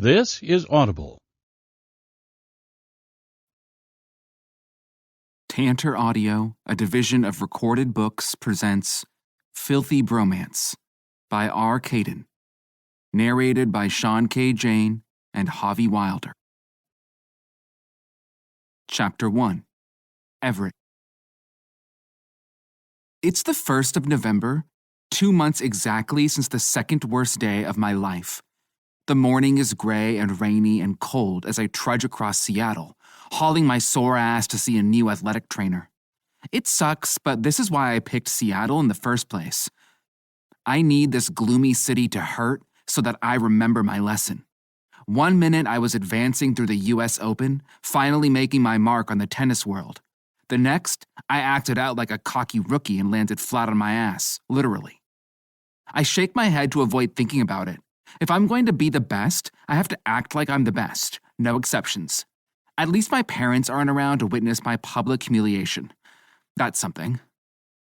This is Audible. Tantor Audio, a division of Recorded Books, presents Filthy Bromance by R. Cayden, narrated by Sean K. Jane and Javi Wilder. Chapter 1. Everett. It's the 1st of November, 2 months exactly since the second worst day of my life. The morning is gray and rainy and cold as I trudge across Seattle, hauling my sore ass to see a new athletic trainer. It sucks, but this is why I picked Seattle in the first place. I need this gloomy city to hurt so that I remember my lesson. 1 minute I was advancing through the US Open, finally making my mark on the tennis world. The next, I acted out like a cocky rookie and landed flat on my ass, literally. I shake my head to avoid thinking about it. If I'm going to be the best, I have to act like I'm the best, no exceptions. At least my parents aren't around to witness my public humiliation. That's something.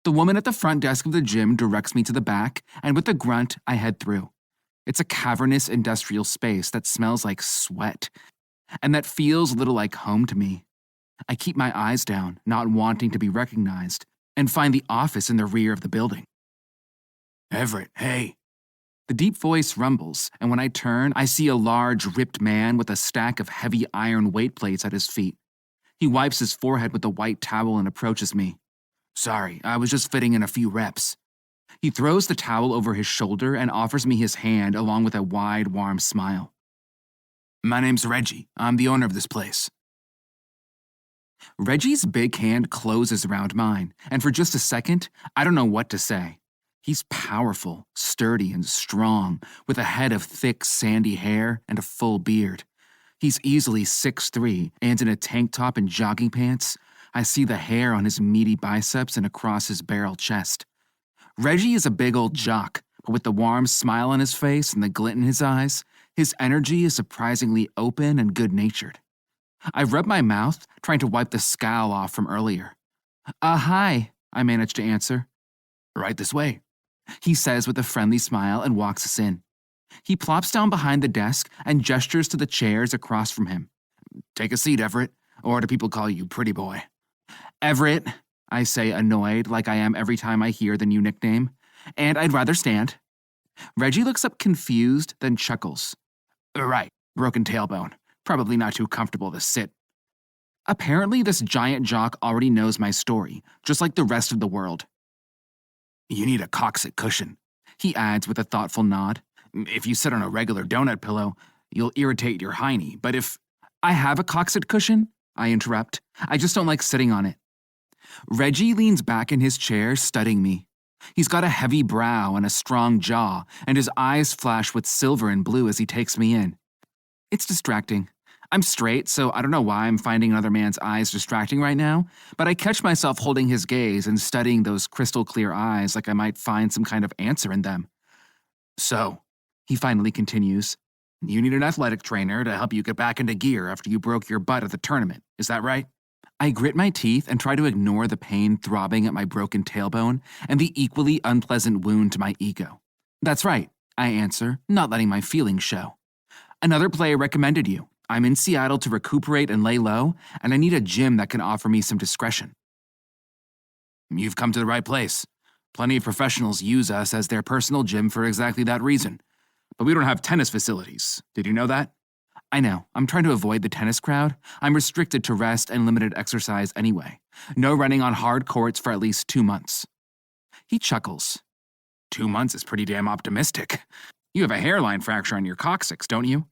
The woman at the front desk of the gym directs me to the back, and with a grunt, I head through. It's a cavernous industrial space that smells like sweat, and that feels a little like home to me. I keep my eyes down, not wanting to be recognized, and find the office in the rear of the building. Everett, hey. The deep voice rumbles, and when I turn, I see a large, ripped man with a stack of heavy iron weight plates at his feet. He wipes his forehead with a white towel and approaches me. Sorry, I was just fitting in a few reps. He throws the towel over his shoulder and offers me his hand along with a wide, warm smile. My name's Reggie. I'm the owner of this place. Reggie's big hand closes around mine, and for just a second, I don't know what to say. He's powerful, sturdy, and strong, with a head of thick, sandy hair and a full beard. He's easily 6'3", and in a tank top and jogging pants, I see the hair on his meaty biceps and across his barrel chest. Reggie is a big old jock, but with the warm smile on his face and the glint in his eyes, his energy is surprisingly open and good-natured. I rub my mouth, trying to wipe the scowl off from earlier. Hi, I manage to answer. Right this way, he says with a friendly smile and walks us in. He plops down behind the desk and gestures to the chairs across from him. Take a seat, Everett, or do people call you pretty boy? Everett, I say, annoyed like I am every time I hear the new nickname, and I'd rather stand. Reggie looks up confused, then chuckles. Right, broken tailbone. Probably not too comfortable to sit. Apparently, this giant jock already knows my story, just like the rest of the world. You need a coccyx cushion, he adds with a thoughtful nod. If you sit on a regular donut pillow, you'll irritate your hiney, but if I have a coccyx cushion, I interrupt. I just don't like sitting on it. Reggie leans back in his chair, studying me. He's got a heavy brow and a strong jaw, and his eyes flash with silver and blue as he takes me in. It's distracting. I'm straight, so I don't know why I'm finding another man's eyes distracting right now, but I catch myself holding his gaze and studying those crystal clear eyes like I might find some kind of answer in them. So, he finally continues, you need an athletic trainer to help you get back into gear after you broke your butt at the tournament, is that right? I grit my teeth and try to ignore the pain throbbing at my broken tailbone and the equally unpleasant wound to my ego. That's right, I answer, not letting my feelings show. Another player recommended you. I'm in Seattle to recuperate and lay low, and I need a gym that can offer me some discretion. You've come to the right place. Plenty of professionals use us as their personal gym for exactly that reason. But we don't have tennis facilities. Did you know that? I know. I'm trying to avoid the tennis crowd. I'm restricted to rest and limited exercise anyway. No running on hard courts for at least 2 months. He chuckles. 2 months is pretty damn optimistic. You have a hairline fracture on your coccyx, don't you?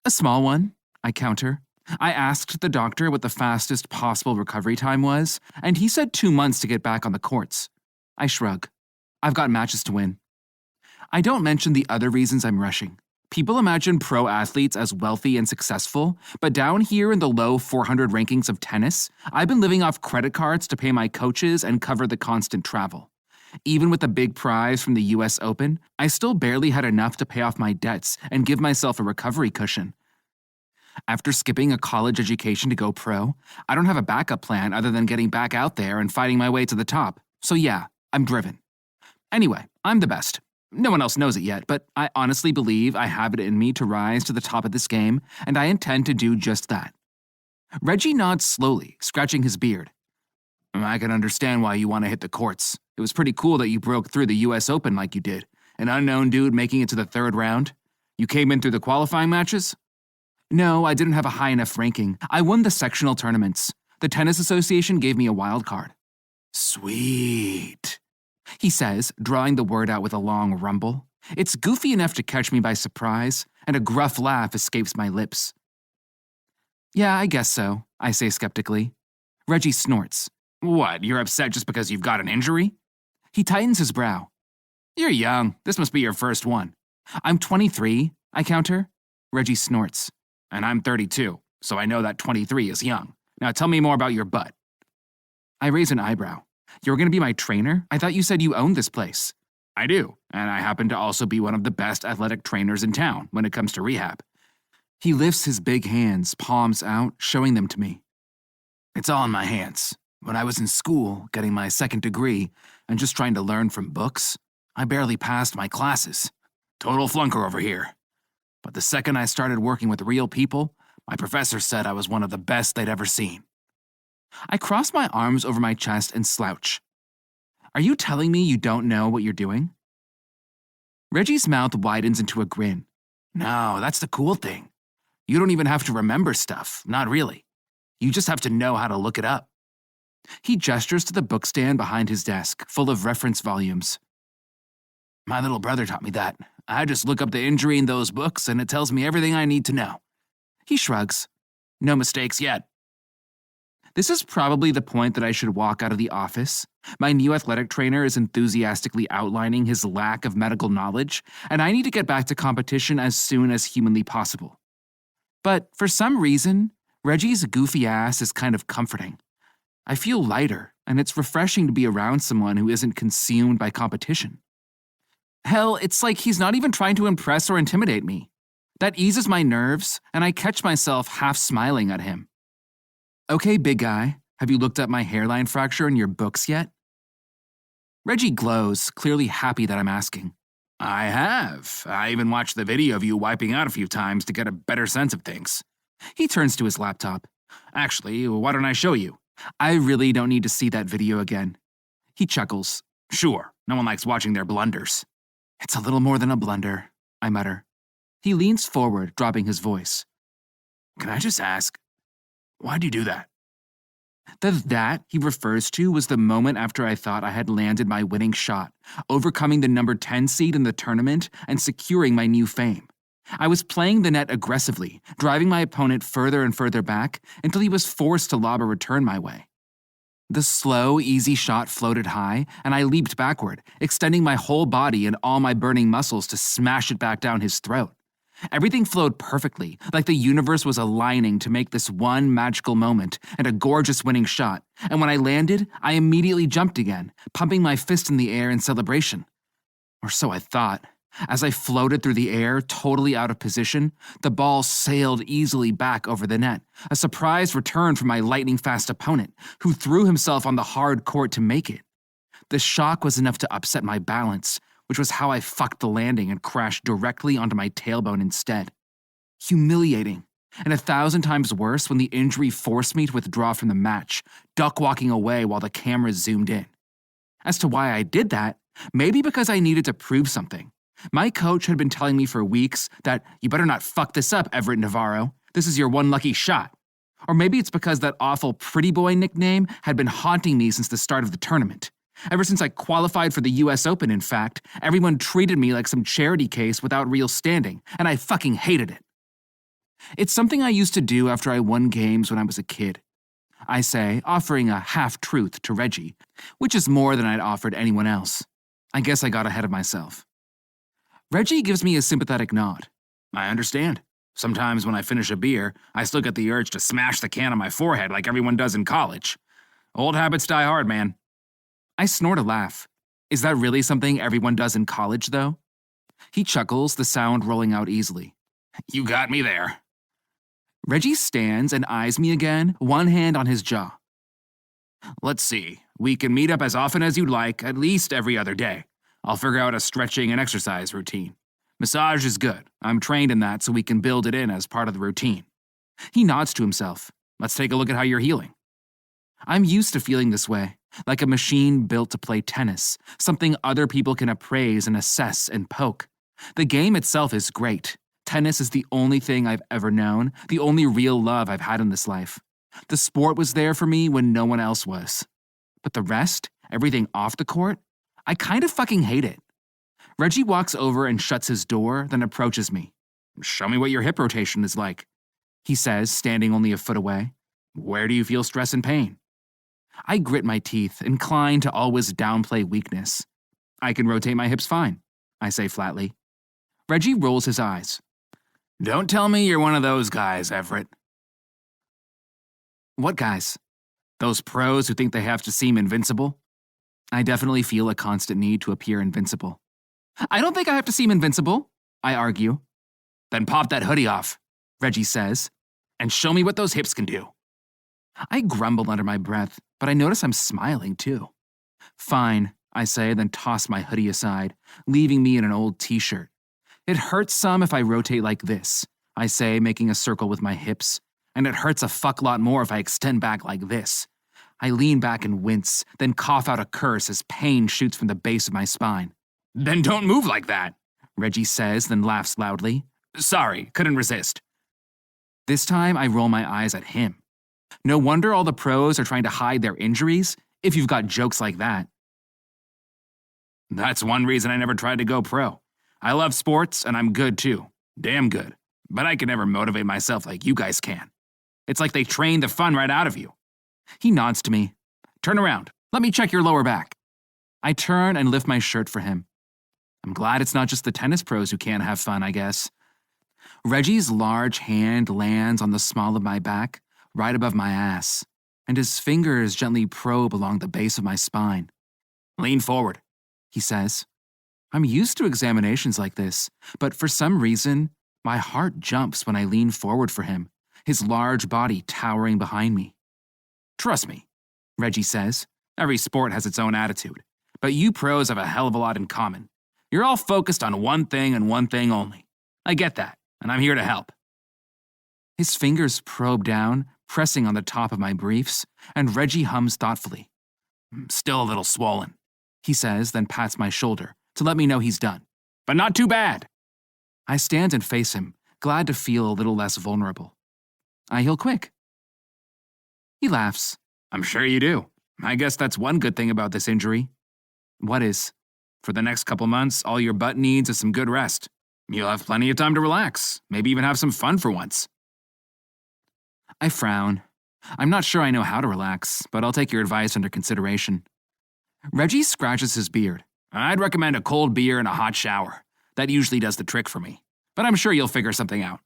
A small one, I counter. I asked the doctor what the fastest possible recovery time was, and he said 2 months to get back on the courts. I shrug. I've got matches to win. I don't mention the other reasons I'm rushing. People imagine pro athletes as wealthy and successful, but down here in the low 400 rankings of tennis, I've been living off credit cards to pay my coaches and cover the constant travel. Even with the big prize from the US Open, I still barely had enough to pay off my debts and give myself a recovery cushion. After skipping a college education to go pro, I don't have a backup plan other than getting back out there and fighting my way to the top. So yeah, I'm driven. Anyway, I'm the best. No one else knows it yet, but I honestly believe I have it in me to rise to the top of this game, and I intend to do just that. Reggie nods slowly, scratching his beard. I can understand why you want to hit the courts. It was pretty cool that you broke through the US Open like you did. An unknown dude making it to the third round. You came in through the qualifying matches? No, I didn't have a high enough ranking. I won the sectional tournaments. The Tennis Association gave me a wild card. Sweet, he says, drawing the word out with a long rumble. It's goofy enough to catch me by surprise, and a gruff laugh escapes my lips. Yeah, I guess so, I say skeptically. Reggie snorts. What, you're upset just because you've got an injury? He tightens his brow. You're young. This must be your first one. I'm 23, I counter. Reggie snorts. And I'm 32, so I know that 23 is young. Now tell me more about your butt. I raise an eyebrow. You're going to be my trainer? I thought you said you owned this place. I do, and I happen to also be one of the best athletic trainers in town when it comes to rehab. He lifts his big hands, palms out, showing them to me. It's all in my hands. When I was in school, getting my second degree, and just trying to learn from books, I barely passed my classes. Total flunker over here. But the second I started working with real people, my professor said I was one of the best they'd ever seen. I cross my arms over my chest and slouch. Are you telling me you don't know what you're doing? Reggie's mouth widens into a grin. No, that's the cool thing. You don't even have to remember stuff, not really. You just have to know how to look it up. He gestures to the bookstand behind his desk, full of reference volumes. My little brother taught me that. I just look up the injury in those books and it tells me everything I need to know. He shrugs. No mistakes yet. This is probably the point that I should walk out of the office. My new athletic trainer is enthusiastically outlining his lack of medical knowledge, and I need to get back to competition as soon as humanly possible. But for some reason, Reggie's goofy ass is kind of comforting. I feel lighter, and it's refreshing to be around someone who isn't consumed by competition. Hell, it's like he's not even trying to impress or intimidate me. That eases my nerves, and I catch myself half smiling at him. Okay, big guy, have you looked up my hairline fracture in your books yet? Reggie glows, clearly happy that I'm asking. I have. I even watched the video of you wiping out a few times to get a better sense of things. He turns to his laptop. Actually, why don't I show you? I really don't need to see that video again. He chuckles. Sure, no one likes watching their blunders. It's a little more than a blunder, I mutter. He leans forward, dropping his voice. Can I just ask, why'd you do that? The that he refers to was the moment after I thought I had landed my winning shot, overcoming the number 10 seed in the tournament and securing my new fame. I was playing the net aggressively, driving my opponent further and further back until he was forced to lob a return my way. The slow, easy shot floated high, and I leaped backward, extending my whole body and all my burning muscles to smash it back down his throat. Everything flowed perfectly, like the universe was aligning to make this one magical moment and a gorgeous winning shot, and when I landed, I immediately jumped again, pumping my fist in the air in celebration. Or so I thought. As I floated through the air, totally out of position, the ball sailed easily back over the net, a surprise return from my lightning-fast opponent, who threw himself on the hard court to make it. The shock was enough to upset my balance, which was how I fucked the landing and crashed directly onto my tailbone instead. Humiliating, and 1,000 times worse when the injury forced me to withdraw from the match, duck-walking away while the camera zoomed in. As to why I did that, maybe because I needed to prove something. My coach had been telling me for weeks that you better not fuck this up, Everett Navarro. This is your one lucky shot. Or maybe it's because that awful pretty boy nickname had been haunting me since the start of the tournament. Ever since I qualified for the US Open, in fact, everyone treated me like some charity case without real standing, and I fucking hated it. It's something I used to do after I won games when I was a kid. I say, offering a half-truth to Reggie, which is more than I'd offered anyone else. I guess I got ahead of myself. Reggie gives me a sympathetic nod. I understand. Sometimes when I finish a beer, I still get the urge to smash the can on my forehead like everyone does in college. Old habits die hard, man. I snort a laugh. Is that really something everyone does in college, though? He chuckles, the sound rolling out easily. You got me there. Reggie stands and eyes me again, one hand on his jaw. Let's see. We can meet up as often as you'd like, at least every other day. I'll figure out a stretching and exercise routine. Massage is good. I'm trained in that so we can build it in as part of the routine. He nods to himself. Let's take a look at how you're healing. I'm used to feeling this way, like a machine built to play tennis, something other people can appraise and assess and poke. The game itself is great. Tennis is the only thing I've ever known, the only real love I've had in this life. The sport was there for me when no one else was. But the rest, everything off the court, I kind of fucking hate it. Reggie walks over and shuts his door, then approaches me. Show me what your hip rotation is like, he says, standing only a foot away. Where do you feel stress and pain? I grit my teeth, inclined to always downplay weakness. I can rotate my hips fine, I say flatly. Reggie rolls his eyes. Don't tell me you're one of those guys, Everett. What guys? Those pros who think they have to seem invincible? I definitely feel a constant need to appear invincible. I don't think I have to seem invincible, I argue. Then pop that hoodie off, Reggie says, and show me what those hips can do. I grumble under my breath, but I notice I'm smiling too. Fine, I say, then toss my hoodie aside, leaving me in an old t-shirt. It hurts some if I rotate like this, I say, making a circle with my hips, and it hurts a fuck lot more if I extend back like this. I lean back and wince, then cough out a curse as pain shoots from the base of my spine. Then don't move like that, Reggie says, then laughs loudly. Sorry, couldn't resist. This time I roll my eyes at him. No wonder all the pros are trying to hide their injuries if you've got jokes like that. That's one reason I never tried to go pro. I love sports and I'm good too. Damn good. But I can never motivate myself like you guys can. It's like they train the fun right out of you. He nods to me. Turn around. Let me check your lower back. I turn and lift my shirt for him. I'm glad it's not just the tennis pros who can't have fun, I guess. Reggie's large hand lands on the small of my back, right above my ass, and his fingers gently probe along the base of my spine. Lean forward, he says. I'm used to examinations like this, but for some reason, my heart jumps when I lean forward for him, his large body towering behind me. Trust me, Reggie says. Every sport has its own attitude, but you pros have a hell of a lot in common. You're all focused on one thing and one thing only. I get that, and I'm here to help. His fingers probe down, pressing on the top of my briefs, and Reggie hums thoughtfully. Still a little swollen, he says, then pats my shoulder to let me know he's done. But not too bad. I stand and face him, glad to feel a little less vulnerable. I heal quick. He laughs. I'm sure you do. I guess that's one good thing about this injury. What is? For the next couple months, all your butt needs is some good rest. You'll have plenty of time to relax, maybe even have some fun for once. I frown. I'm not sure I know how to relax, but I'll take your advice under consideration. Reggie scratches his beard. I'd recommend a cold beer and a hot shower. That usually does the trick for me, but I'm sure you'll figure something out.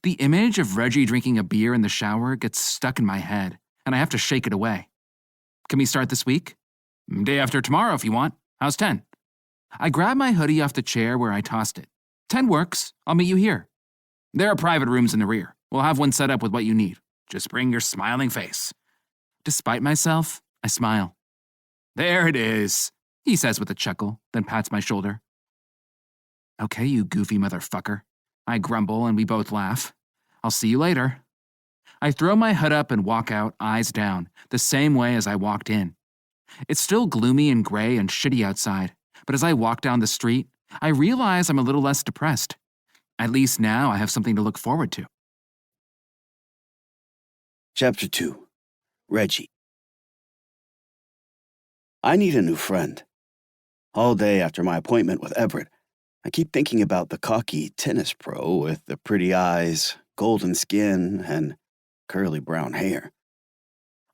The image of Reggie drinking a beer in the shower gets stuck in my head, and I have to shake it away. Can we start this week? Day after tomorrow if you want. How's 10? I grab my hoodie off the chair where I tossed it. 10 works. I'll meet you here. There are private rooms in the rear. We'll have one set up with what you need. Just bring your smiling face. Despite myself, I smile. There it is, he says with a chuckle, then pats my shoulder. Okay, you goofy motherfucker. I grumble and we both laugh. I'll see you later. I throw my hood up and walk out, eyes down, the same way as I walked in. It's still gloomy and gray and shitty outside, but as I walk down the street, I realize I'm a little less depressed. At least now I have something to look forward to. Chapter 2. Reggie. I need a new friend. All day after my appointment with Everett, I keep thinking about the cocky tennis pro with the pretty eyes, golden skin, and curly brown hair.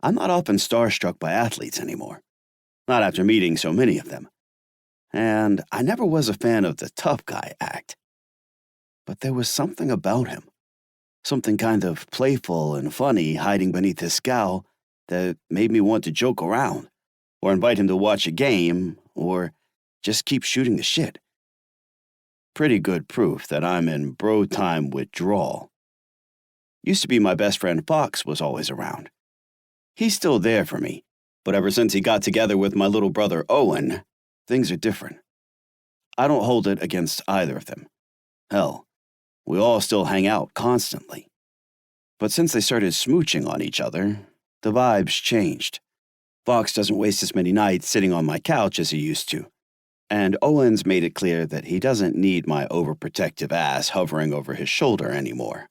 I'm not often starstruck by athletes anymore, not after meeting so many of them. And I never was a fan of the tough guy act. But there was something about him, something kind of playful and funny hiding beneath his scowl that made me want to joke around, or invite him to watch a game, or just keep shooting the shit. Pretty good proof that I'm in bro time withdrawal. Used to be my best friend Fox was always around. He's still there for me, but ever since he got together with my little brother Owen, things are different. I don't hold it against either of them. Hell, we all still hang out constantly. But since they started smooching on each other, the vibes changed. Fox doesn't waste as many nights sitting on my couch as he used to, and Owen's made it clear that he doesn't need my overprotective ass hovering over his shoulder anymore.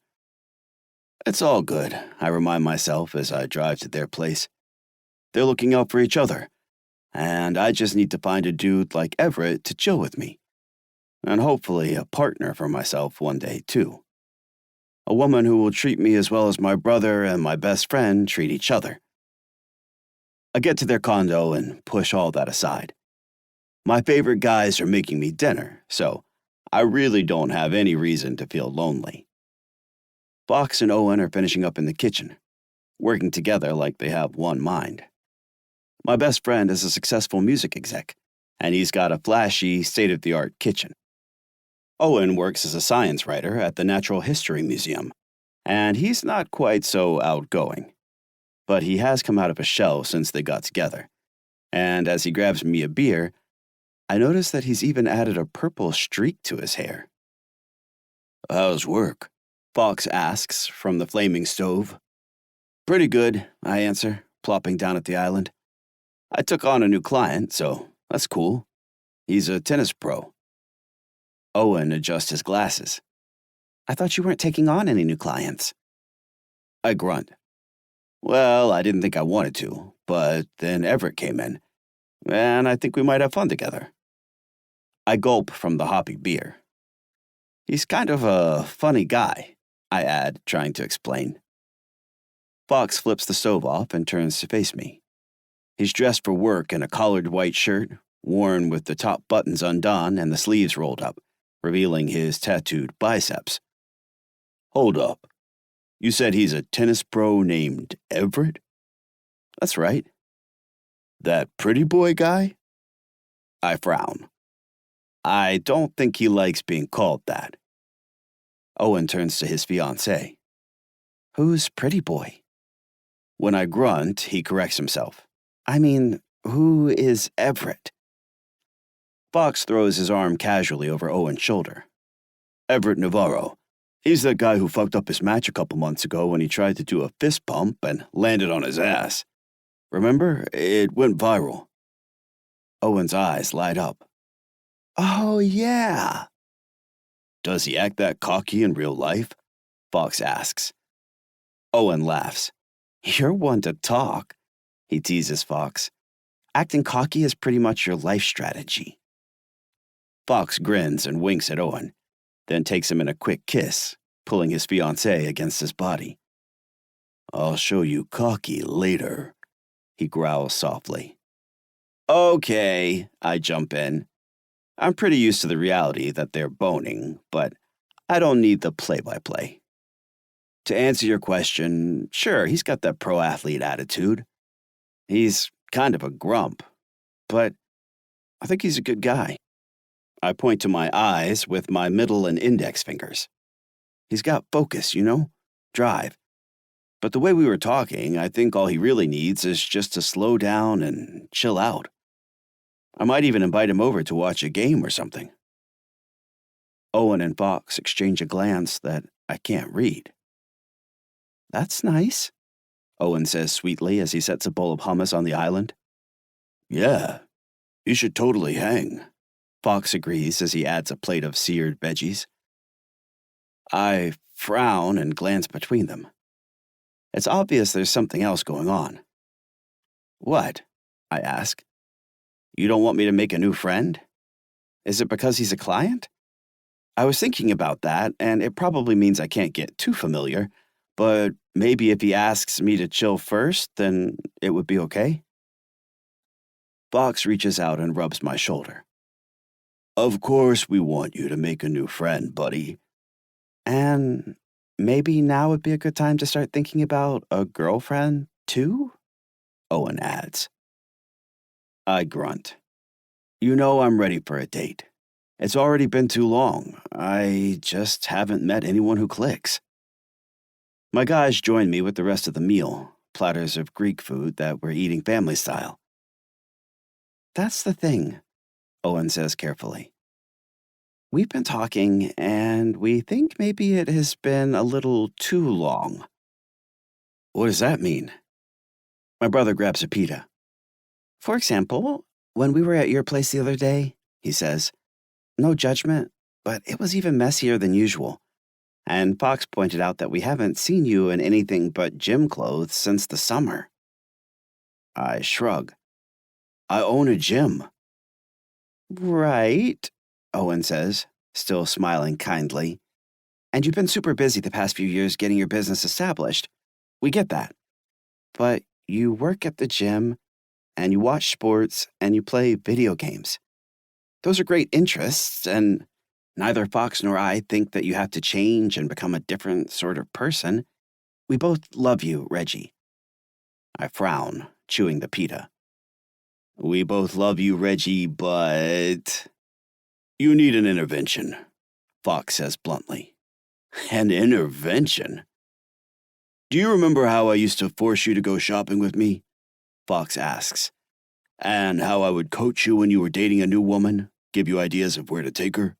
It's all good, I remind myself as I drive to their place. They're looking out for each other, and I just need to find a dude like Everett to chill with me. And hopefully a partner for myself one day, too. A woman who will treat me as well as my brother and my best friend treat each other. I get to their condo and push all that aside. My favorite guys are making me dinner, so I really don't have any reason to feel lonely. Fox and Owen are finishing up in the kitchen, working together like they have one mind. My best friend is a successful music exec, and he's got a flashy, state-of-the-art kitchen. Owen works as a science writer at the Natural History Museum, and he's not quite so outgoing. But he has come out of a shell since they got together, and as he grabs me a beer, I notice that he's even added a purple streak to his hair. "How's work?" Fox asks from the flaming stove. "Pretty good," I answer, plopping down at the island. "I took on a new client, so that's cool. He's a tennis pro." Owen adjusts his glasses. "I thought you weren't taking on any new clients." I grunt. "Well, I didn't think I wanted to, but then Everett came in, and I think we might have fun together." I gulp from the hoppy beer. "He's kind of a funny guy," I add, trying to explain. Fox flips the stove off and turns to face me. He's dressed for work in a collared white shirt, worn with the top buttons undone and the sleeves rolled up, revealing his tattooed biceps. "Hold up. You said he's a tennis pro named Everett?" "That's right." "That pretty boy guy?" I frown. I don't think he likes being called that. Owen turns to his fiancée. "Who's pretty boy?" When I grunt, he corrects himself. "I mean, who is Everett?" Fox throws his arm casually over Owen's shoulder. "Everett Navarro. He's that guy who fucked up his match a couple months ago when he tried to do a fist pump and landed on his ass. Remember? It went viral." Owen's eyes light up. "Oh, yeah." "Does he act that cocky in real life?" Fox asks. Owen laughs. "You're one to talk," he teases Fox. "Acting cocky is pretty much your life strategy." Fox grins and winks at Owen, then takes him in a quick kiss, pulling his fiancée against his body. "I'll show you cocky later," he growls softly. "Okay," I jump in. I'm pretty used to the reality that they're boning, but I don't need the play-by-play. To answer your question, sure, he's got that pro-athlete attitude. He's kind of a grump, but I think he's a good guy. I point to my eyes with my middle and index fingers. He's got focus, drive. But the way we were talking, I think all he really needs is just to slow down and chill out. I might even invite him over to watch a game or something. Owen and Fox exchange a glance that I can't read. "That's nice," Owen says sweetly as he sets a bowl of hummus on the island. "Yeah, you should totally hang," Fox agrees as he adds a plate of seared veggies. I frown and glance between them. It's obvious there's something else going on. "What?" I ask. "You don't want me to make a new friend? Is it because he's a client?" I was thinking about that, and it probably means I can't get too familiar, but maybe if he asks me to chill first, then it would be okay. Fox reaches out and rubs my shoulder. "Of course we want you to make a new friend, buddy. And maybe now would be a good time to start thinking about a girlfriend, too?" Owen adds. I grunt. "You know I'm ready for a date. It's already been too long. I just haven't met anyone who clicks." My guys join me with the rest of the meal, platters of Greek food that we're eating family style. "That's the thing," Owen says carefully. We've been talking, and we think maybe it has been a little too long. What does that mean? My brother grabs a pita. For example, when we were at your place the other day, he says, no judgment, but it was even messier than usual. And Fox pointed out that we haven't seen you in anything but gym clothes since the summer. I shrug. I own a gym. Right, Owen says, still smiling kindly. And you've been super busy the past few years getting your business established. We get that. But you work at the gym, and you watch sports, and you play video games. Those are great interests, and neither Fox nor I think that you have to change and become a different sort of person. We both love you, Reggie. I frown, chewing the pita. We both love you, Reggie, but... You need an intervention, Fox says bluntly. An intervention? Do you remember how I used to force you to go shopping with me? Fox asks. And how I would coach you when you were dating a new woman, give you ideas of where to take her?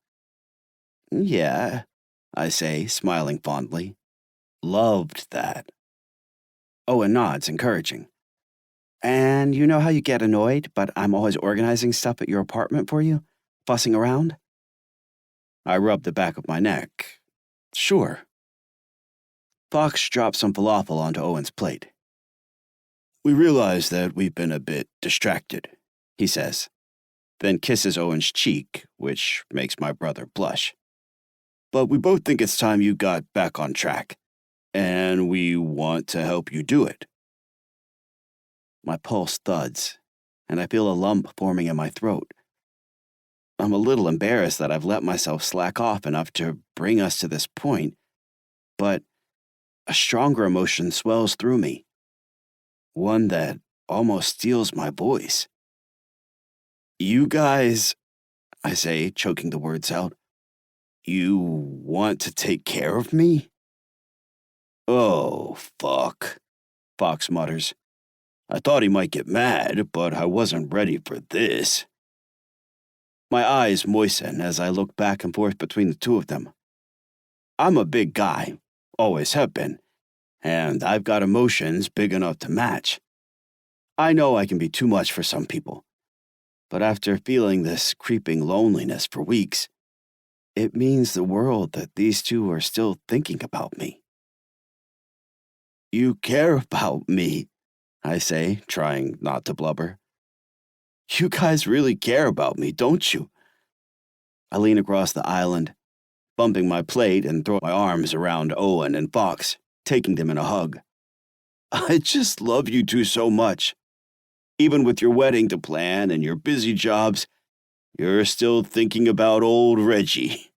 Yeah, I say, smiling fondly. Loved that. Owen nods, encouraging. And you know how you get annoyed, but I'm always organizing stuff at your apartment for you? Fussing around? I rub the back of my neck. Sure. Fox drops some falafel onto Owen's plate. We realize that we've been a bit distracted, he says, then kisses Owen's cheek, which makes my brother blush. But we both think it's time you got back on track, and we want to help you do it. My pulse thuds, and I feel a lump forming in my throat. I'm a little embarrassed that I've let myself slack off enough to bring us to this point, but a stronger emotion swells through me, one that almost steals my voice. You guys, I say, choking the words out, you want to take care of me? Oh, fuck, Fox mutters. I thought he might get mad, but I wasn't ready for this. My eyes moisten as I look back and forth between the two of them. I'm a big guy, always have been, and I've got emotions big enough to match. I know I can be too much for some people, but after feeling this creeping loneliness for weeks, it means the world that these two are still thinking about me. You care about me, I say, trying not to blubber. You guys really care about me, don't you? I lean across the island, bumping my plate and throw my arms around Owen and Fox, taking them in a hug. I just love you two so much. Even with your wedding to plan and your busy jobs, you're still thinking about old Reggie.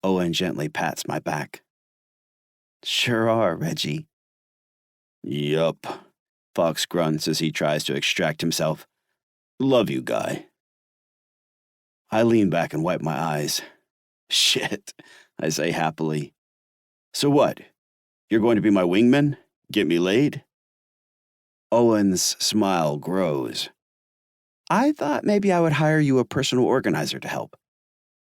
Owen gently pats my back. Sure are, Reggie. Yup, Fox grunts as he tries to extract himself. Love you, guy. I lean back and wipe my eyes. Shit, I say happily. So what? You're going to be my wingman? Get me laid? Owen's smile grows. I thought maybe I would hire you a personal organizer to help.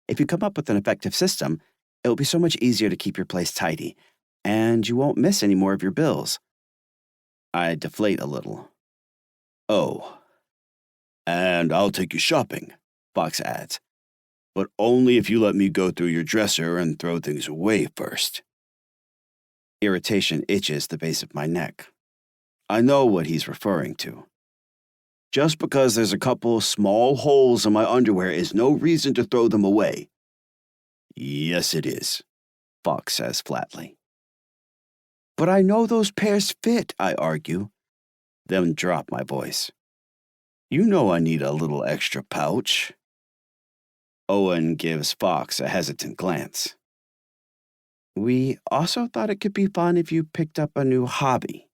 If you come up with an effective system, it'll be so much easier to keep your place tidy, and you won't miss any more of your bills. I deflate a little. Oh. And I'll take you shopping, Fox adds. But only if you let me go through your dresser and throw things away first. Irritation itches the base of my neck. I know what he's referring to. Just because there's a couple small holes in my underwear is no reason to throw them away. Yes, it is, Fox says flatly. But I know those pairs fit, I argue, then drop my voice. You know I need a little extra pouch. Owen gives Fox a hesitant glance. We also thought it could be fun if you picked up a new hobby.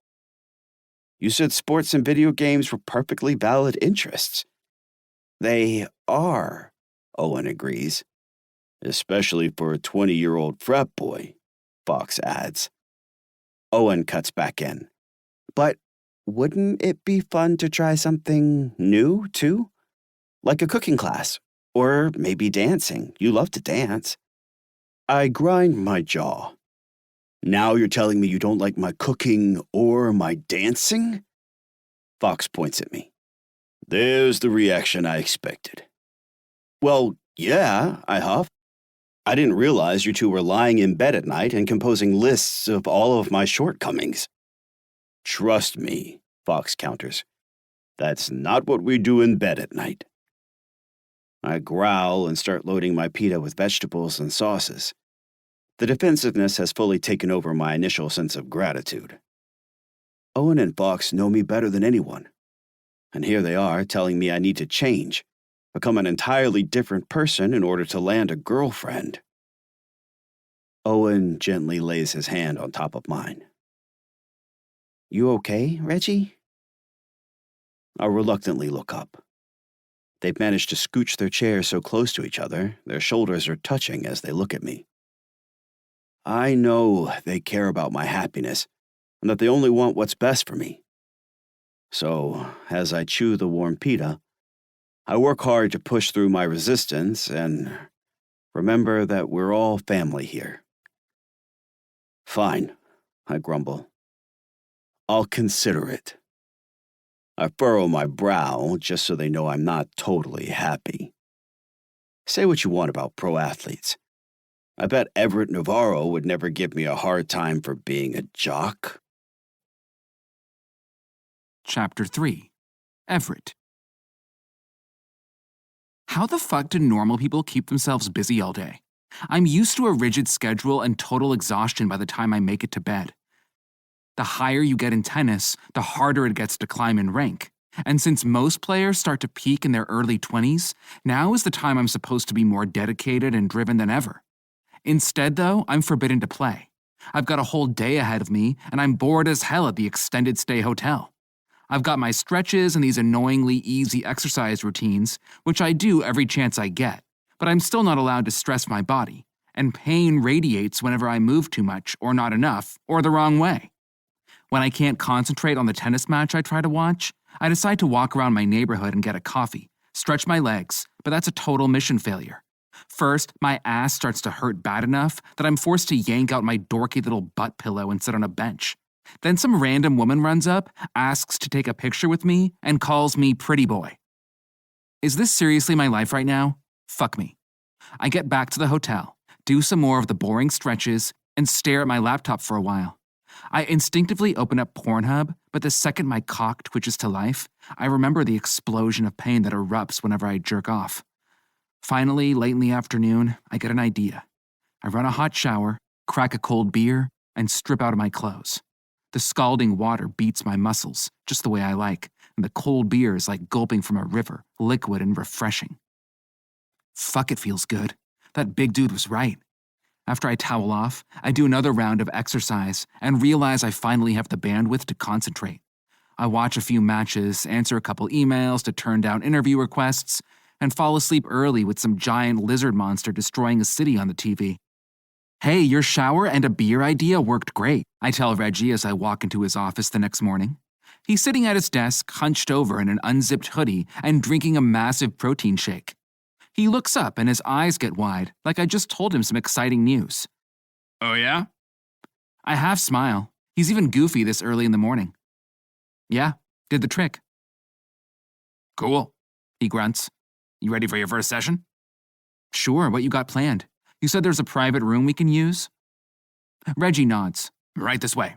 You said sports and video games were perfectly valid interests. They are, Owen agrees. Especially for a 20-year-old frat boy, Fox adds. Owen cuts back in. But wouldn't it be fun to try something new, too? Like a cooking class, Or maybe dancing. You love to dance. I grind my jaw. Now you're telling me you don't like my cooking or my dancing? Fox points at me. There's the reaction I expected. Well, yeah, I huff. I didn't realize you two were lying in bed at night and composing lists of all of my shortcomings. Trust me, Fox counters. That's not what we do in bed at night. I growl and start loading my pita with vegetables and sauces. The defensiveness has fully taken over my initial sense of gratitude. Owen and Fox know me better than anyone. And here they are telling me I need to change, become an entirely different person in order to land a girlfriend. Owen gently lays his hand on top of mine. You okay, Reggie? I reluctantly look up. They've managed to scooch their chairs so close to each other, their shoulders are touching as they look at me. I know they care about my happiness, and that they only want what's best for me. So, as I chew the warm pita, I work hard to push through my resistance and remember that we're all family here. Fine, I grumble. I'll consider it. I furrow my brow just so they know I'm not totally happy. Say what you want about pro athletes. I bet Everett Navarro would never give me a hard time for being a jock. Chapter 3. Everett. How the fuck do normal people keep themselves busy all day? I'm used to a rigid schedule and total exhaustion by the time I make it to bed. The higher you get in tennis, the harder it gets to climb in rank. And since most players start to peak in their early 20s, now is the time I'm supposed to be more dedicated and driven than ever. Instead, though, I'm forbidden to play. I've got a whole day ahead of me, and I'm bored as hell at the extended stay hotel. I've got my stretches and these annoyingly easy exercise routines, which I do every chance I get, but I'm still not allowed to stress my body, and pain radiates whenever I move too much or not enough or the wrong way. When I can't concentrate on the tennis match I try to watch, I decide to walk around my neighborhood and get a coffee, stretch my legs, but that's a total mission failure. First, my ass starts to hurt bad enough that I'm forced to yank out my dorky little butt pillow and sit on a bench. Then some random woman runs up, asks to take a picture with me, and calls me pretty boy. Is this seriously my life right now? Fuck me. I get back to the hotel, do some more of the boring stretches, and stare at my laptop for a while. I instinctively open up Pornhub, but the second my cock twitches to life, I remember the explosion of pain that erupts whenever I jerk off. Finally, late in the afternoon, I get an idea. I run a hot shower, crack a cold beer, and strip out of my clothes. The scalding water beats my muscles, just the way I like, and the cold beer is like gulping from a river, liquid and refreshing. Fuck, it feels good. That big dude was right. After I towel off, I do another round of exercise and realize I finally have the bandwidth to concentrate. I watch a few matches, answer a couple emails to turn down interview requests, and fall asleep early with some giant lizard monster destroying a city on the TV. Hey, your shower and a beer idea worked great, I tell Reggie as I walk into his office the next morning. He's sitting at his desk, hunched over in an unzipped hoodie and drinking a massive protein shake. He looks up and his eyes get wide, like I just told him some exciting news. Oh yeah? I half smile. He's even goofy this early in the morning. Yeah, did the trick. Cool, he grunts. You ready for your first session? Sure, what you got planned? You said there's a private room we can use? Reggie nods. Right this way,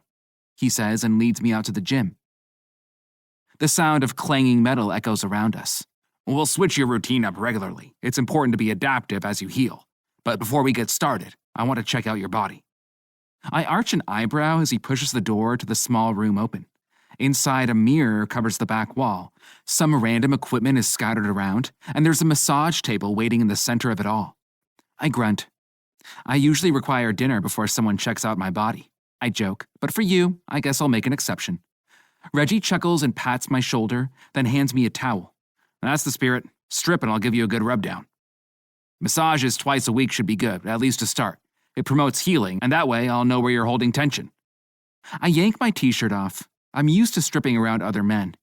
he says and leads me out to the gym. The sound of clanging metal echoes around us. We'll switch your routine up regularly. It's important to be adaptive as you heal. But before we get started, I want to check out your body. I arch an eyebrow as he pushes the door to the small room open. Inside, a mirror covers the back wall. Some random equipment is scattered around, and there's a massage table waiting in the center of it all. I grunt. I usually require dinner before someone checks out my body. I joke, but for you, I guess I'll make an exception. Reggie chuckles and pats my shoulder, then hands me a towel. That's the spirit. Strip and I'll give you a good rubdown. Massages twice a week should be good, at least to start. It promotes healing, and that way I'll know where you're holding tension. I yank my t-shirt off. I'm used to stripping around other men.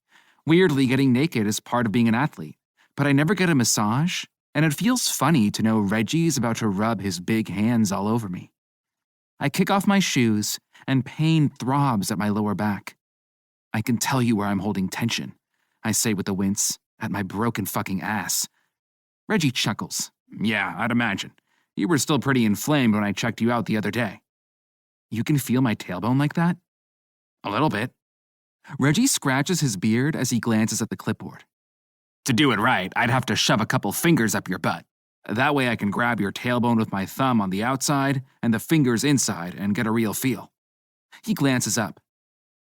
Weirdly, getting naked is part of being an athlete, but I never get a massage, and it feels funny to know Reggie's about to rub his big hands all over me. I kick off my shoes, and pain throbs at my lower back. I can tell you where I'm holding tension, I say with a wince, at my broken fucking ass. Reggie chuckles. Yeah, I'd imagine. You were still pretty inflamed when I checked you out the other day. You can feel my tailbone like that? A little bit. Reggie scratches his beard as he glances at the clipboard. To do it right, I'd have to shove a couple fingers up your butt. That way I can grab your tailbone with my thumb on the outside and the fingers inside and get a real feel. He glances up.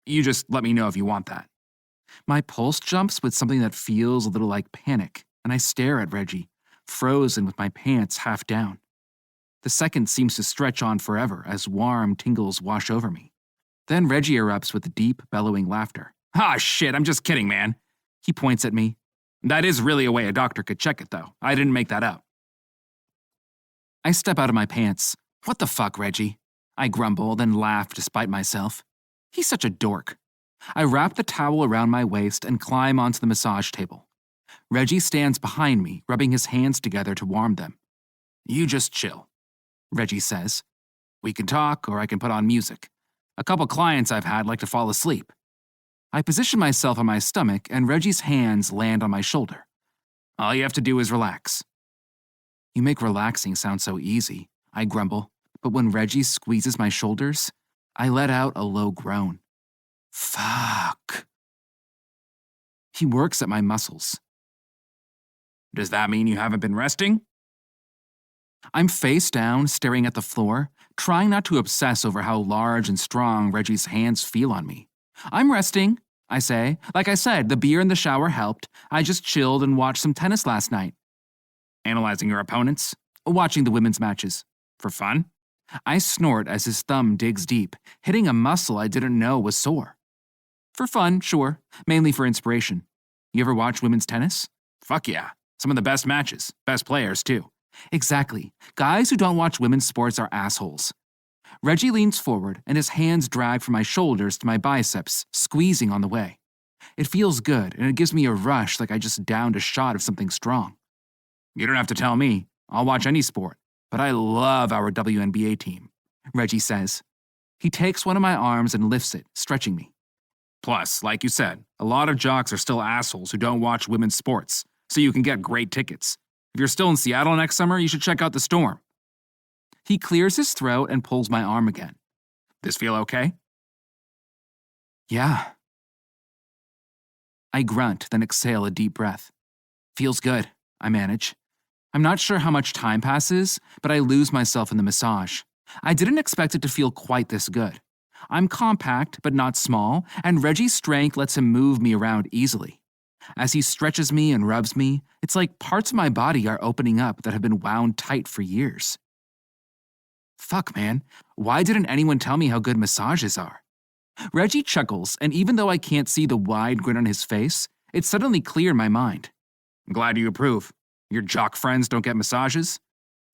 You just let me know if you want that. My pulse jumps with something that feels a little like panic, and I stare at Reggie, frozen with my pants half down. The second seems to stretch on forever as warm tingles wash over me. Then Reggie erupts with deep, bellowing laughter. Ah, shit, I'm just kidding, man. He points at me. That is really a way a doctor could check it, though. I didn't make that up. I step out of my pants. What the fuck, Reggie? I grumble, then laugh despite myself. He's such a dork. I wrap the towel around my waist and climb onto the massage table. Reggie stands behind me, rubbing his hands together to warm them. You just chill, Reggie says. We can talk, or I can put on music. A couple clients I've had like to fall asleep. I position myself on my stomach, and Reggie's hands land on my shoulder. All you have to do is relax. You make relaxing sound so easy, I grumble, but when Reggie squeezes my shoulders, I let out a low groan. Fuck. He works at my muscles. Does that mean you haven't been resting? I'm face down, staring at the floor, trying not to obsess over how large and strong Reggie's hands feel on me. I'm resting, I say. Like I said, the beer in the shower helped. I just chilled and watched some tennis last night. Analyzing your opponents? Watching the women's matches. For fun? I snort as his thumb digs deep, hitting a muscle I didn't know was sore. For fun, sure. Mainly for inspiration. You ever watch women's tennis? Fuck yeah. Some of the best matches. Best players, too. Exactly. Guys who don't watch women's sports are assholes. Reggie leans forward, and his hands drag from my shoulders to my biceps, squeezing on the way. It feels good, and it gives me a rush like I just downed a shot of something strong. You don't have to tell me. I'll watch any sport. But I love our WNBA team, Reggie says. He takes one of my arms and lifts it, stretching me. Plus, like you said, a lot of jocks are still assholes who don't watch women's sports, so you can get great tickets. If you're still in Seattle next summer, you should check out the Storm. He clears his throat and pulls my arm again. This feel okay? Yeah. I grunt, then exhale a deep breath. Feels good, I manage. I'm not sure how much time passes, but I lose myself in the massage. I didn't expect it to feel quite this good. I'm compact, but not small, and Reggie's strength lets him move me around easily. As he stretches me and rubs me, it's like parts of my body are opening up that have been wound tight for years. Fuck, man. Why didn't anyone tell me how good massages are? Reggie chuckles, and even though I can't see the wide grin on his face, it's suddenly clear in my mind. I'm glad you approve. Your jock friends don't get massages?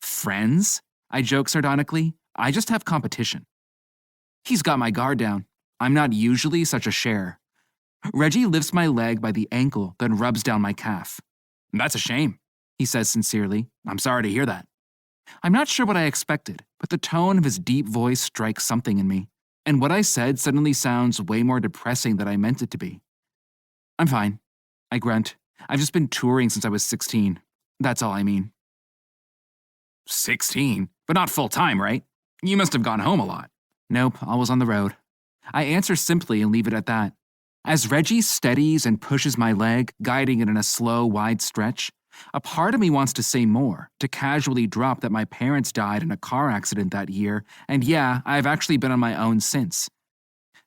Friends? I joke sardonically. I just have competition. He's got my guard down. I'm not usually such a sharer. Reggie lifts my leg by the ankle, then rubs down my calf. That's a shame, he says sincerely. I'm sorry to hear that. I'm not sure what I expected, but the tone of his deep voice strikes something in me, and what I said suddenly sounds way more depressing than I meant it to be. I'm fine, I grunt. I've just been touring since I was 16. That's all I mean. 16? But not full-time, right? You must have gone home a lot. Nope, always on the road. I answer simply and leave it at that. As Reggie steadies and pushes my leg, guiding it in a slow, wide stretch, a part of me wants to say more, to casually drop that my parents died in a car accident that year, and yeah, I've actually been on my own since.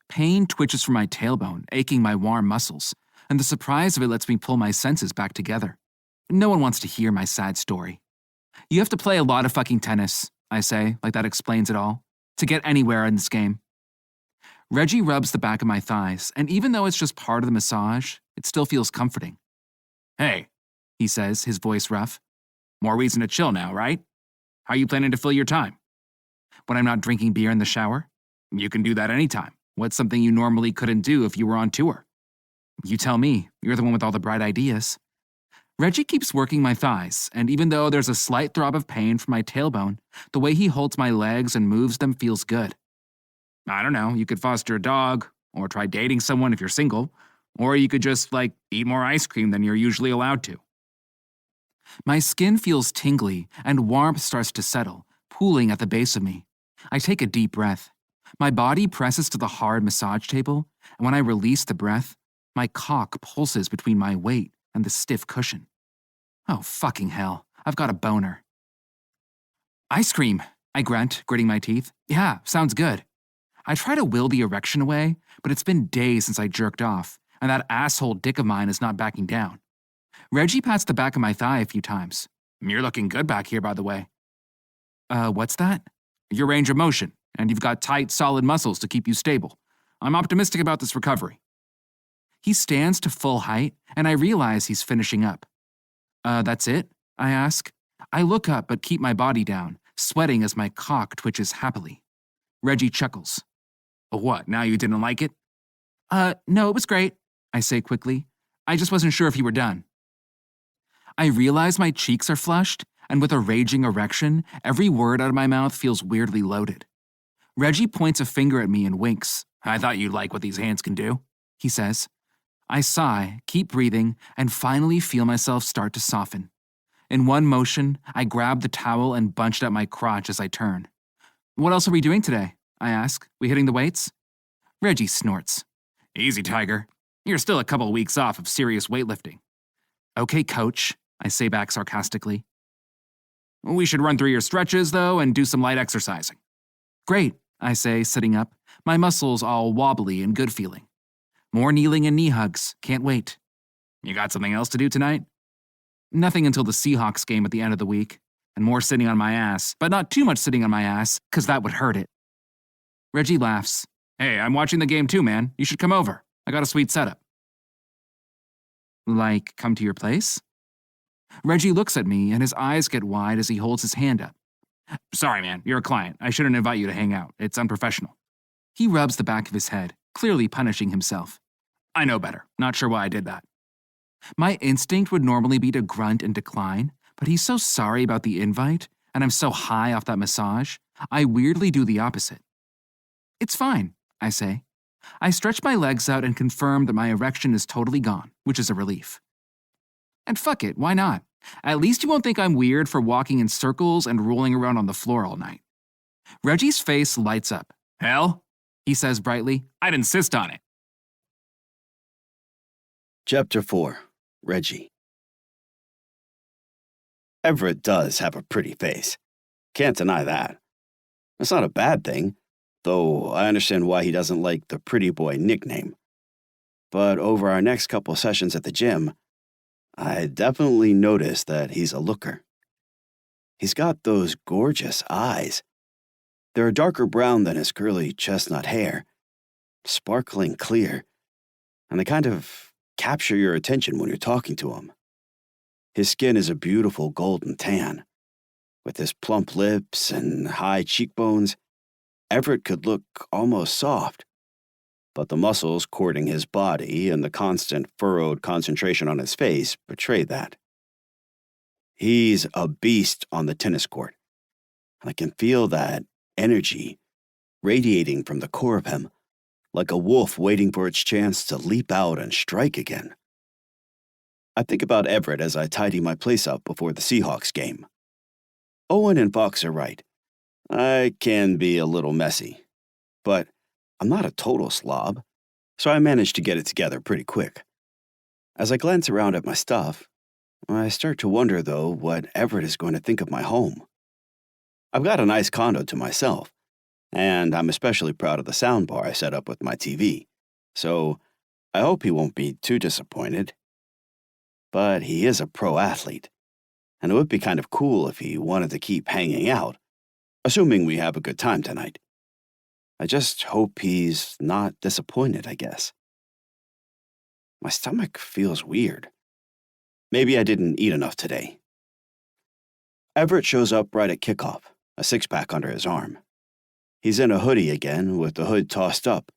Pain twitches from my tailbone, aching my warm muscles, and the surprise of it lets me pull my senses back together. No one wants to hear my sad story. You have to play a lot of fucking tennis, I say, like that explains it all, to get anywhere in this game. Reggie rubs the back of my thighs, and even though it's just part of the massage, it still feels comforting. Hey, he says, his voice rough. More reason to chill now, right? How are you planning to fill your time? When I'm not drinking beer in the shower? You can do that anytime. What's something you normally couldn't do if you were on tour? You tell me. You're the one with all the bright ideas. Reggie keeps working my thighs, and even though there's a slight throb of pain from my tailbone, the way he holds my legs and moves them feels good. I don't know, you could foster a dog, or try dating someone if you're single, or you could just, eat more ice cream than you're usually allowed to. My skin feels tingly, and warmth starts to settle, pooling at the base of me. I take a deep breath. My body presses to the hard massage table, and when I release the breath, my cock pulses between my weight and the stiff cushion. Oh, fucking hell, I've got a boner. Ice cream, I grunt, gritting my teeth. Yeah, sounds good. I try to will the erection away, but it's been days since I jerked off, and that asshole dick of mine is not backing down. Reggie pats the back of my thigh a few times. You're looking good back here, by the way. What's that? Your range of motion, and you've got tight, solid muscles to keep you stable. I'm optimistic about this recovery. He stands to full height, and I realize he's finishing up. That's it? I ask. I look up but keep my body down, sweating as my cock twitches happily. Reggie chuckles. What, now you didn't like it? No, it was great, I say quickly. I just wasn't sure if you were done. I realize my cheeks are flushed, and with a raging erection, every word out of my mouth feels weirdly loaded. Reggie points a finger at me and winks. I thought you'd like what these hands can do, he says. I sigh, keep breathing, and finally feel myself start to soften. In one motion, I grab the towel and bunched at my crotch as I turn. What else are we doing today? I ask. We hitting the weights? Reggie snorts. Easy, Tiger. You're still a couple weeks off of serious weightlifting. Okay, coach, I say back sarcastically. We should run through your stretches, though, and do some light exercising. Great, I say, sitting up, my muscles all wobbly and good feeling. More kneeling and knee hugs, can't wait. You got something else to do tonight? Nothing until the Seahawks game at the end of the week, and more sitting on my ass, but not too much sitting on my ass, because that would hurt it. Reggie laughs. Hey, I'm watching the game too, man. You should come over. I got a sweet setup. Like, come to your place? Reggie looks at me, and his eyes get wide as he holds his hand up. Sorry, man, you're a client. I shouldn't invite you to hang out. It's unprofessional. He rubs the back of his head, clearly punishing himself. I know better. Not sure why I did that. My instinct would normally be to grunt and decline, but he's so sorry about the invite, and I'm so high off that massage, I weirdly do the opposite. It's fine, I say. I stretch my legs out and confirm that my erection is totally gone, which is a relief. And fuck it, why not? At least you won't think I'm weird for walking in circles and rolling around on the floor all night. Reggie's face lights up. Hell, he says brightly, I'd insist on it. Chapter 4. Reggie. Everett does have a pretty face. Can't deny that. It's not a bad thing, though I understand why he doesn't like the pretty boy nickname. But over our next couple sessions at the gym, I definitely noticed that he's a looker. He's got those gorgeous eyes. They're a darker brown than his curly chestnut hair, sparkling clear, and they kind of capture your attention when you're talking to him. His skin is a beautiful golden tan. With his plump lips and high cheekbones, Everett could look almost soft, but the muscles cording his body and the constant furrowed concentration on his face betray that. He's a beast on the tennis court, and I can feel that energy radiating from the core of him, like a wolf waiting for its chance to leap out and strike again. I think about Everett as I tidy my place up before the Seahawks game. Owen and Fox are right. I can be a little messy, but I'm not a total slob, so I manage to get it together pretty quick. As I glance around at my stuff, I start to wonder, though, what Everett is going to think of my home. I've got a nice condo to myself, and I'm especially proud of the soundbar I set up with my TV, so I hope he won't be too disappointed. But he is a pro athlete, and it would be kind of cool if he wanted to keep hanging out, assuming we have a good time tonight. I just hope he's not disappointed, I guess. My stomach feels weird. Maybe I didn't eat enough today. Everett shows up right at kickoff, a six-pack under his arm. He's in a hoodie again, with the hood tossed up,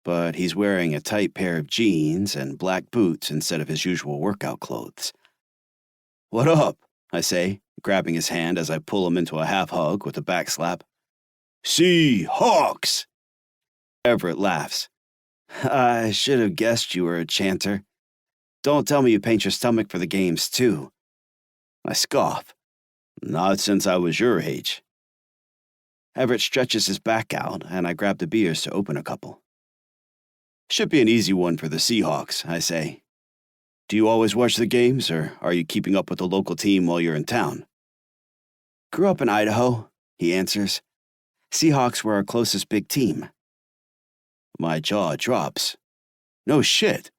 but he's wearing a tight pair of jeans and black boots instead of his usual workout clothes. What up? I say, grabbing his hand as I pull him into a half hug with a back slap. Seahawks! Everett laughs. I should have guessed you were a chanter. Don't tell me you paint your stomach for the games, too. I scoff. Not since I was your age. Everett stretches his back out, and I grab the beers to open a couple. Should be an easy one for the Seahawks, I say. Do you always watch the games, or are you keeping up with the local team while you're in town? Grew up in Idaho, he answers. Seahawks were our closest big team. My jaw drops. No shit.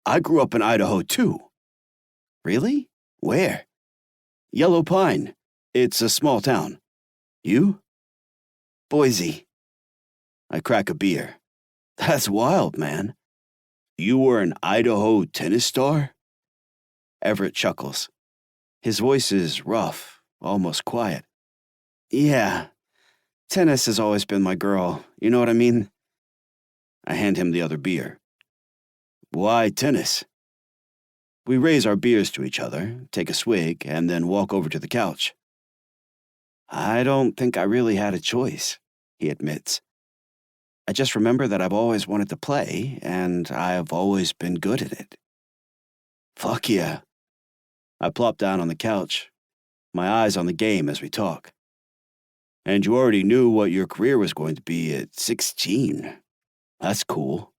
I grew up in Idaho, too. Really? Where? Yellow Pine. It's a small town. You? Boise. I crack a beer. That's wild, man. You were an Idaho tennis star? Everett chuckles. His voice is rough, almost quiet. Yeah, tennis has always been my girl, you know what I mean? I hand him the other beer. Why tennis? We raise our beers to each other, take a swig, and then walk over to the couch. I don't think I really had a choice, he admits. I just remember that I've always wanted to play, and I've always been good at it. Fuck yeah. I plop down on the couch, my eyes on the game as we talk. And you already knew what your career was going to be at 16. That's cool.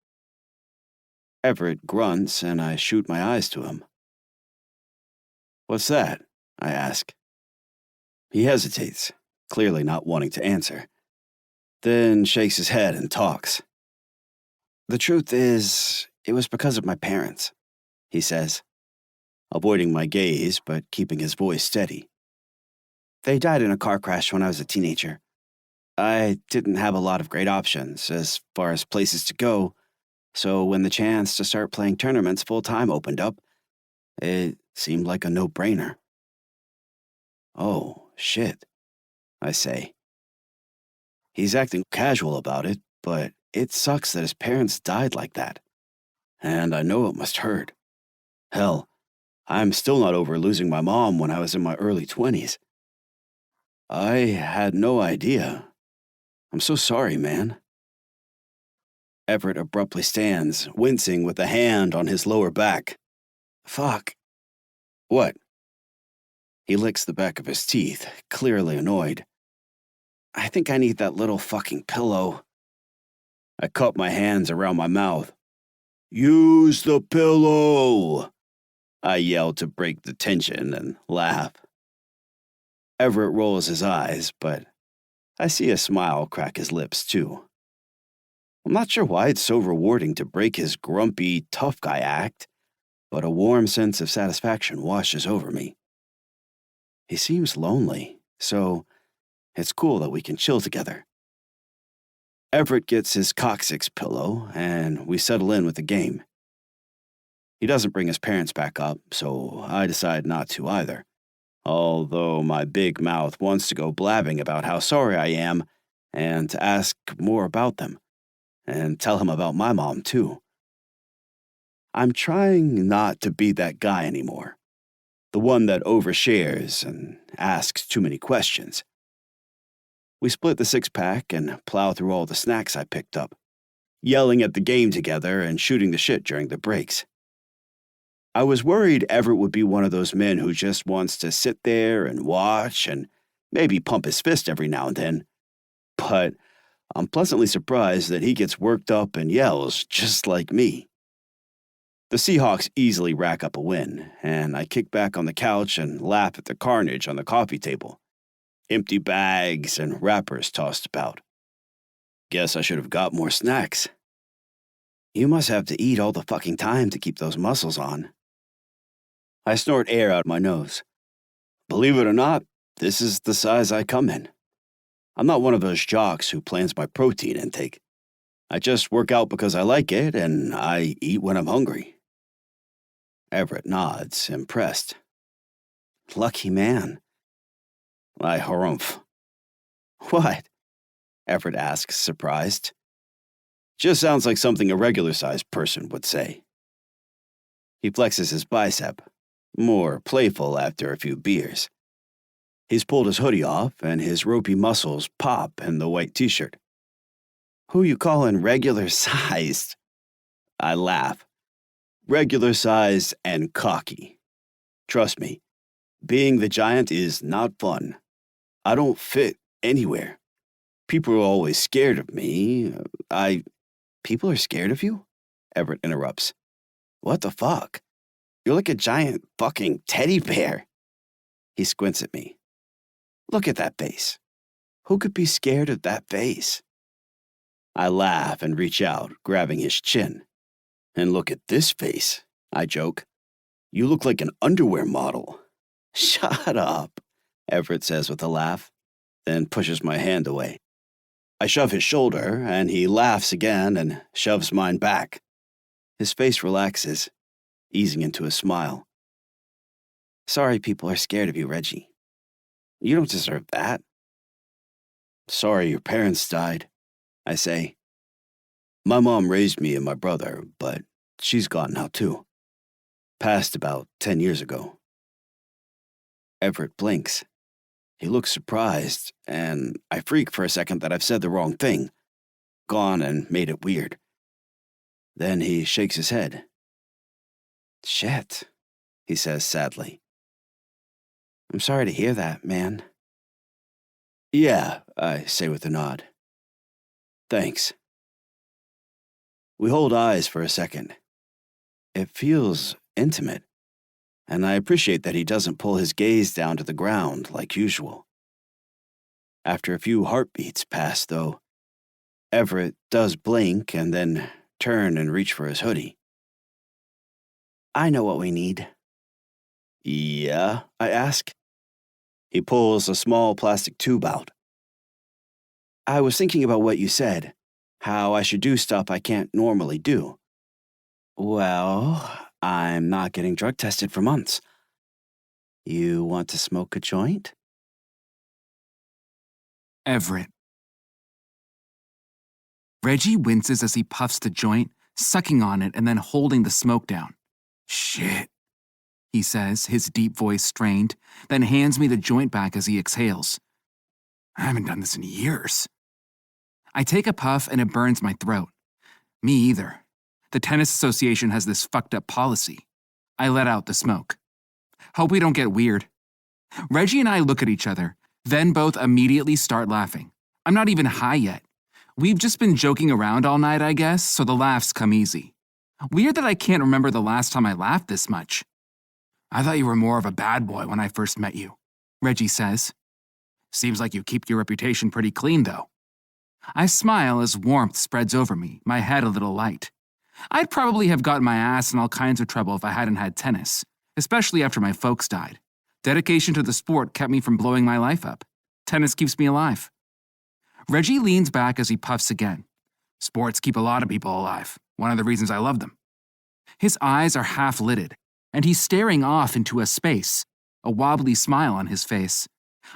Everett grunts, and I shoot my eyes to him. What's that? I ask. He hesitates, clearly not wanting to answer, then shakes his head and talks. The truth is, it was because of my parents, he says, avoiding my gaze but keeping his voice steady. They died in a car crash when I was a teenager. I didn't have a lot of great options as far as places to go, so when the chance to start playing tournaments full-time opened up, it seemed like a no-brainer. Oh, shit, I say. He's acting casual about it, but it sucks that his parents died like that. And I know it must hurt. Hell, I'm still not over losing my mom when I was in my early 20s. I had no idea. I'm so sorry, man. Everett abruptly stands, wincing with a hand on his lower back. Fuck. What? He licks the back of his teeth, clearly annoyed. I think I need that little fucking pillow. I cup my hands around my mouth. Use the pillow! I yell to break the tension and laugh. Everett rolls his eyes, but I see a smile crack his lips, too. I'm not sure why it's so rewarding to break his grumpy, tough guy act, but a warm sense of satisfaction washes over me. He seems lonely, so it's cool that we can chill together. Everett gets his coccyx pillow, and we settle in with the game. He doesn't bring his parents back up, so I decide not to either, although my big mouth wants to go blabbing about how sorry I am and to ask more about them, and tell him about my mom, too. I'm trying not to be that guy anymore, the one that overshares and asks too many questions. We split the six-pack and plow through all the snacks I picked up, yelling at the game together and shooting the shit during the breaks. I was worried Everett would be one of those men who just wants to sit there and watch and maybe pump his fist every now and then, but I'm pleasantly surprised that he gets worked up and yells just like me. The Seahawks easily rack up a win, and I kick back on the couch and laugh at the carnage on the coffee table. Empty bags and wrappers tossed about. Guess I should have got more snacks. You must have to eat all the fucking time to keep those muscles on. I snort air out my nose. Believe it or not, this is the size I come in. I'm not one of those jocks who plans my protein intake. I just work out because I like it, and I eat when I'm hungry. Everett nods, impressed. Lucky man. I harumph. What? Everett asks, surprised. Just sounds like something a regular-sized person would say. He flexes his bicep. more playful after a few beers. He's pulled his hoodie off, and his ropey muscles pop in the white t-shirt. Who you callin' regular-sized? I laugh. Regular-sized and cocky. Trust me, being the giant is not fun. I don't fit anywhere. People are always scared of me. People are scared of you? Everett interrupts. What the fuck? You're like a giant fucking teddy bear. He squints at me. Look at that face. Who could be scared of that face? I laugh and reach out, grabbing his chin. And look at this face, I joke. You look like an underwear model. Shut up, Everett says with a laugh, then pushes my hand away. I shove his shoulder, and he laughs again and shoves mine back. His face relaxes, easing into a smile. Sorry people are scared of you, Reggie. You don't deserve that. Sorry your parents died, I say. My mom raised me and my brother, but she's gone now too. Passed about 10 years ago. Everett blinks. He looks surprised, and I freak for a second that I've said the wrong thing, gone and made it weird. Then he shakes his head. Shit, he says sadly. I'm sorry to hear that, man. Yeah, I say with a nod. Thanks. We hold eyes for a second. It feels intimate, and I appreciate that he doesn't pull his gaze down to the ground like usual. After a few heartbeats pass, though, Everett does blink and then turn and reach for his hoodie. I know what we need. Yeah, I ask. He pulls a small plastic tube out. I was thinking about what you said, how I should do stuff I can't normally do. Well, I'm not getting drug tested for months. You want to smoke a joint? Everett. Reggie winces as he puffs the joint, sucking on it and then holding the smoke down. Shit, he says, his deep voice strained, then hands me the joint back as he exhales. I haven't done this in years. I take a puff and it burns my throat. Me either. The tennis association has this fucked up policy. I let out the smoke. Hope we don't get weird. Reggie and I look at each other, then both immediately start laughing. I'm not even high yet. We've just been joking around all night, I guess, so the laughs come easy. Weird that I can't remember the last time I laughed this much. I thought you were more of a bad boy when I first met you, Reggie says. Seems like you keep your reputation pretty clean, though. I smile as warmth spreads over me, my head a little light. I'd probably have gotten my ass in all kinds of trouble if I hadn't had tennis, especially after my folks died. Dedication to the sport kept me from blowing my life up. Tennis keeps me alive. Reggie leans back as he puffs again. Sports keep a lot of people alive. One of the reasons I love them. His eyes are half-lidded, and he's staring off into a space, a wobbly smile on his face.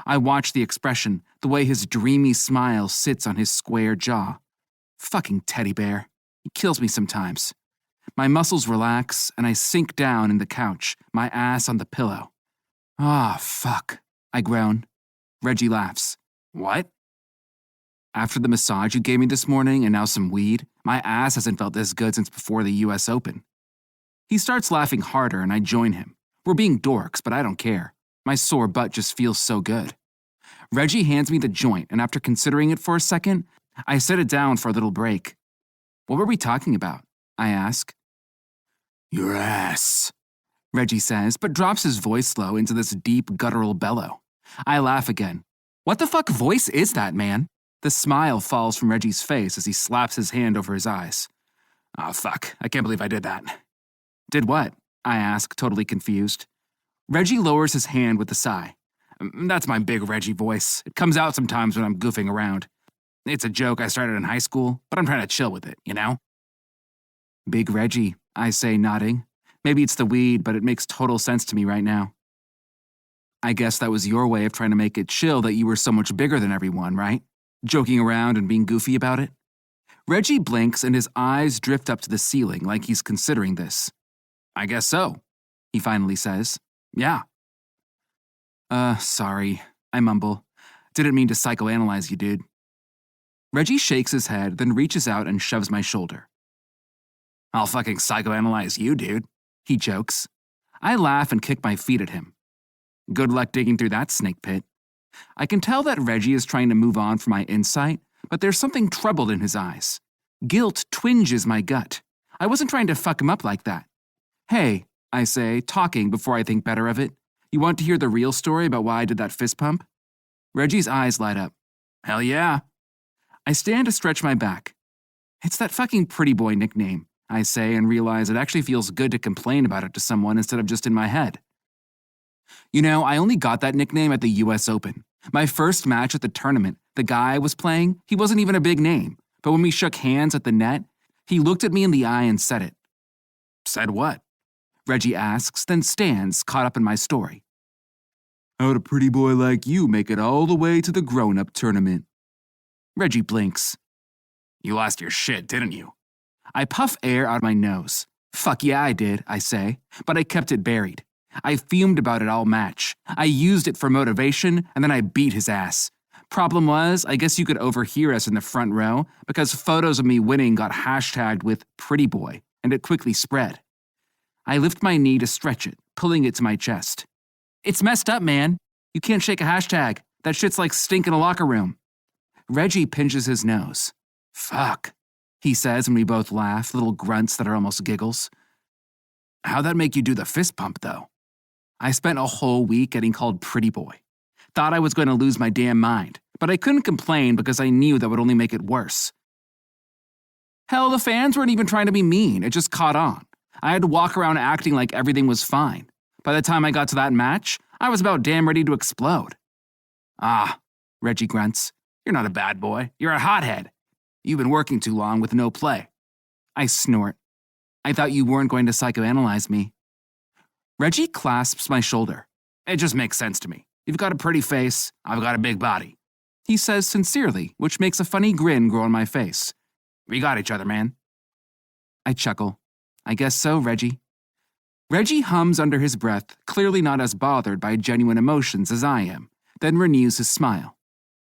I watch the expression, the way his dreamy smile sits on his square jaw. Fucking teddy bear. He kills me sometimes. My muscles relax, and I sink down in the couch, my ass on the pillow. Ah, fuck, I groan. Reggie laughs. What? After the massage you gave me this morning and now some weed, my ass hasn't felt this good since before the US Open. He starts laughing harder and I join him. We're being dorks, but I don't care. My sore butt just feels so good. Reggie hands me the joint, and after considering it for a second, I set it down for a little break. What were we talking about? I ask. Your ass, Reggie says, but drops his voice low into this deep guttural bellow. I laugh again. What the fuck voice is that, man? The smile falls from Reggie's face as he slaps his hand over his eyes. Oh, fuck. I can't believe I did that. Did what? I ask, totally confused. Reggie lowers his hand with a sigh. That's my big Reggie voice. It comes out sometimes when I'm goofing around. It's a joke I started in high school, but I'm trying to chill with it, you know? Big Reggie, I say, nodding. Maybe it's the weed, but it makes total sense to me right now. I guess that was your way of trying to make it chill that you were so much bigger than everyone, right? Joking around and being goofy about it? Reggie blinks and his eyes drift up to the ceiling like he's considering this. I guess so. he finally says. Yeah. Sorry, I mumble. Didn't mean to psychoanalyze you, dude. Reggie shakes his head, then reaches out and shoves my shoulder. I'll fucking psychoanalyze you, dude, he jokes. I laugh and kick my feet at him. Good luck digging through that snake pit. I can tell that Reggie is trying to move on from my insight, but there's something troubled in his eyes. Guilt twinges my gut. I wasn't trying to fuck him up like that. Hey, I say, talking before I think better of it. You want to hear the real story about why I did that fist pump? Reggie's eyes light up. Hell yeah. I stand to stretch my back. It's that fucking pretty boy nickname, I say, and realize it actually feels good to complain about it to someone instead of just in my head. You know, I only got that nickname at the US Open. My first match at the tournament, the guy I was playing, he wasn't even a big name, but when we shook hands at the net, he looked at me in the eye and said it. Said what? Reggie asks, then stands, caught up in my story. How'd a pretty boy like you make it all the way to the grown-up tournament? Reggie blinks. You lost your shit, didn't you? I puff air out of my nose. Fuck yeah, I did, I say, but I kept it buried. I fumed about it all match. I used it for motivation, and then I beat his ass. Problem was, I guess you could overhear us in the front row because photos of me winning got hashtagged with pretty boy, and it quickly spread. I lift my knee to stretch it, pulling it to my chest. It's messed up, man. You can't shake a hashtag. That shit's like stink in a locker room. Reggie pinches his nose. Fuck, he says, and we both laugh, little grunts that are almost giggles. How'd that make you do the fist pump, though? I spent a whole week getting called pretty boy. Thought I was going to lose my damn mind, but I couldn't complain because I knew that would only make it worse. Hell, the fans weren't even trying to be mean. It just caught on. I had to walk around acting like everything was fine. By the time I got to that match, I was about damn ready to explode. Ah, Reggie grunts. You're not a bad boy. You're a hothead. You've been working too long with no play. I snort. I thought you weren't going to psychoanalyze me. Reggie clasps my shoulder. It just makes sense to me. You've got a pretty face. I've got a big body. He says sincerely, which makes a funny grin grow on my face. We got each other, man. I chuckle. I guess so, Reggie. Reggie hums under his breath, clearly not as bothered by genuine emotions as I am, then renews his smile.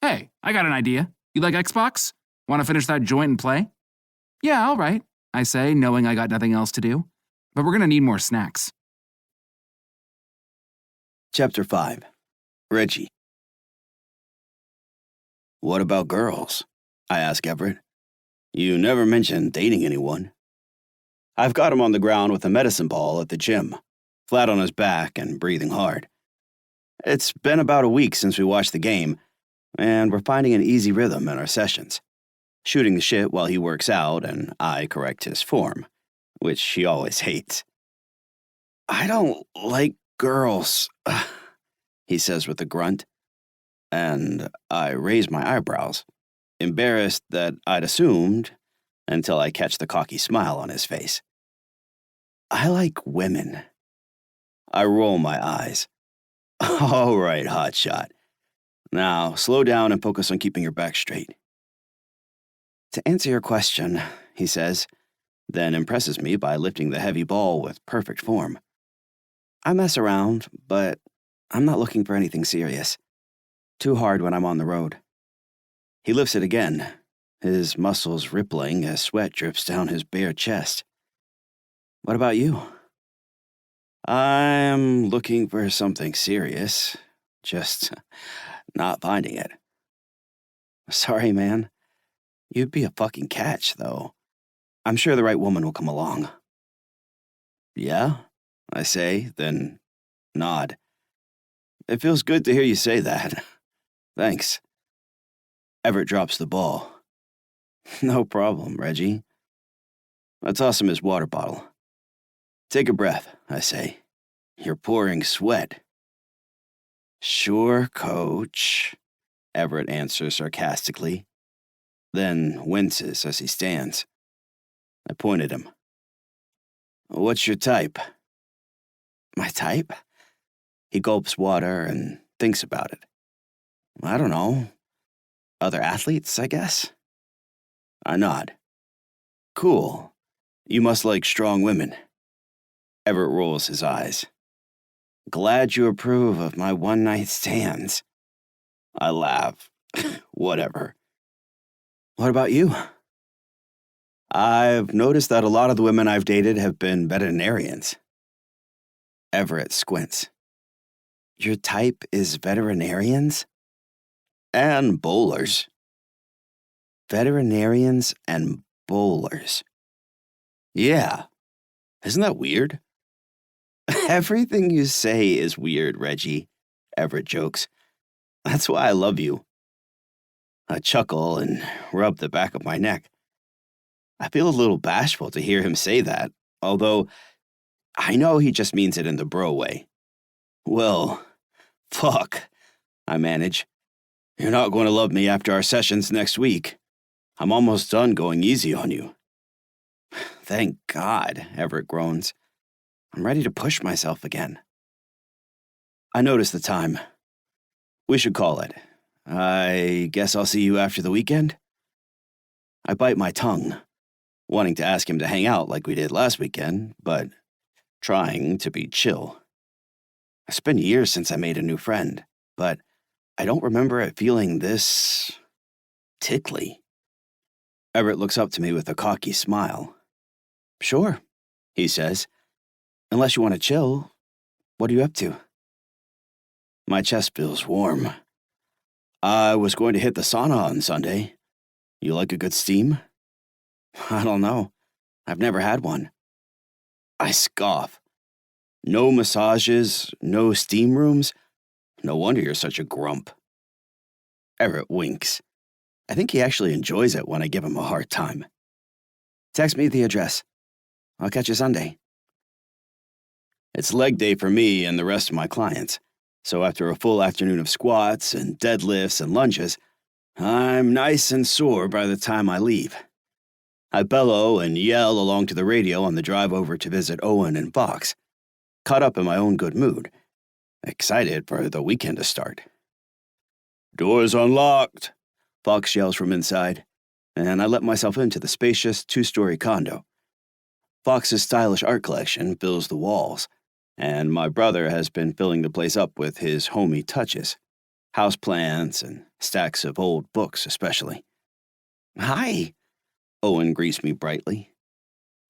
Hey, I got an idea. You like Xbox? Want to finish that joint and play? Yeah, all right, I say, knowing I got nothing else to do. But we're going to need more snacks. Chapter 5. Reggie. What about girls? I ask Everett. You never mentioned dating anyone. I've got him on the ground with a medicine ball at the gym, flat on his back and breathing hard. It's been about a week since we watched the game, and we're finding an easy rhythm in our sessions. Shooting the shit while he works out and I correct his form, which he always hates. I don't like girls, he says with a grunt, and I raise my eyebrows, embarrassed that I'd assumed, until I catch the cocky smile on his face. I like women. I roll my eyes. All right, hotshot. Now, slow down and focus on keeping your back straight. To answer your question, he says, then impresses me by lifting the heavy ball with perfect form. I mess around, but I'm not looking for anything serious. Too hard when I'm on the road. He lifts it again, his muscles rippling as sweat drips down his bare chest. What about you? I'm looking for something serious, just not finding it. Sorry, man. You'd be a fucking catch, though. I'm sure the right woman will come along. Yeah, I say, then nod. It feels good to hear you say that. Thanks. Everett drops the ball. No problem, Reggie. I toss him his water bottle. Take a breath, I say. You're pouring sweat. Sure, coach, Everett answers sarcastically, then winces as he stands. I point at him. What's your type? My type? He gulps water and thinks about it. I don't know. Other athletes, I guess? I nod. Cool. You must like strong women. Everett rolls his eyes. Glad you approve of my one-night stands. I laugh. Whatever. What about you? I've noticed that a lot of the women I've dated have been veterinarians. Everett squints. Your type is veterinarians? And bowlers. Veterinarians and bowlers. Yeah. Isn't that weird? Everything you say is weird, Reggie, Everett jokes. That's why I love you. I chuckle and rub the back of my neck. I feel a little bashful to hear him say that, although I know he just means it in the bro way. Well, fuck, I manage. You're not going to love me after our sessions next week. I'm almost done going easy on you. Thank God, Everett groans. I'm ready to push myself again. I notice the time. We should call it. I guess I'll see you after the weekend? I bite my tongue, wanting to ask him to hang out like we did last weekend, but trying to be chill. It's been years since I made a new friend, but I don't remember it feeling this tickly. Everett looks up to me with a cocky smile. Sure, he says. Unless you want to chill, what are you up to? My chest feels warm. I was going to hit the sauna on Sunday. You like a good steam? I don't know. I've never had one. I scoff. No massages, no steam rooms? No wonder you're such a grump. Everett winks. I think he actually enjoys it when I give him a hard time. Text me the address. I'll catch you Sunday. It's leg day for me and the rest of my clients, so after a full afternoon of squats and deadlifts and lunges, I'm nice and sore by the time I leave. I bellow and yell along to the radio on the drive over to visit Owen and Fox, caught up in my own good mood, excited for the weekend to start. Doors unlocked, Fox yells from inside, and I let myself into the spacious two-story condo. Fox's stylish art collection fills the walls, and my brother has been filling the place up with his homey touches, houseplants and stacks of old books especially. Hi, Owen greets me brightly.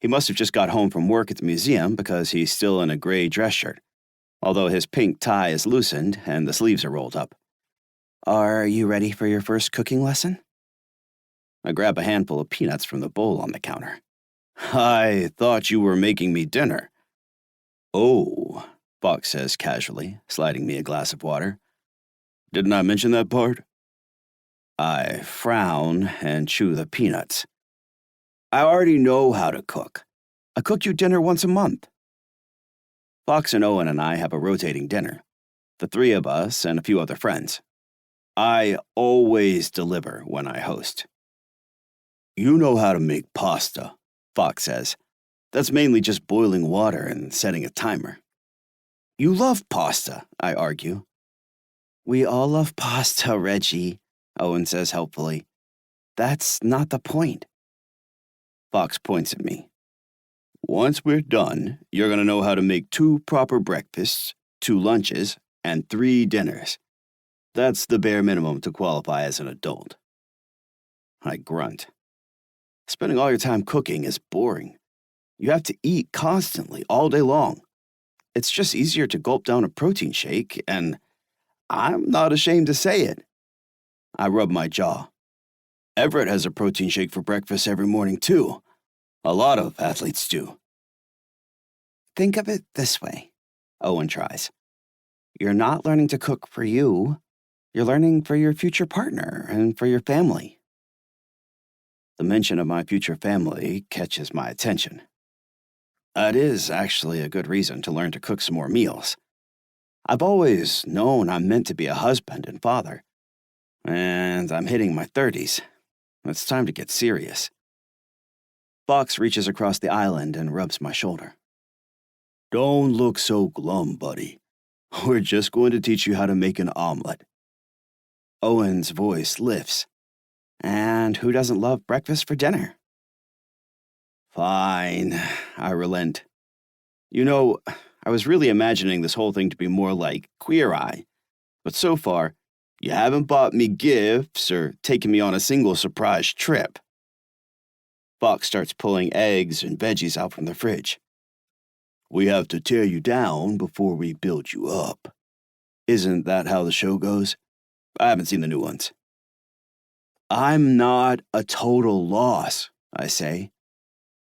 He must have just got home from work at the museum because he's still in a gray dress shirt, although his pink tie is loosened and the sleeves are rolled up. Are you ready for your first cooking lesson? I grab a handful of peanuts from the bowl on the counter. I thought you were making me dinner. Oh, Fox says casually, sliding me a glass of water. Didn't I mention that part? I frown and chew the peanuts. I already know how to cook. I cook you dinner once a month. Fox and Owen and I have a rotating dinner, the three of us and a few other friends. I always deliver when I host. You know how to make pasta, Fox says. That's mainly just boiling water and setting a timer. You love pasta, I argue. We all love pasta, Reggie, Owen says helpfully. That's not the point. Fox points at me. Once we're done, you're going to know how to make 2 proper breakfasts, 2 lunches, and 3 dinners. That's the bare minimum to qualify as an adult. I grunt. Spending all your time cooking is boring. You have to eat constantly, all day long. It's just easier to gulp down a protein shake, and I'm not ashamed to say it. I rub my jaw. Everett has a protein shake for breakfast every morning, too. A lot of athletes do. Think of it this way, Owen tries. You're not learning to cook for you. You're learning for your future partner and for your family. The mention of my future family catches my attention. That is actually a good reason to learn to cook some more meals. I've always known I'm meant to be a husband and father, and I'm hitting my 30s. It's time to get serious. Fox reaches across the island and rubs my shoulder. Don't look so glum, buddy. We're just going to teach you how to make an omelet. Owen's voice lifts. And who doesn't love breakfast for dinner? Fine, I relent. You know, I was really imagining this whole thing to be more like Queer Eye, but so far, you haven't bought me gifts or taken me on a single surprise trip. Fox starts pulling eggs and veggies out from the fridge. We have to tear you down before we build you up. Isn't that how the show goes? I haven't seen the new ones. I'm not a total loss, I say.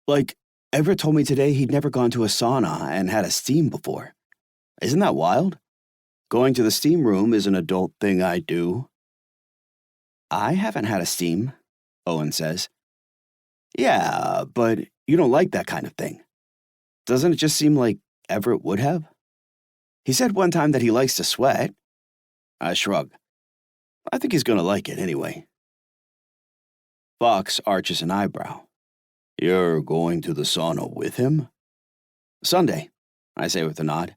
Like, Everett told me today he'd never gone to a sauna and had a steam before. Isn't that wild? Going to the steam room is an adult thing I do. I haven't had a steam, Owen says. Yeah, but you don't like that kind of thing. Doesn't it just seem like Everett would have? He said one time that he likes to sweat. I shrug. I think he's gonna like it anyway. Fox arches an eyebrow. You're going to the sauna with him? Sunday, I say with a nod.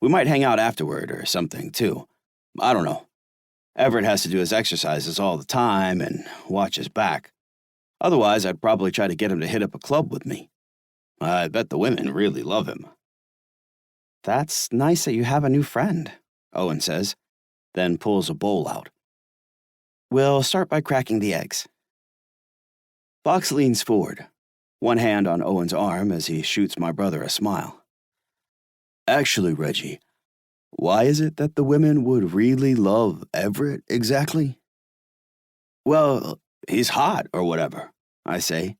We might hang out afterward or something, too. I don't know. Everett has to do his exercises all the time and watch his back. Otherwise, I'd probably try to get him to hit up a club with me. I bet the women really love him. That's nice that you have a new friend, Owen says, then pulls a bowl out. We'll start by cracking the eggs. Fox leans forward, one hand on Owen's arm as he shoots my brother a smile. Actually, Reggie, why is it that the women would really love Everett exactly? Well, he's hot or whatever, I say.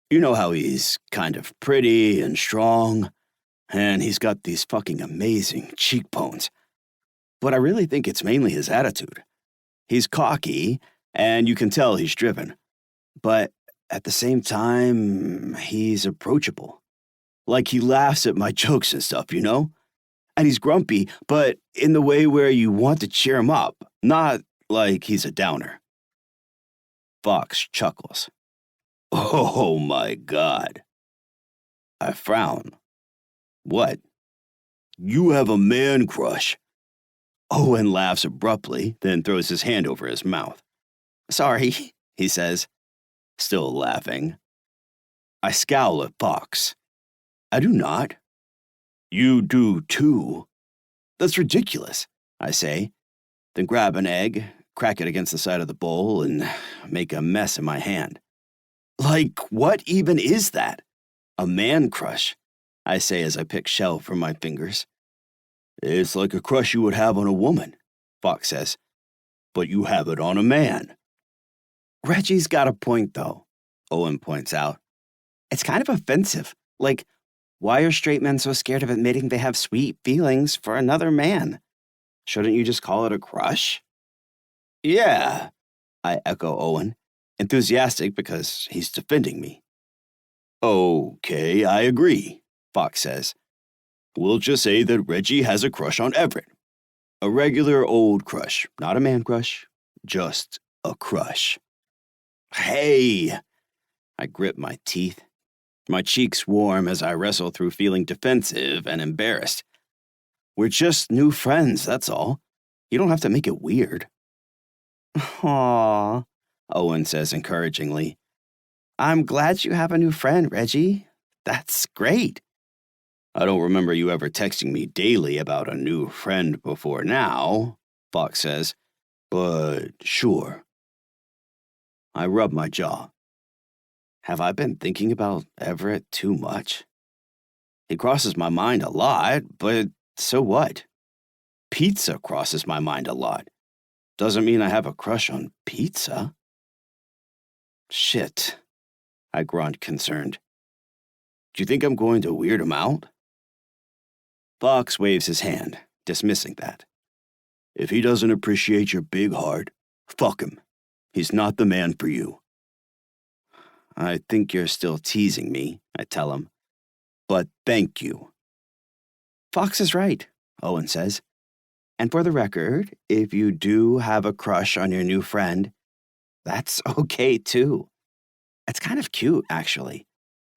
You know how he's kind of pretty and strong, and he's got these fucking amazing cheekbones. But I really think it's mainly his attitude. He's cocky, and you can tell he's driven. But at the same time, he's approachable. Like he laughs at my jokes and stuff, you know? And he's grumpy, but in the way where you want to cheer him up, not like he's a downer. Fox chuckles. Oh my God. I frown. What? You have a man crush? Owen laughs abruptly, then throws his hand over his mouth. Sorry, he says, still laughing. I scowl at Fox. I do not. You do too. That's ridiculous, I say, then grab an egg, crack it against the side of the bowl, and make a mess in my hand. Like, what even is that? A man crush, I say as I pick shell from my fingers. It's like a crush you would have on a woman, Fox says, but you have it on a man. Reggie's got a point, though, Owen points out. It's kind of offensive. Like, why are straight men so scared of admitting they have sweet feelings for another man? Shouldn't you just call it a crush? Yeah, I echo Owen, enthusiastic because he's defending me. Okay, I agree, Fox says. We'll just say that Reggie has a crush on Everett. A regular old crush, not a man crush, just a crush. Hey! I grip my teeth. My cheeks warm as I wrestle through feeling defensive and embarrassed. We're just new friends, that's all. You don't have to make it weird. Aww, Owen says encouragingly. I'm glad you have a new friend, Reggie. That's great. I don't remember you ever texting me daily about a new friend before now, Fox says, but sure. I rub my jaw. Have I been thinking about Everett too much? He crosses my mind a lot, but so what? Pizza crosses my mind a lot. Doesn't mean I have a crush on pizza. Shit, I grunt, concerned. Do you think I'm going to weird him out? Fox waves his hand, dismissing that. If he doesn't appreciate your big heart, fuck him. He's not the man for you. I think you're still teasing me, I tell him. But thank you. Fox is right, Owen says. And for the record, if you do have a crush on your new friend, that's okay too. It's kind of cute, actually,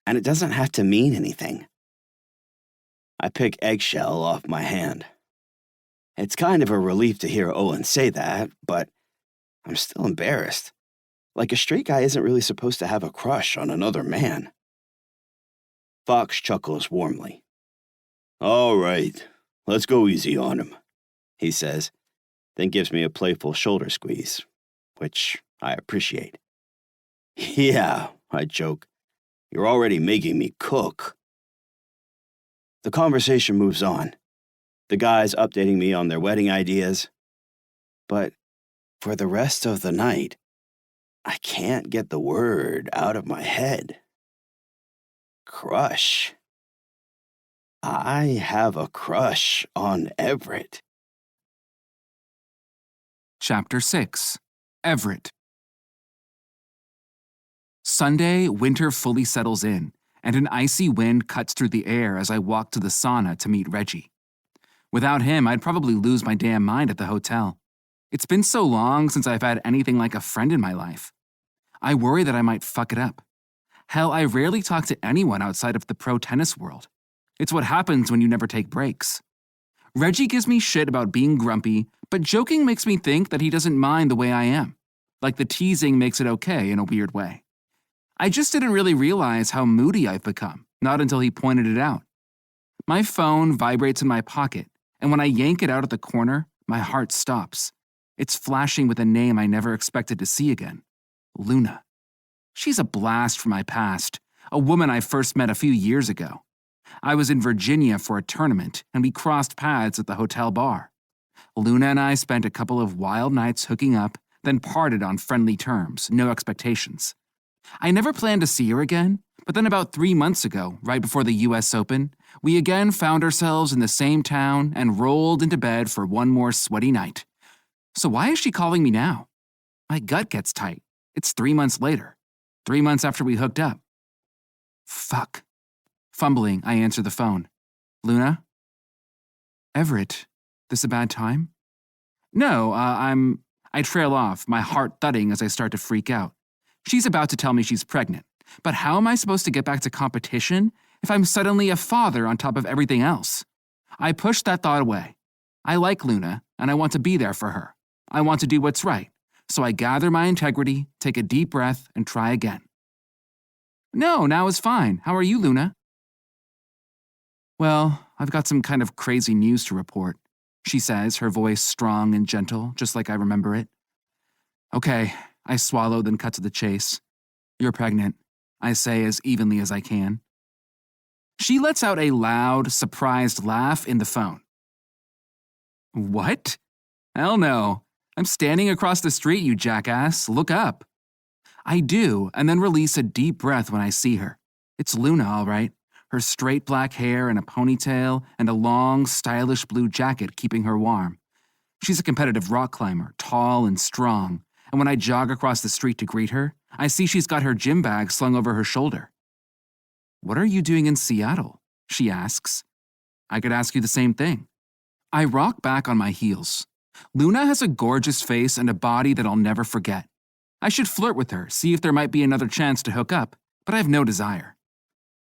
and it doesn't have to mean anything. I pick eggshell off my hand. It's kind of a relief to hear Owen say that, but I'm still embarrassed. Like a straight guy isn't really supposed to have a crush on another man. Fox chuckles warmly. All right, let's go easy on him, he says, then gives me a playful shoulder squeeze, which I appreciate. Yeah, I joke. You're already making me cook. The conversation moves on. The guys updating me on their wedding ideas. But for the rest of the night, I can't get the word out of my head. Crush. I have a crush on Everett. Chapter 6. Everett. Sunday, winter fully settles in, and an icy wind cuts through the air as I walk to the sauna to meet Reggie. Without him, I'd probably lose my damn mind at the hotel. It's been so long since I've had anything like a friend in my life. I worry that I might fuck it up. Hell, I rarely talk to anyone outside of the pro tennis world. It's what happens when you never take breaks. Reggie gives me shit about being grumpy, but joking makes me think that he doesn't mind the way I am. Like the teasing makes it okay in a weird way. I just didn't really realize how moody I've become, not until he pointed it out. My phone vibrates in my pocket, and when I yank it out at the corner, my heart stops. It's flashing with a name I never expected to see again. Luna. She's a blast from my past, a woman I first met a few years ago. I was in Virginia for a tournament, and we crossed paths at the hotel bar. Luna and I spent a couple of wild nights hooking up, then parted on friendly terms, no expectations. I never planned to see her again, but then about 3 months ago, right before the US Open, we again found ourselves in the same town and rolled into bed for one more sweaty night. So why is she calling me now? My gut gets tight. It's 3 months later. 3 months after we hooked up. Fuck. Fumbling, I answer the phone. Luna? Everett, this a bad time? No, I trail off, my heart thudding as I start to freak out. She's about to tell me she's pregnant, but how am I supposed to get back to competition if I'm suddenly a father on top of everything else? I push that thought away. I like Luna, and I want to be there for her. I want to do what's right, so I gather my integrity, take a deep breath, and try again. No, now is fine. How are you, Luna? Well, I've got some kind of crazy news to report, she says, her voice strong and gentle, just like I remember it. Okay, I swallow, then cut to the chase. You're pregnant, I say as evenly as I can. She lets out a loud, surprised laugh in the phone. What? Hell no. I'm standing across the street, you jackass. Look up. I do, and then release a deep breath when I see her. It's Luna, all right. Her straight black hair and a ponytail and a long, stylish blue jacket keeping her warm. She's a competitive rock climber, tall and strong, and when I jog across the street to greet her, I see she's got her gym bag slung over her shoulder. What are you doing in Seattle? She asks. I could ask you the same thing. I rock back on my heels. Luna has a gorgeous face and a body that I'll never forget. I should flirt with her, see if there might be another chance to hook up, but I have no desire.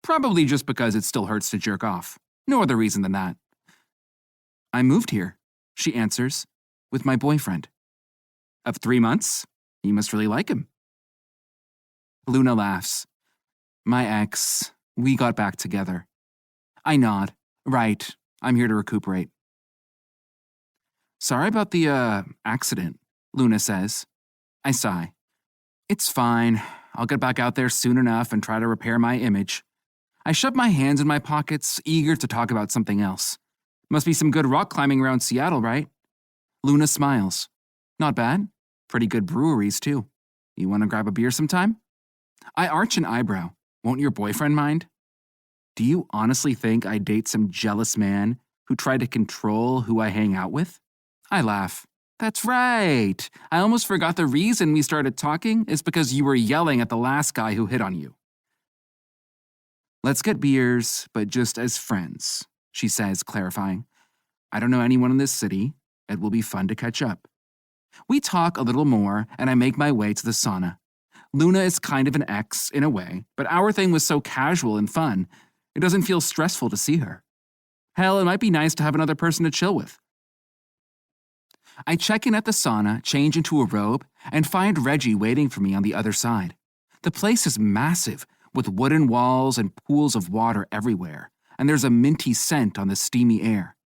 Probably just because it still hurts to jerk off. No other reason than that. I moved here, she answers, with my boyfriend. Of 3 months? You must really like him. Luna laughs. My ex, we got back together. I nod. Right, I'm here to recuperate. Sorry about the, accident, Luna says. I sigh. It's fine. I'll get back out there soon enough and try to repair my image. I shove my hands in my pockets, eager to talk about something else. Must be some good rock climbing around Seattle, right? Luna smiles. Not bad. Pretty good breweries, too. You want to grab a beer sometime? I arch an eyebrow. Won't your boyfriend mind? Do you honestly think I date some jealous man who tried to control who I hang out with? I laugh. That's right. I almost forgot the reason we started talking is because you were yelling at the last guy who hit on you. Let's get beers, but just as friends, she says, clarifying. I don't know anyone in this city. It will be fun to catch up. We talk a little more, and I make my way to the sauna. Luna is kind of an ex, in a way, but our thing was so casual and fun, it doesn't feel stressful to see her. Hell, it might be nice to have another person to chill with. I check in at the sauna, change into a robe, and find Reggie waiting for me on the other side. The place is massive, with wooden walls and pools of water everywhere, and there's a minty scent on the steamy air.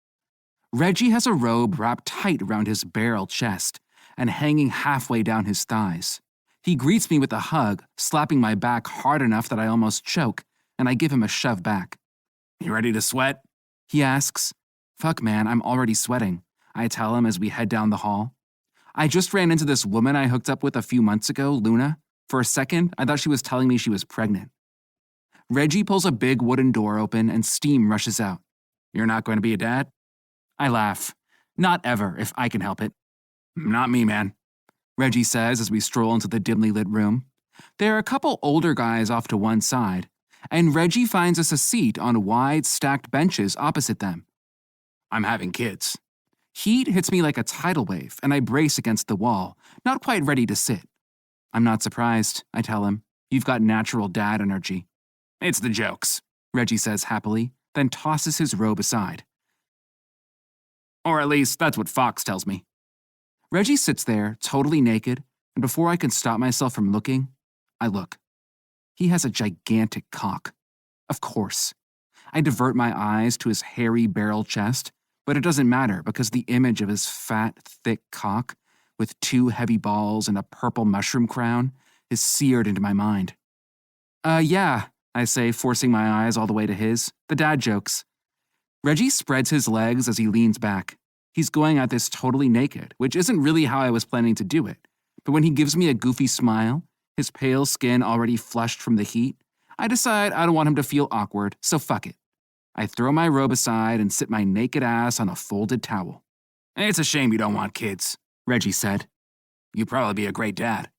Reggie has a robe wrapped tight around his barrel chest and hanging halfway down his thighs. He greets me with a hug, slapping my back hard enough that I almost choke, and I give him a shove back. "You ready to sweat?" he asks. "Fuck, man, I'm already sweating," I tell him as we head down the hall. I just ran into this woman I hooked up with a few months ago, Luna. For a second, I thought she was telling me she was pregnant. Reggie pulls a big wooden door open and steam rushes out. "You're not going to be a dad?" I laugh. "Not ever, if I can help it." "Not me, man," Reggie says as we stroll into the dimly lit room. There are a couple older guys off to one side, and Reggie finds us a seat on wide, stacked benches opposite them. "I'm having kids." Heat hits me like a tidal wave, and I brace against the wall, not quite ready to sit. "I'm not surprised," I tell him. "You've got natural dad energy." "It's the jokes," Reggie says happily, then tosses his robe aside. Or at least, that's what Fox tells me. Reggie sits there, totally naked, and before I can stop myself from looking, I look. He has a gigantic cock. Of course. I divert my eyes to his hairy barrel chest, but it doesn't matter because the image of his fat, thick cock, with 2 heavy balls and a purple mushroom crown, is seared into my mind. Yeah, I say, forcing my eyes all the way to his. The dad jokes. Reggie spreads his legs as he leans back. He's going at this totally naked, which isn't really how I was planning to do it. But when he gives me a goofy smile, his pale skin already flushed from the heat, I decide I don't want him to feel awkward, so fuck it. I throw my robe aside and sit my naked ass on a folded towel. "It's a shame you don't want kids," Reggie said. "You'd probably be a great dad."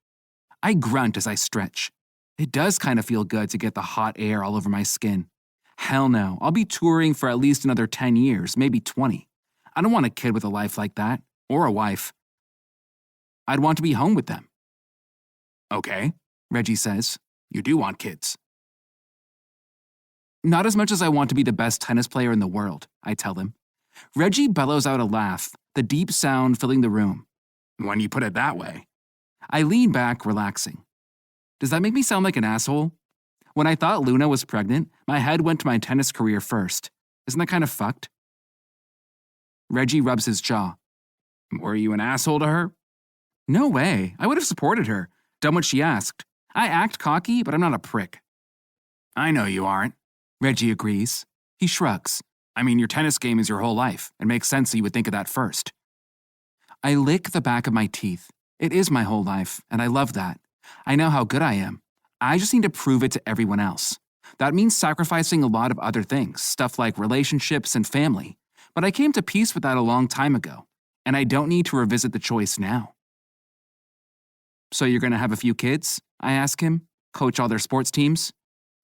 I grunt as I stretch. It does kind of feel good to get the hot air all over my skin. Hell no, I'll be touring for at least another 10 years, maybe 20. I don't want a kid with a life like that, or a wife. I'd want to be home with them. Okay, Reggie says. You do want kids. Not as much as I want to be the best tennis player in the world, I tell him. Reggie bellows out a laugh, the deep sound filling the room. When you put it that way. I lean back, relaxing. Does that make me sound like an asshole? When I thought Luna was pregnant, my head went to my tennis career first. Isn't that kind of fucked? Reggie rubs his jaw. Were you an asshole to her? No way. I would have supported her, done what she asked. I act cocky, but I'm not a prick. I know you aren't. Reggie agrees. He shrugs. I mean, your tennis game is your whole life. It makes sense that you would think of that first. I lick the back of my teeth. It is my whole life, and I love that. I know how good I am. I just need to prove it to everyone else. That means sacrificing a lot of other things, stuff like relationships and family. But I came to peace with that a long time ago, and I don't need to revisit the choice now. So you're going to have a few kids? I ask him. Coach all their sports teams?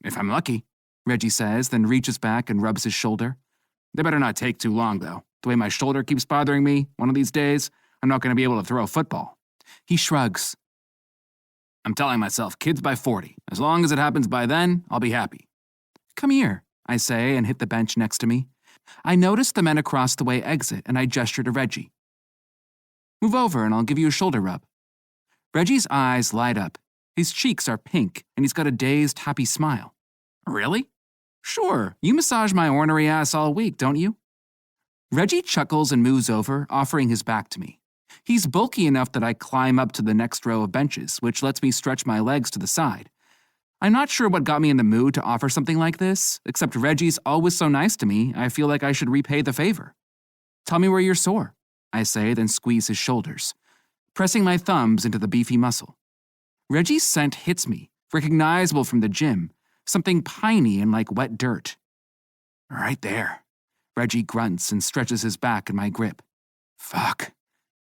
If I'm lucky, Reggie says, then reaches back and rubs his shoulder. They better not take too long, though. The way my shoulder keeps bothering me, one of these days, I'm not going to be able to throw a football. He shrugs. I'm telling myself, kids by 40. As long as it happens by then, I'll be happy. Come here, I say, and hit the bench next to me. I notice the men across the way exit, and I gesture to Reggie. Move over, and I'll give you a shoulder rub. Reggie's eyes light up. His cheeks are pink, and he's got a dazed, happy smile. Really? Sure, you massage my ornery ass all week, don't you? Reggie chuckles and moves over, offering his back to me. He's bulky enough that I climb up to the next row of benches, which lets me stretch my legs to the side. I'm not sure what got me in the mood to offer something like this, except Reggie's always so nice to me, I feel like I should repay the favor. Tell me where you're sore, I say, then squeeze his shoulders, pressing my thumbs into the beefy muscle. Reggie's scent hits me, recognizable from the gym, something piney and like wet dirt. Right there. Reggie grunts and stretches his back in my grip. Fuck.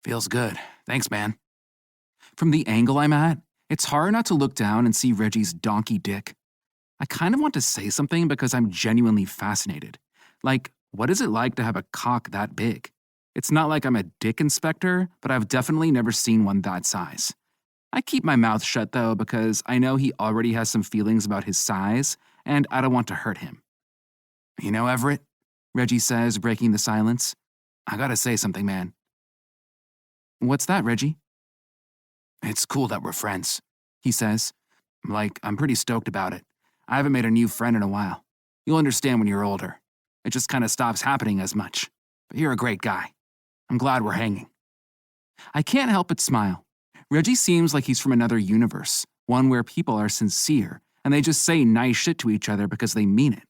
Feels good. Thanks, man. From the angle I'm at, it's hard not to look down and see Reggie's donkey dick. I kind of want to say something because I'm genuinely fascinated. Like, what is it like to have a cock that big? It's not like I'm a dick inspector, but I've definitely never seen one that size. I keep my mouth shut, though, because I know he already has some feelings about his size, and I don't want to hurt him. You know, Everett, Reggie says, breaking the silence, I gotta say something, man. What's that, Reggie? It's cool that we're friends, he says. I'm pretty stoked about it. I haven't made a new friend in a while. You'll understand when you're older. It just kind of stops happening as much. But you're a great guy. I'm glad we're hanging. I can't help but smile. Reggie seems like he's from another universe, one where people are sincere and they just say nice shit to each other because they mean it.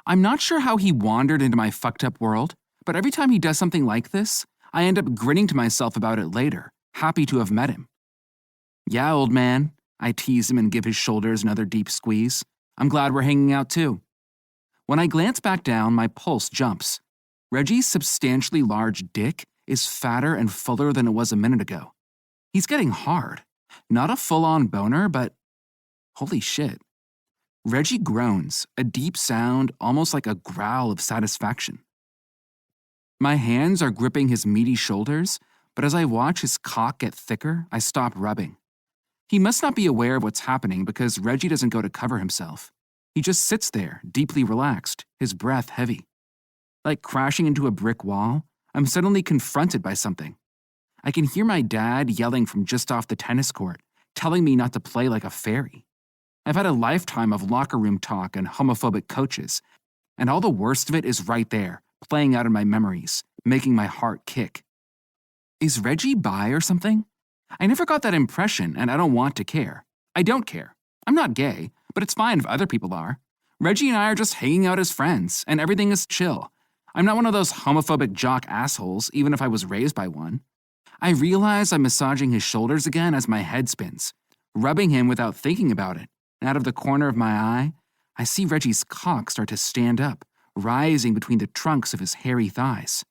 I'm not sure how he wandered into my fucked up world, but every time he does something like this, I end up grinning to myself about it later, happy to have met him. Yeah, old man, I tease him and give his shoulders another deep squeeze. I'm glad we're hanging out too. When I glance back down, my pulse jumps. Reggie's substantially large dick is fatter and fuller than it was a minute ago. He's getting hard. Not a full-on boner, but holy shit. Reggie groans, a deep sound almost like a growl of satisfaction. My hands are gripping his meaty shoulders, but as I watch his cock get thicker, I stop rubbing. He must not be aware of what's happening because Reggie doesn't go to cover himself. He just sits there, deeply relaxed, his breath heavy. Like crashing into a brick wall, I'm suddenly confronted by something. I can hear my dad yelling from just off the tennis court, telling me not to play like a fairy. I've had a lifetime of locker room talk and homophobic coaches, and all the worst of it is right there, playing out in my memories, making my heart kick. Is Reggie bi or something? I never got that impression, and I don't want to care. I don't care. I'm not gay, but it's fine if other people are. Reggie and I are just hanging out as friends, and everything is chill. I'm not one of those homophobic jock assholes, even if I was raised by one. I realize I'm massaging his shoulders again as my head spins, rubbing him without thinking about it. And out of the corner of my eye, I see Reggie's cock start to stand up, rising between the trunks of his hairy thighs.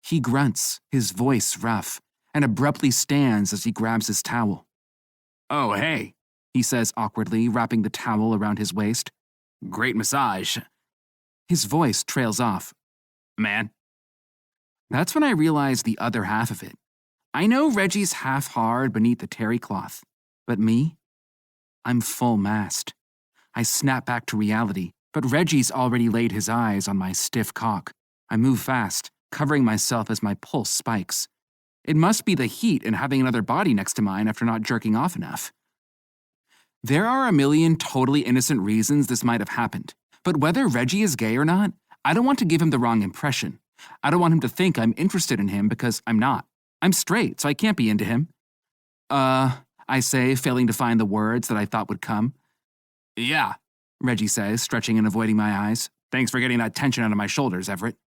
He grunts, his voice rough, and abruptly stands as he grabs his towel. "Oh, hey," he says awkwardly, wrapping the towel around his waist. "Great massage." His voice trails off. "Man." That's when I realize the other half of it. I know Reggie's half hard beneath the terry cloth, but me? I'm full mast. I snap back to reality, but Reggie's already laid his eyes on my stiff cock. I move fast, covering myself as my pulse spikes. It must be the heat and having another body next to mine after not jerking off enough. There are a million totally innocent reasons this might have happened, but whether Reggie is gay or not, I don't want to give him the wrong impression. I don't want him to think I'm interested in him because I'm not. I'm straight, so I can't be into him. I say, failing to find the words that I thought would come. "Yeah," Reggie says, stretching and avoiding my eyes. "Thanks for getting that tension out of my shoulders, Everett."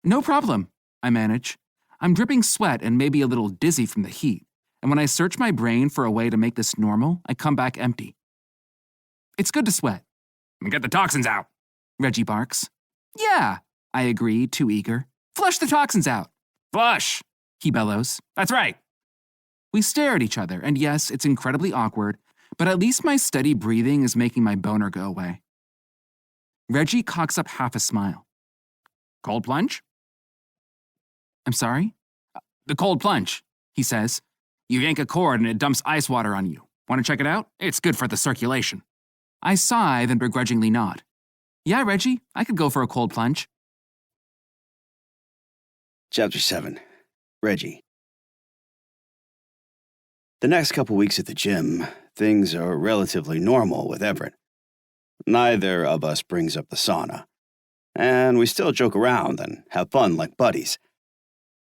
"No problem," I manage. I'm dripping sweat and maybe a little dizzy from the heat, and when I search my brain for a way to make this normal, I come back empty. "It's good to sweat." "Get the toxins out," Reggie barks. "Yeah," I agree, too eager. "Flush the toxins out." "Flush," he bellows. "That's right." We stare at each other, and yes, it's incredibly awkward, but at least my steady breathing is making my boner go away. Reggie cocks up half a smile. "Cold plunge?" "I'm sorry?" "The cold plunge," he says. "You yank a cord and it dumps ice water on you. Want to check it out? It's good for the circulation." I sigh, then begrudgingly nod. "Yeah, Reggie, I could go for a cold plunge." Chapter 7. Reggie. The next couple weeks at the gym, things are relatively normal with Everett. Neither of us brings up the sauna, and we still joke around and have fun like buddies.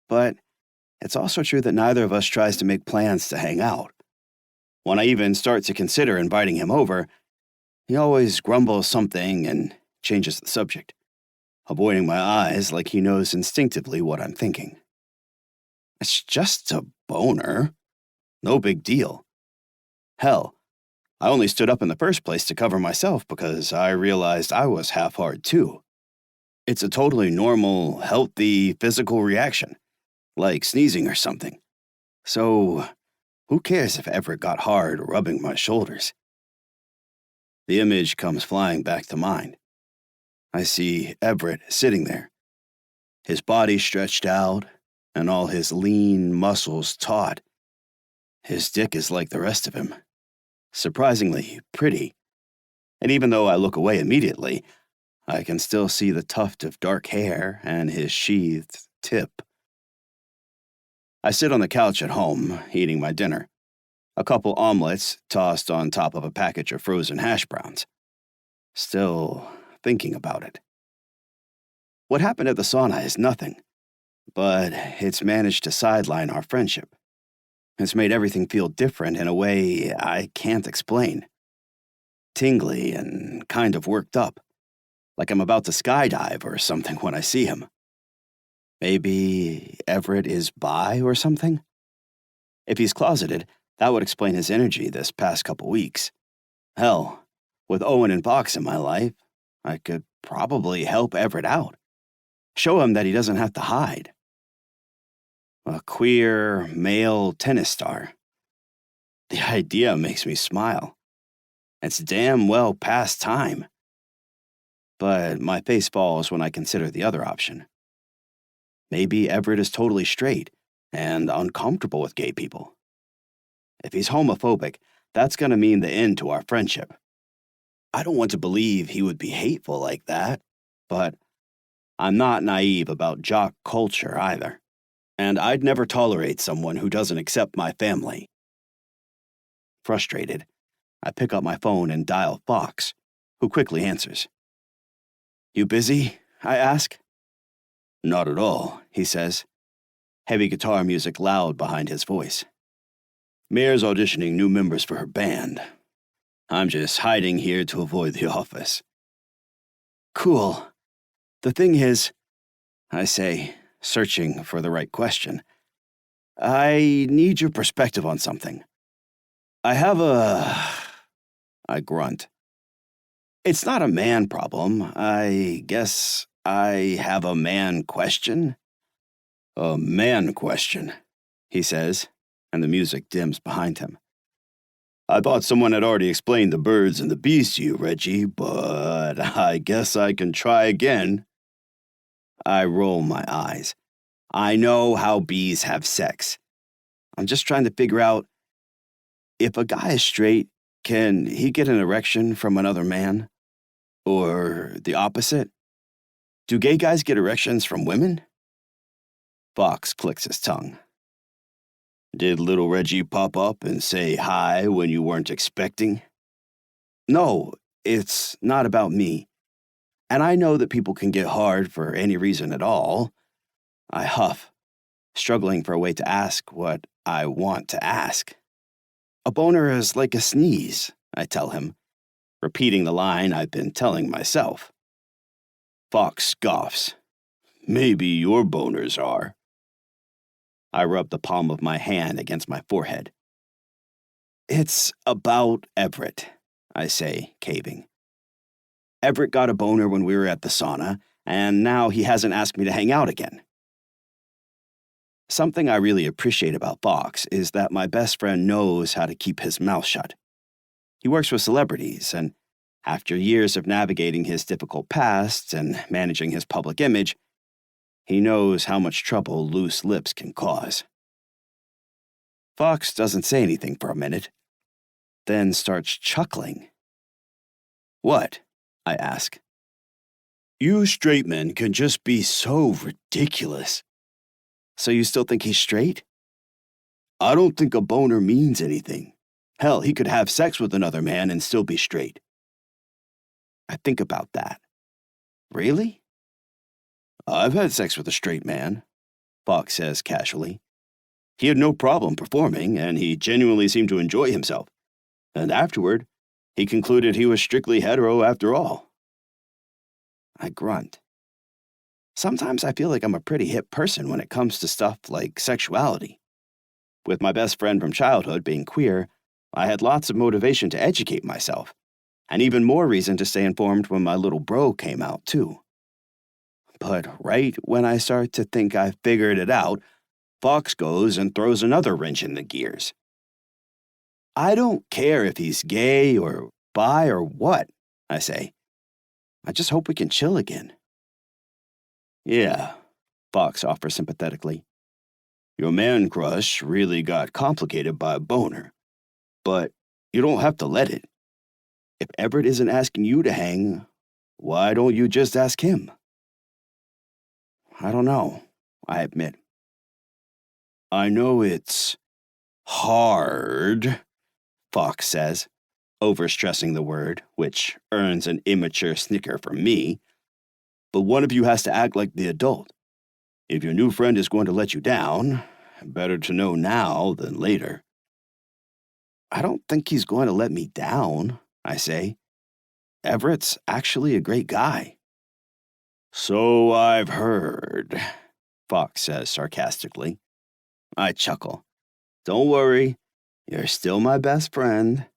But it's also true that neither of us tries to make plans to hang out. When I even start to consider inviting him over, he always grumbles something and changes the subject, avoiding my eyes like he knows instinctively what I'm thinking. It's just a boner. No big deal. Hell, I only stood up in the first place to cover myself because I realized I was half hard too. It's a totally normal, healthy, physical reaction, like sneezing or something. So, who cares if Everett got hard rubbing my shoulders? The image comes flying back to mind. I see Everett sitting there, his body stretched out and all his lean muscles taut. His dick is like the rest of him, surprisingly pretty, and even though I look away immediately, I can still see the tuft of dark hair and his sheathed tip. I sit on the couch at home, eating my dinner, a couple omelets tossed on top of a package of frozen hash browns, still thinking about it. What happened at the sauna is nothing, but it's managed to sideline our friendship. It's made everything feel different in a way I can't explain. Tingly and kind of worked up, like I'm about to skydive or something when I see him. Maybe Everett is bi or something? If he's closeted, that would explain his energy this past couple weeks. Hell, with Owen and Fox in my life, I could probably help Everett out. Show him that he doesn't have to hide. A queer, male tennis star. The idea makes me smile. It's damn well past time. But my face falls when I consider the other option. Maybe Everett is totally straight and uncomfortable with gay people. If he's homophobic, that's going to mean the end to our friendship. I don't want to believe he would be hateful like that, but I'm not naive about jock culture either. And I'd never tolerate someone who doesn't accept my family. Frustrated, I pick up my phone and dial Fox, who quickly answers. "You busy?" I ask. "Not at all," he says, heavy guitar music loud behind his voice. "Mayor's auditioning new members for her band. I'm just hiding here to avoid the office." "Cool. The thing is," I say, searching for the right question, "I need your perspective on something. I grunt. It's not a man problem. I guess I have a man question." "A man question," he says, and the music dims behind him. "I thought someone had already explained the birds and the bees to you, Reggie, but I guess I can try again." I roll my eyes. I know how bees have sex. I'm just trying to figure out, if a guy is straight, can he get an erection from another man? Or the opposite? Do gay guys get erections from women? Fox clicks his tongue. "Did little Reggie pop up and say hi when you weren't expecting?" "No, it's not about me. And I know that people can get hard for any reason at all." I huff, struggling for a way to ask what I want to ask. "A boner is like a sneeze," I tell him, repeating the line I've been telling myself. Fox scoffs. "Maybe your boners are." I rub the palm of my hand against my forehead. "It's about Everett," I say, caving. "Everett got a boner when we were at the sauna, and now he hasn't asked me to hang out again." Something I really appreciate about Fox is that my best friend knows how to keep his mouth shut. He works with celebrities, and after years of navigating his difficult past and managing his public image, he knows how much trouble loose lips can cause. Fox doesn't say anything for a minute, then starts chuckling. "What?" I ask. "You straight men can just be so ridiculous." "So you still think he's straight?" "I don't think a boner means anything. Hell, he could have sex with another man and still be straight." I think about that. "Really?" "I've had sex with a straight man," Fox says casually. "He had no problem performing, and he genuinely seemed to enjoy himself. And afterward, he concluded he was strictly hetero after all." I grunt. Sometimes I feel like I'm a pretty hip person when it comes to stuff like sexuality. With my best friend from childhood being queer, I had lots of motivation to educate myself, and even more reason to stay informed when my little bro came out, too. But right when I start to think I've figured it out, Fox goes and throws another wrench in the gears. "I don't care if he's gay or bi or what," I say. "I just hope we can chill again." "Yeah," Fox offers sympathetically. "Your man crush really got complicated by a boner. But you don't have to let it. If Everett isn't asking you to hang, why don't you just ask him?" "I don't know," I admit. "I know it's hard," Fox says, overstressing the word, which earns an immature snicker from me. but one of you has to act like the adult. If your new friend is going to let you down, better to know now than later." "I don't think he's going to let me down," I say. "Everett's actually a great guy." "So I've heard," Fox says sarcastically. I chuckle. "Don't worry, you're still my best friend."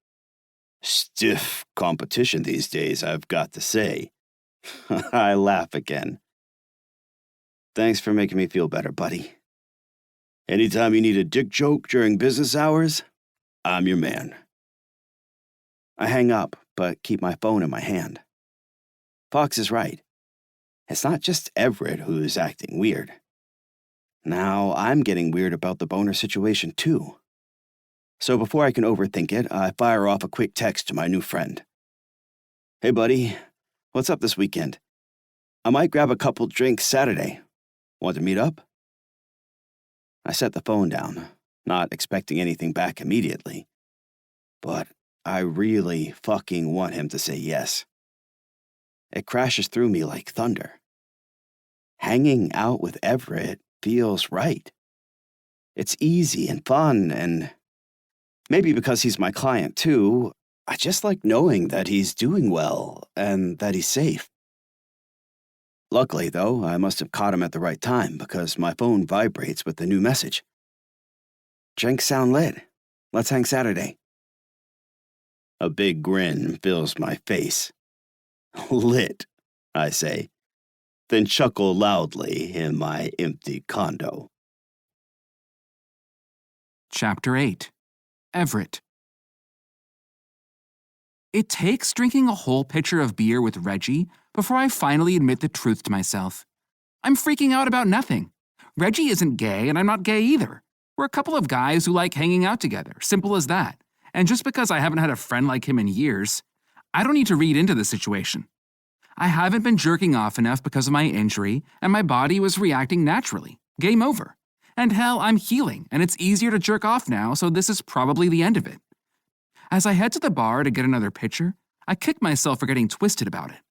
Stiff competition these days, I've got to say. I laugh again. "Thanks for making me feel better, buddy. Anytime you need a dick joke during business hours, I'm your man." I hang up, but keep my phone in my hand. Fox is right. It's not just Everett who's acting weird. Now I'm getting weird about the boner situation, too. So before I can overthink it, I fire off a quick text to my new friend. "Hey, buddy, what's up this weekend? I might grab a couple drinks Saturday. Want to meet up?" I set the phone down, not expecting anything back immediately. But I really fucking want him to say yes. It crashes through me like thunder. Hanging out with Everett feels right. It's easy and fun, and maybe because he's my client too, I just like knowing that he's doing well and that he's safe. Luckily, though, I must have caught him at the right time because my phone vibrates with the new message. "Drinks sound lit. Let's hang Saturday." A big grin fills my face. "Lit," I say, then chuckle loudly in my empty condo. Chapter 8. Everett. It takes drinking a whole pitcher of beer with Reggie before I finally admit the truth to myself. I'm freaking out about nothing. Reggie isn't gay, and I'm not gay either. We're a couple of guys who like hanging out together, simple as that. And just because I haven't had a friend like him in years, I don't need to read into the situation. I haven't been jerking off enough because of my injury, and my body was reacting naturally. Game over. And hell, I'm healing, and it's easier to jerk off now, so this is probably the end of it. As I head to the bar to get another pitcher, I kick myself for getting twisted about it.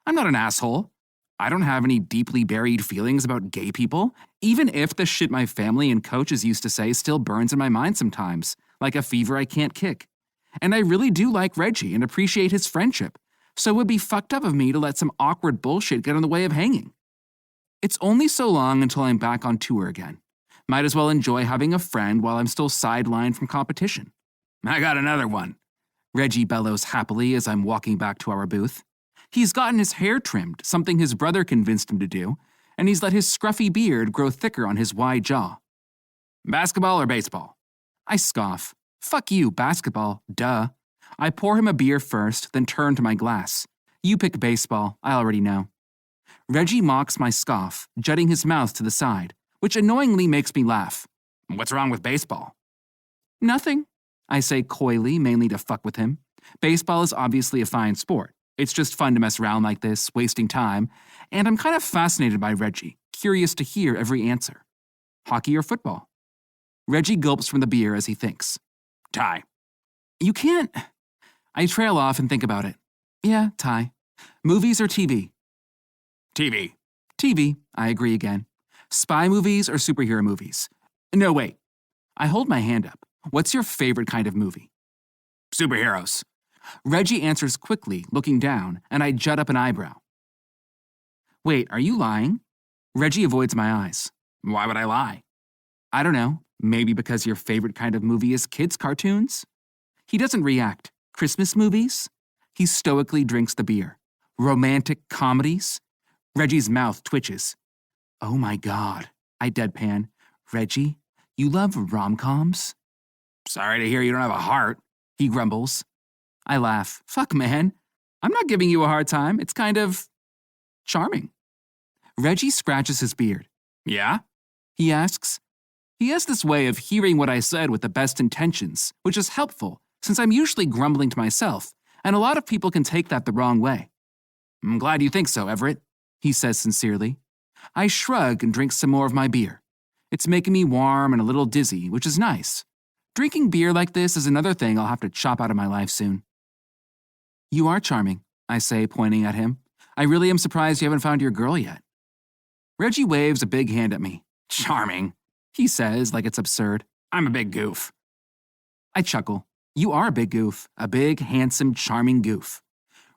I'm not an asshole. I don't have any deeply buried feelings about gay people, even if the shit my family and coaches used to say still burns in my mind sometimes, like a fever I can't kick. And I really do like Reggie and appreciate his friendship, so it would be fucked up of me to let some awkward bullshit get in the way of hanging. It's only so long until I'm back on tour again. Might as well enjoy having a friend while I'm still sidelined from competition. "I got another one," Reggie bellows happily as I'm walking back to our booth. He's gotten his hair trimmed, something his brother convinced him to do, and he's let his scruffy beard grow thicker on his wide jaw. "Basketball or baseball?" I scoff. "Fuck you, basketball, duh." I pour him a beer first, then turn to my glass. "You pick baseball, I already know." Reggie mocks my scoff, jutting his mouth to the side, which annoyingly makes me laugh. "What's wrong with baseball?" "Nothing," I say coyly, mainly to fuck with him. Baseball is obviously a fine sport. It's just fun to mess around like this, wasting time, and I'm kind of fascinated by Reggie, curious to hear every answer. "Hockey or football?" Reggie gulps from the beer as he thinks. "Tie." "You can't..." I trail off and think about it. "Yeah, tie. Movies or TV?" "TV." "TV," I agree again. "Spy movies or superhero movies?" "No, wait." I hold my hand up. "What's your favorite kind of movie?" "Superheroes." Reggie answers quickly, looking down, and I jut up an eyebrow. "Wait, are you lying?" Reggie avoids my eyes. "Why would I lie?" "I don't know. Maybe because your favorite kind of movie is kids' cartoons?" He doesn't react. "Christmas movies?" He stoically drinks the beer. "Romantic comedies?" Reggie's mouth twitches. "Oh my God," I deadpan. "Reggie, you love rom-coms?" "Sorry to hear you don't have a heart," he grumbles. I laugh. "Fuck, man. I'm not giving you a hard time. It's kind of charming." Reggie scratches his beard. "Yeah?" he asks. He has this way of hearing what I said with the best intentions, which is helpful, since I'm usually grumbling to myself, and a lot of people can take that the wrong way. "I'm glad you think so, Everett," he says sincerely. I shrug and drink some more of my beer. It's making me warm and a little dizzy, which is nice. Drinking beer like this is another thing I'll have to chop out of my life soon. "You are charming," I say, pointing at him. I really am surprised you haven't found your girl yet. Reggie waves a big hand at me. Charming, he says like it's absurd. I'm a big goof. I chuckle. You are a big goof. A big, handsome, charming goof.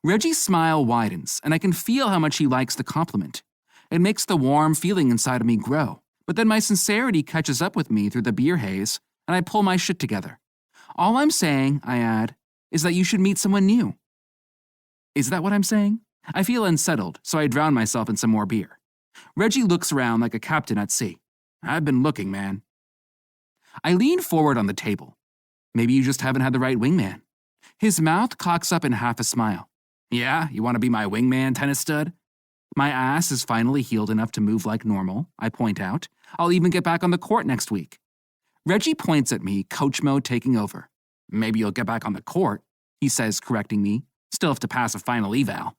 Reggie's smile widens, and I can feel how much he likes the compliment. It makes the warm feeling inside of me grow. But then my sincerity catches up with me through the beer haze, and I pull my shit together. All I'm saying, I add, is that you should meet someone new. Is that what I'm saying? I feel unsettled, so I drown myself in some more beer. Reggie looks around like a captain at sea. I've been looking, man. I lean forward on the table. Maybe you just haven't had the right wingman. His mouth cocks up in half a smile. Yeah, you want to be my wingman, tennis stud? My ass is finally healed enough to move like normal, I point out. I'll even get back on the court next week. Reggie points at me, coach mode taking over. Maybe you'll get back on the court, he says, correcting me. Still have to pass a final eval.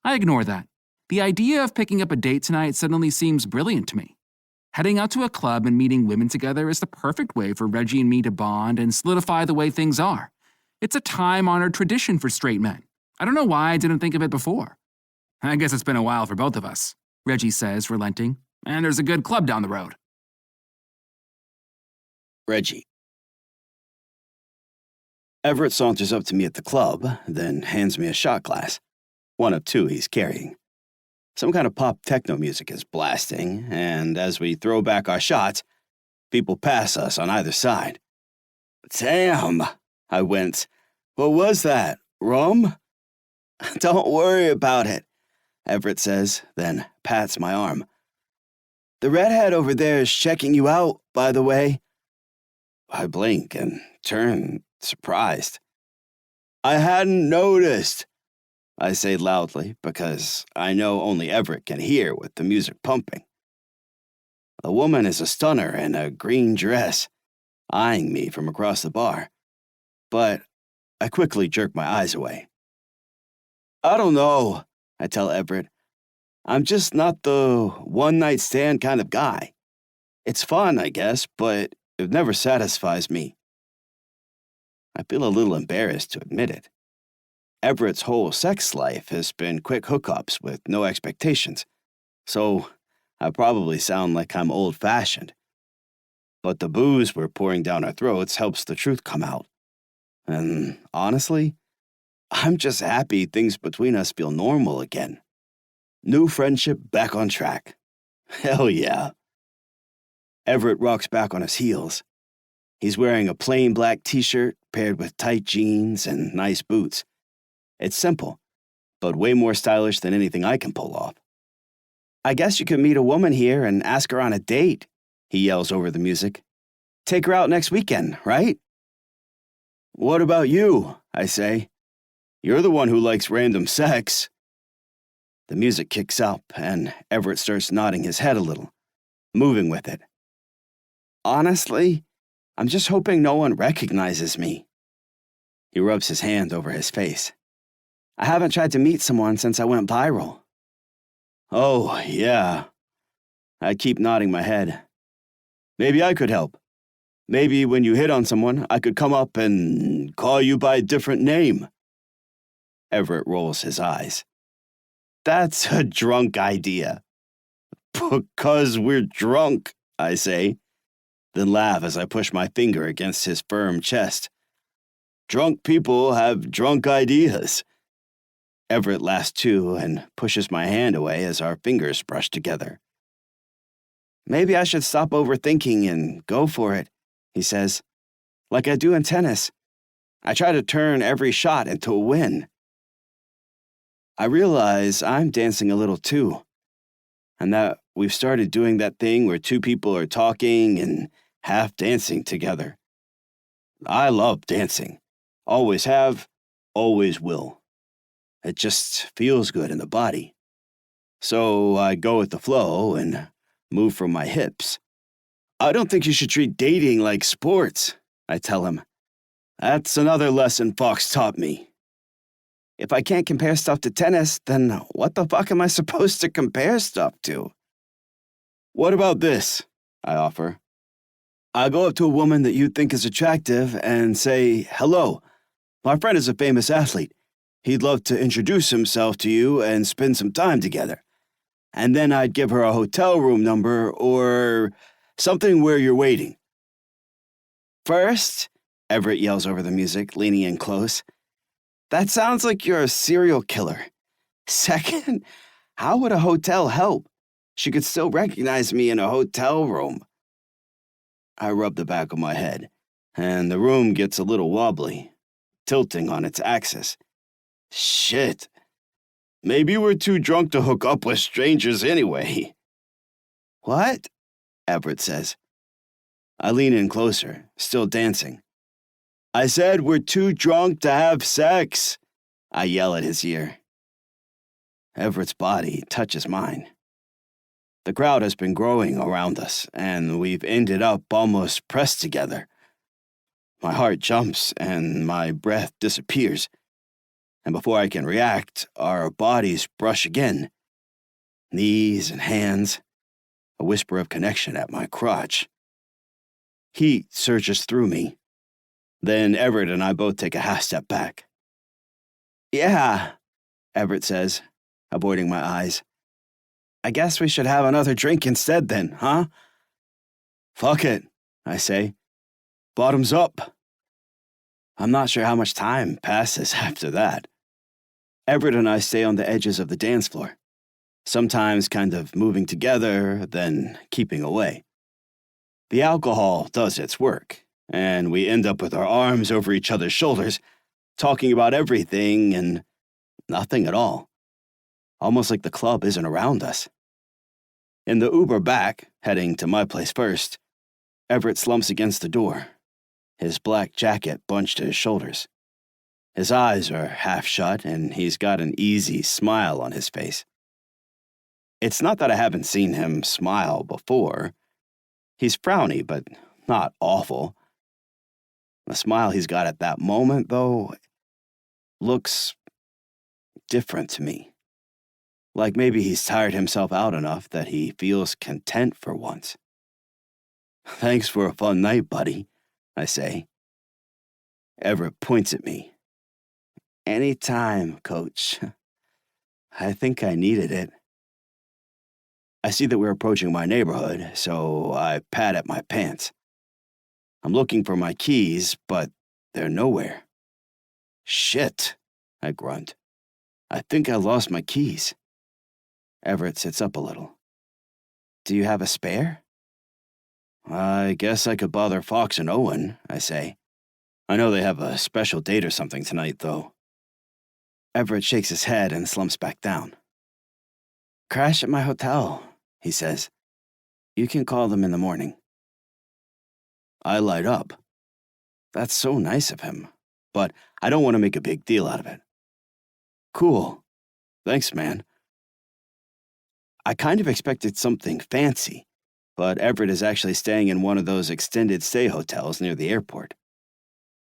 I ignore that. The idea of picking up a date tonight suddenly seems brilliant to me. Heading out to a club and meeting women together is the perfect way for Reggie and me to bond and solidify the way things are. It's a time-honored tradition for straight men. I don't know why I didn't think of it before. I guess it's been a while for both of us, Reggie says, relenting. And there's a good club down the road. Reggie. Everett saunters up to me at the club, then hands me a shot glass. One of two he's carrying. Some kind of pop techno music is blasting, and as we throw back our shots, people pass us on either side. Damn, I wince. What was that? Rum? Don't worry about it, Everett says, then pats my arm. The redhead over there is checking you out, by the way. I blink and turn, surprised. I hadn't noticed, I say loudly, because I know only Everett can hear with the music pumping. The woman is a stunner in a green dress, eyeing me from across the bar, but I quickly jerk my eyes away. I don't know, I tell Everett. I'm just not the one-night stand kind of guy. It's fun, I guess, but it never satisfies me. I feel a little embarrassed to admit it. Everett's whole sex life has been quick hookups with no expectations, so I probably sound like I'm old-fashioned. But the booze we're pouring down our throats helps the truth come out. And honestly, I'm just happy things between us feel normal again. New friendship back on track. Hell yeah. Everett rocks back on his heels. He's wearing a plain black t-shirt paired with tight jeans and nice boots. It's simple, but way more stylish than anything I can pull off. I guess you could meet a woman here and ask her on a date, he yells over the music. Take her out next weekend, right? What about you? I say. You're the one who likes random sex. The music kicks up, and Everett starts nodding his head a little, moving with it. Honestly, I'm just hoping no one recognizes me. He rubs his hand over his face. I haven't tried to meet someone since I went viral. Oh, yeah. I keep nodding my head. Maybe I could help. Maybe when you hit on someone, I could come up and call you by a different name. Everett rolls his eyes. That's a drunk idea. Because we're drunk, I say, then laugh as I push my finger against his firm chest. Drunk people have drunk ideas. Everett laughs too and pushes my hand away as our fingers brush together. Maybe I should stop overthinking and go for it, he says. Like I do in tennis. I try to turn every shot into a win. I realize I'm dancing a little too, and that we've started doing that thing where two people are talking and half dancing together. I love dancing. Always have, always will. It just feels good in the body. So I go with the flow and move from my hips. I don't think you should treat dating like sports, I tell him. That's another lesson Fox taught me. If I can't compare stuff to tennis, then what the fuck am I supposed to compare stuff to? What about this? I offer. I go up to a woman that you think is attractive and say, hello, my friend is a famous athlete. He'd love to introduce himself to you and spend some time together. And then I'd give her a hotel room number or something where you're waiting. First, Everett yells over the music, leaning in close, that sounds like you're a serial killer. Second, how would a hotel help? She could still recognize me in a hotel room. I rub the back of my head, and the room gets a little wobbly, tilting on its axis. Shit. Maybe we're too drunk to hook up with strangers anyway. What? Everett says. I lean in closer, still dancing. I said we're too drunk to have sex. I yell at his ear. Everett's body touches mine. The crowd has been growing around us, and we've ended up almost pressed together. My heart jumps, and my breath disappears. And before I can react, our bodies brush again. Knees and hands, a whisper of connection at my crotch. Heat surges through me. Then Everett and I both take a half step back. Yeah, Everett says, avoiding my eyes. I guess we should have another drink instead then, huh? Fuck it, I say. Bottoms up. I'm not sure how much time passes after that. Everett and I stay on the edges of the dance floor, sometimes kind of moving together, then keeping away. The alcohol does its work, and we end up with our arms over each other's shoulders, talking about everything and nothing at all. Almost like the club isn't around us. In the Uber back, heading to my place first, Everett slumps against the door, his black jacket bunched at his shoulders. His eyes are half shut, and he's got an easy smile on his face. It's not that I haven't seen him smile before. He's frowny, but not awful. The smile he's got at that moment, though, looks different to me. Like maybe he's tired himself out enough that he feels content for once. Thanks for a fun night, buddy, I say. Everett points at me. Anytime, coach. I think I needed it. I see that we're approaching my neighborhood, so I pat at my pants. I'm looking for my keys, but they're nowhere. Shit, I grunt. I think I lost my keys. Everett sits up a little. Do you have a spare? I guess I could bother Fox and Owen, I say. I know they have a special date or something tonight, though. Everett shakes his head and slumps back down. Crash at my hotel, he says. You can call them in the morning. I light up. That's so nice of him, but I don't want to make a big deal out of it. Cool. Thanks, man. I kind of expected something fancy, but Everett is actually staying in one of those extended stay hotels near the airport.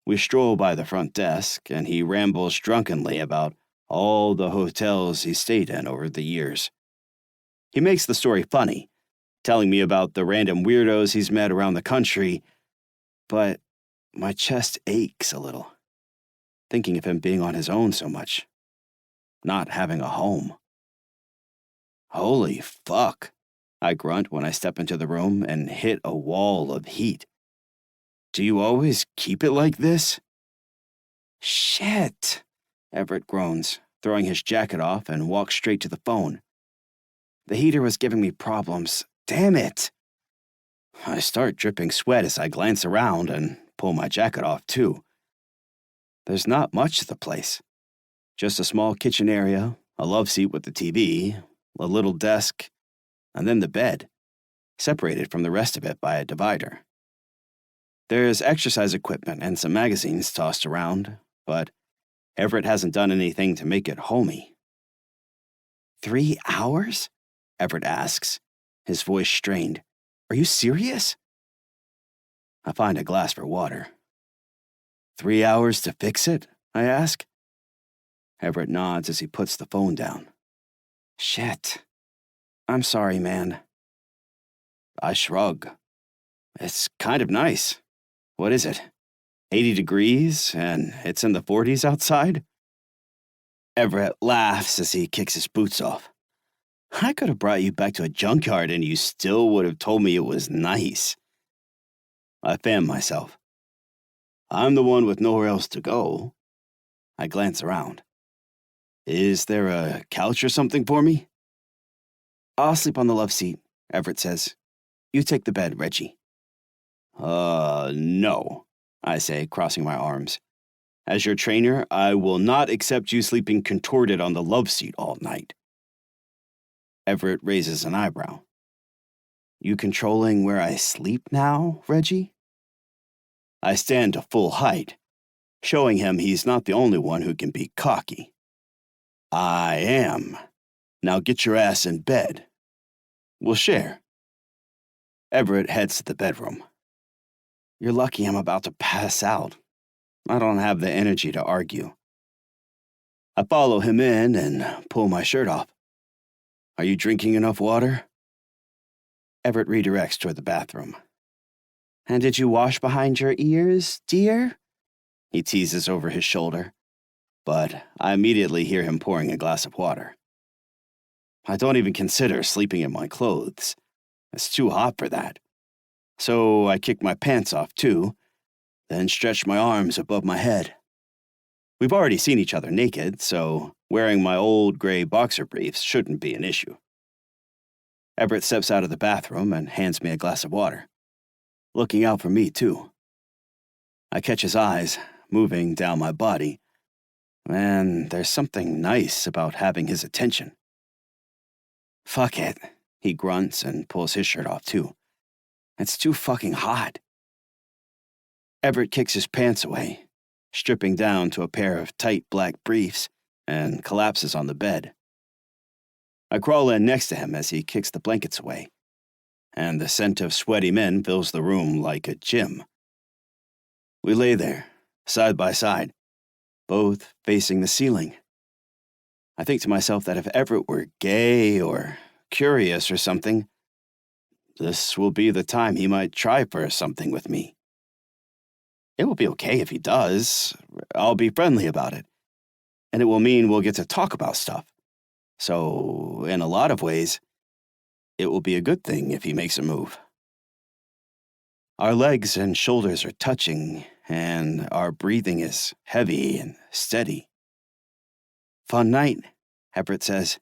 We stroll by the front desk, and he rambles drunkenly about all the hotels he stayed in over the years. He makes the story funny, telling me about the random weirdos he's met around the country, but my chest aches a little, thinking of him being on his own so much, not having a home. Holy fuck, I grunt when I step into the room and hit a wall of heat. Do you always keep it like this? Shit, Everett groans, throwing his jacket off and walks straight to the phone. The heater was giving me problems. Damn it! I start dripping sweat as I glance around and pull my jacket off, too. There's not much to the place. Just a small kitchen area, a love seat with the TV, a little desk, and then the bed, separated from the rest of it by a divider. There's exercise equipment and some magazines tossed around, but Everett hasn't done anything to make it homey. 3 hours? Everett asks, his voice strained. Are you serious? I find a glass for water. 3 hours to fix it? I ask. Everett nods as he puts the phone down. Shit. I'm sorry, man. I shrug. It's kind of nice. What is it? 80 degrees and it's in the 40s outside? Everett laughs as he kicks his boots off. I could have brought you back to a junkyard and you still would have told me it was nice. I fan myself. I'm the one with nowhere else to go. I glance around. Is there a couch or something for me? I'll sleep on the love seat, Everett says. You take the bed, Reggie. No, I say, crossing my arms. As your trainer, I will not accept you sleeping contorted on the love seat all night. Everett raises an eyebrow. You controlling where I sleep now, Reggie? I stand to full height, showing him he's not the only one who can be cocky. I am. Now get your ass in bed. We'll share. Everett heads to the bedroom. You're lucky I'm about to pass out. I don't have the energy to argue. I follow him in and pull my shirt off. Are you drinking enough water? Everett redirects toward the bathroom. And did you wash behind your ears, dear? He teases over his shoulder, but I immediately hear him pouring a glass of water. I don't even consider sleeping in my clothes. It's too hot for that. So I kick my pants off too, then stretch my arms above my head. We've already seen each other naked, so wearing my old gray boxer briefs shouldn't be an issue. Everett steps out of the bathroom and hands me a glass of water, looking out for me too. I catch his eyes, moving down my body, and there's something nice about having his attention. Fuck it, he grunts and pulls his shirt off too. It's too fucking hot. Everett kicks his pants away, stripping down to a pair of tight black briefs, and collapses on the bed. I crawl in next to him as he kicks the blankets away, and the scent of sweaty men fills the room like a gym. We lay there, side by side, both facing the ceiling. I think to myself that if Everett were gay or curious or something, this will be the time he might try for something with me. It will be okay if he does. I'll be friendly about it. And it will mean we'll get to talk about stuff. So, in a lot of ways, it will be a good thing if he makes a move. Our legs and shoulders are touching, and our breathing is heavy and steady. Fun night, Everett says.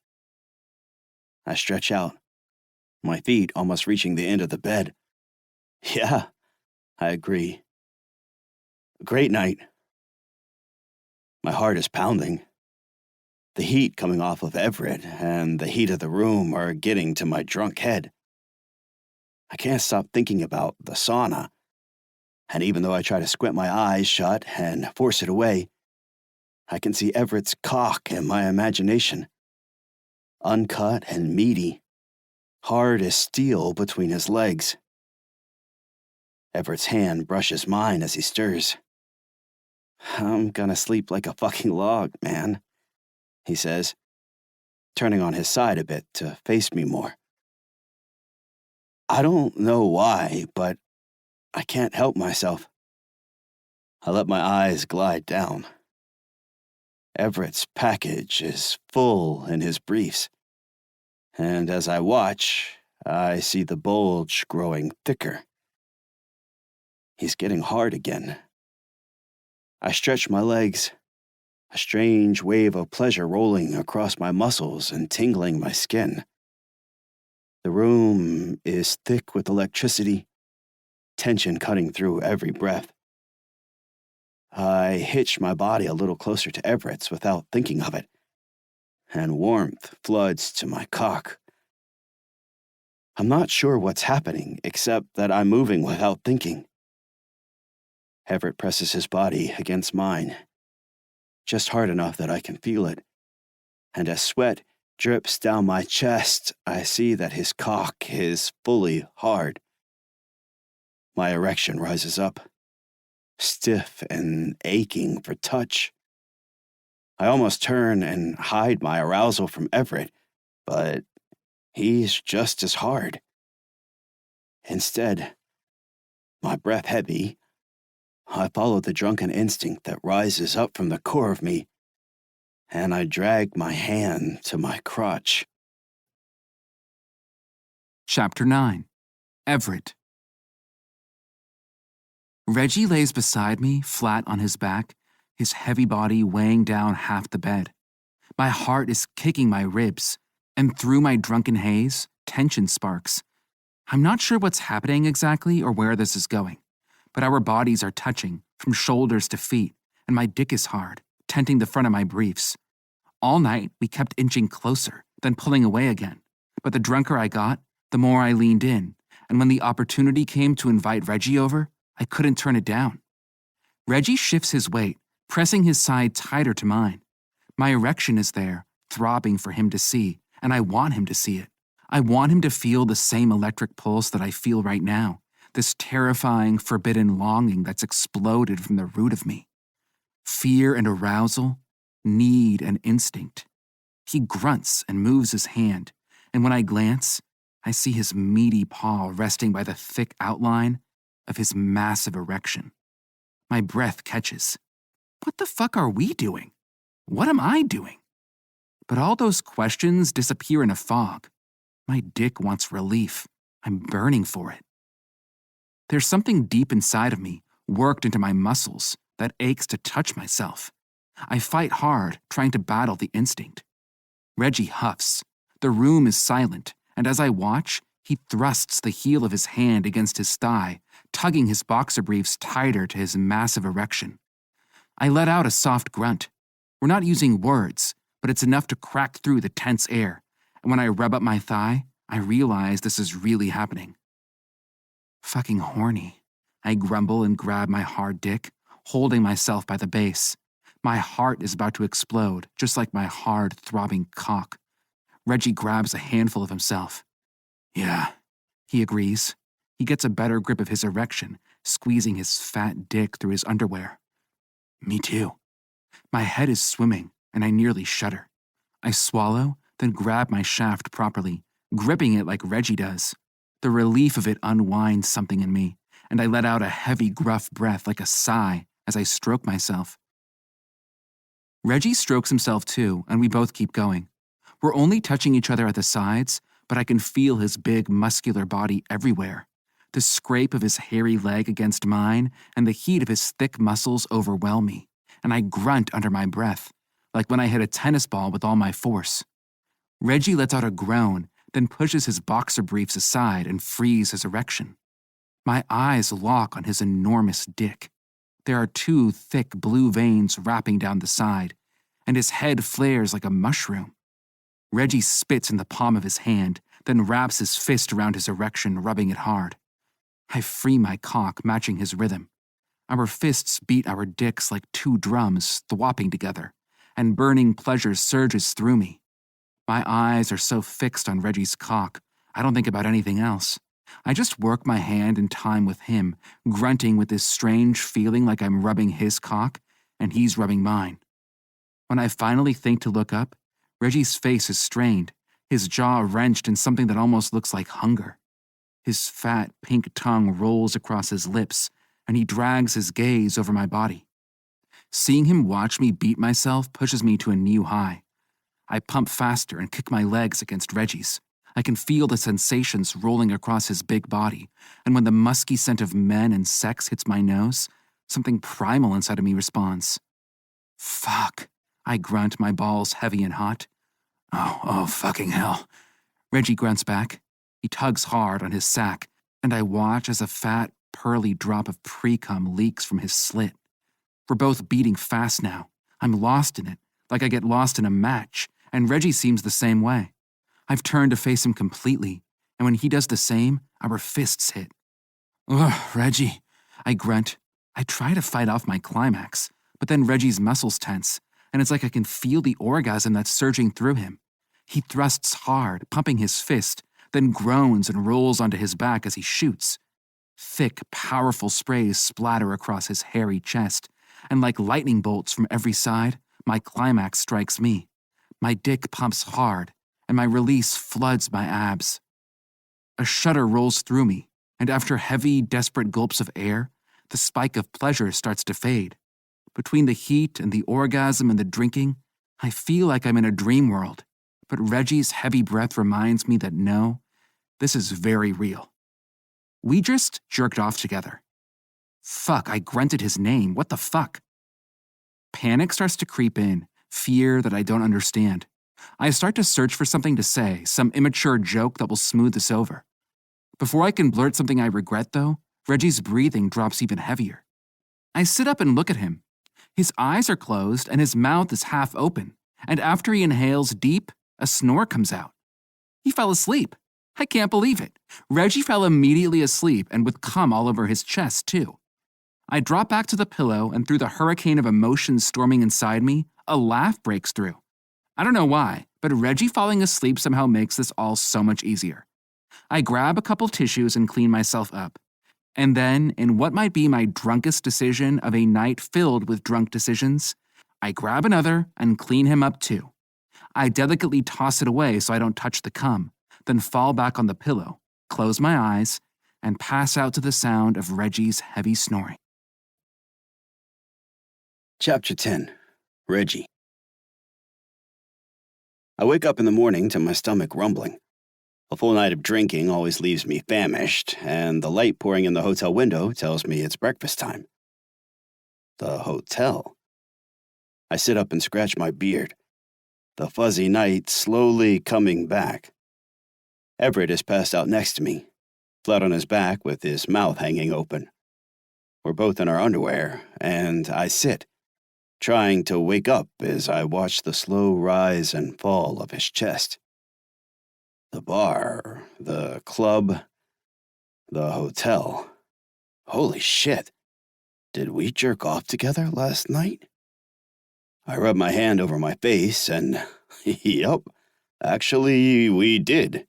I stretch out, my feet almost reaching the end of the bed. Yeah, I agree. Great night. My heart is pounding. The heat coming off of Everett and the heat of the room are getting to my drunk head. I can't stop thinking about the sauna, and even though I try to squint my eyes shut and force it away, I can see Everett's cock in my imagination. Uncut and meaty, hard as steel between his legs. Everett's hand brushes mine as he stirs. I'm gonna sleep like a fucking log, man, he says, turning on his side a bit to face me more. I don't know why, but I can't help myself. I let my eyes glide down. Everett's package is full in his briefs, and as I watch, I see the bulge growing thicker. He's getting hard again. I stretch my legs, a strange wave of pleasure rolling across my muscles and tingling my skin. The room is thick with electricity, tension cutting through every breath. I hitch my body a little closer to Everett's without thinking of it, and warmth floods to my cock. I'm not sure what's happening, except that I'm moving without thinking. Everett presses his body against mine, just hard enough that I can feel it, and as sweat drips down my chest, I see that his cock is fully hard. My erection rises up, stiff and aching for touch. I almost turn and hide my arousal from Everett, but he's just as hard. Instead, my breath heavy, I follow the drunken instinct that rises up from the core of me. and I drag my hand to my crotch. Chapter 9. Everett. Reggie lays beside me, flat on his back, his heavy body weighing down half the bed. My heart is kicking my ribs, and through my drunken haze, tension sparks. I'm not sure what's happening exactly or where this is going, but our bodies are touching, from shoulders to feet, and my dick is hard, tenting the front of my briefs. All night, we kept inching closer, then pulling away again. But the drunker I got, the more I leaned in, and when the opportunity came to invite Reggie over, I couldn't turn it down. Reggie shifts his weight, pressing his side tighter to mine. My erection is there, throbbing for him to see, and I want him to see it. I want him to feel the same electric pulse that I feel right now, this terrifying, forbidden longing that's exploded from the root of me. Fear and arousal, need and instinct. He grunts and moves his hand, and when I glance, I see his meaty paw resting by the thick outline of his massive erection. My breath catches. What the fuck are we doing? What am I doing? But all those questions disappear in a fog. My dick wants relief. I'm burning for it. There's something deep inside of me, worked into my muscles, that aches to touch myself. I fight hard, trying to battle the instinct. Reggie huffs. The room is silent, and as I watch, he thrusts the heel of his hand against his thigh, tugging his boxer briefs tighter to his massive erection. I let out a soft grunt. We're not using words, but it's enough to crack through the tense air, and when I rub up my thigh, I realize this is really happening. Fucking horny. I grumble and grab my hard dick, holding myself by the base. My heart is about to explode, just like my hard, throbbing cock. Reggie grabs a handful of himself. Yeah, he agrees. He gets a better grip of his erection, squeezing his fat dick through his underwear. Me too. My head is swimming, and I nearly shudder. I swallow, then grab my shaft properly, gripping it like Reggie does. The relief of it unwinds something in me, and I let out a heavy, gruff breath like a sigh as I stroke myself. Reggie strokes himself too, and we both keep going. We're only touching each other at the sides, but I can feel his big, muscular body everywhere. The scrape of his hairy leg against mine and the heat of his thick muscles overwhelm me, and I grunt under my breath, like when I hit a tennis ball with all my force. Reggie lets out a groan, then pushes his boxer briefs aside and frees his erection. My eyes lock on his enormous dick. There are 2 thick blue veins wrapping down the side, and his head flares like a mushroom. Reggie spits in the palm of his hand, then wraps his fist around his erection, rubbing it hard. I free my cock, matching his rhythm. Our fists beat our dicks like 2 drums, thwopping together, and burning pleasure surges through me. My eyes are so fixed on Reggie's cock, I don't think about anything else. I just work my hand in time with him, grunting with this strange feeling like I'm rubbing his cock, and he's rubbing mine. When I finally think to look up, Reggie's face is strained, his jaw wrenched in something that almost looks like hunger. His fat, pink tongue rolls across his lips, and he drags his gaze over my body. Seeing him watch me beat myself pushes me to a new high. I pump faster and kick my legs against Reggie's. I can feel the sensations rolling across his big body, and when the musky scent of men and sex hits my nose, something primal inside of me responds. Fuck, I grunt, my balls heavy and hot. Oh, fucking hell. Reggie grunts back. He tugs hard on his sack, and I watch as a fat, pearly drop of pre-cum leaks from his slit. We're both beating fast now. I'm lost in it, like I get lost in a match, and Reggie seems the same way. I've turned to face him completely, and when he does the same, our fists hit. Ugh, Reggie, I grunt. I try to fight off my climax, but then Reggie's muscles tense, and it's like I can feel the orgasm that's surging through him. He thrusts hard, pumping his fist, then groans and rolls onto his back as he shoots. Thick, powerful sprays splatter across his hairy chest, and like lightning bolts from every side, my climax strikes me. My dick pumps hard, and my release floods my abs. A shudder rolls through me, and after heavy, desperate gulps of air, the spike of pleasure starts to fade. Between the heat and the orgasm and the drinking, I feel like I'm in a dream world, but Reggie's heavy breath reminds me that no, this is very real. We just jerked off together. Fuck, I grunted his name. What the fuck? Panic starts to creep in, fear that I don't understand. I start to search for something to say, some immature joke that will smooth this over. Before I can blurt something I regret, though, Reggie's breathing drops even heavier. I sit up and look at him. His eyes are closed and his mouth is half open, and after he inhales deep, a snore comes out. He fell asleep. I can't believe it. Reggie fell immediately asleep and with cum all over his chest, too. I drop back to the pillow, and through the hurricane of emotions storming inside me, a laugh breaks through. I don't know why, but Reggie falling asleep somehow makes this all so much easier. I grab a couple tissues and clean myself up. And then, in what might be my drunkest decision of a night filled with drunk decisions, I grab another and clean him up too. I delicately toss it away so I don't touch the cum, then fall back on the pillow, close my eyes, and pass out to the sound of Reggie's heavy snoring. Chapter 10. Reggie. I wake up in the morning to my stomach rumbling. A full night of drinking always leaves me famished, and the light pouring in the hotel window tells me it's breakfast time. The hotel. I sit up and scratch my beard, the fuzzy night slowly coming back. Everett is passed out next to me, flat on his back with his mouth hanging open. We're both in our underwear, and I sit, trying to wake up as I watch the slow rise and fall of his chest. The bar, the club, the hotel. Holy shit. Did we jerk off together last night? I rub my hand over my face and, yup, actually we did.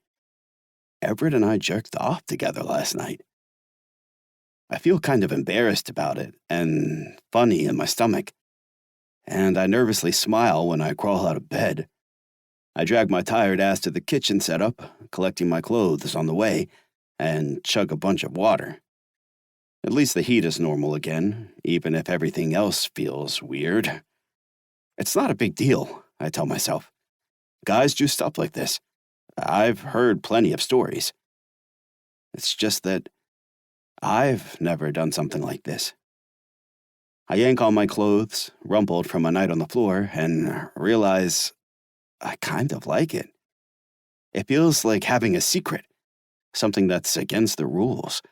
Everett and I jerked off together last night. I feel kind of embarrassed about it and funny in my stomach, and I nervously smile when I crawl out of bed. I drag my tired ass to the kitchen setup, collecting my clothes on the way, and chug a bunch of water. At least the heat is normal again, even if everything else feels weird. It's not a big deal, I tell myself. Guys do stuff like this. I've heard plenty of stories. It's just that I've never done something like this. I yank on my clothes, rumpled from a night on the floor, and realize I kind of like it. It feels like having a secret, something that's against the rules.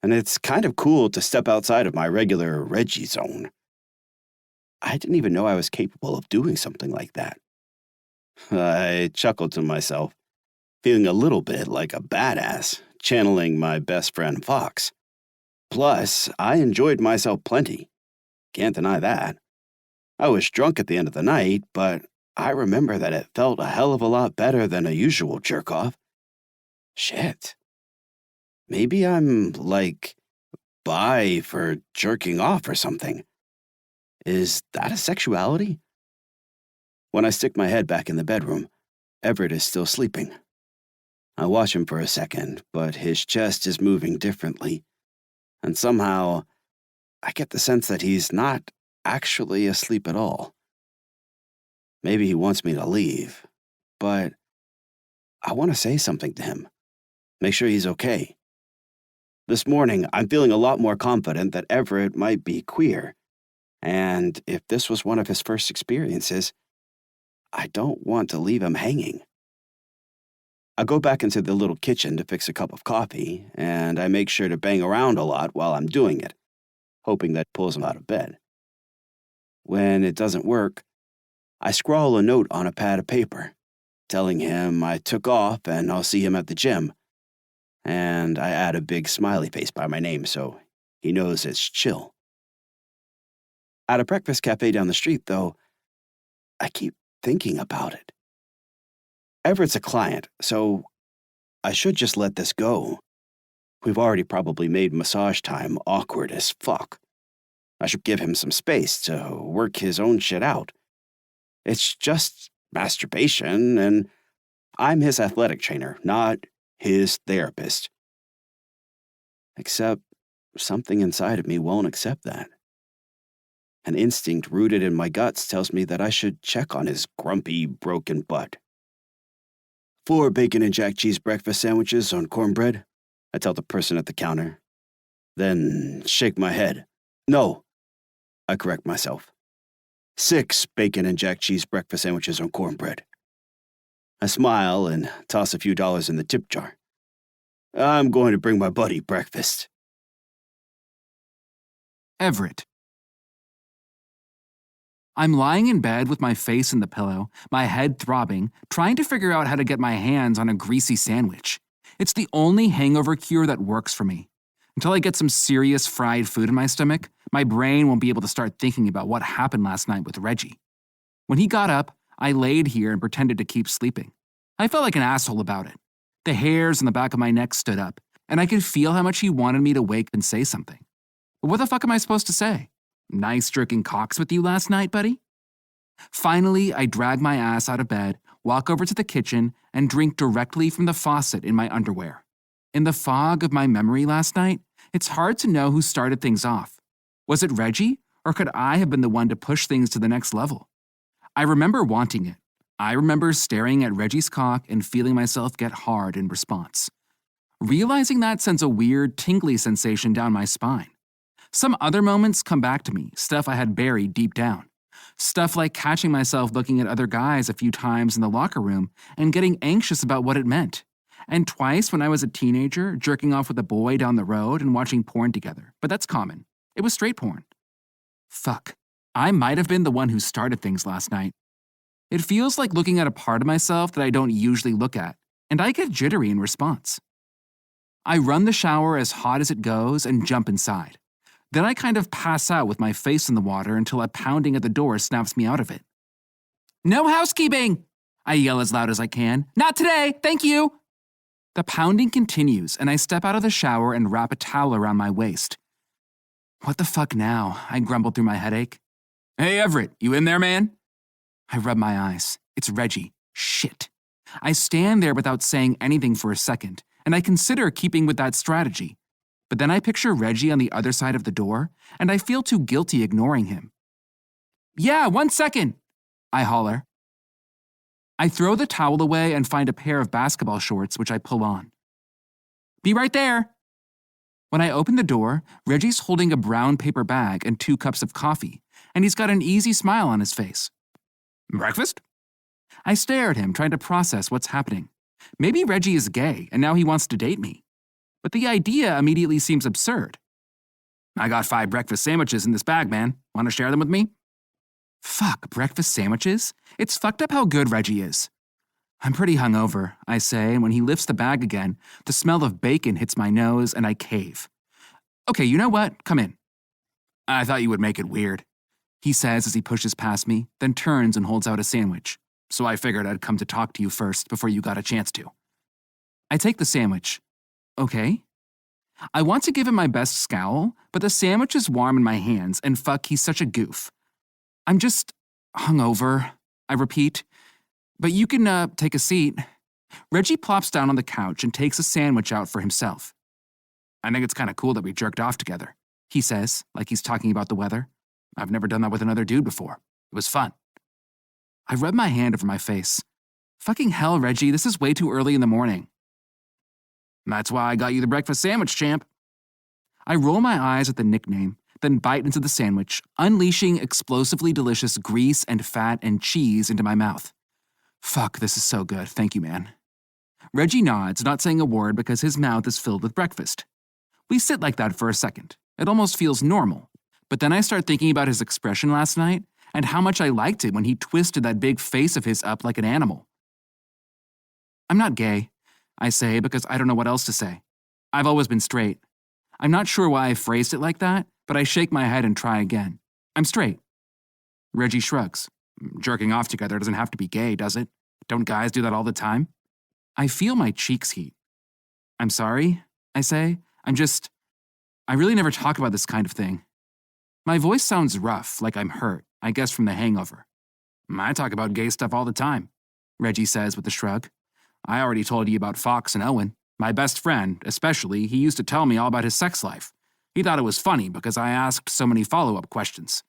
And it's kind of cool to step outside of my regular Reggie zone. I didn't even know I was capable of doing something like that. I chuckled to myself, feeling a little bit like a badass, channeling my best friend Fox. Plus, I enjoyed myself plenty. Can't deny that. I was drunk at the end of the night, but I remember that it felt a hell of a lot better than a usual jerk-off. Shit. Maybe I'm, bi for jerking off or something. Is that a sexuality? When I stick my head back in the bedroom, Everett is still sleeping. I watch him for a second, but his chest is moving differently, and somehow I get the sense that he's not actually asleep at all. Maybe he wants me to leave, but I want to say something to him. Make sure he's okay. This morning, I'm feeling a lot more confident that Everett might be queer, and if this was one of his first experiences, I don't want to leave him hanging. I go back into the little kitchen to fix a cup of coffee, and I make sure to bang around a lot while I'm doing it, hoping that pulls him out of bed. When it doesn't work, I scrawl a note on a pad of paper, telling him I took off and I'll see him at the gym, and I add a big smiley face by my name so he knows it's chill. At a breakfast cafe down the street, though, I keep thinking about it. Everett's a client, so I should just let this go. We've already probably made massage time awkward as fuck. I should give him some space to work his own shit out. It's just masturbation, and I'm his athletic trainer, not his therapist. Except something inside of me won't accept that. An instinct rooted in my guts tells me that I should check on his grumpy, broken butt. 4 bacon and jack cheese breakfast sandwiches on cornbread, I tell the person at the counter. Then shake my head. No, I correct myself. 6 bacon and jack cheese breakfast sandwiches on cornbread. I smile and toss a few dollars in the tip jar. I'm going to bring my buddy breakfast. Everett. I'm lying in bed with my face in the pillow, my head throbbing, trying to figure out how to get my hands on a greasy sandwich. It's the only hangover cure that works for me. Until I get some serious fried food in my stomach, my brain won't be able to start thinking about what happened last night with Reggie. When he got up, I laid here and pretended to keep sleeping. I felt like an asshole about it. The hairs on the back of my neck stood up, and I could feel how much he wanted me to wake and say something. But what the fuck am I supposed to say? Nice jerking cocks with you last night, buddy? Finally, I drag my ass out of bed, walk over to the kitchen, and drink directly from the faucet in my underwear. In the fog of my memory last night, it's hard to know who started things off. Was it Reggie, or could I have been the one to push things to the next level? I remember wanting it. I remember staring at Reggie's cock and feeling myself get hard in response. Realizing that sends a weird, tingly sensation down my spine. Some other moments come back to me, stuff I had buried deep down. Stuff like catching myself looking at other guys a few times in the locker room and getting anxious about what it meant. And twice when I was a teenager, jerking off with a boy down the road and watching porn together. But that's common. It was straight porn. Fuck. I might have been the one who started things last night. It feels like looking at a part of myself that I don't usually look at, and I get jittery in response. I run the shower as hot as it goes and jump inside. Then I kind of pass out with my face in the water until a pounding at the door snaps me out of it. No housekeeping! I yell as loud as I can. Not today, thank you! The pounding continues, and I step out of the shower and wrap a towel around my waist. What the fuck now? I grumble through my headache. Hey, Everett, you in there, man? I rub my eyes. It's Reggie. Shit. I stand there without saying anything for a second, and I consider keeping with that strategy. But then I picture Reggie on the other side of the door, and I feel too guilty ignoring him. Yeah, 1 second, I holler. I throw the towel away and find a pair of basketball shorts, which I pull on. Be right there. When I open the door, Reggie's holding a brown paper bag and 2 cups of coffee, and he's got an easy smile on his face. Breakfast? I stare at him, trying to process what's happening. Maybe Reggie is gay, and now he wants to date me. But the idea immediately seems absurd. I got 5 breakfast sandwiches in this bag, man. Want to share them with me? Fuck, breakfast sandwiches? It's fucked up how good Reggie is. I'm pretty hungover, I say, and when he lifts the bag again, the smell of bacon hits my nose and I cave. Okay, you know what? Come in. I thought you would make it weird, he says as he pushes past me, then turns and holds out a sandwich. So I figured I'd come to talk to you first before you got a chance to. I take the sandwich. Okay. I want to give him my best scowl, but the sandwich is warm in my hands, and fuck, he's such a goof. I'm just hungover, I repeat. But you can, take a seat. Reggie plops down on the couch and takes a sandwich out for himself. I think it's kind of cool that we jerked off together, he says, like he's talking about the weather. I've never done that with another dude before. It was fun. I rub my hand over my face. Fucking hell, Reggie, this is way too early in the morning. That's why I got you the breakfast sandwich, champ. I roll my eyes at the nickname, then bite into the sandwich, unleashing explosively delicious grease and fat and cheese into my mouth. Fuck, this is so good. Thank you, man. Reggie nods, not saying a word because his mouth is filled with breakfast. We sit like that for a second. It almost feels normal. But then I start thinking about his expression last night and how much I liked it when he twisted that big face of his up like an animal. I'm not gay, I say, because I don't know what else to say. I've always been straight. I'm not sure why I phrased it like that, but I shake my head and try again. I'm straight. Reggie shrugs. Jerking off together doesn't have to be gay, does it? Don't guys do that all the time? I feel my cheeks heat. I'm sorry, I say. I really never talk about this kind of thing. My voice sounds rough, like I'm hurt, I guess from the hangover. I talk about gay stuff all the time, Reggie says with a shrug. I already told you about Fox and Owen. My best friend, especially, he used to tell me all about his sex life. He thought it was funny because I asked so many follow-up questions.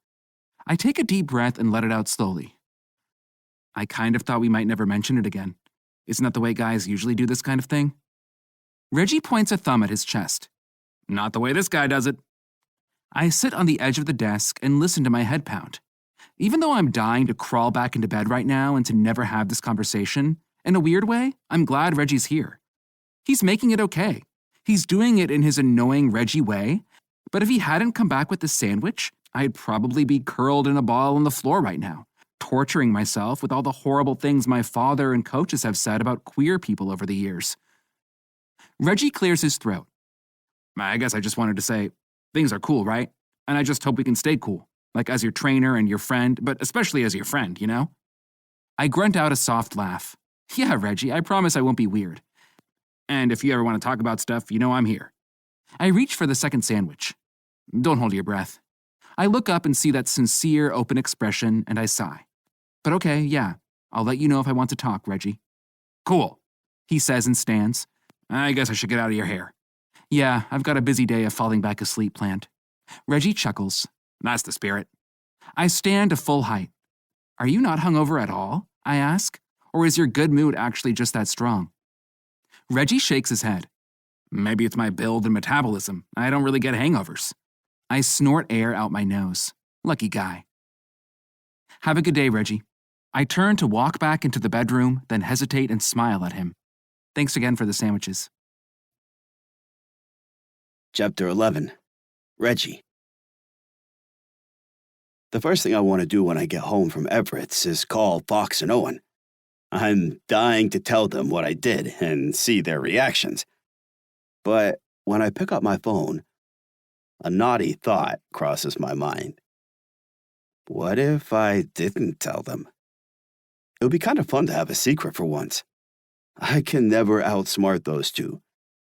I take a deep breath and let it out slowly. I kind of thought we might never mention it again. Isn't that the way guys usually do this kind of thing? Reggie points a thumb at his chest. Not the way this guy does it. I sit on the edge of the desk and listen to my head pound. Even though I'm dying to crawl back into bed right now and to never have this conversation, in a weird way, I'm glad Reggie's here. He's making it okay. He's doing it in his annoying Reggie way, but if he hadn't come back with the sandwich, I'd probably be curled in a ball on the floor right now, torturing myself with all the horrible things my father and coaches have said about queer people over the years. Reggie clears his throat. I guess I just wanted to say, things are cool, right? And I just hope we can stay cool, like as your trainer and your friend, but especially as your friend, you know? I grunt out a soft laugh. Yeah, Reggie, I promise I won't be weird. And if you ever want to talk about stuff, you know I'm here. I reach for the second sandwich. Don't hold your breath. I look up and see that sincere, open expression, and I sigh. But okay, yeah, I'll let you know if I want to talk, Reggie. Cool, he says and stands. I guess I should get out of your hair. Yeah, I've got a busy day of falling back asleep planned. Reggie chuckles. That's the spirit. I stand to full height. Are you not hungover at all? I ask. Or is your good mood actually just that strong? Reggie shakes his head. Maybe it's my build and metabolism. I don't really get hangovers. I snort air out my nose. Lucky guy. Have a good day, Reggie. I turn to walk back into the bedroom, then hesitate and smile at him. Thanks again for the sandwiches. Chapter 11. Reggie. The first thing I want to do when I get home from Everett's is call Fox and Owen. I'm dying to tell them what I did and see their reactions. But when I pick up my phone, a naughty thought crosses my mind. What if I didn't tell them? It would be kind of fun to have a secret for once. I can never outsmart those two,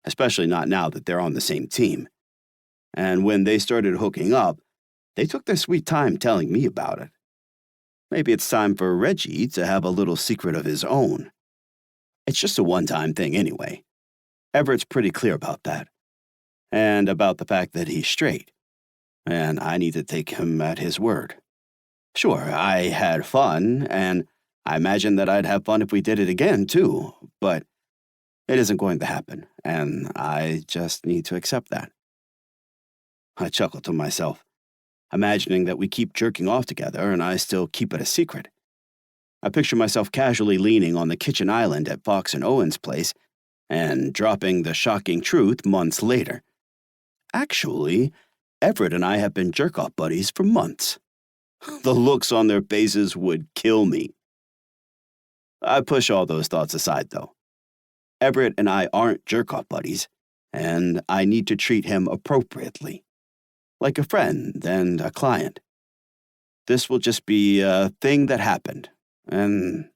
especially not now that they're on the same team. And when they started hooking up, they took their sweet time telling me about it. Maybe it's time for Reggie to have a little secret of his own. It's just a one-time thing anyway. Everett's pretty clear about that. And about the fact that he's straight. And I need to take him at his word. Sure, I had fun, and I imagine that I'd have fun if we did it again, too. But it isn't going to happen, and I just need to accept that. I chuckle to myself, imagining that we keep jerking off together and I still keep it a secret. I picture myself casually leaning on the kitchen island at Fox and Owen's place and dropping the shocking truth months later. Actually, Everett and I have been jerk-off buddies for months. The looks on their faces would kill me. I push all those thoughts aside, though. Everett and I aren't jerk-off buddies, and I need to treat him appropriately. Like a friend and a client. This will just be a thing that happened, and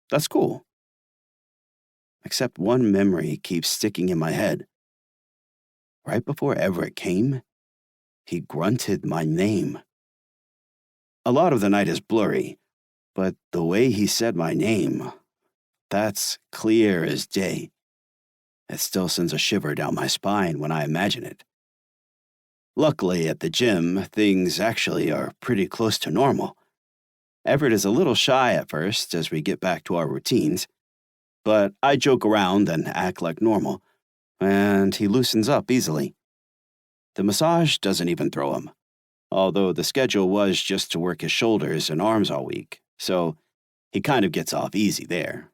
that's cool. Except one memory keeps sticking in my head. Right before Everett came, he grunted my name. A lot of the night is blurry, but the way he said my name, that's clear as day. It still sends a shiver down my spine when I imagine it. Luckily, at the gym, things actually are pretty close to normal. Everett is a little shy at first as we get back to our routines, but I joke around and act like normal, and he loosens up easily. The massage doesn't even throw him, although the schedule was just to work his shoulders and arms all week, so he kind of gets off easy there,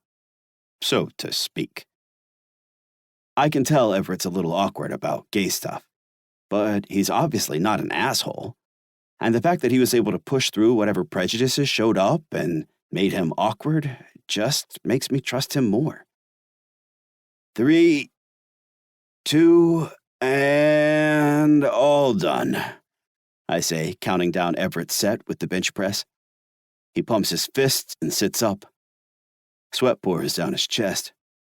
so to speak. I can tell Everett's a little awkward about gay stuff. But he's obviously not an asshole. And the fact that he was able to push through whatever prejudices showed up and made him awkward just makes me trust him more. 3, 2, and all done, I say, counting down Everett's set with the bench press. He pumps his fists and sits up. Sweat pours down his chest,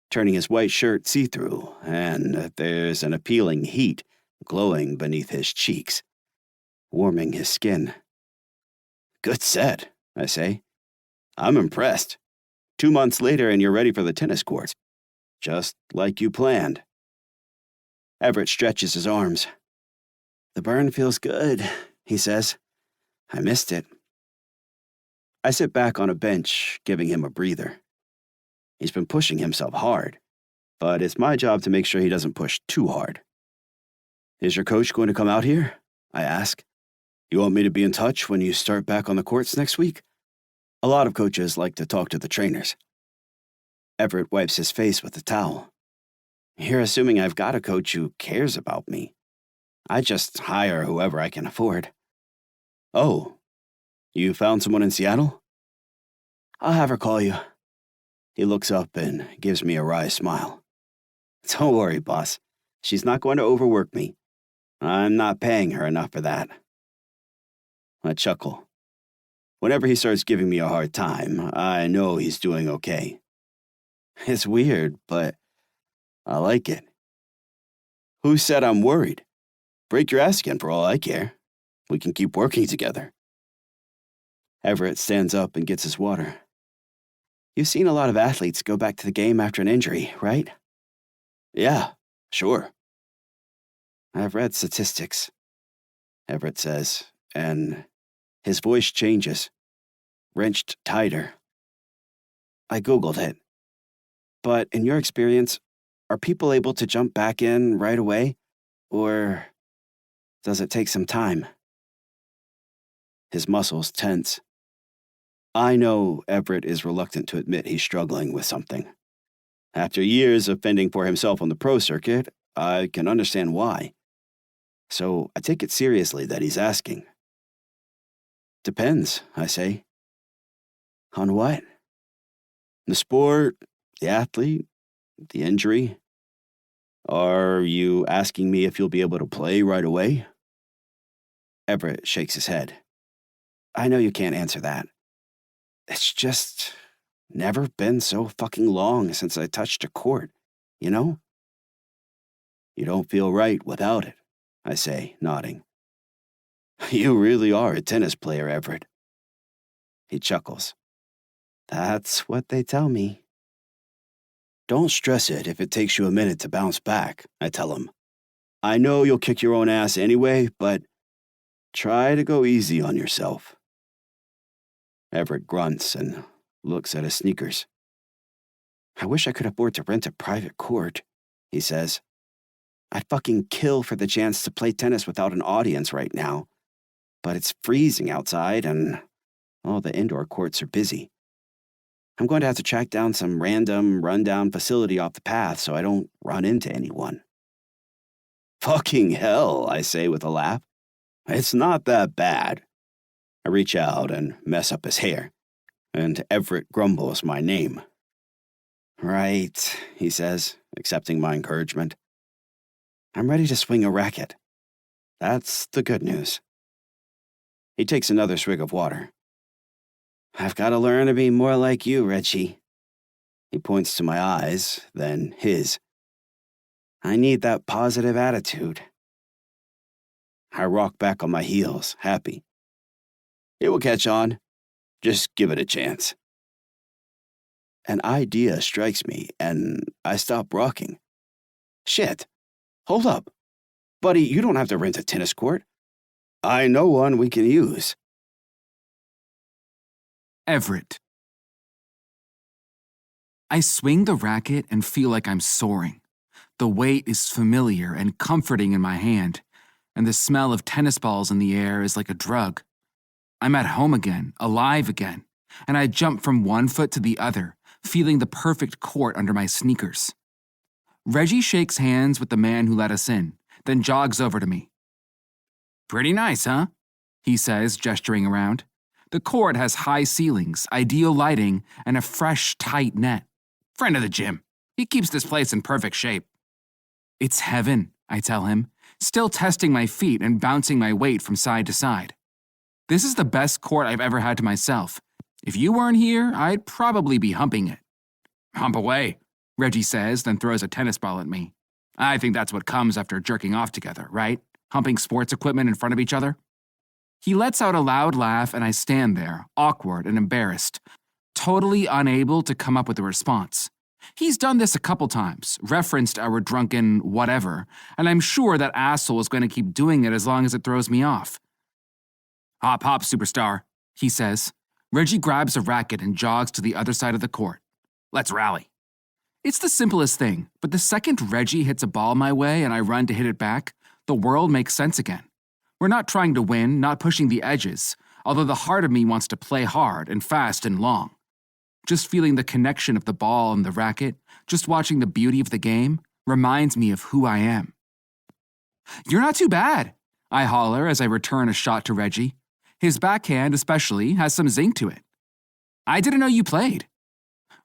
turning his white shirt see-through, and there's an appealing heat glowing beneath his cheeks, warming his skin. Good set, I say. I'm impressed. 2 months later and you're ready for the tennis courts. Just like you planned. Everett stretches his arms. The burn feels good, he says. I missed it, I sit back on a bench, giving him a breather. He's been pushing himself hard, but it's my job to make sure he doesn't push too hard. Is your coach going to come out here? I ask. You want me to be in touch when you start back on the courts next week? A lot of coaches like to talk to the trainers. Everett wipes his face with a towel. You're assuming I've got a coach who cares about me. I just hire whoever I can afford. Oh, you found someone in Seattle? I'll have her call you. He looks up and gives me a wry smile. Don't worry, boss. She's not going to overwork me. I'm not paying her enough for that. I chuckle. Whenever he starts giving me a hard time, I know he's doing okay. It's weird, but I like it. Who said I'm worried? Break your ass again for all I care. We can keep working together. Everett stands up and gets his water. You've seen a lot of athletes go back to the game after an injury, right? Yeah, sure. I've read statistics, Everett says, and his voice changes, wrenched tighter. I Googled it. But in your experience, are people able to jump back in right away? Or does it take some time? His muscles tense. I know Everett is reluctant to admit he's struggling with something. After years of fending for himself on the pro circuit, I can understand why. So I take it seriously that he's asking. Depends, I say. On what? The sport, the athlete, the injury. Are you asking me if you'll be able to play right away? Everett shakes his head. I know you can't answer that. It's just never been so fucking long since I touched a court, you know? You don't feel right without it, I say, nodding. You really are a tennis player, Everett. He chuckles. That's what they tell me. Don't stress it if it takes you a minute to bounce back, I tell him. I know you'll kick your own ass anyway, but try to go easy on yourself. Everett grunts and looks at his sneakers. I wish I could afford to rent a private court, he says. I'd fucking kill for the chance to play tennis without an audience right now. But it's freezing outside and all the indoor courts are busy. I'm going to have to track down some random, rundown facility off the path so I don't run into anyone. Fucking hell, I say with a laugh. It's not that bad. I reach out and mess up his hair, and Everett grumbles my name. Right, he says, accepting my encouragement. I'm ready to swing a racket. That's the good news. He takes another swig of water. I've got to learn to be more like you, Reggie. He points to my eyes, then his. I need that positive attitude. I rock back on my heels, happy. It will catch on. Just give it a chance. An idea strikes me, and I stop rocking. Shit. Hold up. Buddy, you don't have to rent a tennis court. I know one we can use. Everett. I swing the racket and feel like I'm soaring. The weight is familiar and comforting in my hand, and the smell of tennis balls in the air is like a drug. I'm at home again, alive again, and I jump from one foot to the other, feeling the perfect court under my sneakers. Reggie shakes hands with the man who let us in, then jogs over to me. Pretty nice, huh? He says, gesturing around. The court has high ceilings, ideal lighting, and a fresh, tight net. Friend of the gym. He keeps this place in perfect shape. It's heaven, I tell him, still testing my feet and bouncing my weight from side to side. This is the best court I've ever had to myself. If you weren't here, I'd probably be humping it. Hump away, Reggie says, then throws a tennis ball at me. I think that's what comes after jerking off together, right? Humping sports equipment in front of each other? He lets out a loud laugh and I stand there, awkward and embarrassed, totally unable to come up with a response. He's done this a couple times, referenced our drunken whatever, and I'm sure that asshole is going to keep doing it as long as it throws me off. Hop, hop, superstar, he says. Reggie grabs a racket and jogs to the other side of the court. Let's rally. It's the simplest thing, but the second Reggie hits a ball my way and I run to hit it back, the world makes sense again. We're not trying to win, not pushing the edges, although the heart of me wants to play hard and fast and long. Just feeling the connection of the ball and the racket, just watching the beauty of the game, reminds me of who I am. You're not too bad, I holler as I return a shot to Reggie. His backhand, especially, has some zing to it. I didn't know you played.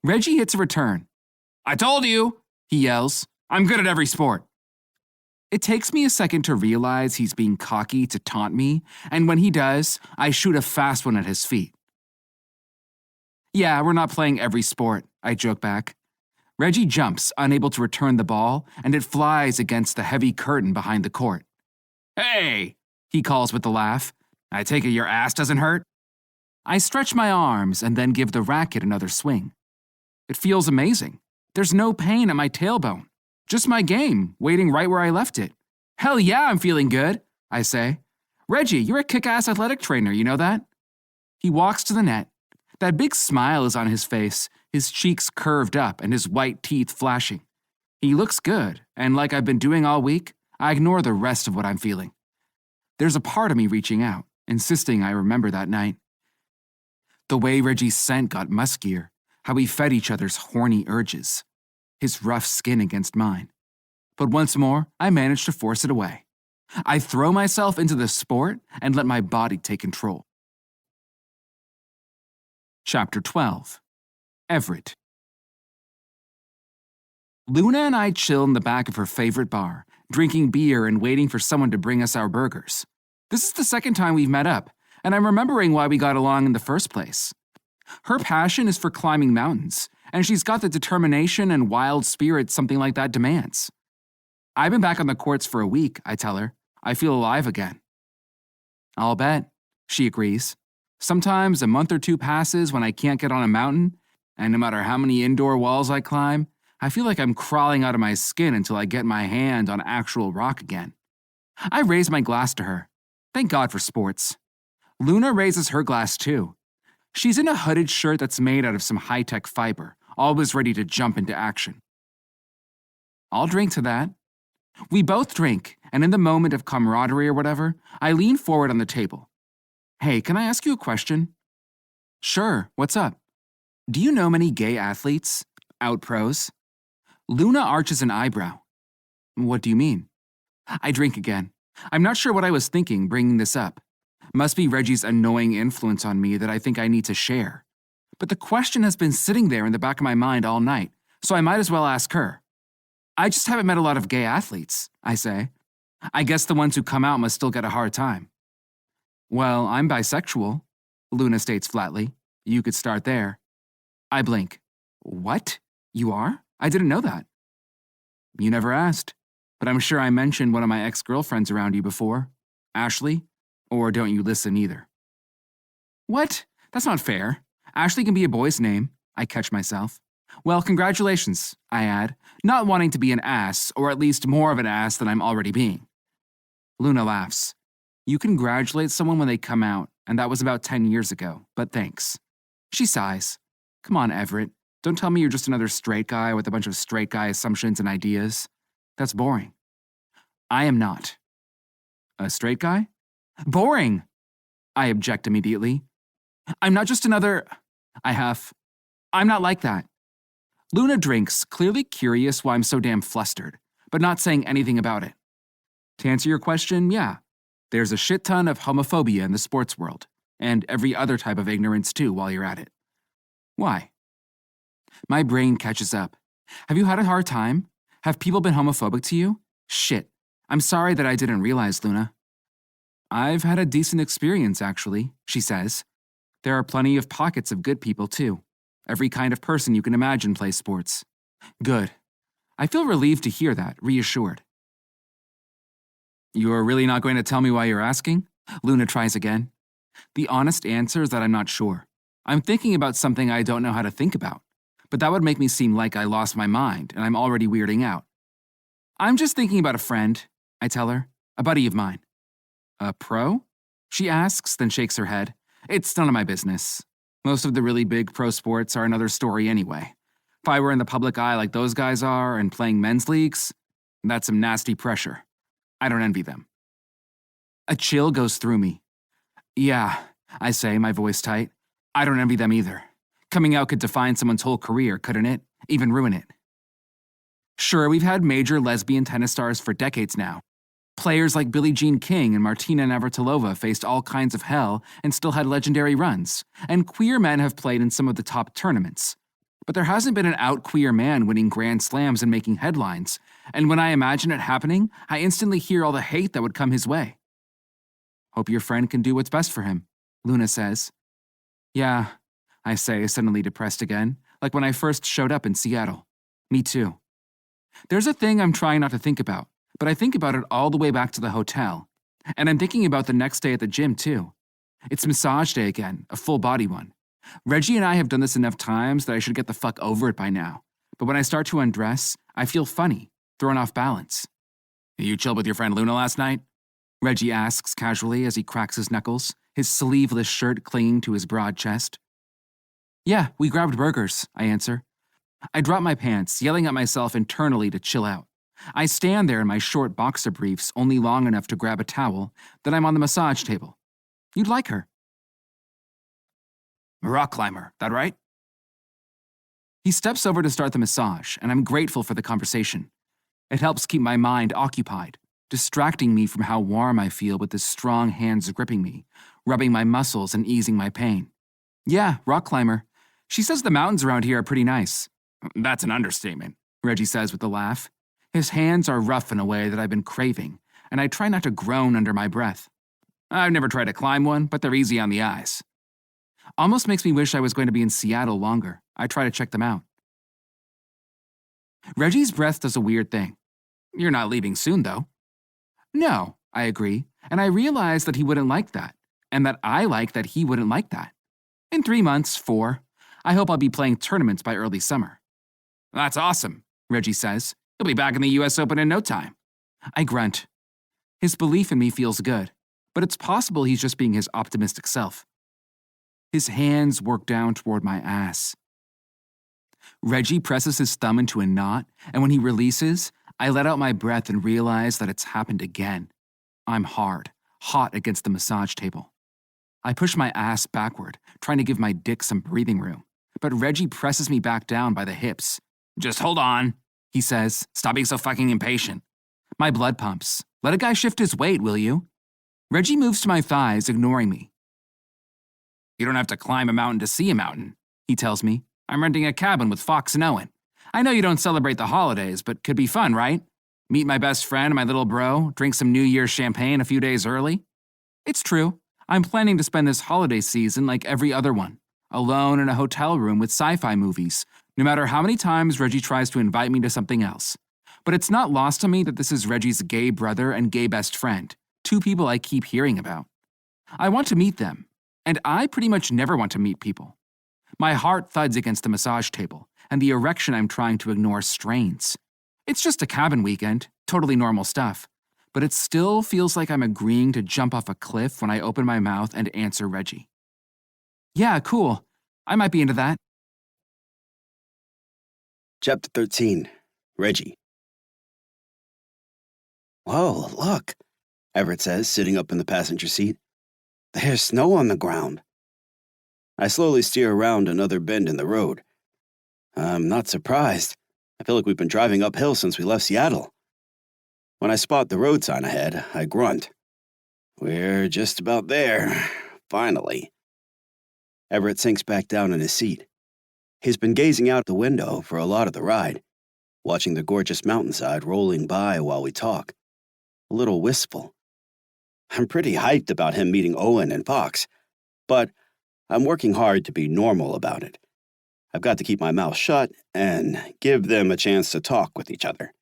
Reggie hits a return. I told you, he yells. I'm good at every sport. It takes me a second to realize he's being cocky to taunt me, and when he does, I shoot a fast one at his feet. Yeah, we're not playing every sport, I joke back. Reggie jumps, unable to return the ball, and it flies against the heavy curtain behind the court. Hey, he calls with a laugh. I take it your ass doesn't hurt? I stretch my arms and then give the racket another swing. It feels amazing. There's no pain at my tailbone. Just my game, waiting right where I left it. Hell yeah, I'm feeling good, I say. Reggie, you're a kick-ass athletic trainer, you know that? He walks to the net. That big smile is on his face, his cheeks curved up and his white teeth flashing. He looks good, and like I've been doing all week, I ignore the rest of what I'm feeling. There's a part of me reaching out, insisting I remember that night. The way Reggie's scent got muskier, how we fed each other's horny urges, his rough skin against mine. But once more, I managed to force it away. I throw myself into the sport and let my body take control. Chapter 12. Everett. Luna and I chill in the back of her favorite bar, drinking beer and waiting for someone to bring us our burgers. This is the second time we've met up, and I'm remembering why we got along in the first place. Her passion is for climbing mountains, and she's got the determination and wild spirit something like that demands. I've been back on the courts for a week, I tell her. I feel alive again. I'll bet, she agrees. Sometimes a month or two passes when I can't get on a mountain, and no matter how many indoor walls I climb, I feel like I'm crawling out of my skin until I get my hand on actual rock again. I raise my glass to her. Thank God for sports. Luna raises her glass too. She's in a hooded shirt that's made out of some high-tech fiber, always ready to jump into action. I'll drink to that. We both drink, and in the moment of camaraderie or whatever, I lean forward on the table. Hey, can I ask you a question? Sure, what's up? Do you know many gay athletes? Out pros? Luna arches an eyebrow. What do you mean? I drink again. I'm not sure what I was thinking bringing this up. Must be Reggie's annoying influence on me that I think I need to share. But the question has been sitting there in the back of my mind all night, so I might as well ask her. I just haven't met a lot of gay athletes, I say. I guess the ones who come out must still get a hard time. Well, I'm bisexual, Luna states flatly. You could start there. I blink. What? You are? I didn't know that. You never asked, but I'm sure I mentioned one of my ex-girlfriends around you before. Ashley? Or don't you listen either? What? That's not fair. Ashley can be a boy's name, I catch myself. Well, congratulations, I add, not wanting to be an ass, or at least more of an ass than I'm already being. Luna laughs. You congratulate someone when they come out, and that was about 10 years ago, but thanks. She sighs. Come on, Everett. Don't tell me you're just another straight guy with a bunch of straight guy assumptions and ideas. That's boring. I am not. A straight guy? Boring! I object immediately. I'm not just another... I'm not like that. Luna drinks, clearly curious why I'm so damn flustered, but not saying anything about it. To answer your question, yeah. There's a shit ton of homophobia in the sports world, and every other type of ignorance too while you're at it. Why? My brain catches up. Have you had a hard time? Have people been homophobic to you? Shit. I'm sorry that I didn't realize, Luna. I've had a decent experience, actually, she says. There are plenty of pockets of good people, too. Every kind of person you can imagine plays sports. Good. I feel relieved to hear that, reassured. You're really not going to tell me why you're asking? Luna tries again. The honest answer is that I'm not sure. I'm thinking about something I don't know how to think about, but that would make me seem like I lost my mind and I'm already weirding out. I'm just thinking about a friend, I tell her, a buddy of mine. A pro? She asks, then shakes her head. It's none of my business. Most of the really big pro sports are another story anyway. If I were in the public eye like those guys are and playing men's leagues, that's some nasty pressure. I don't envy them. A chill goes through me. Yeah, I say, my voice tight. I don't envy them either. Coming out could define someone's whole career, couldn't it? Even ruin it. Sure, we've had major lesbian tennis stars for decades now. Players like Billie Jean King and Martina Navratilova faced all kinds of hell and still had legendary runs, and queer men have played in some of the top tournaments. But there hasn't been an out queer man winning Grand Slams and making headlines, and when I imagine it happening, I instantly hear all the hate that would come his way. Hope your friend can do what's best for him, Luna says. Yeah, I say, suddenly depressed again, like when I first showed up in Seattle. Me too. There's a thing I'm trying not to think about, but I think about it all the way back to the hotel. And I'm thinking about the next day at the gym, too. It's massage day again, a full body one. Reggie and I have done this enough times that I should get the fuck over it by now. But when I start to undress, I feel funny, thrown off balance. You chilled with your friend Luna last night? Reggie asks casually as he cracks his knuckles, his sleeveless shirt clinging to his broad chest. Yeah, we grabbed burgers, I answer. I drop my pants, yelling at myself internally to chill out. I stand there in my short boxer briefs, only long enough to grab a towel, then I'm on the massage table. You'd like her. A rock climber, that right? He steps over to start the massage, and I'm grateful for the conversation. It helps keep my mind occupied, distracting me from how warm I feel with his strong hands gripping me, rubbing my muscles and easing my pain. Yeah, rock climber. She says the mountains around here are pretty nice. That's an understatement, Reggie says with a laugh. His hands are rough in a way that I've been craving, and I try not to groan under my breath. I've never tried to climb one, but they're easy on the eyes. Almost makes me wish I was going to be in Seattle longer. I try to check them out. Reggie's breath does a weird thing. You're not leaving soon, though. No, I agree, and I realize that he wouldn't like that, and that I like that he wouldn't like that. In 3 months, 4, I hope I'll be playing tournaments by early summer. That's awesome, Reggie says. He'll be back in the US Open in no time. I grunt. His belief in me feels good, but it's possible he's just being his optimistic self. His hands work down toward my ass. Reggie presses his thumb into a knot, and when he releases, I let out my breath and realize that it's happened again. I'm hard, hot against the massage table. I push my ass backward, trying to give my dick some breathing room, but Reggie presses me back down by the hips. Just hold on, he says. Stop being so fucking impatient. My blood pumps. Let a guy shift his weight, will you? Reggie moves to my thighs, ignoring me. You don't have to climb a mountain to see a mountain, he tells me. I'm renting a cabin with Fox and Owen. I know you don't celebrate the holidays, but could be fun, right? Meet my best friend and my little bro, drink some New Year's champagne a few days early. It's true. I'm planning to spend this holiday season like every other one, alone in a hotel room with sci-fi movies, no matter how many times Reggie tries to invite me to something else. But it's not lost on me that this is Reggie's gay brother and gay best friend, 2 people I keep hearing about. I want to meet them, and I pretty much never want to meet people. My heart thuds against the massage table, and the erection I'm trying to ignore strains. It's just a cabin weekend, totally normal stuff, but it still feels like I'm agreeing to jump off a cliff when I open my mouth and answer Reggie. Yeah, cool. I might be into that. Chapter 13. Reggie. Whoa, look, Everett says, sitting up in the passenger seat. There's snow on the ground. I slowly steer around another bend in the road. I'm not surprised. I feel like we've been driving uphill since we left Seattle. When I spot the road sign ahead, I grunt. We're just about there. Finally. Everett sinks back down in his seat. He's been gazing out the window for a lot of the ride, watching the gorgeous mountainside rolling by while we talk. A little wistful. I'm pretty hyped about him meeting Owen and Fox, but I'm working hard to be normal about it. I've got to keep my mouth shut and give them a chance to talk with each other.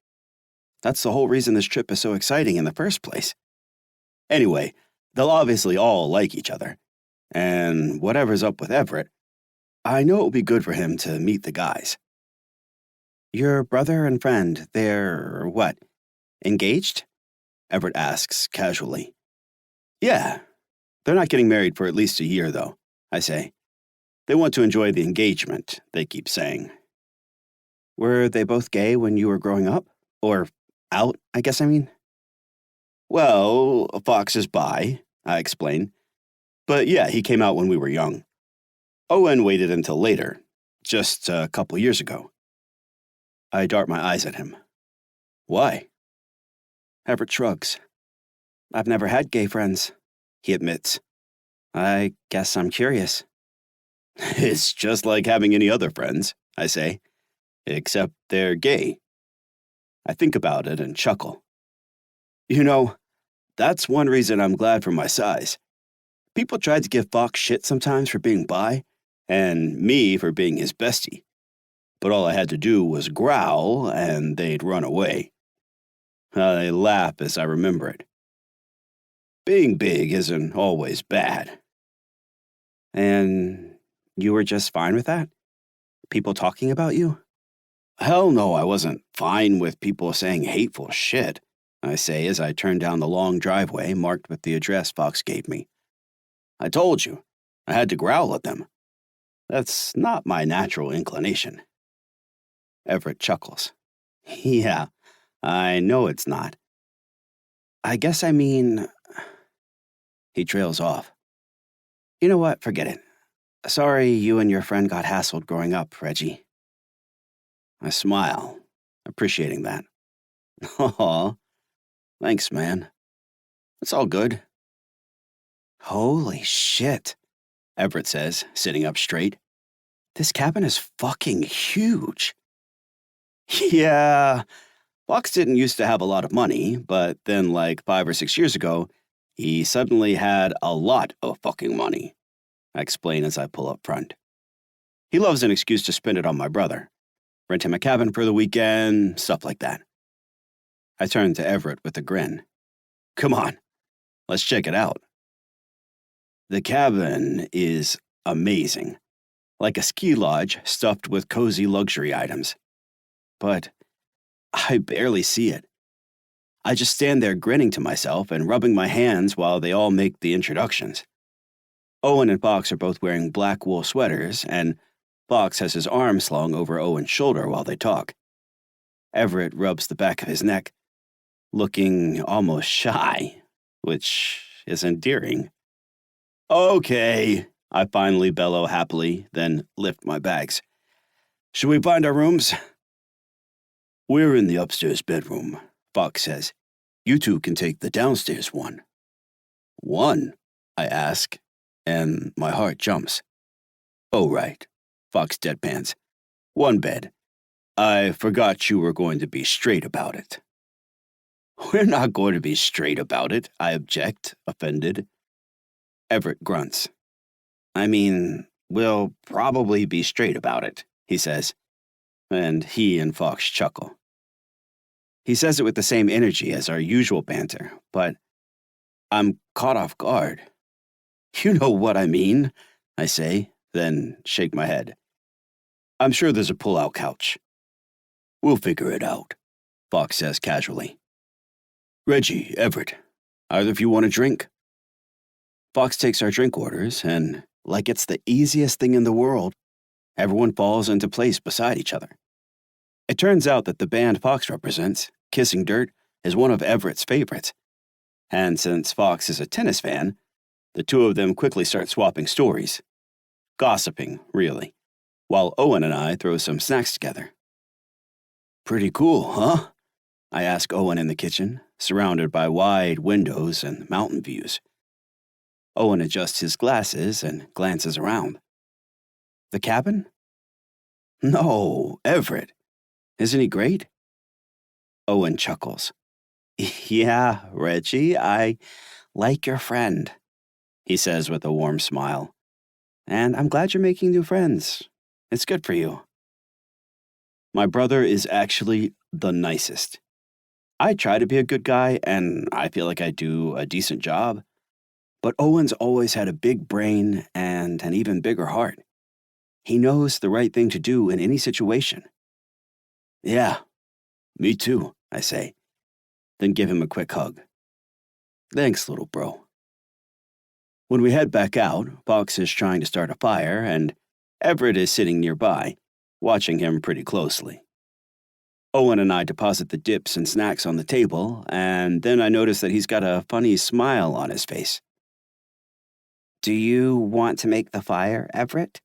That's the whole reason this trip is so exciting in the first place. Anyway, they'll obviously all like each other. And whatever's up with Everett, I know it will be good for him to meet the guys. Your brother and friend, they're what, engaged? Everett asks casually. Yeah, they're not getting married for at least a year, though, I say. They want to enjoy the engagement, they keep saying. Were they both gay when you were growing up? Or out, I guess I mean? Well, Fox is bi, I explain. But yeah, he came out when we were young. Owen waited until later, just a couple years ago. I dart my eyes at him. Why? Everett shrugs. I've never had gay friends, he admits. I guess I'm curious. It's just like having any other friends, I say, except they're gay. I think about it and chuckle. You know, that's one reason I'm glad for my size. People tried to give Fox shit sometimes for being bi, and me for being his bestie. But all I had to do was growl, and they'd run away. I laugh as I remember it. Being big isn't always bad. And you were just fine with that? People talking about you? Hell no, I wasn't fine with people saying hateful shit, I say as I turn down the long driveway marked with the address Fox gave me. I told you, I had to growl at them. That's not my natural inclination. Everett chuckles. Yeah, I know it's not. I guess I mean... He trails off. You know what? Forget it. Sorry you and your friend got hassled growing up, Reggie. I smile, appreciating that. Aw, thanks, man. It's all good. Holy shit, Everett says, sitting up straight. This cabin is fucking huge. Yeah, Fox didn't used to have a lot of money, but then like 5 or 6 years ago, he suddenly had a lot of fucking money, I explain as I pull up front. He loves an excuse to spend it on my brother. Rent him a cabin for the weekend, stuff like that. I turn to Everett with a grin. Come on, let's check it out. The cabin is amazing, like a ski lodge stuffed with cozy luxury items. But I barely see it. I just stand there grinning to myself and rubbing my hands while they all make the introductions. Owen and Fox are both wearing black wool sweaters, and Fox has his arm slung over Owen's shoulder while they talk. Everett rubs the back of his neck, looking almost shy, which is endearing. Okay, I finally bellow happily, then lift my bags. Should we find our rooms? We're in the upstairs bedroom, Fox says. You two can take the downstairs one. One? I ask, and my heart jumps. Oh, right, Fox deadpans. One bed. I forgot you were going to be straight about it. We're not going to be straight about it, I object, offended. Everett grunts. I mean, we'll probably be straight about it, he says, and he and Fox chuckle. He says it with the same energy as our usual banter, but I'm caught off guard. You know what I mean, I say, then shake my head. I'm sure there's a pull-out couch. We'll figure it out, Fox says casually. Reggie, Everett, either of you want a drink? Fox takes our drink orders, and, like it's the easiest thing in the world, everyone falls into place beside each other. It turns out that the band Fox represents, Kissing Dirt, is one of Everett's favorites. And since Fox is a tennis fan, the two of them quickly start swapping stories. Gossiping, really, while Owen and I throw some snacks together. Pretty cool, huh? I ask Owen in the kitchen, surrounded by wide windows and mountain views. Owen adjusts his glasses and glances around. The cabin? No, Everett. Isn't he great? Owen chuckles. Yeah, Reggie, I like your friend, he says with a warm smile. And I'm glad you're making new friends. It's good for you. My brother is actually the nicest. I try to be a good guy, and I feel like I do a decent job. But Owen's always had a big brain and an even bigger heart. He knows the right thing to do in any situation. Yeah, me too, I say, then give him a quick hug. Thanks, little bro. When we head back out, Fox is trying to start a fire, and Everett is sitting nearby, watching him pretty closely. Owen and I deposit the dips and snacks on the table, and then I notice that he's got a funny smile on his face. Do you want to make the fire, Everett?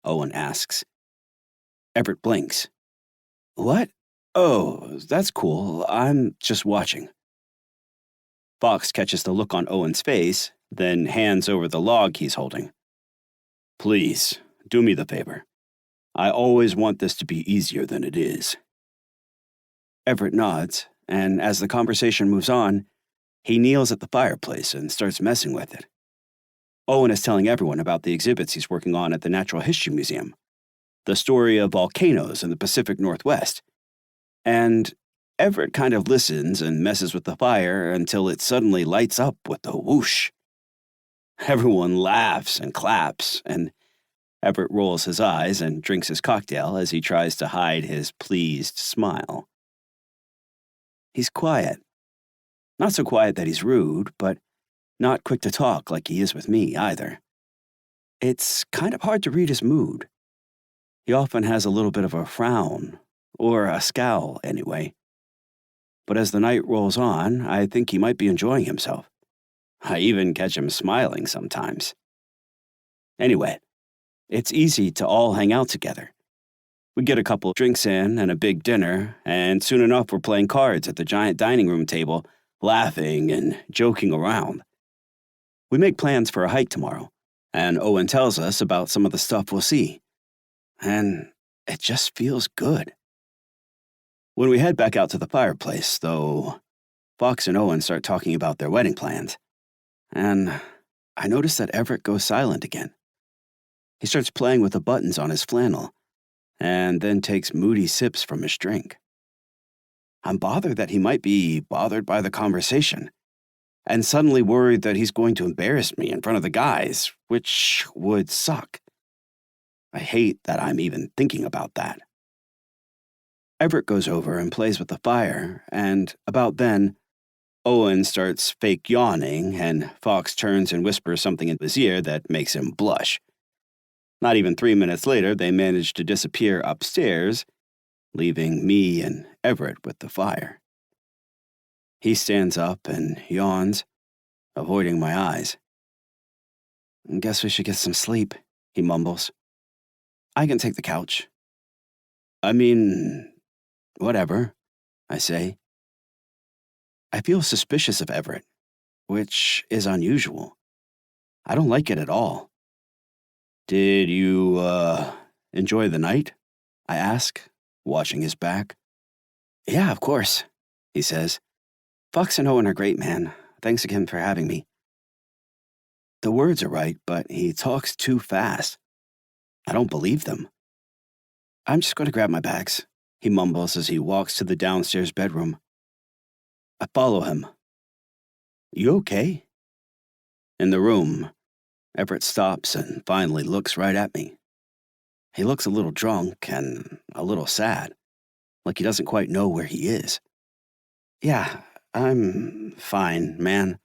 Owen asks. Everett blinks. What? Oh, that's cool. I'm just watching. Fox catches the look on Owen's face, then hands over the log he's holding. Please, do me the favor. I always want this to be easier than it is. Everett nods, and as the conversation moves on, he kneels at the fireplace and starts messing with it. Owen is telling everyone about the exhibits he's working on at the Natural History Museum, the story of volcanoes in the Pacific Northwest, and Everett kind of listens and messes with the fire until it suddenly lights up with a whoosh. Everyone laughs and claps, and Everett rolls his eyes and drinks his cocktail as he tries to hide his pleased smile. He's quiet. Not so quiet that he's rude, but not quick to talk like he is with me either. It's kind of hard to read his mood. He often has a little bit of a frown, or a scowl anyway. But as the night rolls on, I think he might be enjoying himself. I even catch him smiling sometimes. Anyway, it's easy to all hang out together. We get a couple drinks in and a big dinner, and soon enough we're playing cards at the giant dining room table, laughing and joking around. We make plans for a hike tomorrow, and Owen tells us about some of the stuff we'll see. And it just feels good. When we head back out to the fireplace, though, Fox and Owen start talking about their wedding plans, and I notice that Everett goes silent again. He starts playing with the buttons on his flannel, and then takes moody sips from his drink. I'm bothered that he might be bothered by the conversation, and suddenly worried that he's going to embarrass me in front of the guys, which would suck. I hate that I'm even thinking about that. Everett goes over and plays with the fire, and about then, Owen starts fake yawning, and Fox turns and whispers something in his ear that makes him blush. Not even 3 minutes later, they manage to disappear upstairs, leaving me and Everett with the fire. He stands up and yawns, avoiding my eyes. Guess we should get some sleep, he mumbles. I can take the couch. I mean, whatever, I say. I feel suspicious of Everett, which is unusual. I don't like it at all. Did you, enjoy the night? I ask, watching his back. Yeah, of course, he says. Fox and Owen are great, man. Thanks again for having me. The words are right, but he talks too fast. I don't believe them. I'm just going to grab my bags, he mumbles as he walks to the downstairs bedroom. I follow him. You okay? In the room, Everett stops and finally looks right at me. He looks a little drunk and a little sad, like he doesn't quite know where he is. Yeah, I'm fine, man.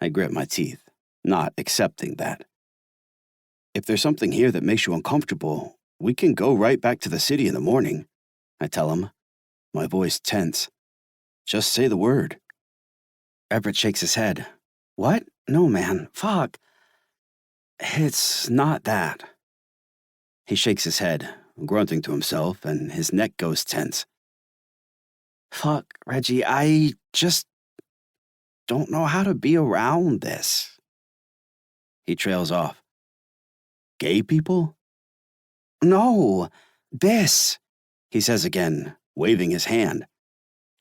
I grit my teeth, not accepting that. If there's something here that makes you uncomfortable, we can go right back to the city in the morning, I tell him, my voice tense. Just say the word. Everett shakes his head. What? No, man. Fuck. It's not that. He shakes his head, grunting to himself, and his neck goes tense. Fuck, Reggie, I just don't know how to be around this. He trails off. Gay people? No, this, he says again, waving his hand.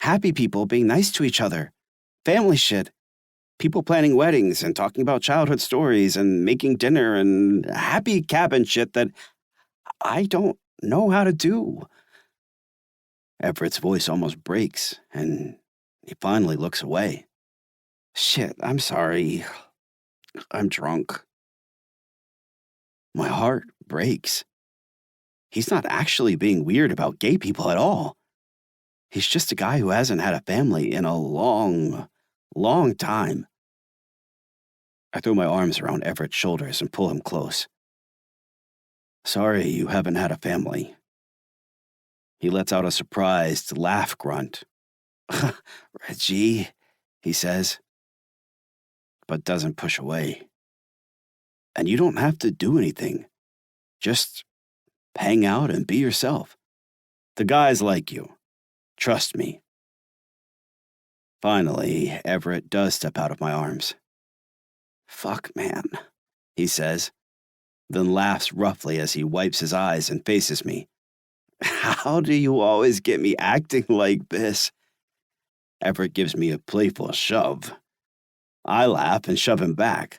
Happy people being nice to each other. Family shit. People planning weddings and talking about childhood stories and making dinner and happy cabin shit that I don't know how to do. Everett's voice almost breaks, and he finally looks away. Shit, I'm sorry. I'm drunk. My heart breaks. He's not actually being weird about gay people at all. He's just a guy who hasn't had a family in a long time. I throw my arms around Everett's shoulders and pull him close. Sorry you haven't had a family. He lets out a surprised laugh grunt. Reggie, he says, but doesn't push away. And you don't have to do anything. Just hang out and be yourself. The guys like you. Trust me. Finally, Everett does step out of my arms. Fuck, man, he says, then laughs roughly as he wipes his eyes and faces me. How do you always get me acting like this? Everett gives me a playful shove. I laugh and shove him back.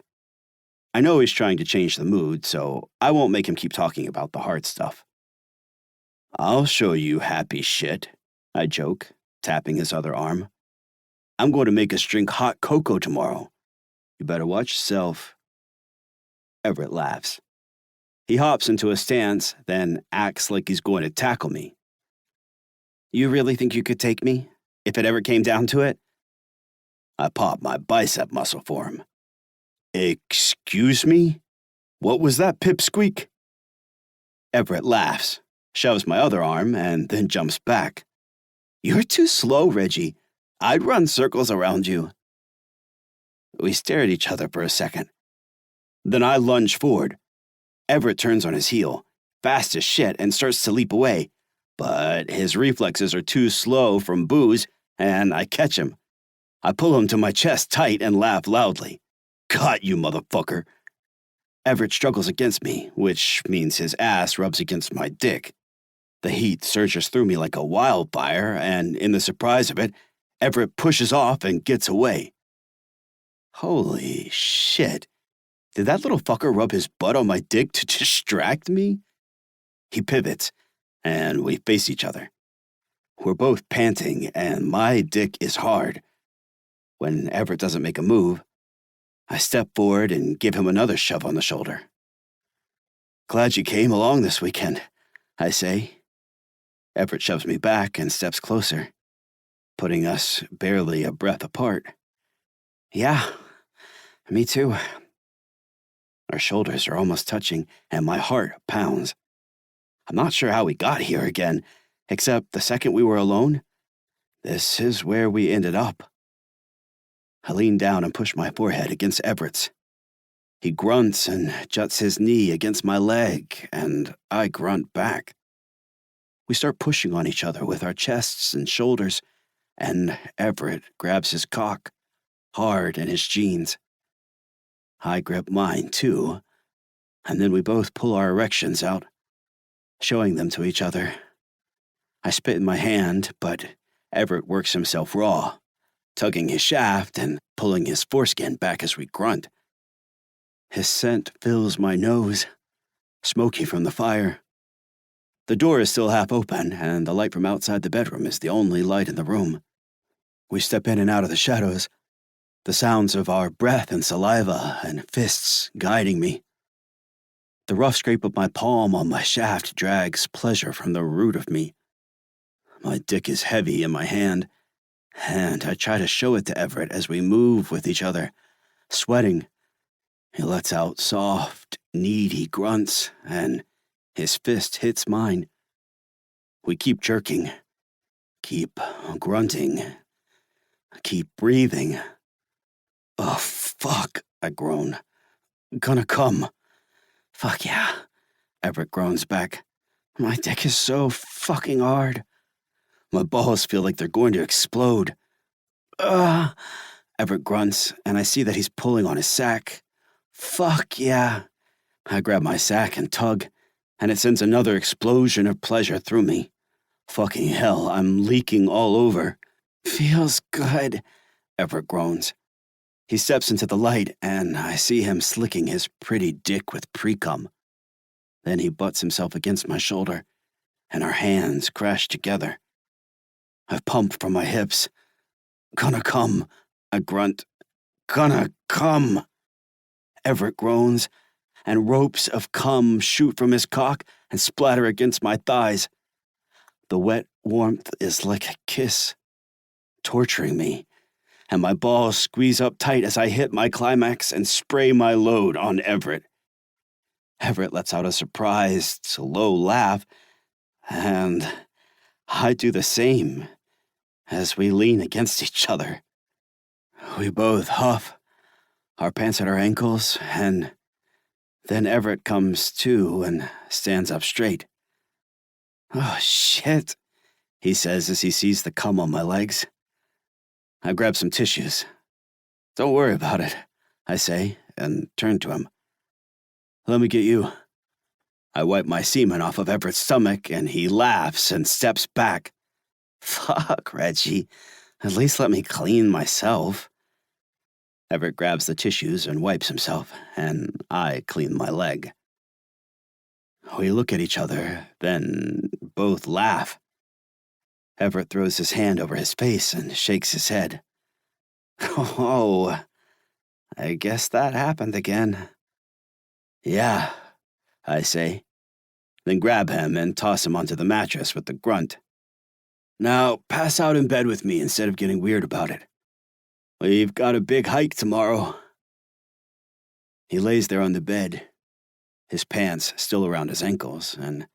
I know he's trying to change the mood, so I won't make him keep talking about the hard stuff. I'll show you happy shit, I joke, tapping his other arm. I'm going to make us drink hot cocoa tomorrow. You better watch yourself. Everett laughs. He hops into a stance, then acts like he's going to tackle me. You really think you could take me, if it ever came down to it? I pop my bicep muscle for him. Excuse me? What was that pipsqueak? Everett laughs, shoves my other arm, and then jumps back. You're too slow, Reggie. I'd run circles around you. We stare at each other for a second. Then I lunge forward. Everett turns on his heel, fast as shit, and starts to leap away. But his reflexes are too slow from booze, and I catch him. I pull him to my chest tight and laugh loudly. Got you, motherfucker. Everett struggles against me, which means his ass rubs against my dick. The heat surges through me like a wildfire, and in the surprise of it, Everett pushes off and gets away. Holy shit. Did that little fucker rub his butt on my dick to distract me? He pivots, and we face each other. We're both panting, and my dick is hard. When Everett doesn't make a move, I step forward and give him another shove on the shoulder. Glad you came along this weekend, I say. Everett shoves me back and steps closer, putting us barely a breath apart. Yeah, me too. Our shoulders are almost touching, and my heart pounds. I'm not sure how we got here again, except the second we were alone, this is where we ended up. I lean down and push my forehead against Everett's. He grunts and juts his knee against my leg, and I grunt back. We start pushing on each other with our chests and shoulders, and Everett grabs his cock, hard in his jeans. I grip mine, too, and then we both pull our erections out, showing them to each other. I spit in my hand, but Everett works himself raw, tugging his shaft and pulling his foreskin back as we grunt. His scent fills my nose, smoky from the fire. The door is still half open, and the light from outside the bedroom is the only light in the room. We step in and out of the shadows, the sounds of our breath and saliva and fists guiding me. The rough scrape of my palm on my shaft drags pleasure from the root of me. My dick is heavy in my hand, and I try to show it to Everett as we move with each other, sweating. He lets out soft, needy grunts, and his fist hits mine. We keep jerking, keep grunting, keep breathing. Oh, fuck, I groan. Gonna come. Fuck yeah, Everett groans back. My dick is so fucking hard. My balls feel like they're going to explode. Everett grunts, and I see that he's pulling on his sack. Fuck yeah. I grab my sack and tug, and it sends another explosion of pleasure through me. Fucking hell, I'm leaking all over. Feels good, Everett groans. He steps into the light, and I see him slicking his pretty dick with pre-cum. Then he butts himself against my shoulder, and our hands crash together. I pump from my hips. Gonna come, I grunt. Gonna come. Everett groans, and ropes of cum shoot from his cock and splatter against my thighs. The wet warmth is like a kiss, torturing me, and my balls squeeze up tight as I hit my climax and spray my load on Everett. Everett lets out a surprised, low laugh, and I do the same as we lean against each other. We both huff, our pants at our ankles, and then Everett comes to and stands up straight. "Oh, shit," he says as he sees the cum on my legs. I grab some tissues. "Don't worry about it," I say, and turn to him. "Let me get you." I wipe my semen off of Everett's stomach, and he laughs and steps back. "Fuck, Reggie. At least let me clean myself." Everett grabs the tissues and wipes himself, and I clean my leg. We look at each other, then both laugh. Everett throws his hand over his face and shakes his head. "Oh, I guess that happened again." "Yeah," I say, then grab him and toss him onto the mattress with a grunt. "Now, pass out in bed with me instead of getting weird about it. We've got a big hike tomorrow." He lays there on the bed, his pants still around his ankles, and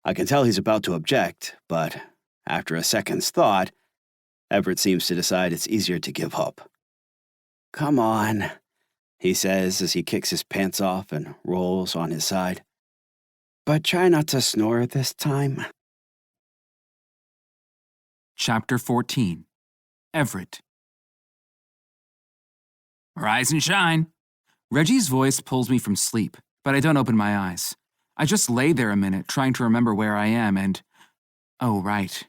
I can tell he's about to object, but after a second's thought, Everett seems to decide it's easier to give up. "Come on," he says as he kicks his pants off and rolls on his side. "But try not to snore this time." Chapter 14. Everett. Rise and shine. Reggie's voice pulls me from sleep, but I don't open my eyes. I just lay there a minute trying to remember where I am and... Oh, right.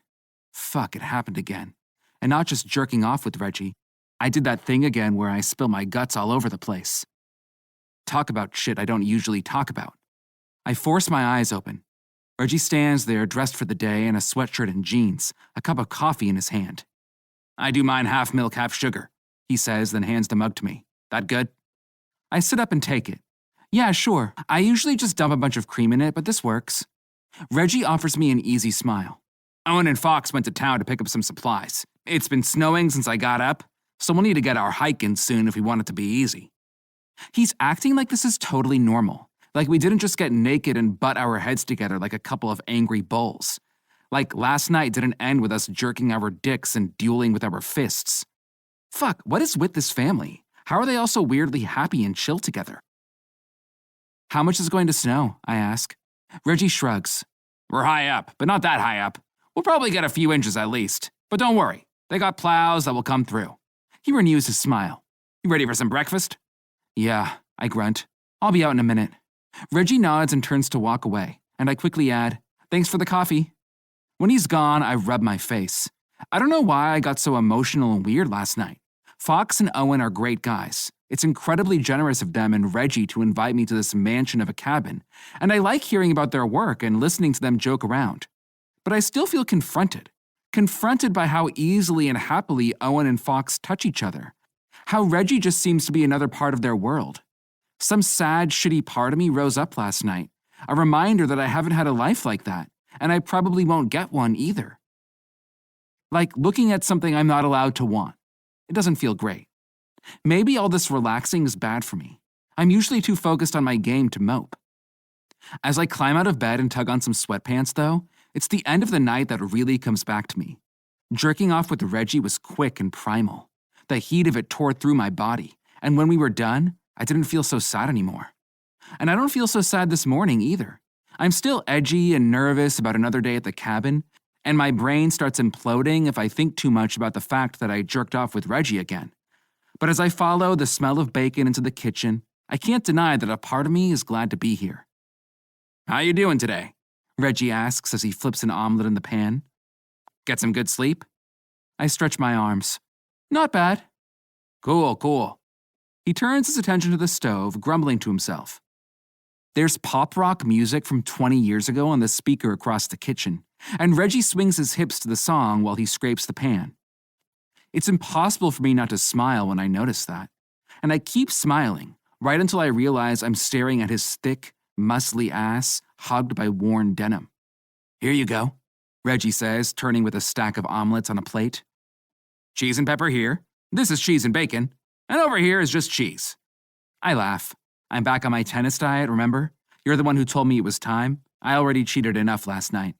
Fuck, it happened again. And not just jerking off with Reggie. I did that thing again where I spill my guts all over the place. Talk about shit I don't usually talk about. I force my eyes open. Reggie stands there dressed for the day in a sweatshirt and jeans, a cup of coffee in his hand. "I do mine half milk, half sugar," he says, then hands the mug to me. "That good?" I sit up and take it. "Yeah, sure. I usually just dump a bunch of cream in it, but this works." Reggie offers me an easy smile. "Owen and Fox went to town to pick up some supplies. It's been snowing since I got up, so we'll need to get our hike in soon if we want it to be easy." He's acting like this is totally normal, like we didn't just get naked and butt our heads together like a couple of angry bulls. Like last night didn't end with us jerking our dicks and dueling with our fists. Fuck, what is with this family? How are they all so weirdly happy and chill together? "How much is going to snow?" I ask. Reggie shrugs. "We're high up, but not that high up. We'll probably get a few inches at least. But don't worry, they got plows that will come through." He renews his smile. "You ready for some breakfast?" "Yeah," I grunt. "I'll be out in a minute." Reggie nods and turns to walk away, and I quickly add, "Thanks for the coffee." When he's gone, I rub my face. I don't know why I got so emotional and weird last night. Fox and Owen are great guys. It's incredibly generous of them and Reggie to invite me to this mansion of a cabin, and I like hearing about their work and listening to them joke around. But I still feel confronted by how easily and happily Owen and Fox touch each other. How Reggie just seems to be another part of their world. Some sad, shitty part of me rose up last night, a reminder that I haven't had a life like that, and I probably won't get one either. Like looking at something I'm not allowed to want. It doesn't feel great. Maybe all this relaxing is bad for me. I'm usually too focused on my game to mope. As I climb out of bed and tug on some sweatpants, though, it's the end of the night that really comes back to me. Jerking off with Reggie was quick and primal. The heat of it tore through my body, and when we were done, I didn't feel so sad anymore. And I don't feel so sad this morning either. I'm still edgy and nervous about another day at the cabin, and my brain starts imploding if I think too much about the fact that I jerked off with Reggie again. But as I follow the smell of bacon into the kitchen, I can't deny that a part of me is glad to be here. "How you doing today?" Reggie asks as he flips an omelet in the pan. "Get some good sleep?" I stretch my arms. "Not bad." Cool. He turns his attention to the stove, grumbling to himself. There's pop rock music from 20 years ago on the speaker across the kitchen, and Reggie swings his hips to the song while he scrapes the pan. It's impossible for me not to smile when I notice that, and I keep smiling right until I realize I'm staring at his thick, muscly ass hugged by worn denim. "Here you go," Reggie says, turning with a stack of omelets on a plate. "Cheese and pepper here. This is cheese and bacon. And over here is just cheese." I laugh. I'm back on my tennis diet, remember? You're the one who told me it was time. I already cheated enough last night.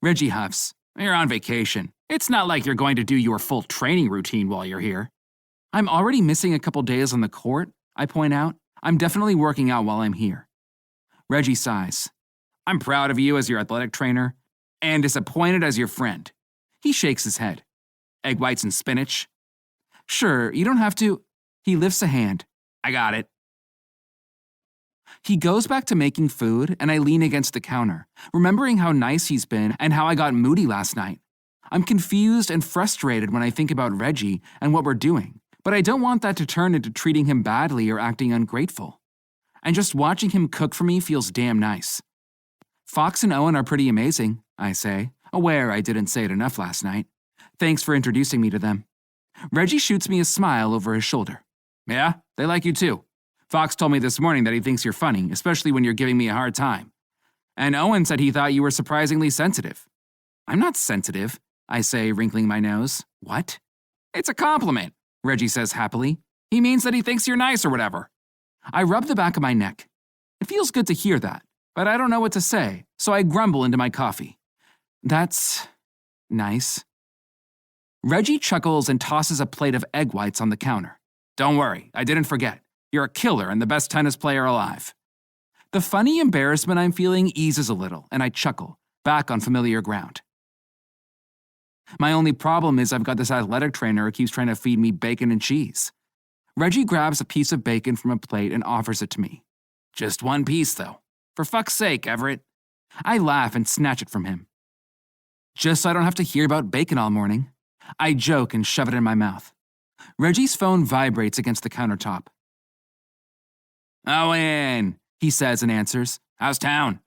Reggie huffs. You're on vacation. It's not like you're going to do your full training routine while you're here. I'm already missing a couple days on the court, I point out. I'm definitely working out while I'm here. Reggie sighs. I'm proud of you as your athletic trainer and disappointed as your friend. He shakes his head. Egg whites and spinach? Sure, you don't have to. He lifts a hand. I got it. He goes back to making food, and I lean against the counter, remembering how nice he's been and how I got moody last night. I'm confused and frustrated when I think about Reggie and what we're doing, but I don't want that to turn into treating him badly or acting ungrateful. And just watching him cook for me feels damn nice. Fox and Owen are pretty amazing, I say, aware I didn't say it enough last night. Thanks for introducing me to them. Reggie shoots me a smile over his shoulder. Yeah, they like you too. Fox told me this morning that he thinks you're funny, especially when you're giving me a hard time. And Owen said he thought you were surprisingly sensitive. I'm not sensitive, I say, wrinkling my nose. What? It's a compliment, Reggie says happily. He means that he thinks you're nice or whatever. I rub the back of my neck. It feels good to hear that, but I don't know what to say, so I grumble into my coffee. That's nice. Reggie chuckles and tosses a plate of egg whites on the counter. Don't worry, I didn't forget. You're a killer and the best tennis player alive. The funny embarrassment I'm feeling eases a little, and I chuckle, back on familiar ground. My only problem is I've got this athletic trainer who keeps trying to feed me bacon and cheese. Reggie grabs a piece of bacon from a plate and offers it to me. Just one piece, though. For fuck's sake, Everett. I laugh and snatch it from him. Just so I don't have to hear about bacon all morning. I joke and shove it in my mouth. Reggie's phone vibrates against the countertop. Owen, he says and answers. How's town?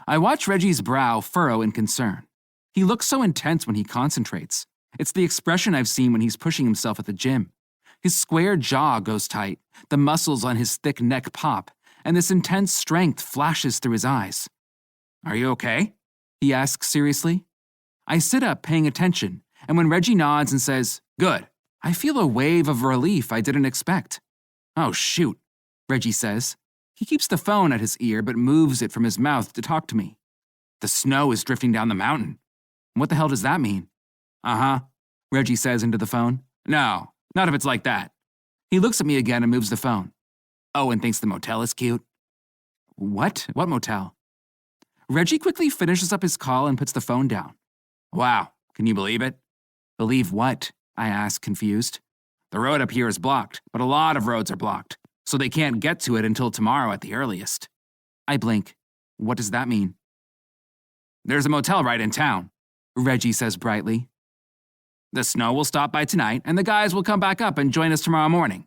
I watch Reggie's brow furrow in concern. He looks so intense when he concentrates. It's the expression I've seen when he's pushing himself at the gym. His square jaw goes tight, the muscles on his thick neck pop, and this intense strength flashes through his eyes. Are you okay? He asks seriously. I sit up, paying attention, and when Reggie nods and says, Good, I feel a wave of relief I didn't expect. Oh, shoot, Reggie says. He keeps the phone at his ear but moves it from his mouth to talk to me. The snow is drifting down the mountain. What the hell does that mean? Uh-huh, Reggie says into the phone. No, not if it's like that. He looks at me again and moves the phone. Owen thinks the motel is cute. What? What motel? Reggie quickly finishes up his call and puts the phone down. Wow, can you believe it? Believe what? I ask, confused. The road up here is blocked, but a lot of roads are blocked, so they can't get to it until tomorrow at the earliest. I blink. What does that mean? There's a motel right in town, Reggie says brightly. The snow will stop by tonight, and the guys will come back up and join us tomorrow morning.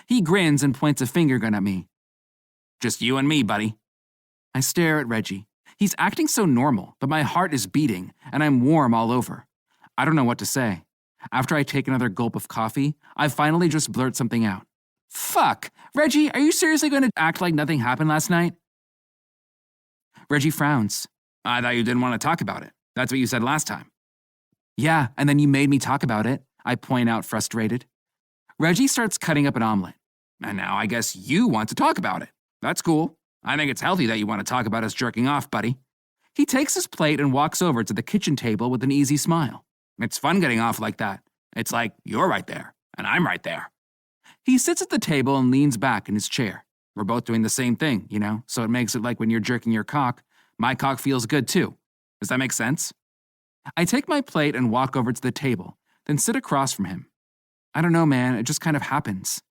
He grins and points a finger gun at me. Just you and me, buddy. I stare at Reggie. He's acting so normal, but my heart is beating, and I'm warm all over. I don't know what to say. After I take another gulp of coffee, I finally just blurt something out. Fuck! Reggie, are you seriously going to act like nothing happened last night? Reggie frowns. I thought you didn't want to talk about it. That's what you said last time. Yeah, and then you made me talk about it, I point out, frustrated. Reggie starts cutting up an omelet. And now I guess you want to talk about it. That's cool. I think it's healthy that you want to talk about us jerking off, buddy. He takes his plate and walks over to the kitchen table with an easy smile. It's fun getting off like that. It's like you're right there, and I'm right there. He sits at the table and leans back in his chair. We're both doing the same thing, so it makes it like when you're jerking your cock, my cock feels good too. Does that make sense? I take my plate and walk over to the table, then sit across from him. I don't know, man, it just kind of happens.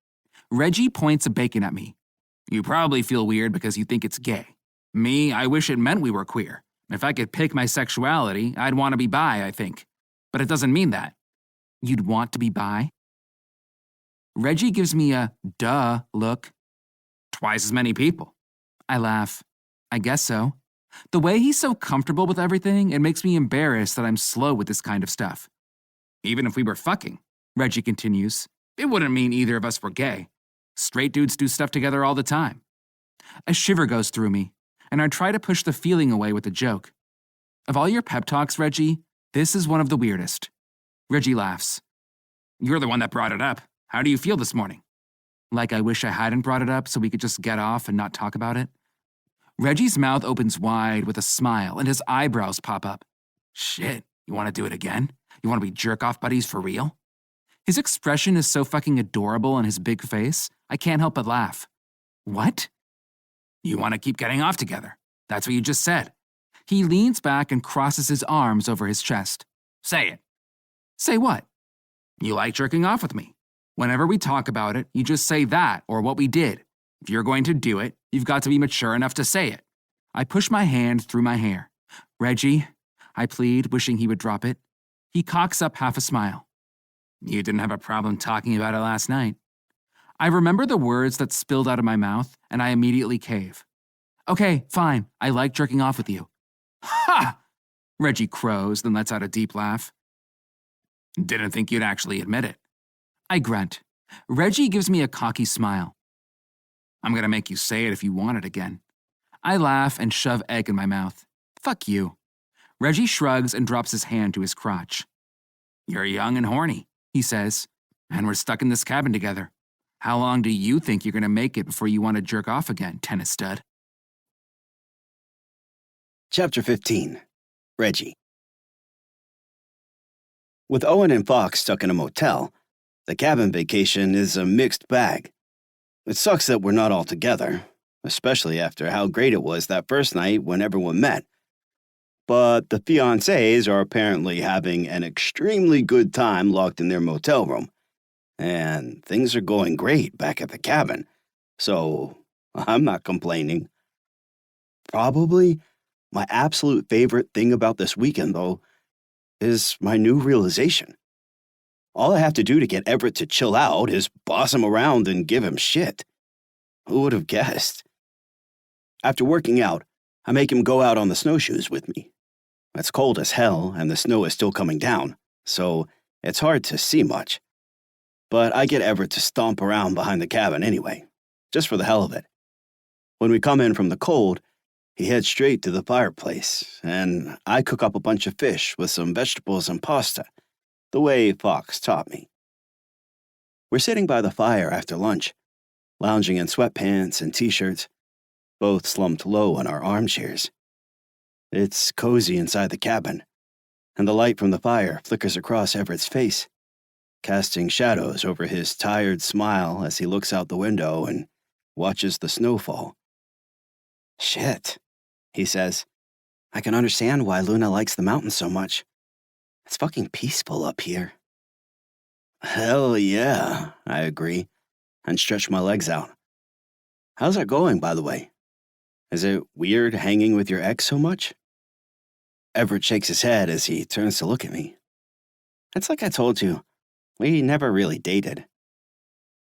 Reggie points a bacon at me. You probably feel weird because you think it's gay. Me, I wish it meant we were queer. If I could pick my sexuality, I'd want to be bi, I think. But it doesn't mean that. You'd want to be bi? Reggie gives me a duh look. Twice as many people. I laugh. I guess so. The way he's so comfortable with everything, it makes me embarrassed that I'm slow with this kind of stuff. Even if we were fucking, Reggie continues, it wouldn't mean either of us were gay. Straight dudes do stuff together all the time. A shiver goes through me, and I try to push the feeling away with a joke. Of all your pep talks, Reggie, this is one of the weirdest. Reggie laughs. You're the one that brought it up. How do you feel this morning? Like I wish I hadn't brought it up so we could just get off and not talk about it? Reggie's mouth opens wide with a smile and his eyebrows pop up. Shit, you want to do it again? You want to be jerk-off buddies for real? His expression is so fucking adorable on his big face, I can't help but laugh. What? You want to keep getting off together. That's what you just said. He leans back and crosses his arms over his chest. Say it. Say what? You like jerking off with me. Whenever we talk about it, you just say that or what we did. If you're going to do it, you've got to be mature enough to say it. I push my hand through my hair. Reggie, I plead, wishing he would drop it. He cocks up half a smile. You didn't have a problem talking about it last night. I remember the words that spilled out of my mouth, and I immediately cave. Okay, fine. I like jerking off with you. Ha! Reggie crows, then lets out a deep laugh. Didn't think you'd actually admit it. I grunt. Reggie gives me a cocky smile. I'm gonna make you say it if you want it again. I laugh and shove egg in my mouth. Fuck you. Reggie shrugs and drops his hand to his crotch. You're young and horny, he says, and we're stuck in this cabin together. How long do you think you're gonna make it before you want to jerk off again, tennis stud? Chapter 15. Reggie. With Owen and Fox stuck in a motel, the cabin vacation is a mixed bag. It sucks that we're not all together, especially after how great it was that first night when everyone met. But the fiancés are apparently having an extremely good time locked in their motel room, and things are going great back at the cabin, so I'm not complaining. Probably my absolute favorite thing about this weekend, though, is my new realization. All I have to do to get Everett to chill out is boss him around and give him shit. Who would have guessed? After working out, I make him go out on the snowshoes with me. It's cold as hell and the snow is still coming down, so it's hard to see much. But I get Everett to stomp around behind the cabin anyway, just for the hell of it. When we come in from the cold, he heads straight to the fireplace, and I cook up a bunch of fish with some vegetables and pasta, the way Fox taught me. We're sitting by the fire after lunch, lounging in sweatpants and t-shirts, both slumped low in our armchairs. It's cozy inside the cabin, and the light from the fire flickers across Everett's face, casting shadows over his tired smile as he looks out the window and watches the snow fall. Shit, he says. I can understand why Luna likes the mountains so much. It's fucking peaceful up here. Hell yeah, I agree, and stretch my legs out. How's that going, by the way? Is it weird hanging with your ex so much? Everett shakes his head as he turns to look at me. It's like I told you, we never really dated.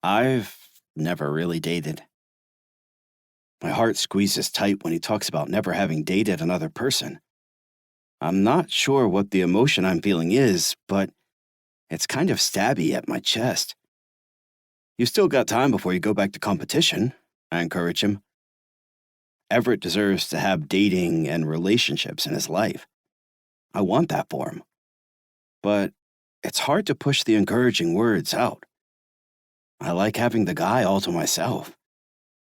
I've never really dated. My heart squeezes tight when he talks about never having dated another person. I'm not sure what the emotion I'm feeling is, but it's kind of stabby at my chest. You still got time before you go back to competition, I encourage him. Everett deserves to have dating and relationships in his life. I want that for him. But it's hard to push the encouraging words out. I like having the guy all to myself.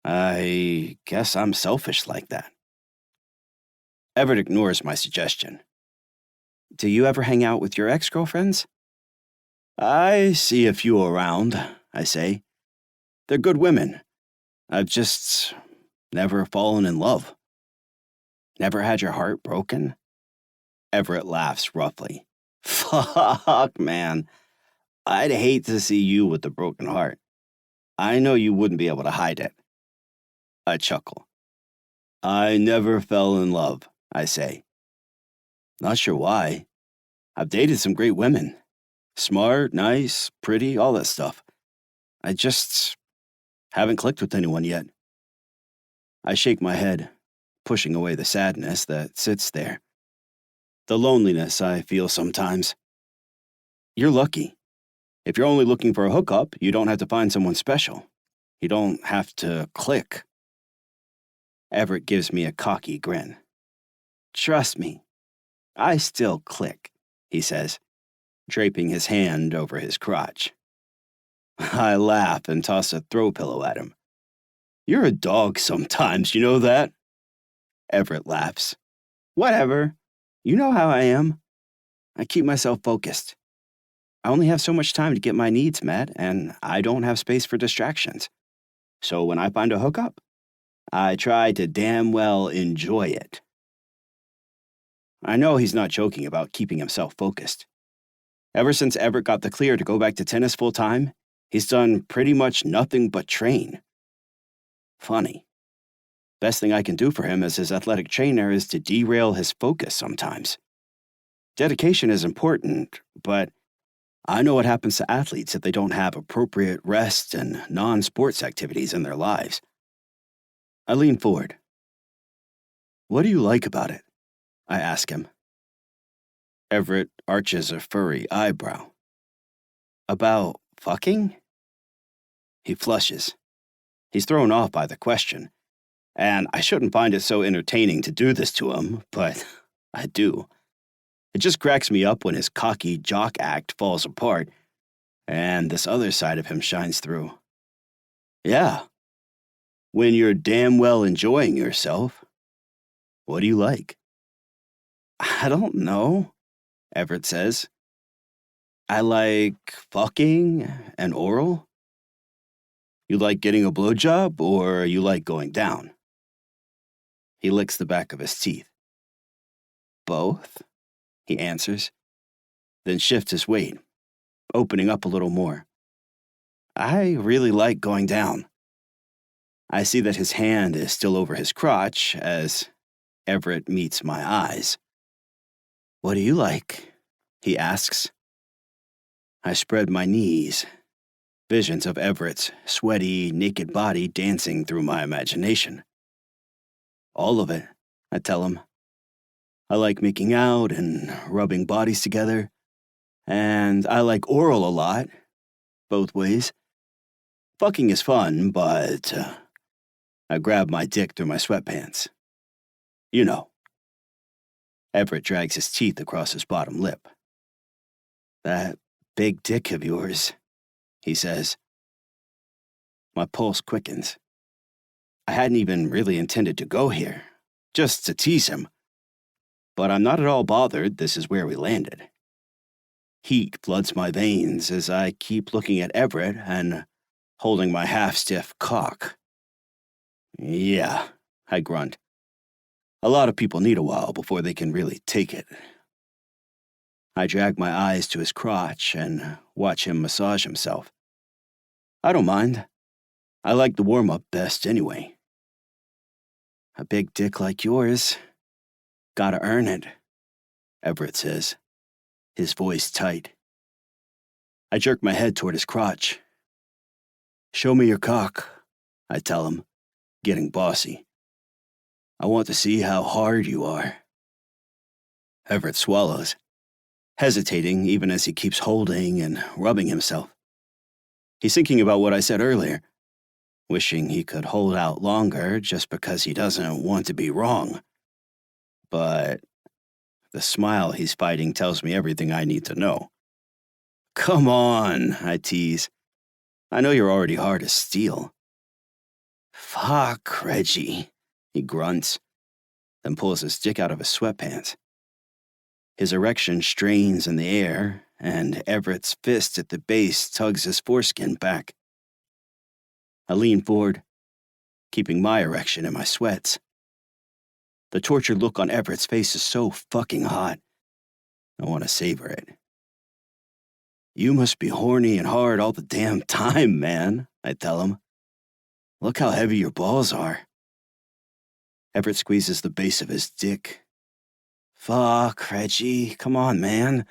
I guess I'm selfish like that. Everett ignores my suggestion. Do you ever hang out with your ex-girlfriends? I see a few around, I say. They're good women. I've just never fallen in love. Never had your heart broken? Everett laughs roughly. Fuck, man. I'd hate to see you with a broken heart. I know you wouldn't be able to hide it. I chuckle. I never fell in love, I say. Not sure why. I've dated some great women. Smart, nice, pretty, all that stuff. I just haven't clicked with anyone yet. I shake my head, pushing away the sadness that sits there. The loneliness I feel sometimes. You're lucky. If you're only looking for a hookup, you don't have to find someone special. You don't have to click. Everett gives me a cocky grin. Trust me, I still click, he says, draping his hand over his crotch. I laugh and toss a throw pillow at him. You're a dog sometimes, you know that? Everett laughs. Whatever. You know how I am. I keep myself focused. I only have so much time to get my needs met, and I don't have space for distractions. So when I find a hookup, I try to damn well enjoy it. I know he's not joking about keeping himself focused. Ever since Everett got the clear to go back to tennis full time, he's done pretty much nothing but train. Funny. Best thing I can do for him as his athletic trainer is to derail his focus sometimes. Dedication is important, but I know what happens to athletes if they don't have appropriate rest and non-sports activities in their lives. I lean forward. What do you like about it? I ask him. Everett arches a furry eyebrow. About fucking? He flushes. He's thrown off by the question, and I shouldn't find it so entertaining to do this to him, but I do. It just cracks me up when his cocky jock act falls apart, and this other side of him shines through. Yeah. When you're damn well enjoying yourself, what do you like? I don't know, Everett says. I like fucking and oral. You like getting a blowjob, or you like going down? He licks the back of his teeth. Both, he answers, then shifts his weight, opening up a little more. I really like going down. I see that his hand is still over his crotch as Everett meets my eyes. What do you like? He asks. I spread my knees, visions of Everett's sweaty, naked body dancing through my imagination. All of it, I tell him. I like making out and rubbing bodies together, and I like oral a lot, both ways. Fucking is fun, but I grab my dick through my sweatpants. You know. Everett drags his teeth across his bottom lip. That big dick of yours, he says. My pulse quickens. I hadn't even really intended to go here, just to tease him. But I'm not at all bothered this is where we landed. Heat floods my veins as I keep looking at Everett and holding my half-stiff cock. Yeah, I grunt. A lot of people need a while before they can really take it. I drag my eyes to his crotch and watch him massage himself. I don't mind. I like the warm-up best anyway. A big dick like yours. Gotta earn it, Everett says, his voice tight. I jerk my head toward his crotch. Show me your cock, I tell him, getting bossy. I want to see how hard you are. Everett swallows, hesitating even as he keeps holding and rubbing himself. He's thinking about what I said earlier, wishing he could hold out longer just because he doesn't want to be wrong. But the smile he's fighting tells me everything I need to know. Come on, I tease. I know you're already hard as steel. Fuck, Reggie, he grunts, then pulls his dick out of his sweatpants. His erection strains in the air, and Everett's fist at the base tugs his foreskin back. I lean forward, keeping my erection in my sweats. The tortured look on Everett's face is so fucking hot. I want to savor it. You must be horny and hard all the damn time, man, I tell him. Look how heavy your balls are. Everett squeezes the base of his dick. Fuck, Reggie, come on, man.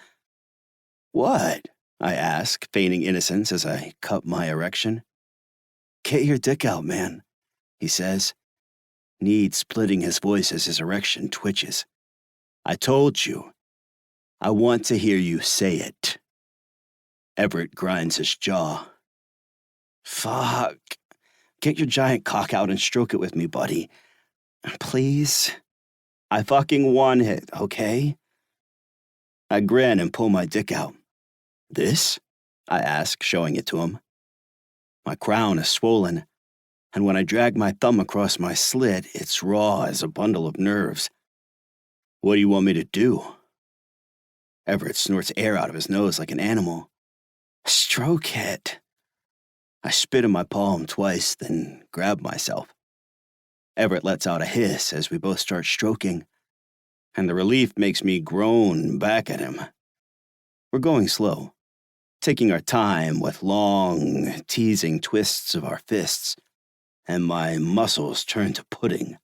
What? I ask, feigning innocence as I cup my erection. Get your dick out, man, he says, need splitting his voice as his erection twitches. I told you. I want to hear you say it. Everett grinds his jaw. Fuck. Get your giant cock out and stroke it with me, buddy. Please? I fucking want it, okay? I grin and pull my dick out. This? I ask, showing it to him. My crown is swollen, and when I drag my thumb across my slit, it's raw as a bundle of nerves. What do you want me to do? Everett snorts air out of his nose like an animal. Stroke it. I spit in my palm twice, then grab myself. Everett lets out a hiss as we both start stroking, and the relief makes me groan back at him. We're going slow, taking our time with long, teasing twists of our fists, and my muscles turn to pudding.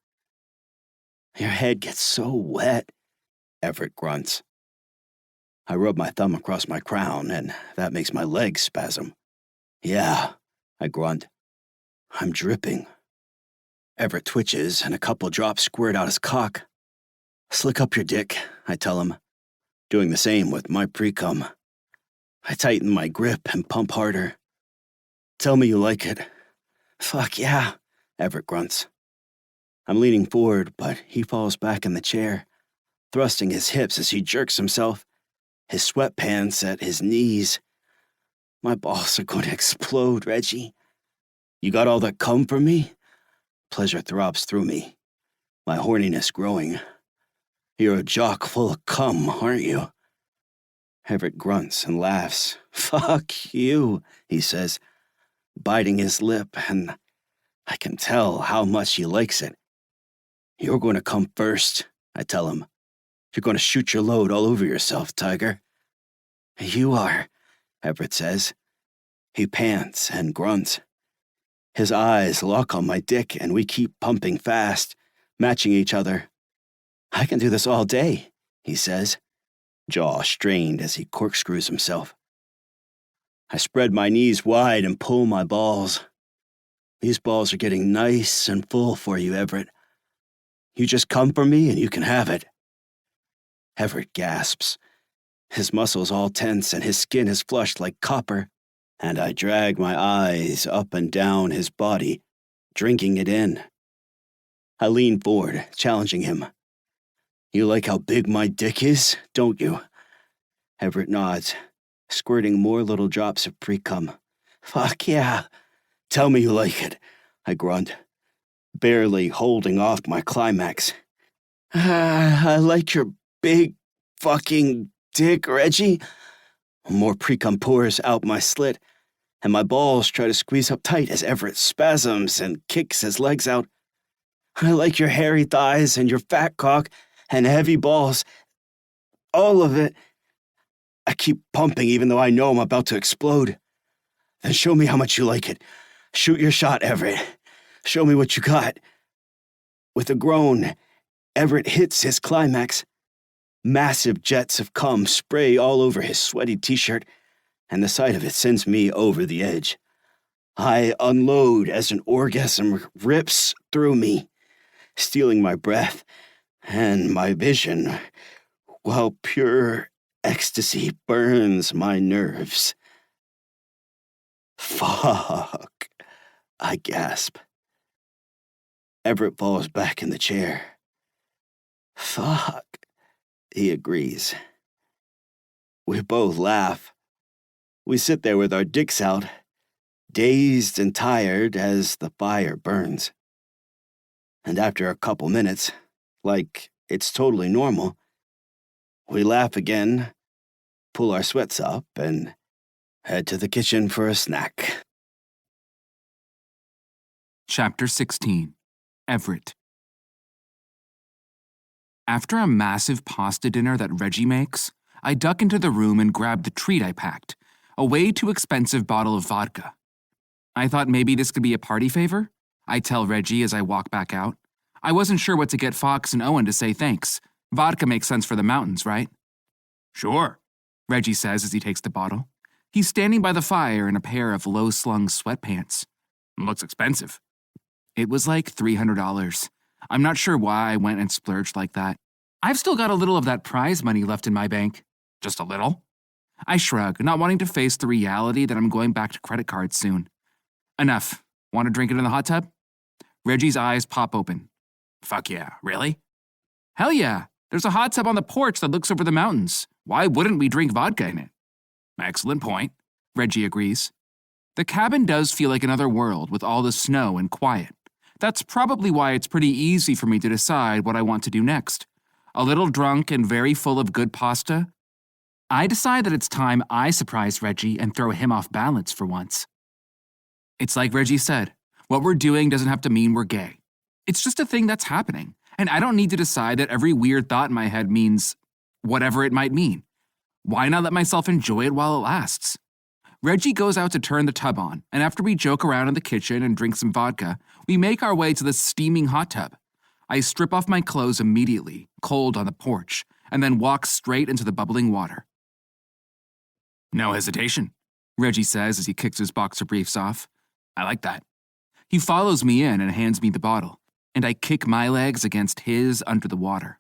Your head gets so wet, Everett grunts. I rub my thumb across my crown, and that makes my legs spasm. Yeah, I grunt. I'm dripping. Everett twitches, and a couple drops squirt out his cock. Slick up your dick, I tell him, doing the same with my pre-cum. I tighten my grip and pump harder. Tell me you like it. Fuck yeah, Everett grunts. I'm leaning forward, but he falls back in the chair, thrusting his hips as he jerks himself, his sweatpants at his knees. My balls are going to explode, Reggie. You got all that cum for me? Pleasure throbs through me, my horniness growing. You're a jock full of cum, aren't you? Everett grunts and laughs. Fuck you, he says, biting his lip, and I can tell how much he likes it. You're going to come first, I tell him. You're going to shoot your load all over yourself, Tiger. You are, Everett says. He pants and grunts. His eyes lock on my dick, and we keep pumping fast, matching each other. I can do this all day, he says, jaw strained as he corkscrews himself. I spread my knees wide and pull my balls. These balls are getting nice and full for you, Everett. You just come for me and you can have it. Everett gasps. His muscles all tense and his skin is flushed like copper, and I drag my eyes up and down his body, drinking it in. I lean forward, challenging him. You like how big my dick is, don't you? Everett nods, squirting more little drops of pre-cum. Fuck yeah. Tell me you like it, I grunt, barely holding off my climax. I like your big fucking dick, Reggie. More pre-cum pours out my slit, and my balls try to squeeze up tight as Everett spasms and kicks his legs out. I like your hairy thighs and your fat cock and heavy balls. All of it. I keep pumping even though I know I'm about to explode. Then show me how much you like it. Shoot your shot, Everett. Show me what you got. With a groan, Everett hits his climax. Massive jets of cum spray all over his sweaty t-shirt, and the sight of it sends me over the edge. I unload as an orgasm rips through me, stealing my breath and my vision, while pure ecstasy burns my nerves. Fuck, I gasp. Everett falls back in the chair. Fuck, he agrees. We both laugh. We sit there with our dicks out, dazed and tired as the fire burns. And after a couple minutes, like it's totally normal, we laugh again, pull our sweats up, and head to the kitchen for a snack. Chapter 16. Everett. After a massive pasta dinner that Reggie makes, I duck into the room and grab the treat I packed, a way too expensive bottle of vodka. I thought maybe this could be a party favor, I tell Reggie as I walk back out. I wasn't sure what to get Fox and Owen to say thanks. Vodka makes sense for the mountains, right? Sure, Reggie says as he takes the bottle. He's standing by the fire in a pair of low-slung sweatpants. Looks expensive. It was like $300. I'm not sure why I went and splurged like that. I've still got a little of that prize money left in my bank. Just a little? I shrug, not wanting to face the reality that I'm going back to credit cards soon. Enough. Want to drink it in the hot tub? Reggie's eyes pop open. Fuck yeah, really? Hell yeah. There's a hot tub on the porch that looks over the mountains. Why wouldn't we drink vodka in it? Excellent point, Reggie agrees. The cabin does feel like another world with all the snow and quiet. That's probably why it's pretty easy for me to decide what I want to do next. A little drunk and very full of good pasta, I decide that it's time I surprise Reggie and throw him off balance for once. It's like Reggie said, what we're doing doesn't have to mean we're gay. It's just a thing that's happening, and I don't need to decide that every weird thought in my head means whatever it might mean. Why not let myself enjoy it while it lasts? Reggie goes out to turn the tub on, and after we joke around in the kitchen and drink some vodka, we make our way to the steaming hot tub. I strip off my clothes immediately, cold on the porch, and then walk straight into the bubbling water. No hesitation, Reggie says as he kicks his boxer briefs off. I like that. He follows me in and hands me the bottle, and I kick my legs against his under the water.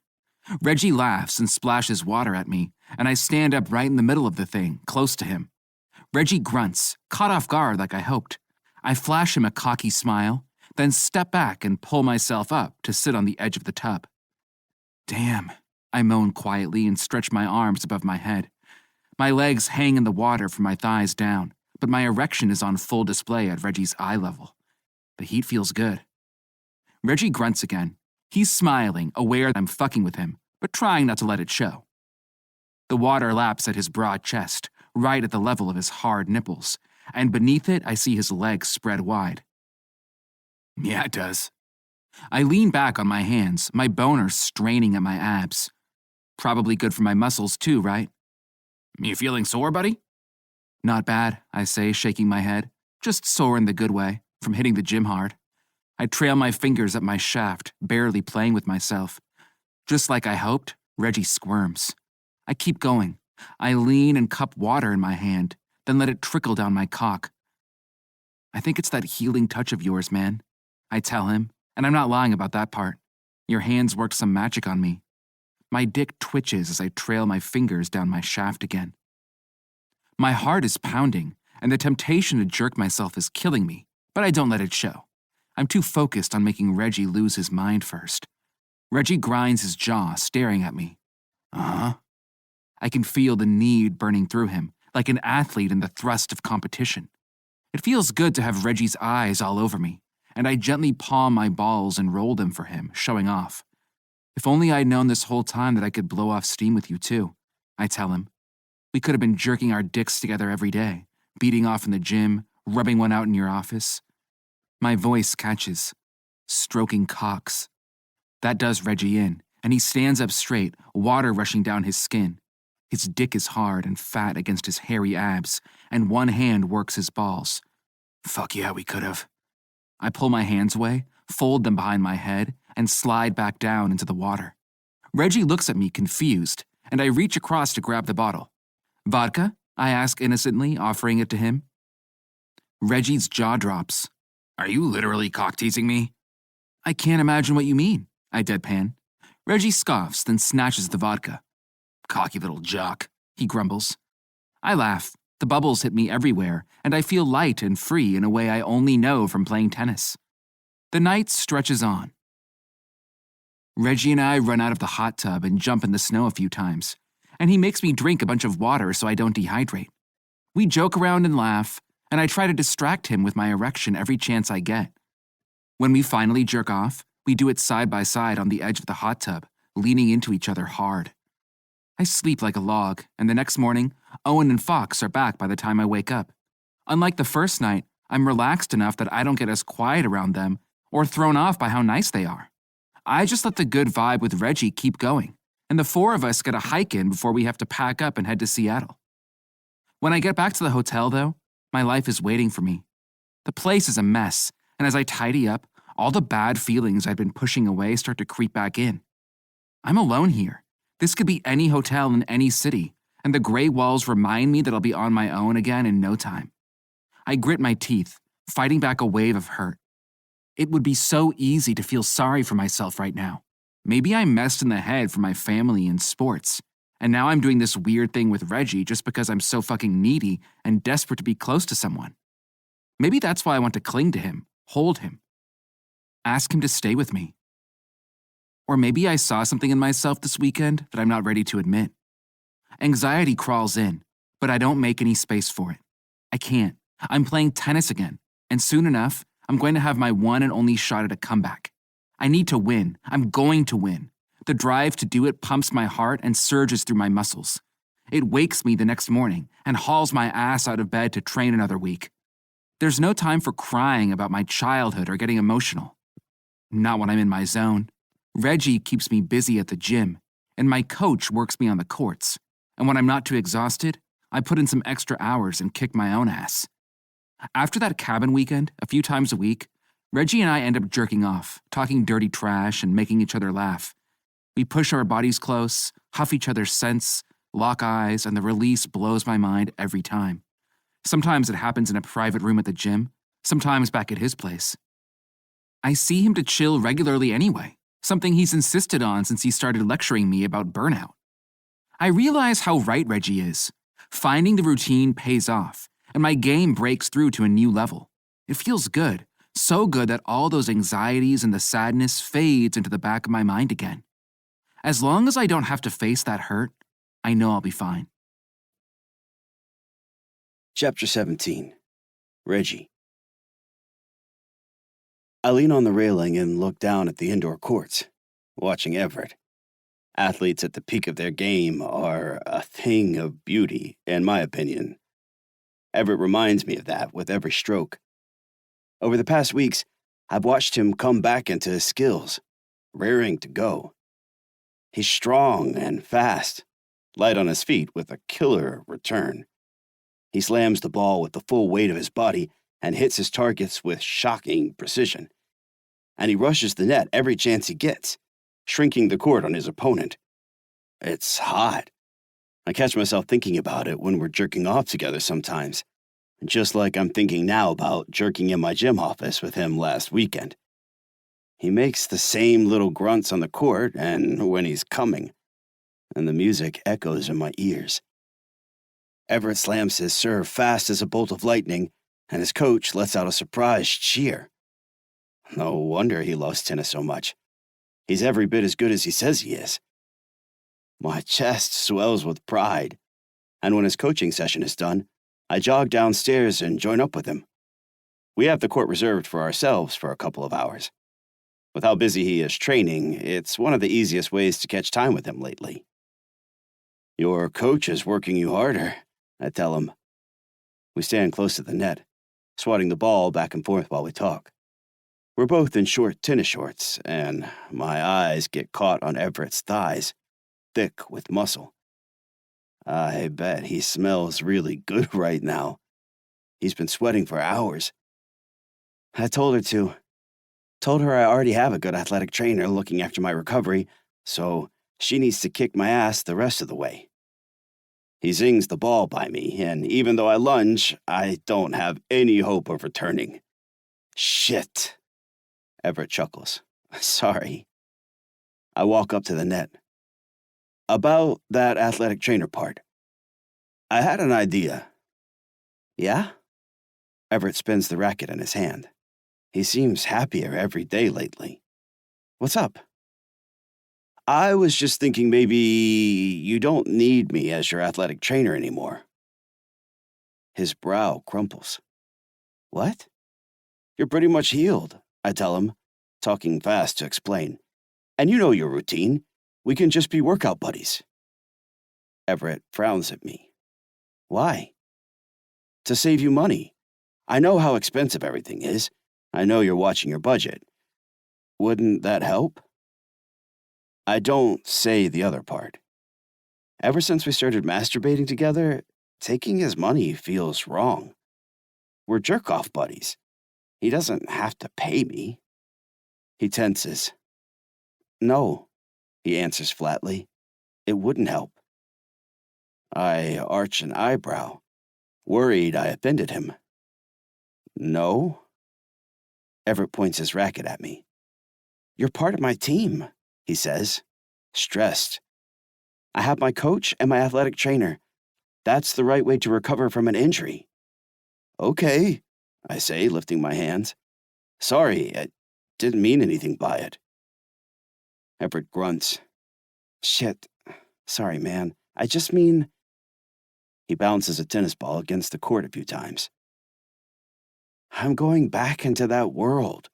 Reggie laughs and splashes water at me, and I stand up right in the middle of the thing, close to him. Reggie grunts, caught off guard like I hoped. I flash him a cocky smile, then step back and pull myself up to sit on the edge of the tub. Damn, I moan quietly and stretch my arms above my head. My legs hang in the water from my thighs down, but my erection is on full display at Reggie's eye level. The heat feels good. Reggie grunts again. He's smiling, aware I'm fucking with him, but trying not to let it show. The water laps at his broad chest, right at the level of his hard nipples, and beneath it I see his legs spread wide. Yeah, it does. I lean back on my hands, my boner straining at my abs. Probably good for my muscles too, right? You feeling sore, buddy? Not bad, I say, shaking my head. Just sore in the good way, from hitting the gym hard. I trail my fingers up my shaft, barely playing with myself. Just like I hoped, Reggie squirms. I keep going. I lean and cup water in my hand, then let it trickle down my cock. I think it's that healing touch of yours, man. I tell him, and I'm not lying about that part. Your hands worked some magic on me. My dick twitches as I trail my fingers down my shaft again. My heart is pounding, and the temptation to jerk myself is killing me, but I don't let it show. I'm too focused on making Reggie lose his mind first. Reggie grinds his jaw, staring at me. Uh-huh. I can feel the need burning through him, like an athlete in the thrust of competition. It feels good to have Reggie's eyes all over me, and I gently palm my balls and roll them for him, showing off. If only I'd known this whole time that I could blow off steam with you too, I tell him. We could have been jerking our dicks together every day, beating off in the gym, rubbing one out in your office. My voice catches, stroking cocks. That does Reggie in, and he stands up straight, water rushing down his skin. His dick is hard and fat against his hairy abs, and one hand works his balls. Fuck yeah, we could have. I pull my hands away, fold them behind my head, and slide back down into the water. Reggie looks at me confused, and I reach across to grab the bottle. Vodka? I ask innocently, offering it to him. Reggie's jaw drops. Are you literally cock-teasing me? I can't imagine what you mean, I deadpan. Reggie scoffs, then snatches the vodka. Cocky little jock, he grumbles. I laugh. The bubbles hit me everywhere, and I feel light and free in a way I only know from playing tennis. The night stretches on. Reggie and I run out of the hot tub and jump in the snow a few times, and he makes me drink a bunch of water so I don't dehydrate. We joke around and laugh, and I try to distract him with my erection every chance I get. When we finally jerk off, we do it side by side on the edge of the hot tub, leaning into each other hard. I sleep like a log, and the next morning, Owen and Fox are back by the time I wake up. Unlike the first night, I'm relaxed enough that I don't get as quiet around them or thrown off by how nice they are. I just let the good vibe with Reggie keep going, and the four of us get a hike in before we have to pack up and head to Seattle. When I get back to the hotel, though, my life is waiting for me. The place is a mess, and as I tidy up, all the bad feelings I'd been pushing away start to creep back in. I'm alone here. This could be any hotel in any city, and the gray walls remind me that I'll be on my own again in no time. I grit my teeth, fighting back a wave of hurt. It would be so easy to feel sorry for myself right now. Maybe I'm messed in the head for my family and sports, and now I'm doing this weird thing with Reggie just because I'm so fucking needy and desperate to be close to someone. Maybe that's why I want to cling to him, hold him, ask him to stay with me. Or maybe I saw something in myself this weekend that I'm not ready to admit. Anxiety crawls in, but I don't make any space for it. I can't. I'm playing tennis again, and soon enough, I'm going to have my one and only shot at a comeback. I need to win. I'm going to win. The drive to do it pumps my heart and surges through my muscles. It wakes me the next morning and hauls my ass out of bed to train another week. There's no time for crying about my childhood or getting emotional. Not when I'm in my zone. Reggie keeps me busy at the gym, and my coach works me on the courts. And when I'm not too exhausted, I put in some extra hours and kick my own ass. After that cabin weekend, a few times a week, Reggie and I end up jerking off, talking dirty trash and making each other laugh. We push our bodies close, huff each other's scents, lock eyes, and the release blows my mind every time. Sometimes it happens in a private room at the gym, sometimes back at his place. I see him to chill regularly anyway, something he's insisted on since he started lecturing me about burnout. I realize how right Reggie is. Finding the routine pays off, and my game breaks through to a new level. It feels good, so good that all those anxieties and the sadness fades into the back of my mind again. As long as I don't have to face that hurt, I know I'll be fine. Chapter 17. Reggie. I lean on the railing and look down at the indoor courts, watching Everett. Athletes at the peak of their game are a thing of beauty, in my opinion. Everett reminds me of that with every stroke. Over the past weeks, I've watched him come back into his skills, raring to go. He's strong and fast, light on his feet with a killer return. He slams the ball with the full weight of his body and hits his targets with shocking precision. And he rushes the net every chance he gets, shrinking the court on his opponent. It's hot. I catch myself thinking about it when we're jerking off together sometimes, just like I'm thinking now about jerking in my gym office with him last weekend. He makes the same little grunts on the court and when he's coming, and the music echoes in my ears. Everett slams his serve fast as a bolt of lightning, and his coach lets out a surprised cheer. No wonder he loves tennis so much. He's every bit as good as he says he is. My chest swells with pride, and when his coaching session is done, I jog downstairs and join up with him. We have the court reserved for ourselves for a couple of hours. With how busy he is training, it's one of the easiest ways to catch time with him lately. Your coach is working you harder, I tell him. We stand close to the net, swatting the ball back and forth while we talk. We're both in short tennis shorts, and my eyes get caught on Everett's thighs, thick with muscle. I bet he smells really good right now. He's been sweating for hours. I told her to. Told her I already have a good athletic trainer looking after my recovery, so she needs to kick my ass the rest of the way. He zings the ball by me, and even though I lunge, I don't have any hope of returning. Shit. Everett chuckles. Sorry. I walk up to the net. About that athletic trainer part. I had an idea. Yeah? Everett spins the racket in his hand. He seems happier every day lately. What's up? I was just thinking maybe you don't need me as your athletic trainer anymore. His brow crumples. What? You're pretty much healed, I tell him, talking fast to explain. And you know your routine. We can just be workout buddies. Everett frowns at me. Why? To save you money. I know how expensive everything is. I know you're watching your budget. Wouldn't that help? I don't say the other part. Ever since we started masturbating together, taking his money feels wrong. We're jerk-off buddies. He doesn't have to pay me. He tenses. No, he answers flatly. It wouldn't help. I arch an eyebrow, worried I offended him. No? Everett points his racket at me. You're part of my team, he says, stressed. I have my coach and my athletic trainer. That's the right way to recover from an injury. Okay, I say, lifting my hands. Sorry, I didn't mean anything by it. Everett grunts. Shit. Sorry, man. I just mean... He bounces a tennis ball against the court a few times. I'm going back into that world.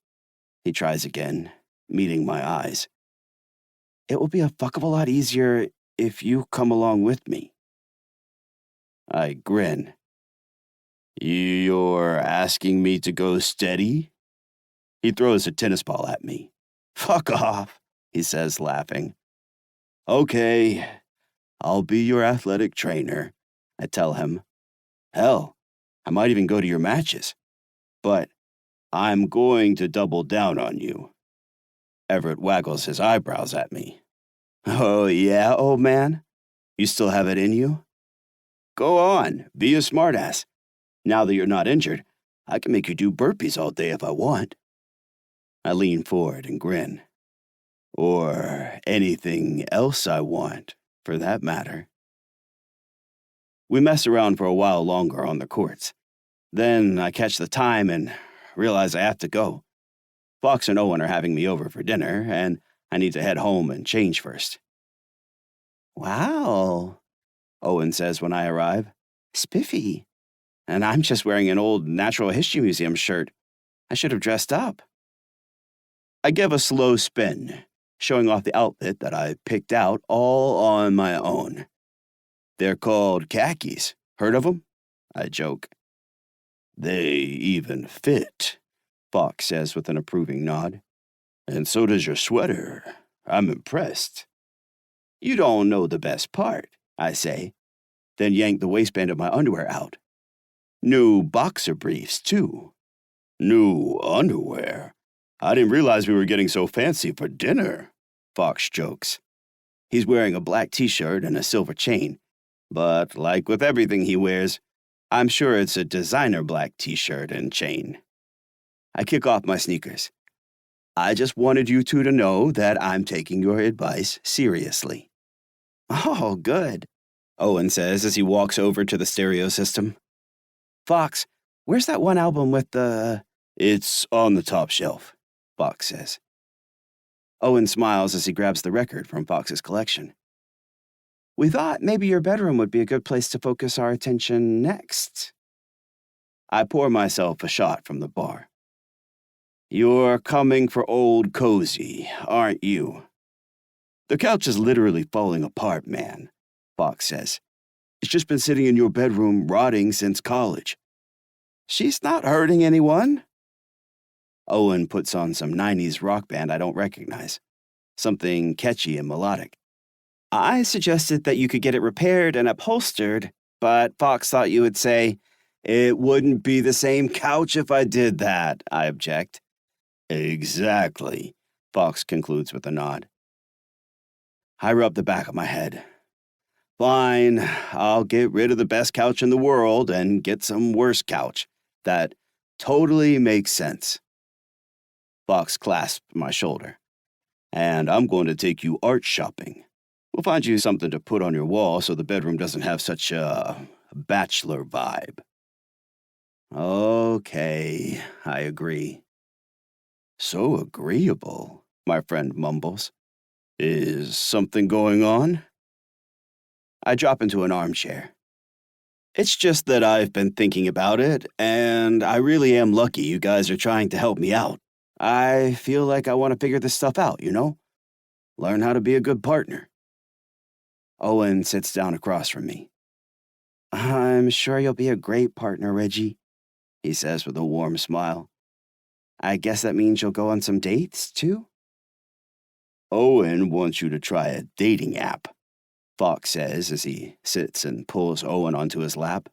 He tries again, meeting my eyes. It will be a fuck of a lot easier if you come along with me. I grin. You're asking me to go steady? He throws a tennis ball at me. Fuck off, he says, laughing. Okay, I'll be your athletic trainer, I tell him. Hell, I might even go to your matches. But I'm going to double down on you. Everett waggles his eyebrows at me. Oh, yeah, old man? You still have it in you? Go on, be a smartass. Now that you're not injured, I can make you do burpees all day if I want. I lean forward and grin. Or anything else I want, for that matter. We mess around for a while longer on the courts. Then I catch the time and realize I have to go. Fox and Owen are having me over for dinner, and I need to head home and change first. Wow, Owen says when I arrive. Spiffy. And I'm just wearing an old Natural History Museum shirt. I should have dressed up. I give a slow spin, showing off the outfit that I picked out all on my own. They're called khakis. Heard of them? I joke. They even fit, Fox says with an approving nod. And so does your sweater. I'm impressed. You don't know the best part, I say, then yank the waistband of my underwear out. New boxer briefs, too. New underwear? I didn't realize we were getting so fancy for dinner, Fox jokes. He's wearing a black t-shirt and a silver chain, but like with everything he wears, I'm sure it's a designer black t-shirt and chain. I kick off my sneakers. I just wanted you two to know that I'm taking your advice seriously. Oh, good, Owen says as he walks over to the stereo system. Fox, where's that one album with the... It's on the top shelf, Fox says. Owen smiles as he grabs the record from Fox's collection. We thought maybe your bedroom would be a good place to focus our attention next. I pour myself a shot from the bar. You're coming for old cozy, aren't you? The couch is literally falling apart, man, Fox says. It's just been sitting in your bedroom rotting since college. She's not hurting anyone. Owen puts on some 90s rock band I don't recognize. Something catchy and melodic. I suggested that you could get it repaired and upholstered, but Fox thought you would say, it wouldn't be the same couch if I did that, I object. Exactly, Fox concludes with a nod. I rub the back of my head. Fine, I'll get rid of the best couch in the world and get some worse couch. That totally makes sense. Fox clasps my shoulder. And I'm going to take you art shopping. We'll find you something to put on your wall so the bedroom doesn't have such a bachelor vibe. Okay, I agree. So agreeable, my friend mumbles. Is something going on? I drop into an armchair. It's just that I've been thinking about it, and I really am lucky you guys are trying to help me out. I feel like I want to figure this stuff out, you know? Learn how to be a good partner. Owen sits down across from me. I'm sure you'll be a great partner, Reggie, he says with a warm smile. I guess that means you'll go on some dates, too? Owen wants you to try a dating app, Fox says as he sits and pulls Owen onto his lap.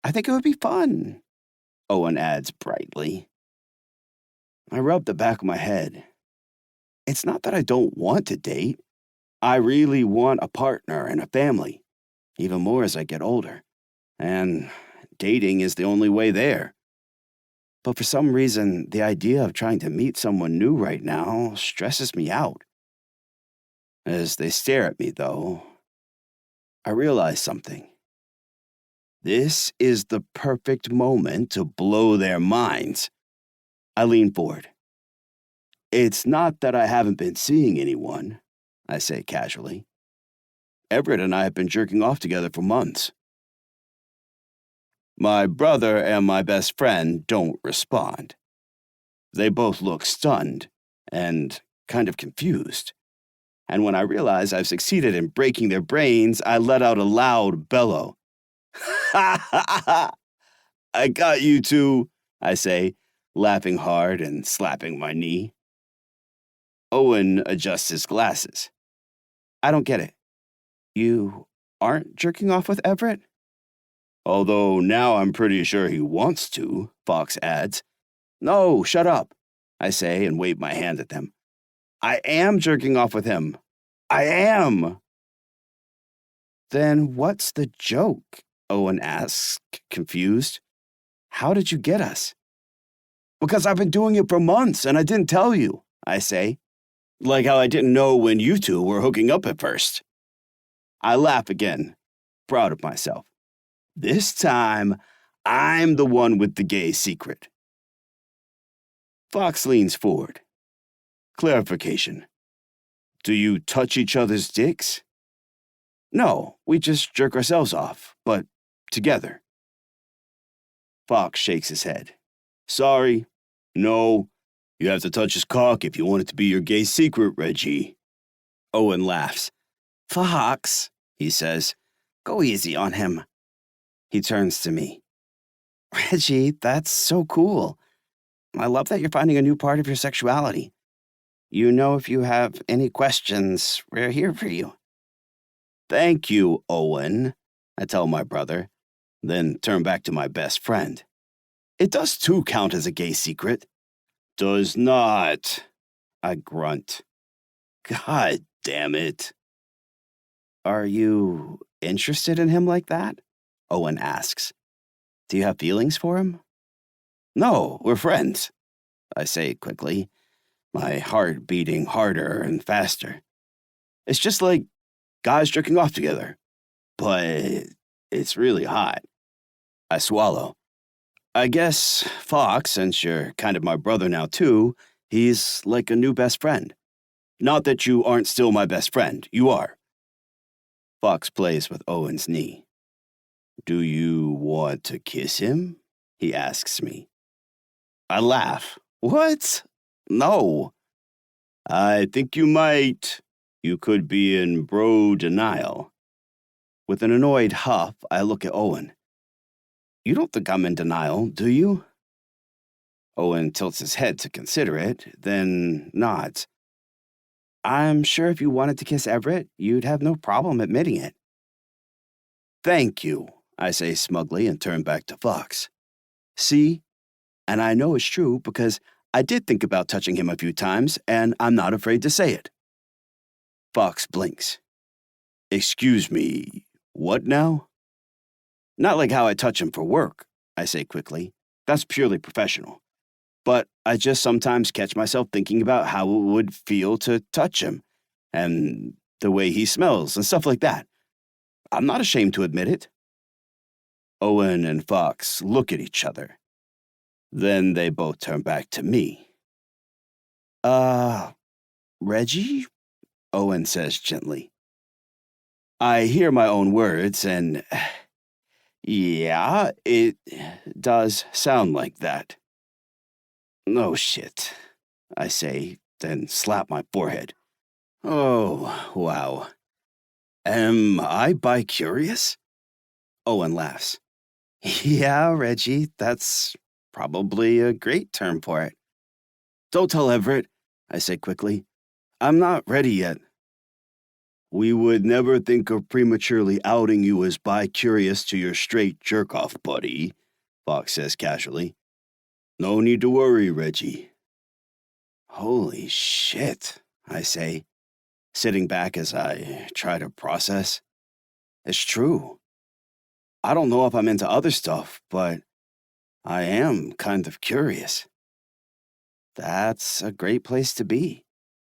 I think it would be fun, Owen adds brightly. I rub the back of my head. It's not that I don't want to date. I really want a partner and a family, even more as I get older. And dating is the only way there. But for some reason, the idea of trying to meet someone new right now stresses me out. As they stare at me, though, I realize something. This is the perfect moment to blow their minds. I lean forward. It's not that I haven't been seeing anyone, I say casually. Everett and I have been jerking off together for months. My brother and my best friend don't respond. They both look stunned and kind of confused. And when I realize I've succeeded in breaking their brains, I let out a loud bellow. Ha ha ha! I got you two, I say, laughing hard and slapping my knee. Owen adjusts his glasses. I don't get it. You aren't jerking off with Everett? Although now I'm pretty sure he wants to, Fox adds. No, shut up, I say and wave my hand at them. I am jerking off with him. I am. Then what's the joke? Owen asks, confused. How did you get us? Because I've been doing it for months and I didn't tell you, I say. Like how I didn't know when you two were hooking up at first. I laugh again, proud of myself. This time, I'm the one with the gay secret. Fox leans forward. Clarification. Do you touch each other's dicks? No, we just jerk ourselves off, but together. Fox shakes his head. Sorry. No. You have to touch his cock if you want it to be your gay secret, Reggie. Owen laughs. Fox, he says. Go easy on him. He turns to me. Reggie, that's so cool. I love that you're finding a new part of your sexuality. You know, if you have any questions, we're here for you. Thank you, Owen, I tell my brother, then turn back to my best friend. It does too count as a gay secret. Does not, I grunt. God damn it. Are you interested in him like that? Owen asks. Do you have feelings for him? No, we're friends, I say quickly, my heart beating harder and faster. It's just like guys jerking off together, but it's really hot. I swallow. I guess Fox, since you're kind of my brother now too, he's like a new best friend. Not that you aren't still my best friend, you are. Fox plays with Owen's knee. Do you want to kiss him? He asks me. I laugh. What? No. I think you might. You could be in bro denial. With an annoyed huff, I look at Owen. You don't think I'm in denial, do you? Owen tilts his head to consider it, then nods. I'm sure if you wanted to kiss Everett, you'd have no problem admitting it. Thank you, I say smugly and turn back to Fox. See? And I know it's true because I did think about touching him a few times, and I'm not afraid to say it. Fox blinks. Excuse me, what now? Not like how I touch him for work, I say quickly. That's purely professional. But I just sometimes catch myself thinking about how it would feel to touch him, and the way he smells and stuff like that. I'm not ashamed to admit it. Owen and Fox look at each other. Then they both turn back to me. Reggie? Owen says gently. I hear my own words and, yeah, it does sound like that. No shit, I say, then slap my forehead. Oh, wow. Am I bi-curious? Owen laughs. Yeah, Reggie, that's probably a great term for it. Don't tell Everett, I say quickly. I'm not ready yet. We would never think of prematurely outing you as bi-curious to your straight jerk-off buddy, Fox says casually. No need to worry, Reggie. Holy shit, I say, sitting back as I try to process. It's true. I don't know if I'm into other stuff, but I am kind of curious. That's a great place to be,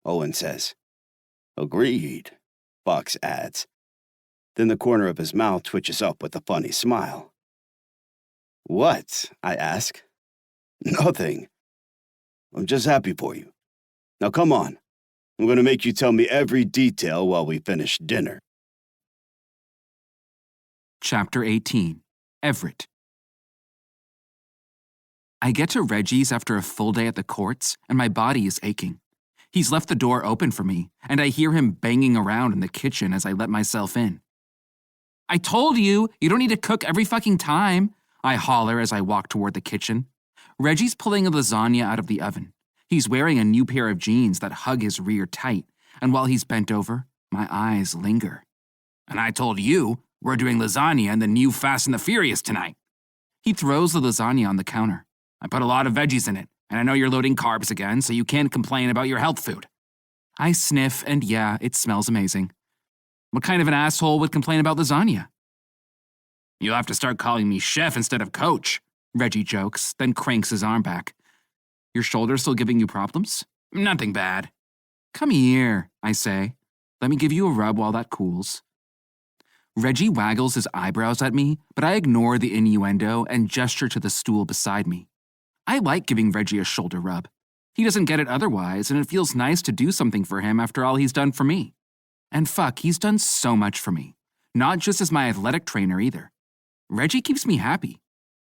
Owen says. Agreed, Fox adds. Then the corner of his mouth twitches up with a funny smile. What? I ask. Nothing. I'm just happy for you. Now come on. I'm going to make you tell me every detail while we finish dinner. Chapter 18. Everett. I get to Reggie's after a full day at the courts, and my body is aching. He's left the door open for me, and I hear him banging around in the kitchen as I let myself in. I told you, you don't need to cook every fucking time, I holler as I walk toward the kitchen. Reggie's pulling a lasagna out of the oven. He's wearing a new pair of jeans that hug his rear tight, and while he's bent over, my eyes linger. And I told you, we're doing lasagna and the new Fast and the Furious tonight. He throws the lasagna on the counter. I put a lot of veggies in it, and I know you're loading carbs again, so you can't complain about your health food. I sniff, and yeah, it smells amazing. What kind of an asshole would complain about lasagna? You'll have to start calling me chef instead of coach, Reggie jokes, then cranks his arm back. Your shoulder still giving you problems? Nothing bad. Come here, I say. Let me give you a rub while that cools. Reggie waggles his eyebrows at me, but I ignore the innuendo and gesture to the stool beside me. I like giving Reggie a shoulder rub. He doesn't get it otherwise, and it feels nice to do something for him after all he's done for me. And fuck, he's done so much for me. Not just as my athletic trainer either. Reggie keeps me happy.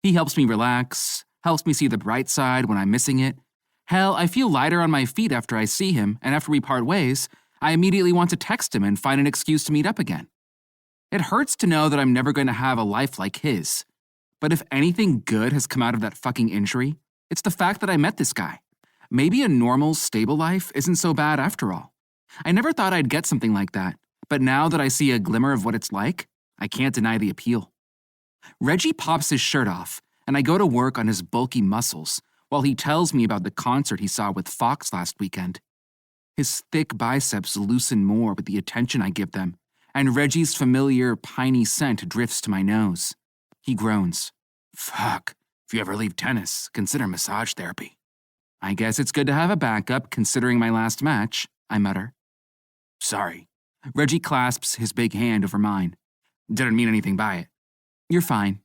He helps me relax, helps me see the bright side when I'm missing it. Hell, I feel lighter on my feet after I see him, and after we part ways, I immediately want to text him and find an excuse to meet up again. It hurts to know that I'm never going to have a life like his. But if anything good has come out of that fucking injury, it's the fact that I met this guy. Maybe a normal, stable life isn't so bad after all. I never thought I'd get something like that, but now that I see a glimmer of what it's like, I can't deny the appeal. Reggie pops his shirt off, and I go to work on his bulky muscles while he tells me about the concert he saw with Fox last weekend. His thick biceps loosen more with the attention I give them, and Reggie's familiar, piney scent drifts to my nose. He groans. Fuck, if you ever leave tennis, consider massage therapy. I guess it's good to have a backup considering my last match, I mutter. Sorry. Reggie clasps his big hand over mine. Didn't mean anything by it. You're fine.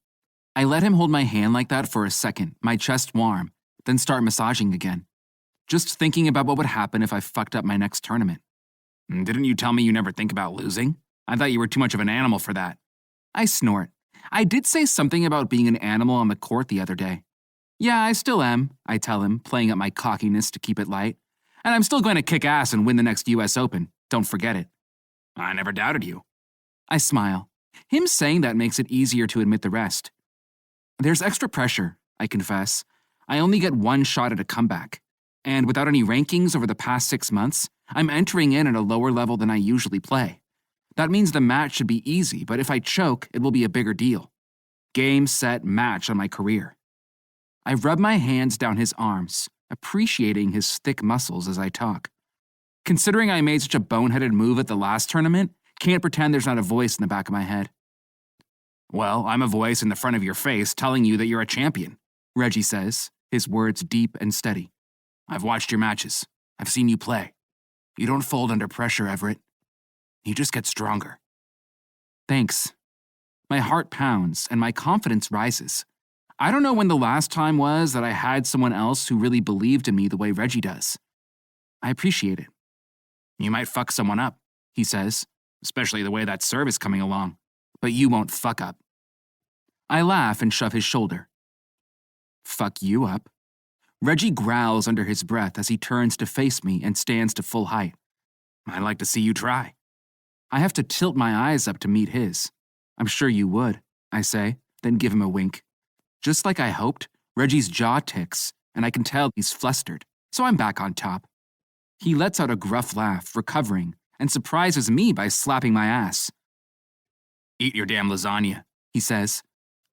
I let him hold my hand like that for a second, my chest warm, then start massaging again. Just thinking about what would happen if I fucked up my next tournament. Didn't you tell me you never think about losing? I thought you were too much of an animal for that. I snort. I did say something about being an animal on the court the other day. Yeah, I still am, I tell him, playing up my cockiness to keep it light. And I'm still going to kick ass and win the next US Open. Don't forget it. I never doubted you. I smile. Him saying that makes it easier to admit the rest. There's extra pressure, I confess. I only get one shot at a comeback. And without any rankings over the past 6 months, I'm entering in at a lower level than I usually play. That means the match should be easy, but if I choke, it will be a bigger deal. Game, set, match on my career. I rub my hands down his arms, appreciating his thick muscles as I talk. Considering I made such a boneheaded move at the last tournament, can't pretend there's not a voice in the back of my head. Well, I'm a voice in the front of your face telling you that you're a champion, Reggie says, his words deep and steady. I've watched your matches. I've seen you play. You don't fold under pressure, Everett. You just get stronger. Thanks. My heart pounds and my confidence rises. I don't know when the last time was that I had someone else who really believed in me the way Reggie does. I appreciate it. You might fuck someone up, he says, especially the way that serve is coming along. But you won't fuck up. I laugh and shove his shoulder. Fuck you up? Reggie growls under his breath as he turns to face me and stands to full height. I'd like to see you try. I have to tilt my eyes up to meet his. I'm sure you would, I say, then give him a wink. Just like I hoped, Reggie's jaw ticks, and I can tell he's flustered, so I'm back on top. He lets out a gruff laugh, recovering, and surprises me by slapping my ass. Eat your damn lasagna, he says.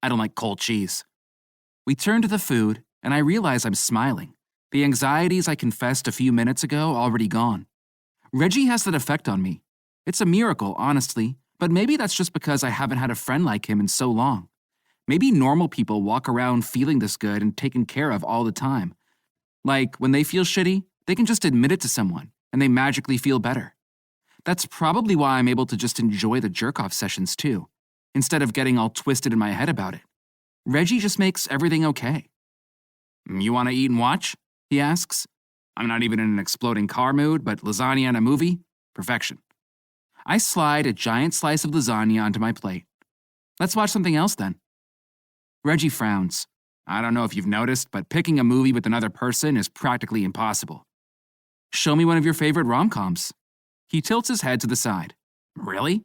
I don't like cold cheese. We turn to the food, and I realize I'm smiling. The anxieties I confessed a few minutes ago already gone. Reggie has that effect on me. It's a miracle, honestly, but maybe that's just because I haven't had a friend like him in so long. Maybe normal people walk around feeling this good and taken care of all the time. Like, when they feel shitty, they can just admit it to someone, and they magically feel better. That's probably why I'm able to just enjoy the jerk-off sessions, too, instead of getting all twisted in my head about it. Reggie just makes everything okay. You want to eat and watch? He asks. I'm not even in an exploding car mood, but lasagna and a movie? Perfection. I slide a giant slice of lasagna onto my plate. Let's watch something else then. Reggie frowns. I don't know if you've noticed, but picking a movie with another person is practically impossible. Show me one of your favorite rom-coms. He tilts his head to the side. Really?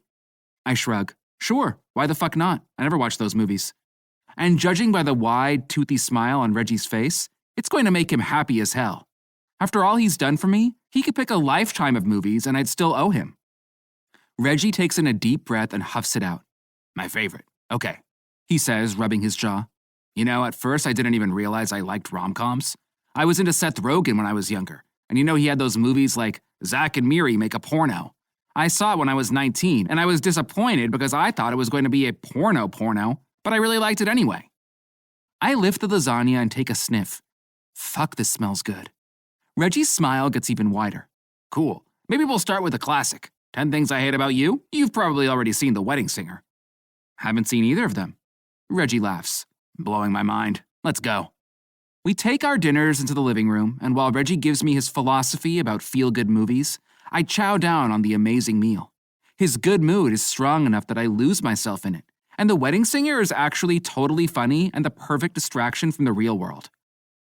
I shrug. Sure, why the fuck not? I never watched those movies. And judging by the wide, toothy smile on Reggie's face, it's going to make him happy as hell. After all he's done for me, he could pick a lifetime of movies and I'd still owe him. Reggie takes in a deep breath and huffs it out. My favorite. Okay, he says, rubbing his jaw. You know, at first I didn't even realize I liked rom-coms. I was into Seth Rogen when I was younger, and you know he had those movies like Zack and Miri Make a Porno. I saw it when I was 19, and I was disappointed because I thought it was going to be a porno, but I really liked it anyway. I lift the lasagna and take a sniff. Fuck, this smells good. Reggie's smile gets even wider. Cool. Maybe we'll start with a classic. 10 Things I Hate About You? You've probably already seen The Wedding Singer. Haven't seen either of them. Reggie laughs. Blowing my mind. Let's go. We take our dinners into the living room, and while Reggie gives me his philosophy about feel-good movies, I chow down on the amazing meal. His good mood is strong enough that I lose myself in it, and The Wedding Singer is actually totally funny and the perfect distraction from the real world.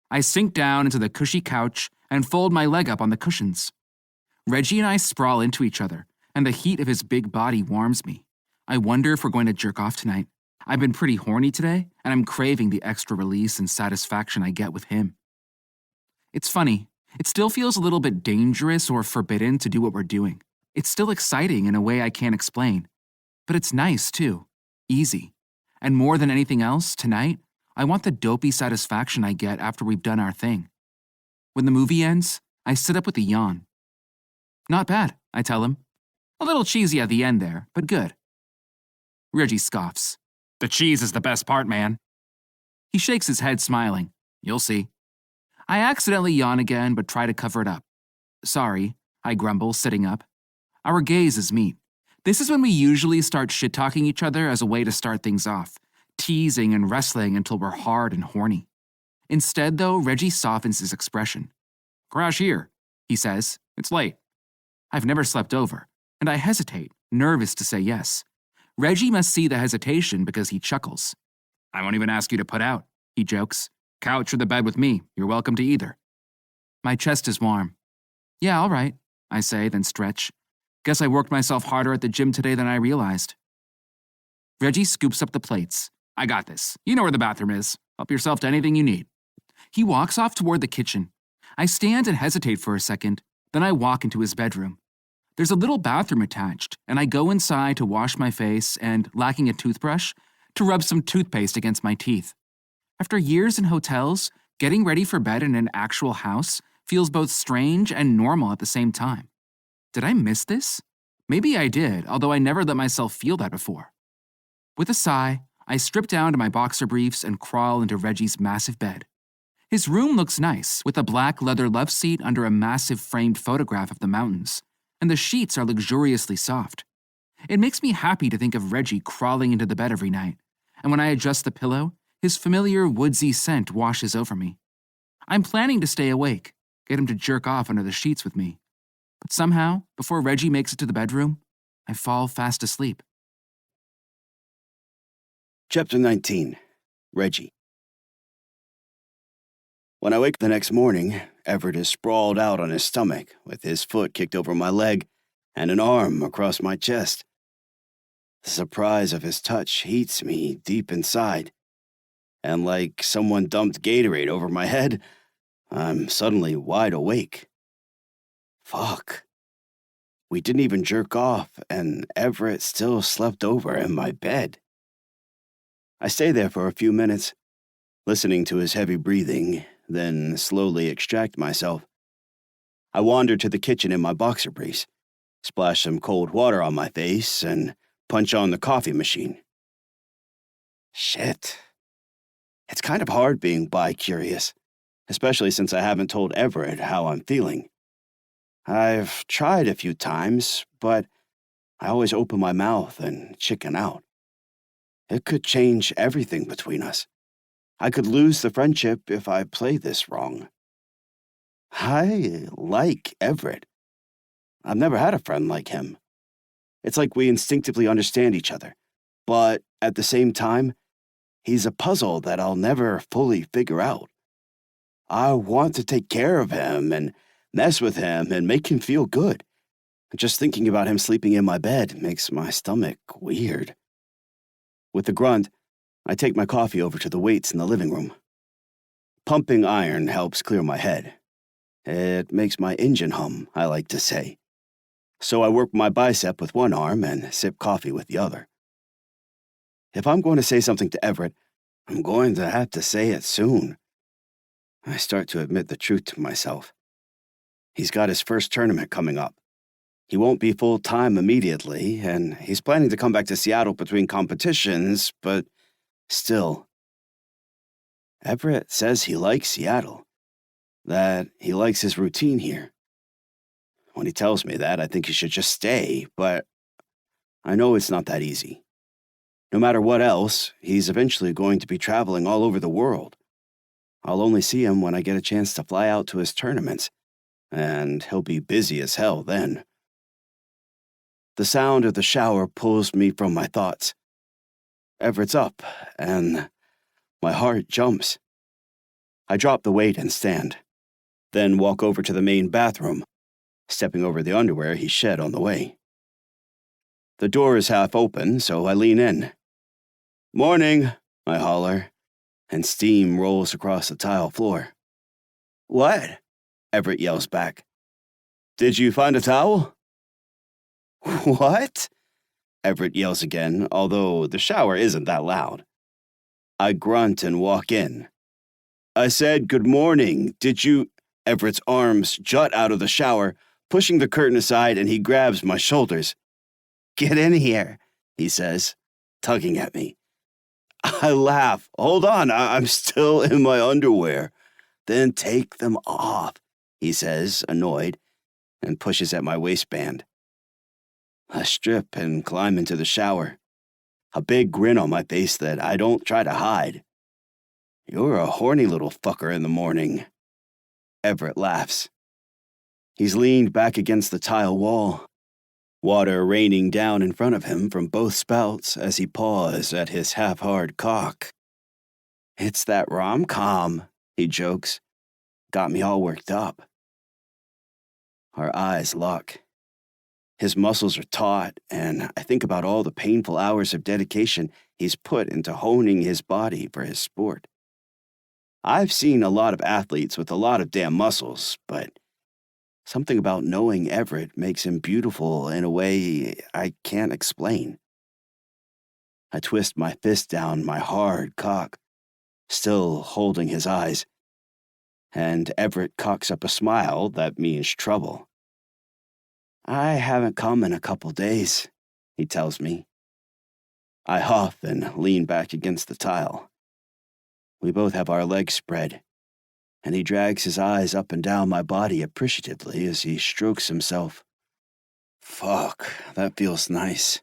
I sink down into the cushy couch and fold my leg up on the cushions. Reggie and I sprawl into each other, and the heat of his big body warms me. I wonder if we're going to jerk off tonight. I've been pretty horny today, and I'm craving the extra release and satisfaction I get with him. It's funny, it still feels a little bit dangerous or forbidden to do what we're doing. It's still exciting in a way I can't explain. But it's nice, too. Easy. And more than anything else, tonight, I want the dopey satisfaction I get after we've done our thing. When the movie ends, I sit up with a yawn. Not bad, I tell him. A little cheesy at the end there, but good. Reggie scoffs. The cheese is the best part, man. He shakes his head, smiling. You'll see. I accidentally yawn again, but try to cover it up. Sorry, I grumble, sitting up. Our gazes meet. This is when we usually start shit-talking each other as a way to start things off, teasing and wrestling until we're hard and horny. Instead, though, Reggie softens his expression. Crash here, he says. It's late. I've never slept over, and I hesitate, nervous to say yes. Reggie must see the hesitation because he chuckles. I won't even ask you to put out, he jokes. Couch or the bed with me, you're welcome to either. My chest is warm. Yeah, all right, I say, then stretch. Guess I worked myself harder at the gym today than I realized. Reggie scoops up the plates. I got this. You know where the bathroom is. Help yourself to anything you need. He walks off toward the kitchen. I stand and hesitate for a second, then I walk into his bedroom. There's a little bathroom attached, and I go inside to wash my face and, lacking a toothbrush, to rub some toothpaste against my teeth. After years in hotels, getting ready for bed in an actual house feels both strange and normal at the same time. Did I miss this? Maybe I did, although I never let myself feel that before. With a sigh, I strip down to my boxer briefs and crawl into Reggie's massive bed. His room looks nice, with a black leather love seat under a massive framed photograph of the mountains, and the sheets are luxuriously soft. It makes me happy to think of Reggie crawling into the bed every night, and when I adjust the pillow, his familiar woodsy scent washes over me. I'm planning to stay awake, get him to jerk off under the sheets with me. But somehow, before Reggie makes it to the bedroom, I fall fast asleep. Chapter 19. Reggie. When I wake the next morning, Everett is sprawled out on his stomach with his foot kicked over my leg and an arm across my chest. The surprise of his touch heats me deep inside, and like someone dumped Gatorade over my head, I'm suddenly wide awake. Fuck. We didn't even jerk off, and Everett still slept over in my bed. I stay there for a few minutes, listening to his heavy breathing, then slowly extract myself. I wander to the kitchen in my boxer briefs, splash some cold water on my face, and punch on the coffee machine. Shit. It's kind of hard being bi-curious, especially since I haven't told Everett how I'm feeling. I've tried a few times, but I always open my mouth and chicken out. It could change everything between us. I could lose the friendship if I play this wrong. I like Everett. I've never had a friend like him. It's like we instinctively understand each other, but at the same time, he's a puzzle that I'll never fully figure out. I want to take care of him and mess with him and make him feel good. Just thinking about him sleeping in my bed makes my stomach weird. With a grunt, I take my coffee over to the weights in the living room. Pumping iron helps clear my head. It makes my engine hum, I like to say. So I work my bicep with one arm and sip coffee with the other. If I'm going to say something to Everett, I'm going to have to say it soon. I start to admit the truth to myself. He's got his first tournament coming up. He won't be full-time immediately, and he's planning to come back to Seattle between competitions, but still. Everett says he likes Seattle, that he likes his routine here. When he tells me that, I think he should just stay, but I know it's not that easy. No matter what else, he's eventually going to be traveling all over the world. I'll only see him when I get a chance to fly out to his tournaments, and he'll be busy as hell then. The sound of the shower pulls me from my thoughts. Everett's up, and my heart jumps. I drop the weight and stand, then walk over to the main bathroom, stepping over the underwear he shed on the way. The door is half open, so I lean in. "Morning," I holler, and steam rolls across the tile floor. "What?" Everett yells back. "Did you find a towel?" "What?" Everett yells again, although the shower isn't that loud. I grunt and walk in. "I said good morning. Did you—" Everett's arms jut out of the shower, pushing the curtain aside, and he grabs my shoulders. "Get in here," he says, tugging at me. I laugh. "Hold on, I'm still in my underwear." "Then take them off," he says, annoyed, and pushes at my waistband. I strip and climb into the shower, a big grin on my face that I don't try to hide. "You're a horny little fucker in the morning." Everett laughs. He's leaned back against the tile wall, water raining down in front of him from both spouts as he paws at his half-hard cock. "It's that rom-com," he jokes. Got me all worked up. Our eyes lock. His muscles are taut, and I think about all the painful hours of dedication he's put into honing his body for his sport. I've seen a lot of athletes with a lot of damn muscles, but something about knowing Everett makes him beautiful in a way I can't explain. I twist my fist down my hard cock, still holding his eyes, and Everett cocks up a smile that means trouble. "I haven't come in a couple days," he tells me. I huff and lean back against the tile. We both have our legs spread, and he drags his eyes up and down my body appreciatively as he strokes himself. Fuck, that feels nice.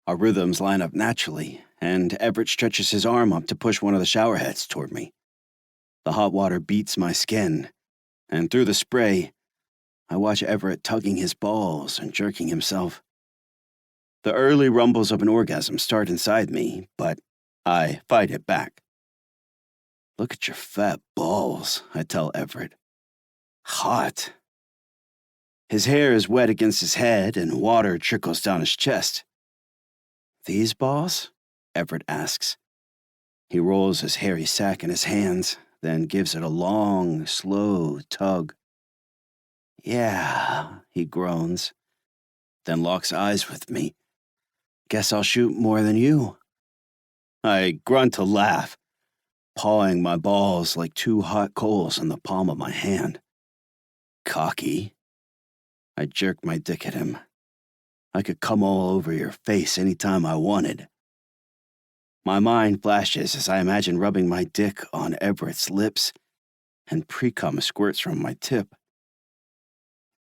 Our rhythms line up naturally, and Everett stretches his arm up to push one of the shower heads toward me. The hot water beats my skin, and through the spray, I watch Everett tugging his balls and jerking himself. The early rumbles of an orgasm start inside me, but I fight it back. "Look at your fat balls," I tell Everett. "Hot." His hair is wet against his head, and water trickles down his chest. "These balls?" Everett asks. He rolls his hairy sack in his hands, then gives it a long, slow tug. "Yeah," he groans, then locks eyes with me. "Guess I'll shoot more than you." I grunt to laugh, pawing my balls like two hot coals in the palm of my hand. "Cocky." I jerk my dick at him. "I could come all over your face any time I wanted." My mind flashes as I imagine rubbing my dick on Everett's lips, and pre-cum squirts from my tip.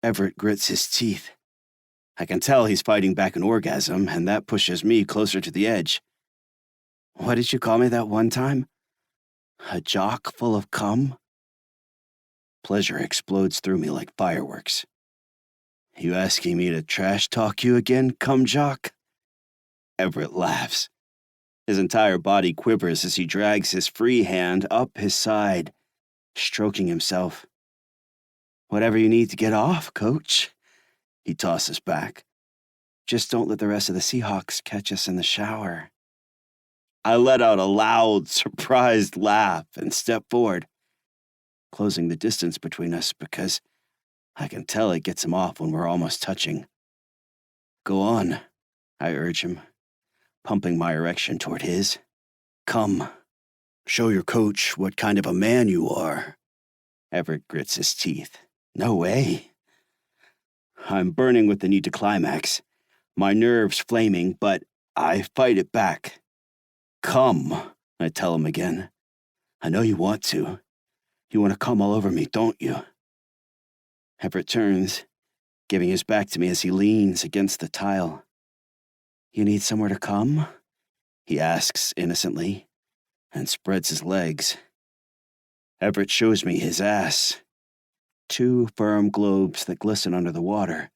Everett grits his teeth. I can tell he's fighting back an orgasm, and that pushes me closer to the edge. "What did you call me that one time? A jock full of cum?" Pleasure explodes through me like fireworks. "You asking me to trash talk you again, cum jock?" Everett laughs. His entire body quivers as he drags his free hand up his side, stroking himself. "Whatever you need to get off, coach," he tosses back. "Just don't let the rest of the Seahawks catch us in the shower." I let out a loud, surprised laugh and step forward, closing the distance between us because I can tell it gets him off when we're almost touching. "Go on," I urge him, pumping my erection toward his. "Come, show your coach what kind of a man you are." Everett grits his teeth. "No way." I'm burning with the need to climax, my nerves flaming, but I fight it back. "Come," I tell him again. "I know you want to. You want to come all over me, don't you?" Everett turns, giving his back to me as he leans against the tile. "You need somewhere to come?" he asks innocently, and spreads his legs. Everett shows me his ass, 2 firm globes that glisten under the water,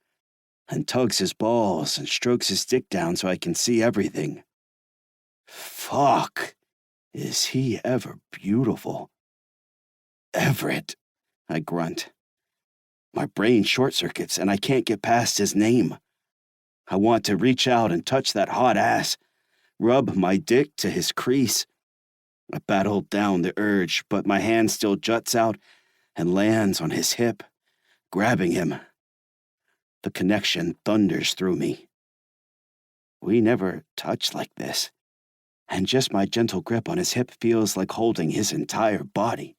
and tugs his balls and strokes his dick down so I can see everything. Fuck, is he ever beautiful? "Everett," I grunt. My brain short-circuits and I can't get past his name. I want to reach out and touch that hot ass, rub my dick to his crease. I battle down the urge, but my hand still juts out and lands on his hip, grabbing him. The connection thunders through me. We never touched like this, and just my gentle grip on his hip feels like holding his entire body.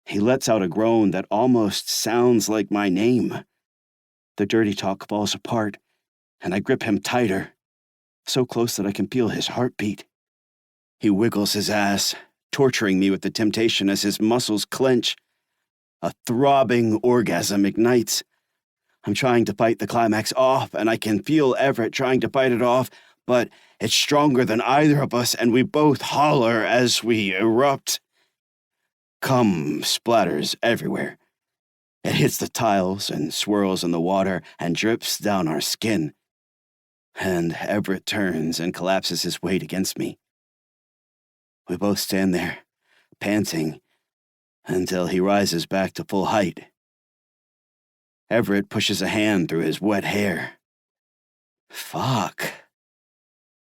He lets out a groan that almost sounds like my name. The dirty talk falls apart, and I grip him tighter, so close that I can feel his heartbeat. He wiggles his ass, torturing me with the temptation as his muscles clench. A throbbing orgasm ignites. I'm trying to fight the climax off, and I can feel Everett trying to fight it off, but it's stronger than either of us, and we both holler as we erupt. Cum splatters everywhere. It hits the tiles and swirls in the water and drips down our skin. And Everett turns and collapses his weight against me. We both stand there, panting, until he rises back to full height. Everett pushes a hand through his wet hair. "Fuck.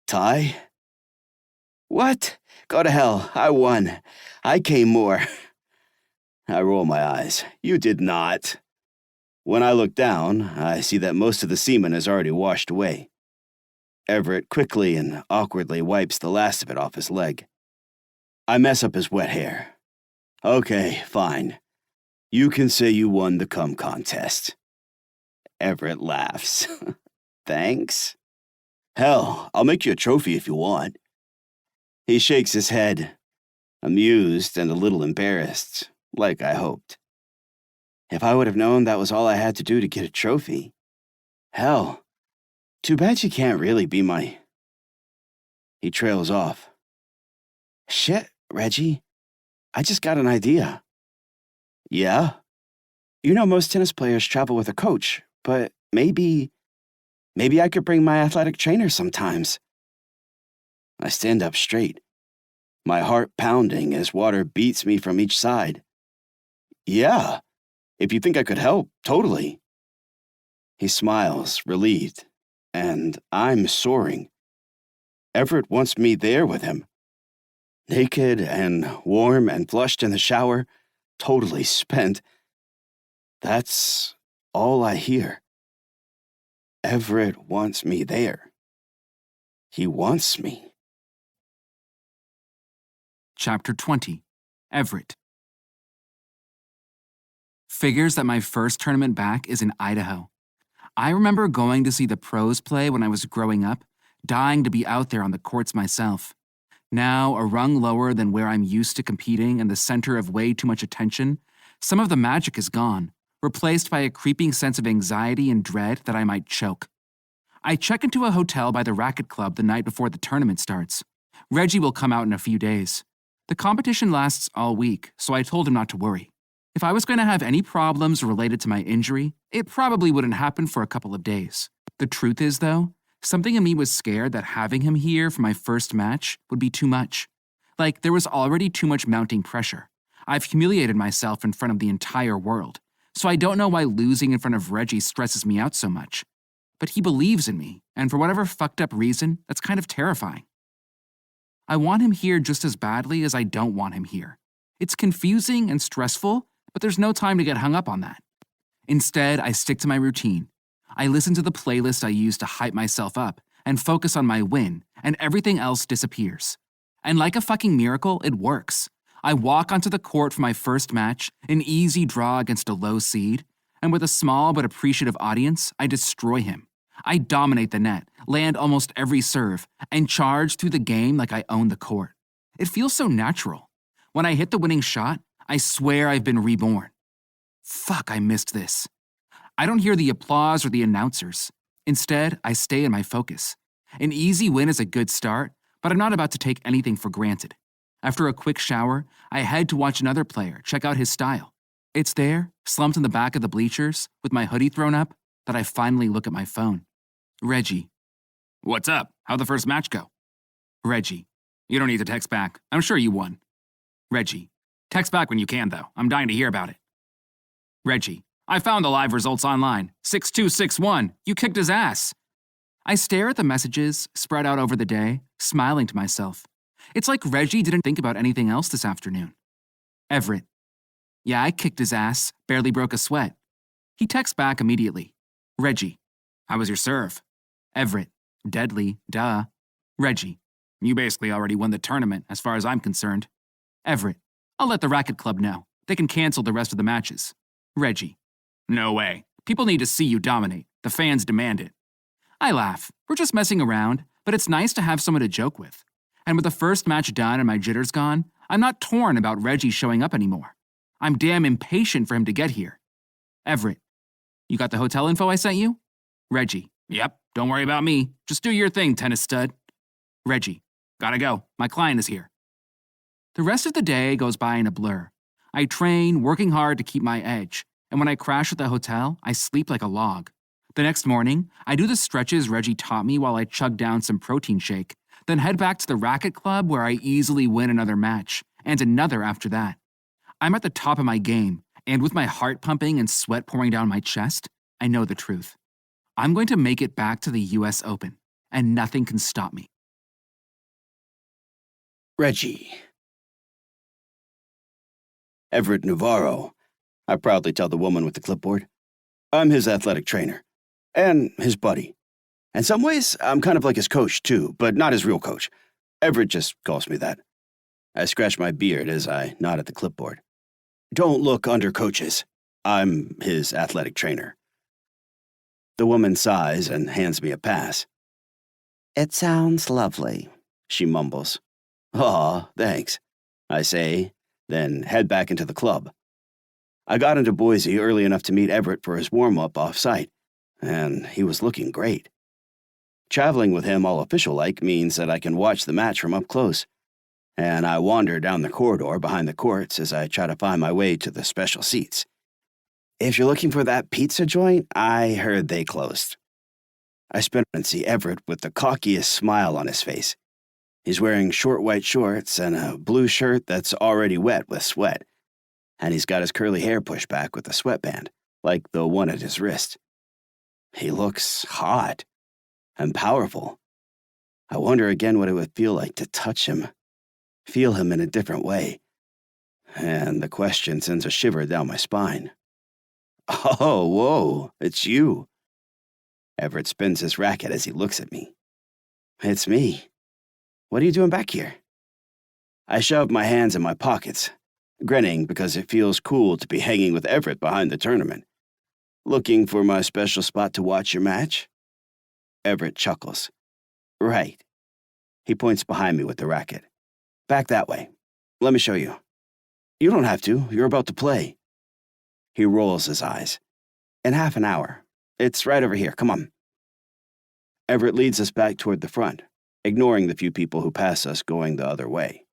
Ty?" "What? Go to hell. I won. I came more." I roll my eyes. "You did not." When I look down, I see that most of the semen is already washed away. Everett quickly and awkwardly wipes the last of it off his leg. I mess up his wet hair. "Okay, fine. You can say you won the cum contest." Everett laughs. "Thanks." "Hell, I'll make you a trophy if you want." He shakes his head, amused and a little embarrassed, like I hoped. If I would have known that was all I had to do to get a trophy. Hell, too bad you can't really be my... He trails off. "Shit, Reggie, I just got an idea." "Yeah?" "You know most tennis players travel with a coach, but maybe I could bring my athletic trainer sometimes." I stand up straight, my heart pounding as water beats me from each side. "Yeah, if you think I could help, totally." He smiles, relieved, and I'm soaring. Everett wants me there with him. Naked and warm and flushed in the shower, totally spent. That's all I hear. Everett wants me there. He wants me. Chapter 20. Everett. Figures that my first tournament back is in Idaho. I remember going to see the pros play when I was growing up, dying to be out there on the courts myself. Now, a rung lower than where I'm used to competing and the center of way too much attention, some of the magic is gone, replaced by a creeping sense of anxiety and dread that I might choke. I check into a hotel by the racket club the night before the tournament starts. Reggie will come out in a few days. The competition lasts all week, so I told him not to worry. If I was going to have any problems related to my injury, it probably wouldn't happen for a couple of days. The truth is, though, Something in me was scared that having him here for my first match would be too much. Like, there was already too much mounting pressure. I've humiliated myself in front of the entire world, so I don't know why losing in front of Reggie stresses me out so much. But he believes in me, and for whatever fucked up reason, that's kind of terrifying. I want him here just as badly as I don't want him here. It's confusing and stressful, but there's no time to get hung up on that. Instead, I stick to my routine. I listen to the playlist I use to hype myself up and focus on my win, and everything else disappears. And like a fucking miracle, it works. I walk onto the court for my first match, an easy draw against a low seed, and with a small but appreciative audience, I destroy him. I dominate the net, land almost every serve, and charge through the game like I own the court. It feels so natural. When I hit the winning shot, I swear I've been reborn. Fuck, I missed this. I don't hear the applause or the announcers. Instead, I stay in my focus. An easy win is a good start, but I'm not about to take anything for granted. After a quick shower, I head to watch another player check out his style. It's there, slumped in the back of the bleachers, with my hoodie thrown up, that I finally look at my phone. Reggie. What's up? How'd the first match go? Reggie. You don't need to text back. I'm sure you won. Reggie. Text back when you can, though. I'm dying to hear about it. Reggie. I found the live results online. 6261. You kicked his ass. I stare at the messages spread out over the day, smiling to myself. It's like Reggie didn't think about anything else this afternoon. Everett. Yeah, I kicked his ass, barely broke a sweat. He texts back immediately. Reggie. How was your serve? Everett. Deadly, duh. Reggie. You basically already won the tournament, as far as I'm concerned. Everett. I'll let the racket club know. They can cancel the rest of the matches. Reggie. No way. People need to see you dominate. The fans demand it. I laugh. We're just messing around, but it's nice to have someone to joke with. And with the first match done and my jitters gone, I'm not torn about Reggie showing up anymore. I'm damn impatient for him to get here. Everett. You got the hotel info I sent you? Reggie. Yep, don't worry about me. Just do your thing, tennis stud. Reggie. Gotta go. My client is here. The rest of the day goes by in a blur. I train, working hard to keep my edge, and when I crash at the hotel, I sleep like a log. The next morning, I do the stretches Reggie taught me while I chug down some protein shake, then head back to the racket club where I easily win another match, and another after that. I'm at the top of my game, and with my heart pumping and sweat pouring down my chest, I know the truth. I'm going to make it back to the US Open, and nothing can stop me. Reggie. Everett Navarro. I proudly tell the woman with the clipboard. I'm his athletic trainer. And his buddy. In some ways, I'm kind of like his coach, too, but not his real coach. Everett just calls me that. I scratch my beard as I nod at the clipboard. Don't look under coaches. I'm his athletic trainer. The woman sighs and hands me a pass. It sounds lovely, She mumbles. Aw, thanks, I say, then head back into the club. I got into Boise early enough to meet Everett for his warm-up off-site, and he was looking great. Traveling with him all official-like means that I can watch the match from up close, and I wander down the corridor behind the courts as I try to find my way to the special seats. If you're looking for that pizza joint, I heard they closed. I spin and see Everett with the cockiest smile on his face. He's wearing short white shorts and a blue shirt that's already wet with sweat, and he's got his curly hair pushed back with a sweatband, like the one at his wrist. He looks hot and powerful. I wonder again what it would feel like to touch him, feel him in a different way, and the question sends a shiver down my spine. Oh, whoa, it's you. Everett spins his racket as he looks at me. It's me. What are you doing back here? I shove my hands in my pockets, grinning because it feels cool to be hanging with Everett behind the tournament. Looking for my special spot to watch your match? Everett chuckles. Right. He points behind me with the racket. Back that way. Let me show you. You don't have to. You're about to play. He rolls his eyes. In half an hour. It's right over here. Come on. Everett leads us back toward the front, ignoring the few people who pass us going the other way.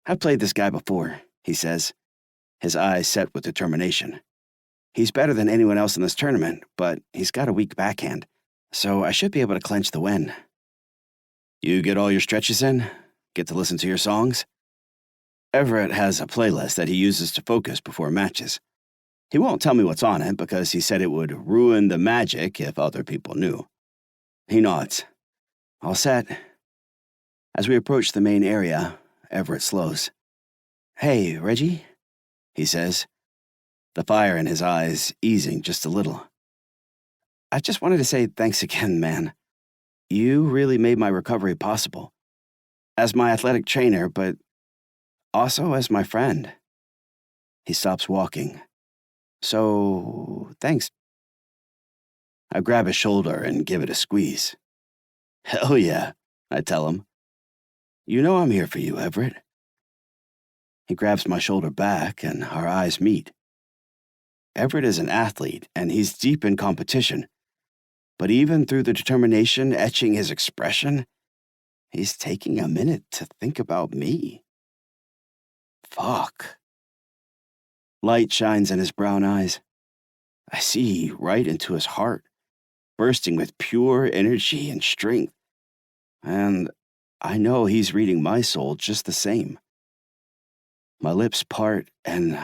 I've played this guy before, he says, his eyes set with determination. He's better than anyone else in this tournament, but he's got a weak backhand, so I should be able to clench the win. You get all your stretches in? Get to listen to your songs? Everett has a playlist that he uses to focus before matches. He won't tell me what's on it because he said it would ruin the magic if other people knew. He nods. All set. As we approach the main area, Everett slows. Hey, Reggie, he says, the fire in his eyes easing just a little. I just wanted to say thanks again, man. You really made my recovery possible. As my athletic trainer, but also as my friend. He stops walking. So, thanks. I grab his shoulder and give it a squeeze. Hell yeah, I tell him. You know I'm here for you, Everett. He grabs my shoulder back and our eyes meet. Everett is an athlete and he's deep in competition. But even through the determination etching his expression, he's taking a minute to think about me. Fuck. Light shines in his brown eyes. I see right into his heart, bursting with pure energy and strength. And I know he's reading my soul just the same. My lips part, and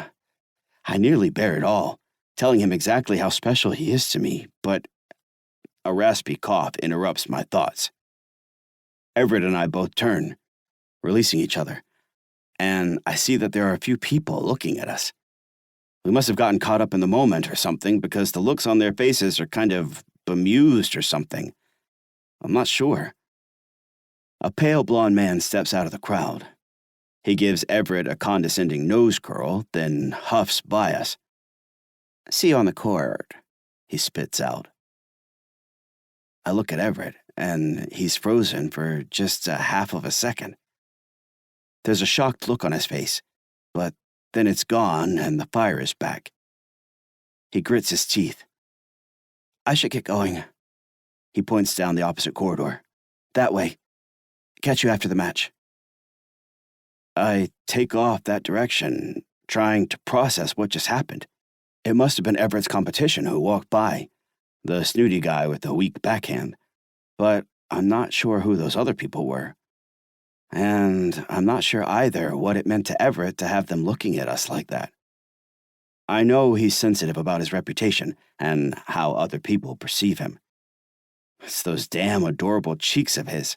I nearly bear it all, telling him exactly how special he is to me, but a raspy cough interrupts my thoughts. Everett and I both turn, releasing each other, and I see that there are a few people looking at us. We must have gotten caught up in the moment or something because the looks on their faces are kind of bemused or something. I'm not sure. A pale blonde man steps out of the crowd. He gives Everett a condescending nose curl, then huffs by us. See you on the court, he spits out. I look at Everett, and he's frozen for just a half of a second. There's a shocked look on his face, but then it's gone and the fire is back. He grits his teeth. I should get going. He points down the opposite corridor. That way. Catch you after the match. I take off that direction, trying to process what just happened. It must have been Everett's competition who walked by, the snooty guy with the weak backhand. But I'm not sure who those other people were. And I'm not sure either what it meant to Everett to have them looking at us like that. I know he's sensitive about his reputation and how other people perceive him. It's those damn adorable cheeks of his.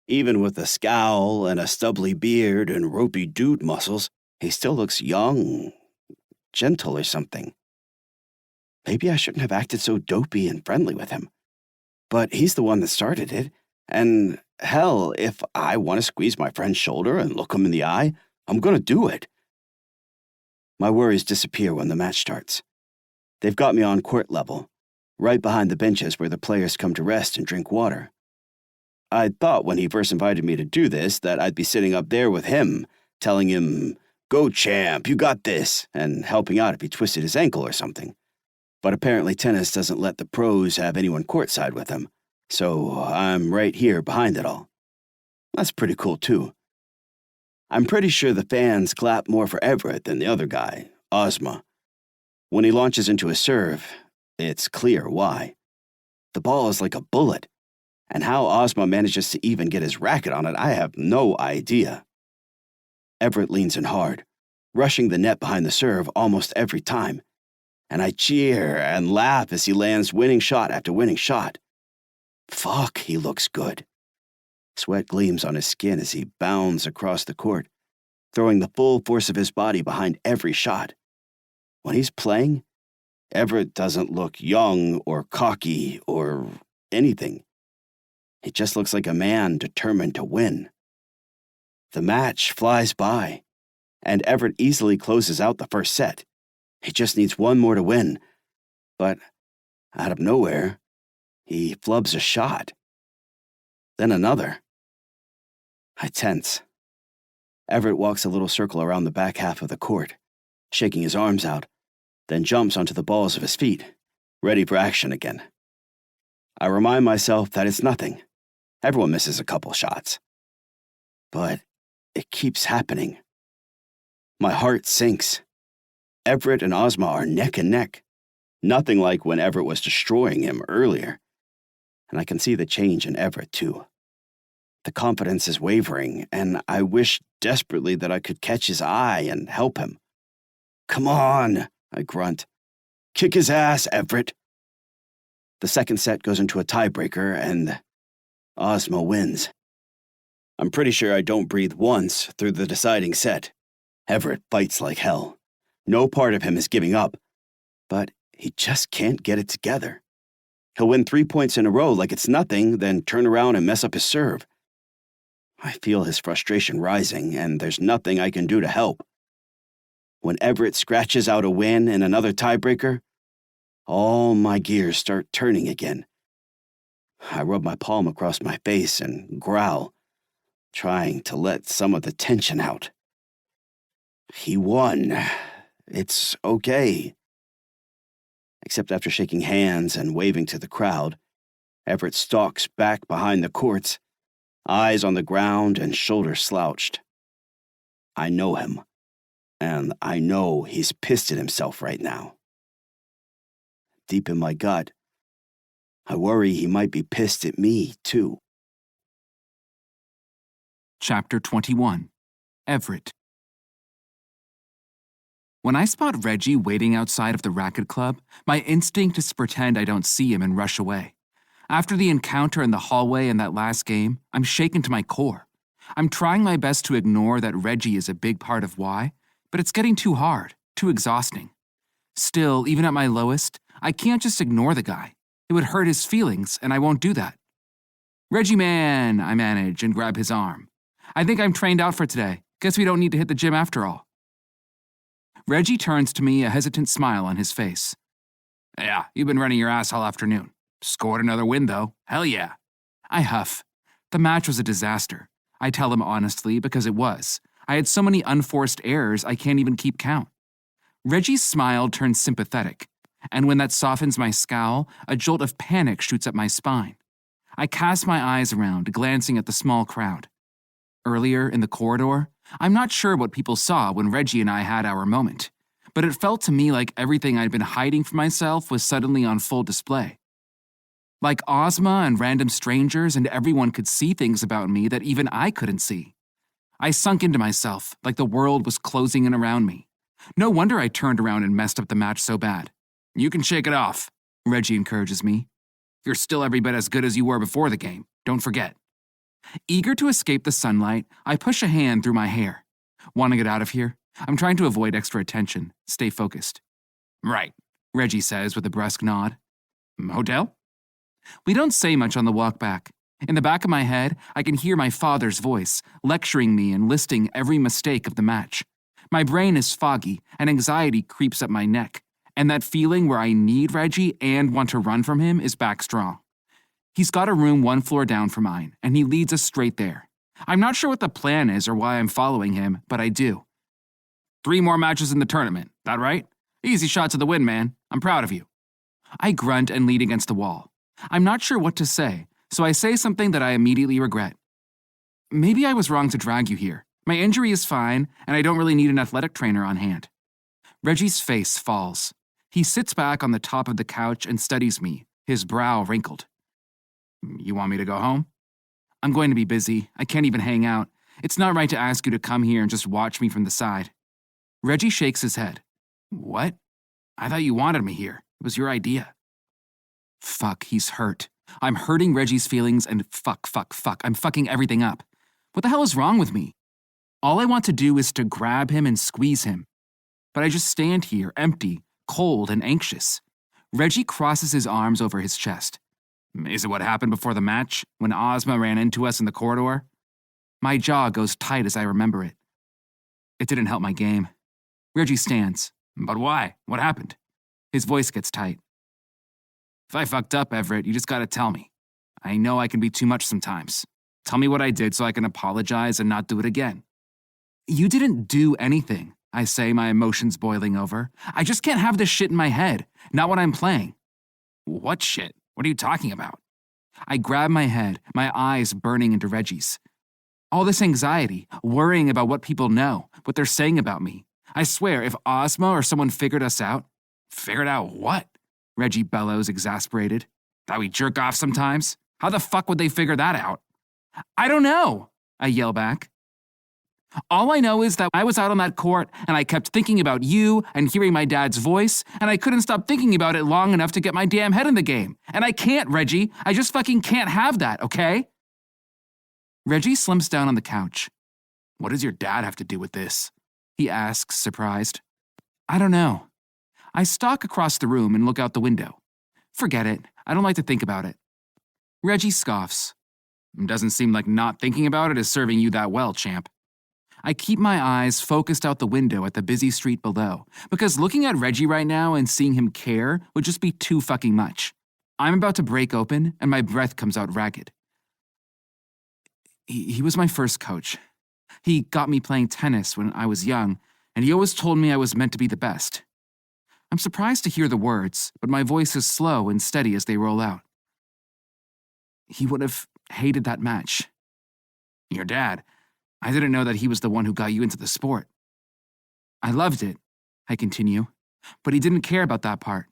Even with a scowl and a stubbly beard and ropey dude muscles, he still looks young, gentle or something. Maybe I shouldn't have acted so dopey and friendly with him. But he's the one that started it, and hell, if I want to squeeze my friend's shoulder and look him in the eye, I'm gonna do it. My worries disappear when the match starts. They've got me on court level, right behind the benches where the players come to rest and drink water. I'd thought when he first invited me to do this that I'd be sitting up there with him, telling him, "Go champ, you got this," and helping out if he twisted his ankle or something. But apparently tennis doesn't let the pros have anyone courtside with them, so I'm right here behind it all. That's pretty cool too. I'm pretty sure the fans clap more for Everett than the other guy, Ozma. When he launches into a serve, it's clear why. The ball is like a bullet, and how Ozma manages to even get his racket on it, I have no idea. Everett leans in hard, rushing the net behind the serve almost every time, and I cheer and laugh as he lands winning shot after winning shot. Fuck, he looks good. Sweat gleams on his skin as he bounds across the court, throwing the full force of his body behind every shot. When he's playing, Everett doesn't look young or cocky or anything. He just looks like a man determined to win. The match flies by, and Everett easily closes out the first set. He just needs one more to win. But out of nowhere, he flubs a shot. Then another. I tense. Everett walks a little circle around the back half of the court, shaking his arms out, then jumps onto the balls of his feet, ready for action again. I remind myself that it's nothing. Everyone misses a couple shots. But it keeps happening. My heart sinks. Everett and Ozma are neck and neck. Nothing like when Everett was destroying him earlier. and I can see the change in Everett, too. The confidence is wavering, and I wish desperately that I could catch his eye and help him. "Come on," I grunt. "Kick his ass, Everett." The second set goes into a tiebreaker, and Ozma wins. I'm pretty sure I don't breathe once through the deciding set. Everett fights like hell. No part of him is giving up, but he just can't get it together. He'll win 3 points in a row like it's nothing, then turn around and mess up his serve. I feel his frustration rising, and there's nothing I can do to help. When Everett scratches out a win in another tiebreaker, all my gears start turning again. I rub my palm across my face and growl, trying to let some of the tension out. He won. It's okay. Except after shaking hands and waving to the crowd, Everett stalks back behind the courts, eyes on the ground and shoulders slouched. I know him, and I know he's pissed at himself right now. Deep in my gut, I worry he might be pissed at me, too. Chapter 21. Everett. When I spot Reggie waiting outside of the racket club, my instinct is to pretend I don't see him and rush away. After the encounter in the hallway in that last game, I'm shaken to my core. I'm trying my best to ignore that Reggie is a big part of why, but it's getting too hard, too exhausting. Still, even at my lowest, I can't just ignore the guy. It would hurt his feelings, and I won't do that. "Reggie man," I manage and grab his arm. "I think I'm trained out for today. Guess we don't need to hit the gym after all." Reggie turns to me, a hesitant smile on his face. "Yeah, you've been running your ass all afternoon. Scored another win, though. Hell yeah." I huff. The match was a disaster. I tell him honestly because it was. I had so many unforced errors I can't even keep count. Reggie's smile turns sympathetic, and when that softens my scowl, a jolt of panic shoots up my spine. I cast my eyes around, glancing at the small crowd. Earlier in the corridor, I'm not sure what people saw when Reggie and I had our moment, but it felt to me like everything I'd been hiding from myself was suddenly on full display. Like Ozma and random strangers, and everyone could see things about me that even I couldn't see. I sunk into myself, like the world was closing in around me. No wonder I turned around and messed up the match so bad. "You can shake it off," Reggie encourages me. "You're still every bit as good as you were before the game. Don't forget." Eager to escape the sunlight, I push a hand through my hair. Want to get out of here? I'm trying to avoid extra attention, stay focused. "Right," Reggie says with a brusque nod. "Hotel?" We don't say much on the walk back. In the back of my head, I can hear my father's voice, lecturing me and listing every mistake of the match. My brain is foggy, and anxiety creeps up my neck, and that feeling where I need Reggie and want to run from him is back strong. He's got a room 1 floor down from mine, and he leads us straight there. I'm not sure what the plan is or why I'm following him, but I do. 3 more matches in the tournament, that right? Easy shot to the win, man. I'm proud of you." I grunt and lean against the wall. I'm not sure what to say, so I say something that I immediately regret. "Maybe I was wrong to drag you here. My injury is fine, and I don't really need an athletic trainer on hand." Reggie's face falls. He sits back on the top of the couch and studies me, his brow wrinkled. "You want me to go home?" "I'm going to be busy. I can't even hang out. It's not right to ask you to come here and just watch me from the side." Reggie shakes his head. "What? I thought you wanted me here. It was your idea." Fuck, he's hurt. I'm hurting Reggie's feelings and fuck. I'm fucking everything up. What the hell is wrong with me? All I want to do is to grab him and squeeze him. But I just stand here, empty, cold, and anxious. Reggie crosses his arms over his chest. "Is it what happened before the match, when Ozma ran into us in the corridor?" My jaw goes tight as I remember it. It didn't help my game. Reggie stands. "But why? What happened?" His voice gets tight. "If I fucked up, Everett, you just gotta tell me. I know I can be too much sometimes. Tell me what I did so I can apologize and not do it again." "You didn't do anything," I say, my emotions boiling over. "I just can't have this shit in my head, not when I'm playing." "What shit? What are you talking about?" I grab my head, my eyes burning into Reggie's. All this anxiety, worrying about what people know, what they're saying about me. I swear, if Ozma or someone figured us out— "Figured out what?" Reggie bellows, exasperated. "That we jerk off sometimes? How the fuck would they figure that out? I don't know, I yell back. All I know is that I was out on that court and I kept thinking about you and hearing my dad's voice, and I couldn't stop thinking about it long enough to get my damn head in the game. And I can't, Reggie. I just fucking can't have that, okay? Reggie slumps down on the couch. What does your dad have to do with this? He asks, surprised. I don't know. I stalk across the room and look out the window. Forget it. I don't like to think about it. Reggie scoffs. Doesn't seem like not thinking about it is serving you that well, champ. I keep my eyes focused out the window at the busy street below, because looking at Reggie right now and seeing him care would just be too fucking much. I'm about to break open, and my breath comes out ragged. He was my first coach. He got me playing tennis when I was young, and he always told me I was meant to be the best. I'm surprised to hear the words, but my voice is slow and steady as they roll out. He would have hated that match. Your dad, I didn't know that he was the one who got you into the sport. I loved it, I continue, but he didn't care about that part.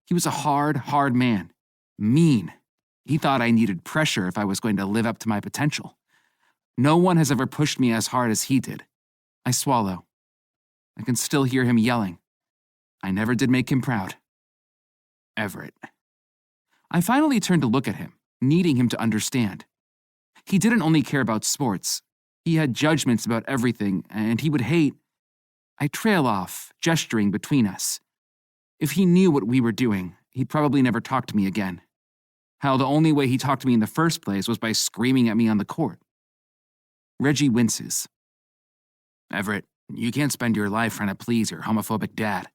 He was a hard man. Mean. He thought I needed pressure if I was going to live up to my potential. No one has ever pushed me as hard as he did. I swallow. I can still hear him yelling. I never did make him proud. Everett. I finally turn to look at him, needing him to understand. He didn't only care about sports. He had judgments about everything, and he would hate. I trail off, gesturing between us. If he knew what we were doing, he'd probably never talk to me again. Hell, the only way he talked to me in the first place was by screaming at me on the court. Reggie winces. Everett, you can't spend your life trying to please your homophobic dad.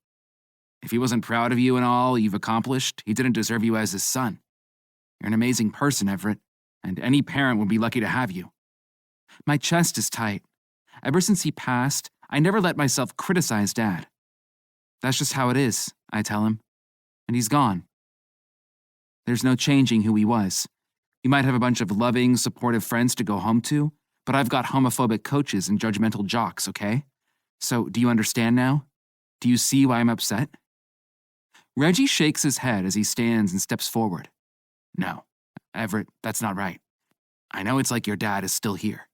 If he wasn't proud of you and all you've accomplished, he didn't deserve you as his son. You're an amazing person, Everett, and any parent would be lucky to have you. My chest is tight. Ever since he passed, I never let myself criticize Dad. That's just how it is, I tell him. And he's gone. There's no changing who he was. You might have a bunch of loving, supportive friends to go home to, but I've got homophobic coaches and judgmental jocks, okay? So, do you understand now? Do you see why I'm upset? Reggie shakes his head as he stands and steps forward. No, Everett, that's not right. I know it's like your dad is still here.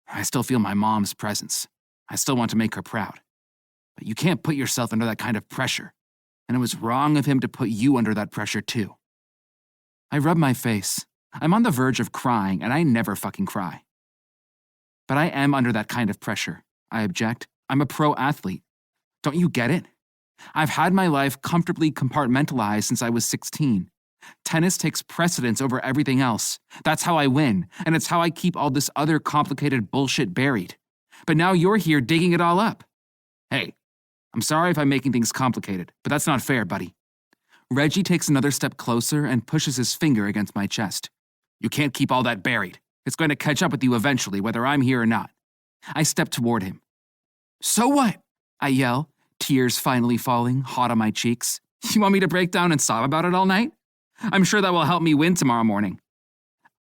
I still feel my mom's presence. I still want to make her proud. But you can't put yourself under that kind of pressure. And it was wrong of him to put you under that pressure too. I rub my face. I'm on the verge of crying, and I never fucking cry. But I am under that kind of pressure, I object. I'm a pro athlete. Don't you get it? I've had my life comfortably compartmentalized since I was 16. Tennis takes precedence over everything else. That's how I win, and it's how I keep all this other complicated bullshit buried. But now you're here digging it all up. Hey, I'm sorry if I'm making things complicated, but that's not fair, buddy. Reggie takes another step closer and pushes his finger against my chest. You can't keep all that buried. It's going to catch up with you eventually, whether I'm here or not. I step toward him. So what? I yell, tears finally falling, hot on my cheeks. You want me to break down and sob about it all night? I'm sure that will help me win tomorrow morning.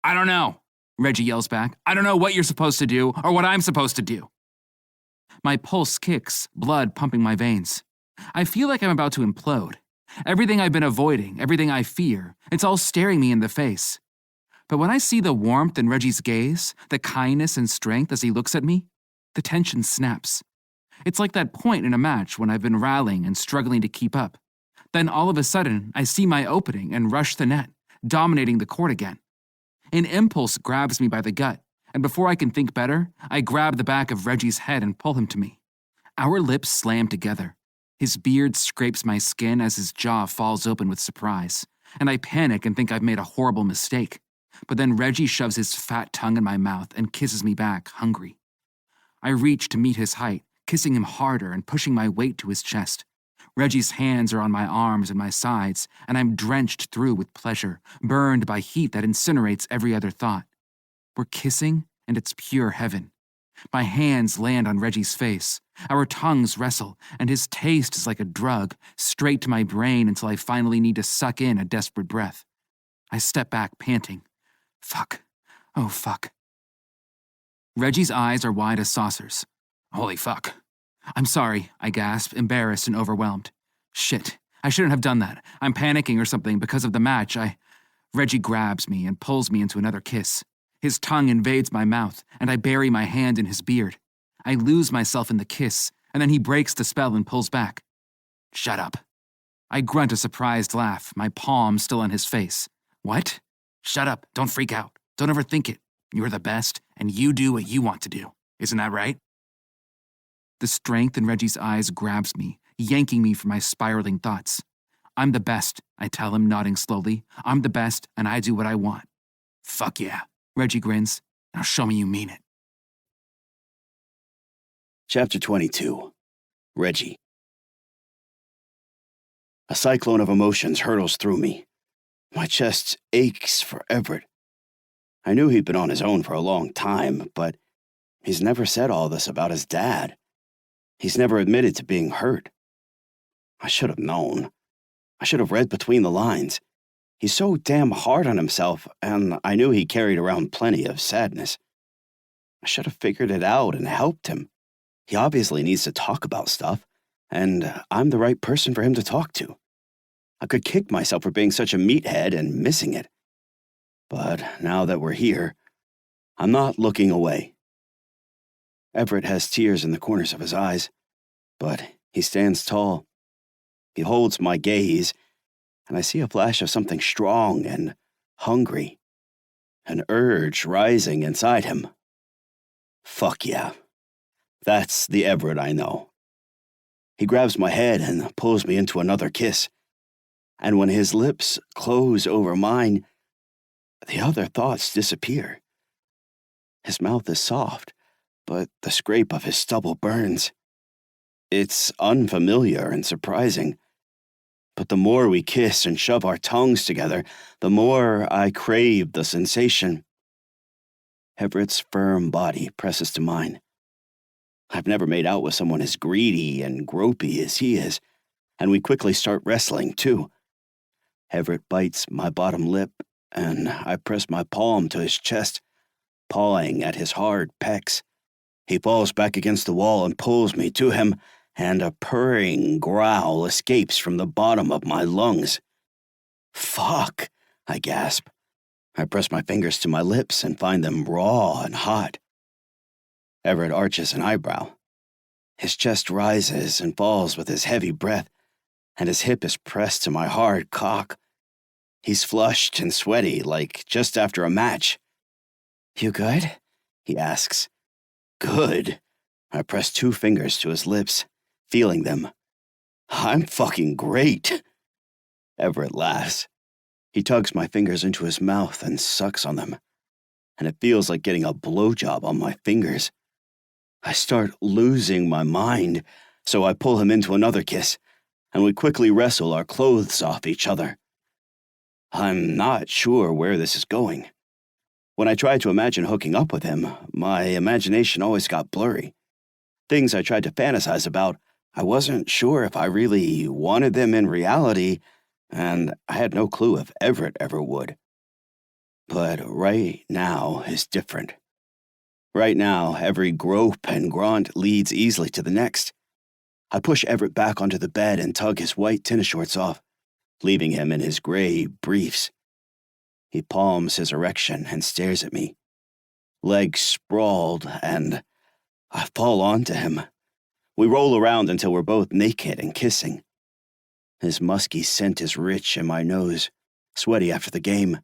I don't know, Reggie yells back. I don't know what you're supposed to do or what I'm supposed to do. My pulse kicks, blood pumping my veins. I feel like I'm about to implode. Everything I've been avoiding, everything I fear, it's all staring me in the face. But when I see the warmth in Reggie's gaze, the kindness and strength as he looks at me, the tension snaps. It's like that point in a match when I've been rallying and struggling to keep up. Then all of a sudden, I see my opening and rush the net, dominating the court again. An impulse grabs me by the gut, and before I can think better, I grab the back of Reggie's head and pull him to me. Our lips slam together. His beard scrapes my skin as his jaw falls open with surprise, and I panic and think I've made a horrible mistake. But then Reggie shoves his fat tongue in my mouth and kisses me back, hungry. I reach to meet his height, kissing him harder and pushing my weight to his chest. Reggie's hands are on my arms and my sides, and I'm drenched through with pleasure, burned by heat that incinerates every other thought. We're kissing, and it's pure heaven. My hands land on Reggie's face. Our tongues wrestle, and his taste is like a drug, straight to my brain until I finally need to suck in a desperate breath. I step back, panting. Fuck. Oh, fuck. Reggie's eyes are wide as saucers. Holy fuck. I'm sorry, I gasp, embarrassed and overwhelmed. Shit, I shouldn't have done that. I'm panicking or something because of the match. Reggie grabs me and pulls me into another kiss. His tongue invades my mouth, and I bury my hand in his beard. I lose myself in the kiss, and then he breaks the spell and pulls back. Shut up. I grunt a surprised laugh, my palm still on his face. What? Shut up. Don't freak out. Don't overthink it. You're the best, and you do what you want to do. Isn't that right? The strength in Reggie's eyes grabs me, yanking me from my spiraling thoughts. I'm the best, I tell him, nodding slowly. I'm the best, and I do what I want. Fuck yeah, Reggie grins. Now show me you mean it. Chapter 22. Reggie. A cyclone of emotions hurtles through me. My chest aches for Everett. I knew he'd been on his own for a long time, but he's never said all this about his dad. He's never admitted to being hurt. I should have known. I should have read between the lines. He's so damn hard on himself, and I knew he carried around plenty of sadness. I should have figured it out and helped him. He obviously needs to talk about stuff, and I'm the right person for him to talk to. I could kick myself for being such a meathead and missing it. But now that we're here, I'm not looking away. Everett has tears in the corners of his eyes, but he stands tall. He holds my gaze, and I see a flash of something strong and hungry, an urge rising inside him. Fuck yeah. That's the Everett I know. He grabs my head and pulls me into another kiss, and when his lips close over mine, the other thoughts disappear. His mouth is soft, but the scrape of his stubble burns. It's unfamiliar and surprising, but the more we kiss and shove our tongues together, the more I crave the sensation. Everett's firm body presses to mine. I've never made out with someone as greedy and gropey as he is, and we quickly start wrestling, too. Everett bites my bottom lip, and I press my palm to his chest, pawing at his hard pecs. He falls back against the wall and pulls me to him, and a purring growl escapes from the bottom of my lungs. Fuck, I gasp. I press my fingers to my lips and find them raw and hot. Everett arches an eyebrow. His chest rises and falls with his heavy breath, and his hip is pressed to my hard cock. He's flushed and sweaty, like just after a match. You good? He asks. Good. I press 2 fingers to his lips, feeling them. I'm fucking great. Everett laughs. He tugs my fingers into his mouth and sucks on them, and it feels like getting a blowjob on my fingers. I start losing my mind, so I pull him into another kiss, and we quickly wrestle our clothes off each other. I'm not sure where this is going. When I tried to imagine hooking up with him, my imagination always got blurry. Things I tried to fantasize about, I wasn't sure if I really wanted them in reality, and I had no clue if Everett ever would. But right now is different. Right now, every grope and grunt leads easily to the next. I push Everett back onto the bed and tug his white tennis shorts off, leaving him in his gray briefs. He palms his erection and stares at me, legs sprawled, and I fall onto him. We roll around until we're both naked and kissing. His musky scent is rich in my nose, sweaty after the game,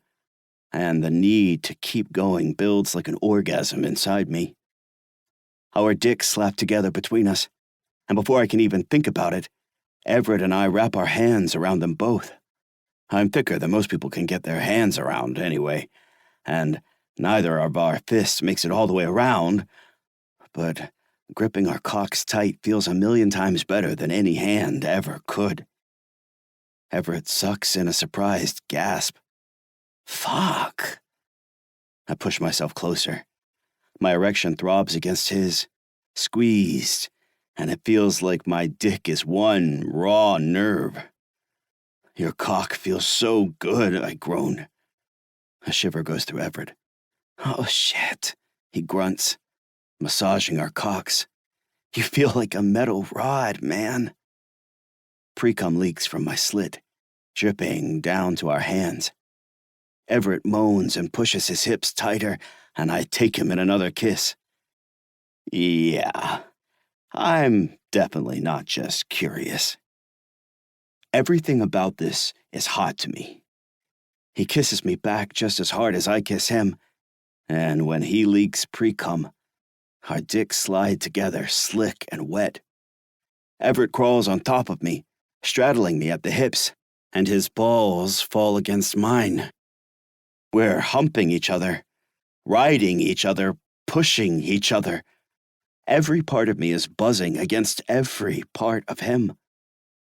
and the need to keep going builds like an orgasm inside me. Our dicks slap together between us, and before I can even think about it, Everett and I wrap our hands around them both. I'm thicker than most people can get their hands around, anyway, and neither of our fists makes it all the way around, but gripping our cocks tight feels 1,000,000 times better than any hand ever could. Everett sucks in a surprised gasp. Fuck. I push myself closer. My erection throbs against his, squeezed, and it feels like my dick is one raw nerve. Your cock feels so good, I groan. A shiver goes through Everett. Oh, shit, he grunts, massaging our cocks. You feel like a metal rod, man. Pre-cum leaks from my slit, dripping down to our hands. Everett moans and pushes his hips tighter, and I take him in another kiss. Yeah, I'm definitely not just curious. Everything about this is hot to me. He kisses me back just as hard as I kiss him, and when he leaks pre-cum, our dicks slide together, slick and wet. Everett crawls on top of me, straddling me at the hips, and his balls fall against mine. We're humping each other, riding each other, pushing each other. Every part of me is buzzing against every part of him.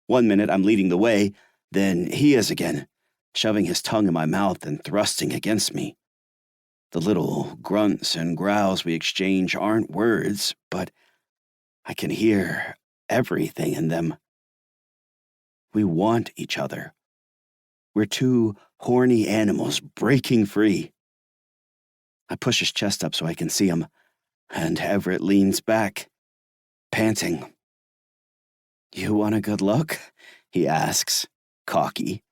1 minute I'm leading the way, then he is again, shoving his tongue in my mouth and thrusting against me. The little grunts and growls we exchange aren't words, but I can hear everything in them. We want each other. We're two horny animals breaking free. I push his chest up so I can see him, and Everett leans back, panting. You want a good look? He asks, cocky.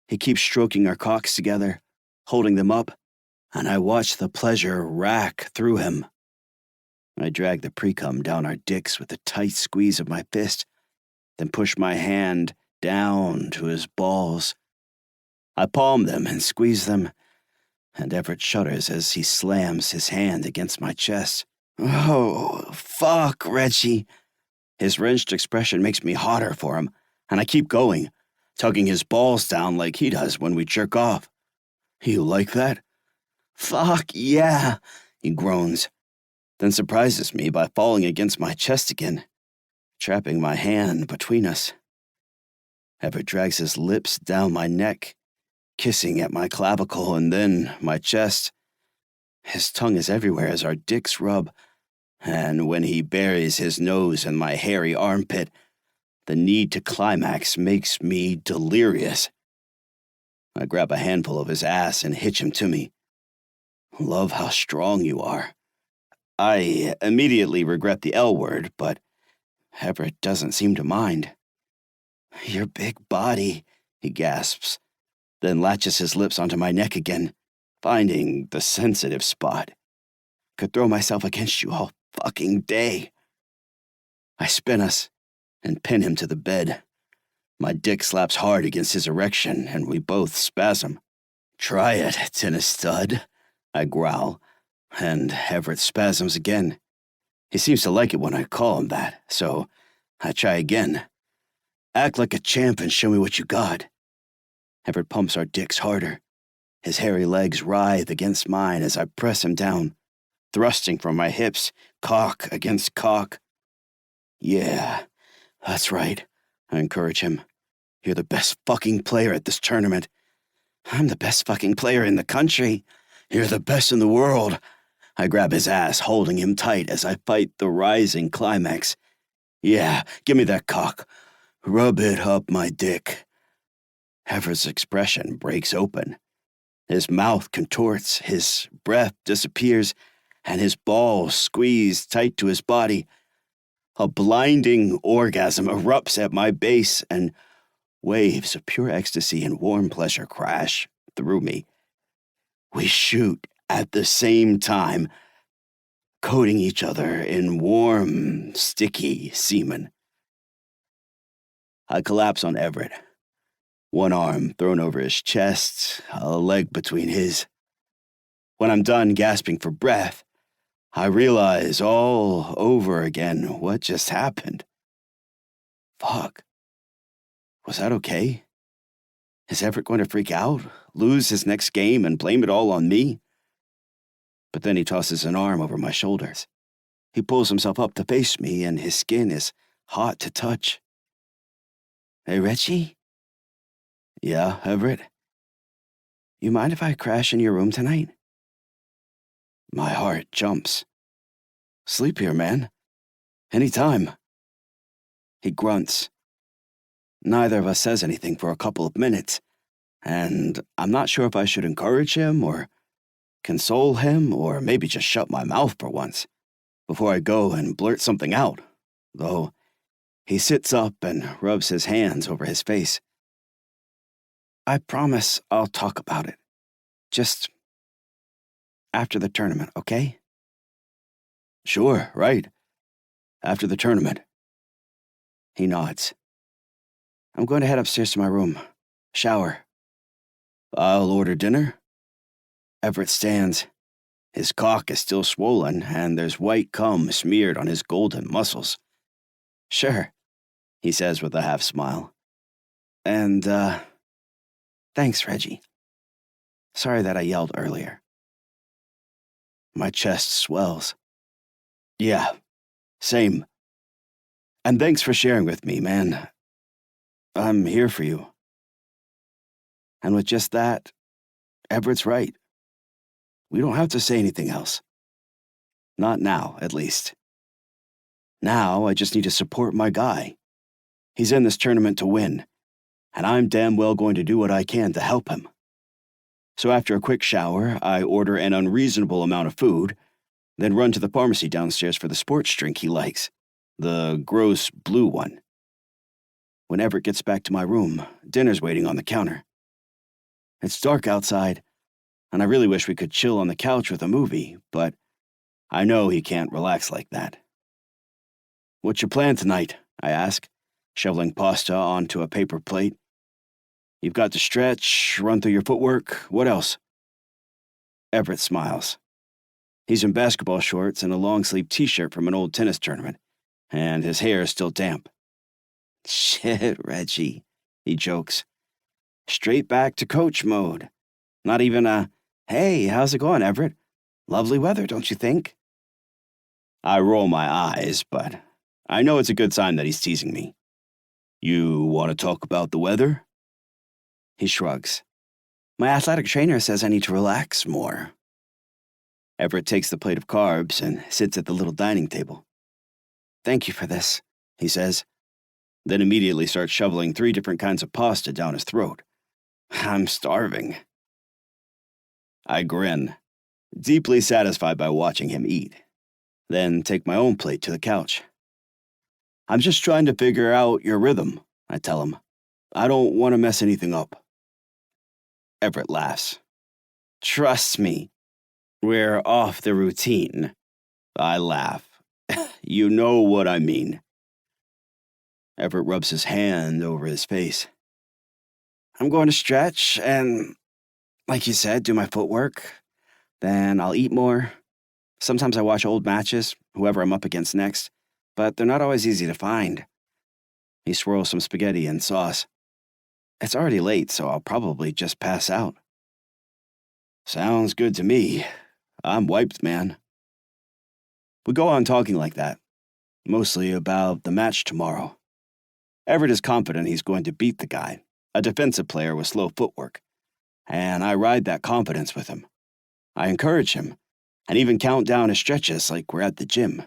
He keeps stroking our cocks together, holding them up, and I watch the pleasure rack through him. I drag the pre-cum down our dicks with a tight squeeze of my fist, then push my hand down to his balls. I palm them and squeeze them, and Everett shudders as he slams his hand against my chest. Oh, fuck, Reggie. His wrenched expression makes me hotter for him, and I keep going, tugging his balls down like he does when we jerk off. You like that? Fuck yeah, he groans, then surprises me by falling against my chest again, trapping my hand between us. Everett drags his lips down my neck, kissing at my clavicle and then my chest. His tongue is everywhere as our dicks rub, and when he buries his nose in my hairy armpit, the need to climax makes me delirious. I grab a handful of his ass and hitch him to me. Love how strong you are. I immediately regret the L word, but Everett doesn't seem to mind. Your big body, he gasps, then latches his lips onto my neck again, finding the sensitive spot. Could throw myself against you all fucking day. I spin us and pin him to the bed. My dick slaps hard against his erection, and we both spasm. Try it, tennis stud, I growl, and Everett spasms again. He seems to like it when I call him that, so I try again. Act like a champ and show me what you got. Everett pumps our dicks harder. His hairy legs writhe against mine as I press him down, thrusting from my hips, cock against cock. Yeah, that's right, I encourage him. You're the best fucking player at this tournament. I'm the best fucking player in the country. You're the best in the world. I grab his ass, holding him tight as I fight the rising climax. Yeah, give me that cock. Rub it up my dick. Everett's expression breaks open. His mouth contorts, his breath disappears, and his balls squeeze tight to his body. A blinding orgasm erupts at my base, and waves of pure ecstasy and warm pleasure crash through me. We shoot at the same time, coating each other in warm, sticky semen. I collapse on Everett, one arm thrown over his chest, a leg between his. When I'm done gasping for breath, I realize all over again what just happened. Fuck. Was that okay? Is Everett going to freak out, lose his next game, and blame it all on me? But then he tosses an arm over my shoulders. He pulls himself up to face me, and his skin is hot to touch. Hey, Reggie? Yeah, Everett? You mind if I crash in your room tonight? My heart jumps. Sleep here, man. Anytime. He grunts. Neither of us says anything for a couple of minutes, and I'm not sure if I should encourage him or console him or maybe just shut my mouth for once before I go and blurt something out, though he sits up and rubs his hands over his face. I promise I'll talk about it, Just after the tournament, okay? Sure, right. After the tournament. He nods. I'm going to head upstairs to my room. Shower. I'll order dinner. Everett stands. His cock is still swollen, and there's white cum smeared on his golden muscles. Sure, he says with a half smile. And, thanks, Reggie. Sorry that I yelled earlier. My chest swells. Yeah, same. And thanks for sharing with me, man. I'm here for you. And with just that, Everett's right. We don't have to say anything else. Not now, at least. Now, I just need to support my guy. He's in this tournament to win, and I'm damn well going to do what I can to help him. So after a quick shower, I order an unreasonable amount of food, then run to the pharmacy downstairs for the sports drink he likes, the gross blue one. When Everett gets back to my room, dinner's waiting on the counter. It's dark outside, and I really wish we could chill on the couch with a movie, but I know he can't relax like that. "What's your plan tonight?" I ask, shoveling pasta onto a paper plate. "You've got to stretch, run through your footwork. What else?" Everett smiles. He's in basketball shorts and a long-sleeve t-shirt from an old tennis tournament, and his hair is still damp. "Shit, Reggie," he jokes. "Straight back to coach mode. Not even a, 'Hey, how's it going, Everett? Lovely weather, don't you think?'" I roll my eyes, but I know it's a good sign that he's teasing me. You want to talk about the weather? He shrugs. "My athletic trainer says I need to relax more." Everett takes the plate of carbs and sits at the little dining table. "Thank you for this," he says, then immediately starts shoveling 3 different kinds of pasta down his throat. "I'm starving." I grin, deeply satisfied by watching him eat, then take my own plate to the couch. "I'm just trying to figure out your rhythm," I tell him. "I don't want to mess anything up." Everett laughs. "Trust me, we're off the routine." I laugh. "You know what I mean." Everett rubs his hand over his face. "I'm going to stretch and, like you said, do my footwork. Then I'll eat more. Sometimes I watch old matches, whoever I'm up against next, but they're not always easy to find." He swirls some spaghetti and sauce. "It's already late, so I'll probably just pass out." Sounds good to me. I'm wiped, man. We go on talking like that, mostly about the match tomorrow. Everett is confident he's going to beat the guy, a defensive player with slow footwork, and I ride that confidence with him. I encourage him, and even count down his stretches like we're at the gym.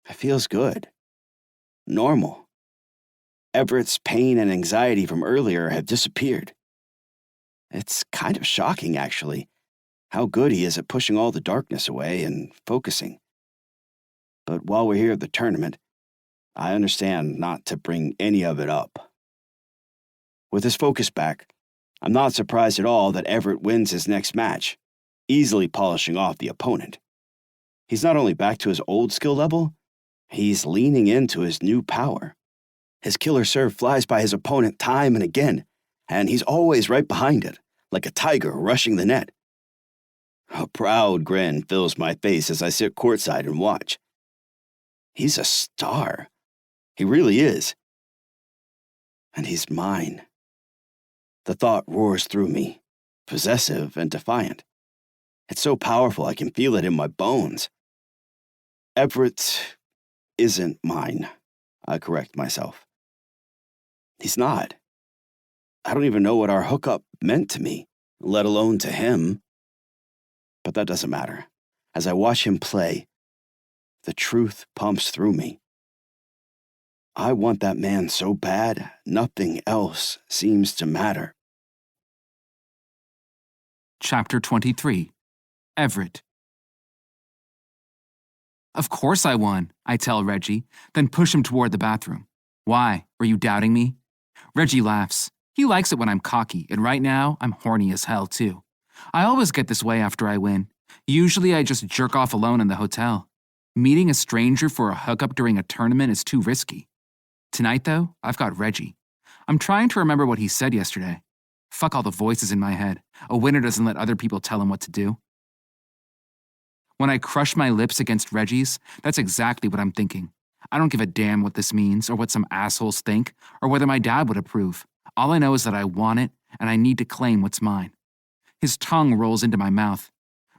It feels good. Normal. Everett's pain and anxiety from earlier have disappeared. It's kind of shocking, actually, how good he is at pushing all the darkness away and focusing. But while we're here at the tournament, I understand not to bring any of it up. With his focus back, I'm not surprised at all that Everett wins his next match, easily polishing off the opponent. He's not only back to his old skill level, he's leaning into his new power. His killer serve flies by his opponent time and again, and he's always right behind it, like a tiger rushing the net. A proud grin fills my face as I sit courtside and watch. He's a star. He really is. And he's mine. The thought roars through me, possessive and defiant. It's so powerful I can feel it in my bones. Everett isn't mine, I correct myself. He's not. I don't even know what our hookup meant to me, let alone to him. But that doesn't matter. As I watch him play, the truth pumps through me. I want that man so bad, nothing else seems to matter. Chapter 23. Everett. "Of course I won," I tell Reggie, then push him toward the bathroom. "Why? Were you doubting me?" Reggie laughs. He likes it when I'm cocky, and right now, I'm horny as hell, too. I always get this way after I win. Usually I just jerk off alone in the hotel. Meeting a stranger for a hookup during a tournament is too risky. Tonight, though, I've got Reggie. I'm trying to remember what he said yesterday. Fuck all the voices in my head. A winner doesn't let other people tell him what to do. When I crush my lips against Reggie's, that's exactly what I'm thinking. I don't give a damn what this means or what some assholes think or whether my dad would approve. All I know is that I want it and I need to claim what's mine. His tongue rolls into my mouth.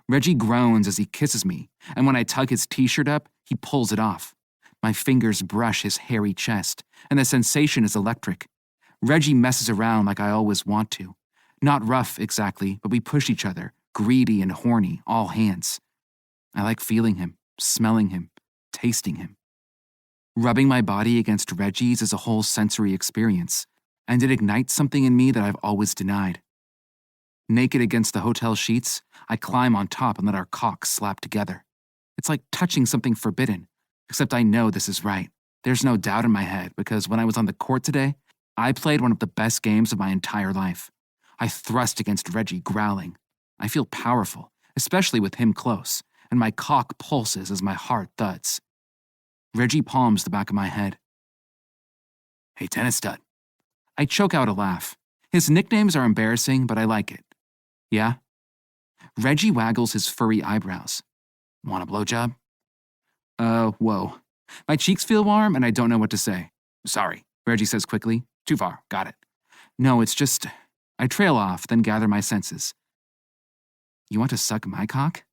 Reggie groans as he kisses me, and when I tug his t-shirt up, he pulls it off. My fingers brush his hairy chest, and the sensation is electric. Reggie messes around like I always want to. Not rough, exactly, but we push each other, greedy and horny, all hands. I like feeling him, smelling him, tasting him. Rubbing my body against Reggie's is a whole sensory experience, and it ignites something in me that I've always denied. Naked against the hotel sheets, I climb on top and let our cocks slap together. It's like touching something forbidden, except I know this is right. There's no doubt in my head because when I was on the court today, I played one of the best games of my entire life. I thrust against Reggie, growling. I feel powerful, especially with him close, and my cock pulses as my heart thuds. Reggie palms the back of my head. Hey, tennis stud. I choke out a laugh. His nicknames are embarrassing, but I like it. Yeah? Reggie waggles his furry eyebrows. Want a blowjob? Whoa. My cheeks feel warm and I don't know what to say. Sorry, Reggie says quickly. Too far, got it. No, it's just... I trail off, then gather my senses. You want to suck my cock?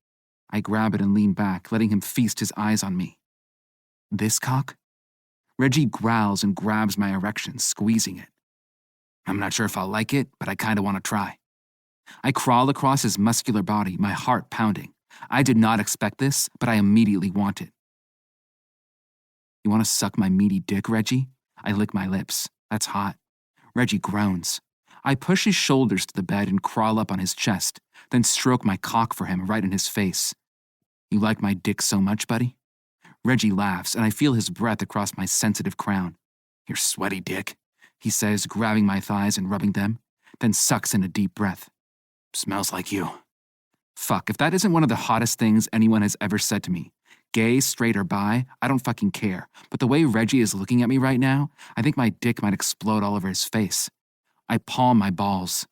I grab it and lean back, letting him feast his eyes on me. This cock? Reggie growls and grabs my erection, squeezing it. I'm not sure if I'll like it, but I kinda want to try. I crawl across his muscular body, my heart pounding. I did not expect this, but I immediately want it. You want to suck my meaty dick, Reggie? I lick my lips. That's hot. Reggie groans. I push his shoulders to the bed and crawl up on his chest, then stroke my cock for him right in his face. You like my dick so much, buddy? Reggie laughs, and I feel his breath across my sensitive crown. You're sweaty, dick, he says, grabbing my thighs and rubbing them, then sucks in a deep breath. Smells like you. Fuck, if that isn't one of the hottest things anyone has ever said to me. Gay, straight, or bi, I don't fucking care. But the way Reggie is looking at me right now, I think my dick might explode all over his face. I palm my balls.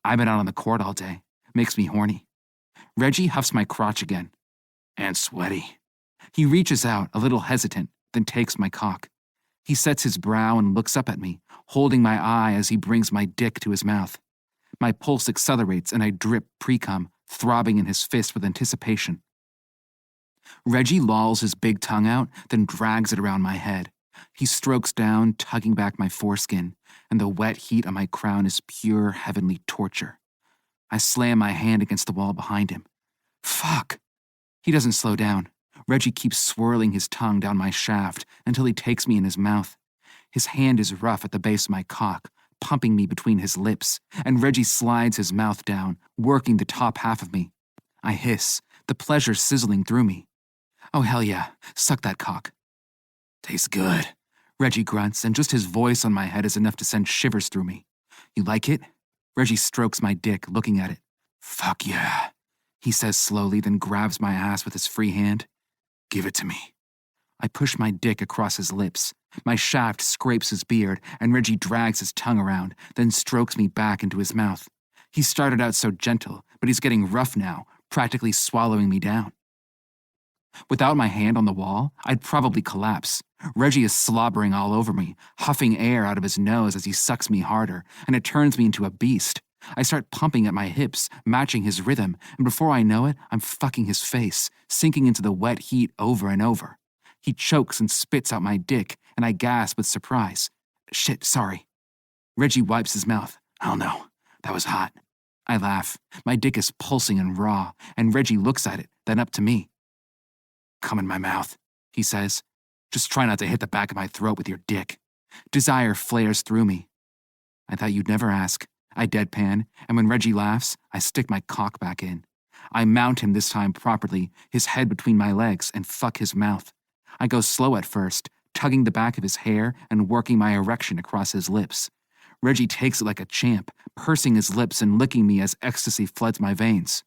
I've been out on the court all day. Makes me horny. Reggie huffs my crotch again. And sweaty. He reaches out, a little hesitant, then takes my cock. He sets his brow and looks up at me, holding my eye as he brings my dick to his mouth. My pulse accelerates and I drip pre-cum, throbbing in his fist with anticipation. Reggie lolls his big tongue out, then drags it around my head. He strokes down, tugging back my foreskin, and the wet heat on my crown is pure heavenly torture. I slam my hand against the wall behind him. Fuck! He doesn't slow down. Reggie keeps swirling his tongue down my shaft until he takes me in his mouth. His hand is rough at the base of my cock, pumping me between his lips, and Reggie slides his mouth down, working the top half of me. I hiss, the pleasure sizzling through me. Oh, hell yeah, suck that cock. Tastes good, Reggie grunts, and just his voice on my head is enough to send shivers through me. You like it? Reggie strokes my dick, looking at it. Fuck yeah, he says slowly, then grabs my ass with his free hand. Give it to me. I push my dick across his lips. My shaft scrapes his beard, and Reggie drags his tongue around, then strokes me back into his mouth. He started out so gentle, but he's getting rough now, practically swallowing me down. Without my hand on the wall, I'd probably collapse. Reggie is slobbering all over me, huffing air out of his nose as he sucks me harder, and it turns me into a beast. I start pumping at my hips, matching his rhythm, and before I know it, I'm fucking his face, sinking into the wet heat over and over. He chokes and spits out my dick, and I gasp with surprise. Shit, sorry. Reggie wipes his mouth. Oh no, that was hot. I laugh. My dick is pulsing and raw, and Reggie looks at it, then up to me. Come in my mouth, he says. Just try not to hit the back of my throat with your dick. Desire flares through me. I thought you'd never ask. I deadpan, and when Reggie laughs, I stick my cock back in. I mount him this time properly, his head between my legs, and fuck his mouth. I go slow at first, tugging the back of his hair and working my erection across his lips. Reggie takes it like a champ, pursing his lips and licking me as ecstasy floods my veins.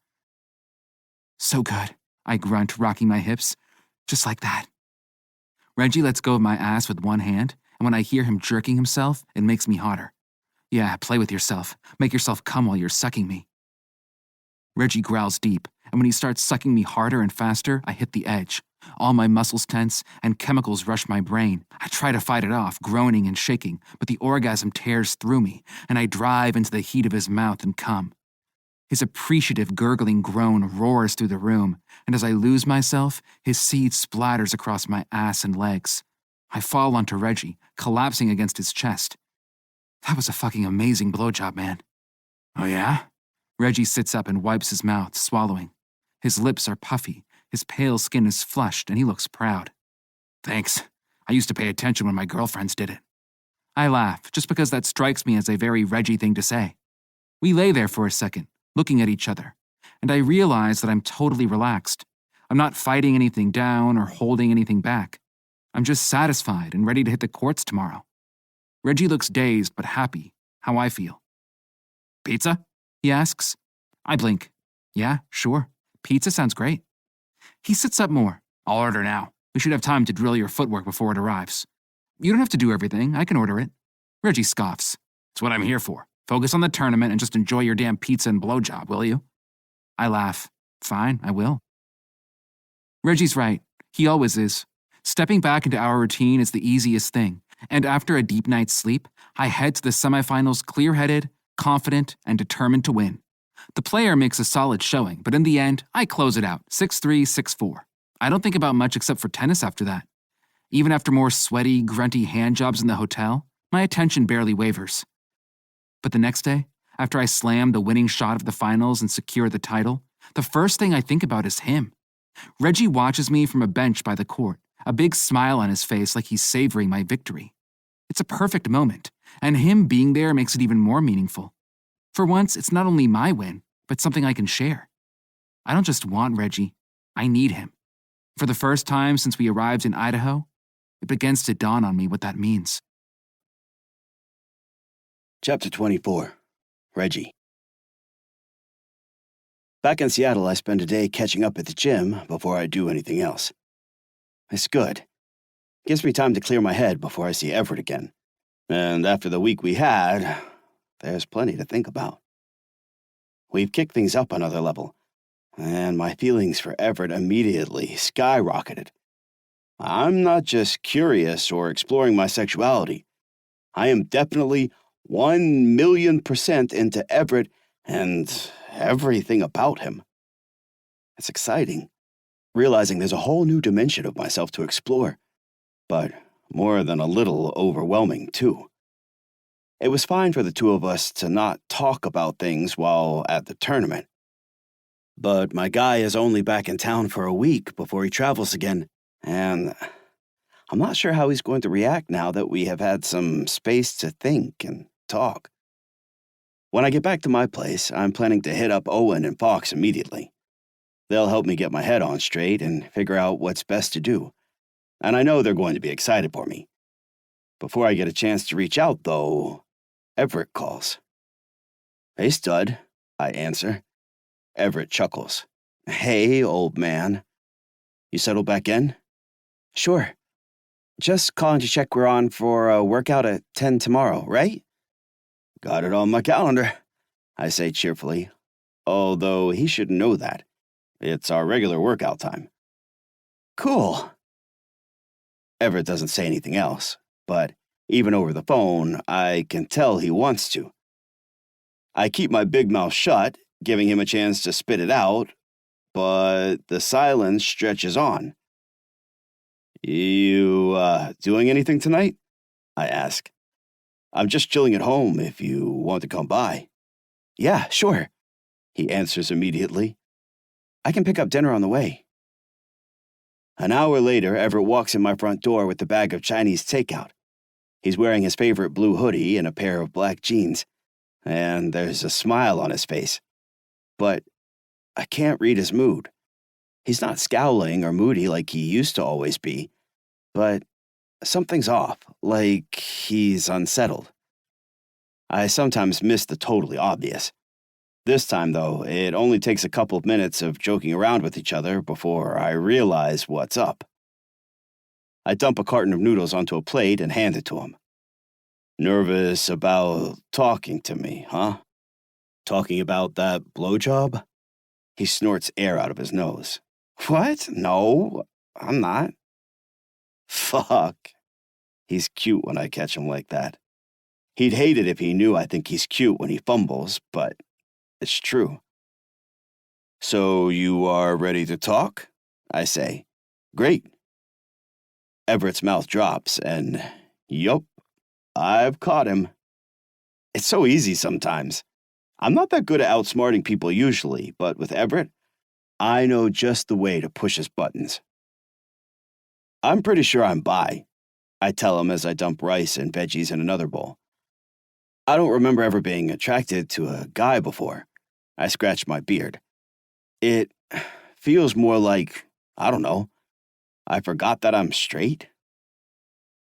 So good, I grunt, rocking my hips. Just like that. Reggie lets go of my ass with one hand, and when I hear him jerking himself, it makes me hotter. Yeah, play with yourself. Make yourself come while you're sucking me. Reggie growls deep, and when he starts sucking me harder and faster, I hit the edge. All my muscles tense, and chemicals rush my brain. I try to fight it off, groaning and shaking, but the orgasm tears through me, and I drive into the heat of his mouth and come. His appreciative, gurgling groan roars through the room, and as I lose myself, his seed splatters across my ass and legs. I fall onto Reggie, collapsing against his chest. That was a fucking amazing blowjob, man. Oh yeah? Reggie sits up and wipes his mouth, swallowing. His lips are puffy, his pale skin is flushed, and he looks proud. Thanks. I used to pay attention when my girlfriends did it. I laugh, just because that strikes me as a very Reggie thing to say. We lay there for a second, looking at each other, and I realize that I'm totally relaxed. I'm not fighting anything down or holding anything back. I'm just satisfied and ready to hit the courts tomorrow. Reggie looks dazed but happy, how I feel. Pizza? He asks. I blink. Yeah, sure. Pizza sounds great. He sits up more. I'll order now. We should have time to drill your footwork before it arrives. You don't have to do everything. I can order it. Reggie scoffs. It's what I'm here for. Focus on the tournament and just enjoy your damn pizza and blowjob, will you? I laugh. Fine, I will. Reggie's right. He always is. Stepping back into our routine is the easiest thing, and after a deep night's sleep, I head to the semifinals clear-headed, confident, and determined to win. The player makes a solid showing, but in the end, I close it out, 6-3, 6-4. I don't think about much except for tennis after that. Even after more sweaty, grunty handjobs in the hotel, my attention barely wavers. But the next day, after I slam the winning shot of the finals and secure the title, the first thing I think about is him. Reggie watches me from a bench by the court, a big smile on his face like he's savoring my victory. It's a perfect moment, and him being there makes it even more meaningful. For once, it's not only my win, but something I can share. I don't just want Reggie, I need him. For the first time since we arrived in Idaho, it begins to dawn on me what that means. Chapter 24. Reggie. Back in Seattle, I spend a day catching up at the gym before I do anything else. It's good. Gives me time to clear my head before I see Everett again. And after the week we had, there's plenty to think about. We've kicked things up another level, and my feelings for Everett immediately skyrocketed. I'm not just curious or exploring my sexuality. I am definitely 1,000,000% into Everett and everything about him. It's exciting, realizing there's a whole new dimension of myself to explore, but more than a little overwhelming, too. It was fine for the two of us to not talk about things while at the tournament. But my guy is only back in town for a week before he travels again, and I'm not sure how he's going to react now that we have had some space to think and talk. When I get back to my place, I'm planning to hit up Owen and Fox immediately. They'll help me get my head on straight and figure out what's best to do, and I know they're going to be excited for me. Before I get a chance to reach out, though, Everett calls. Hey, stud, I answer. Everett chuckles. Hey, old man. You settled back in? Sure. Just calling to check we're on for a workout at 10 tomorrow, right? Got it on my calendar, I say cheerfully, although he should know that. It's our regular workout time. Cool. Everett doesn't say anything else, but even over the phone, I can tell he wants to. I keep my big mouth shut, giving him a chance to spit it out, but the silence stretches on. You, doing anything tonight? I ask. I'm just chilling at home if you want to come by. Yeah, sure, he answers immediately. I can pick up dinner on the way. An hour later, Everett walks in my front door with a bag of Chinese takeout. He's wearing his favorite blue hoodie and a pair of black jeans, and there's a smile on his face. But I can't read his mood. He's not scowling or moody like he used to always be, but something's off, like he's unsettled. I sometimes miss the totally obvious. This time, though, it only takes a couple of minutes of joking around with each other before I realize what's up. I dump a carton of noodles onto a plate and hand it to him. Nervous about talking to me, huh? Talking about that blowjob? He snorts air out of his nose. What? No, I'm not. Fuck. He's cute when I catch him like that. He'd hate it if he knew I think he's cute when he fumbles, but it's true. So you are ready to talk? I say. Great. Everett's mouth drops, and yup, I've caught him. It's so easy sometimes. I'm not that good at outsmarting people usually, but with Everett, I know just the way to push his buttons. I'm pretty sure I'm bi, I tell him as I dump rice and veggies in another bowl. I don't remember ever being attracted to a guy before. I scratch my beard. It feels more like, I don't know, I forgot that I'm straight.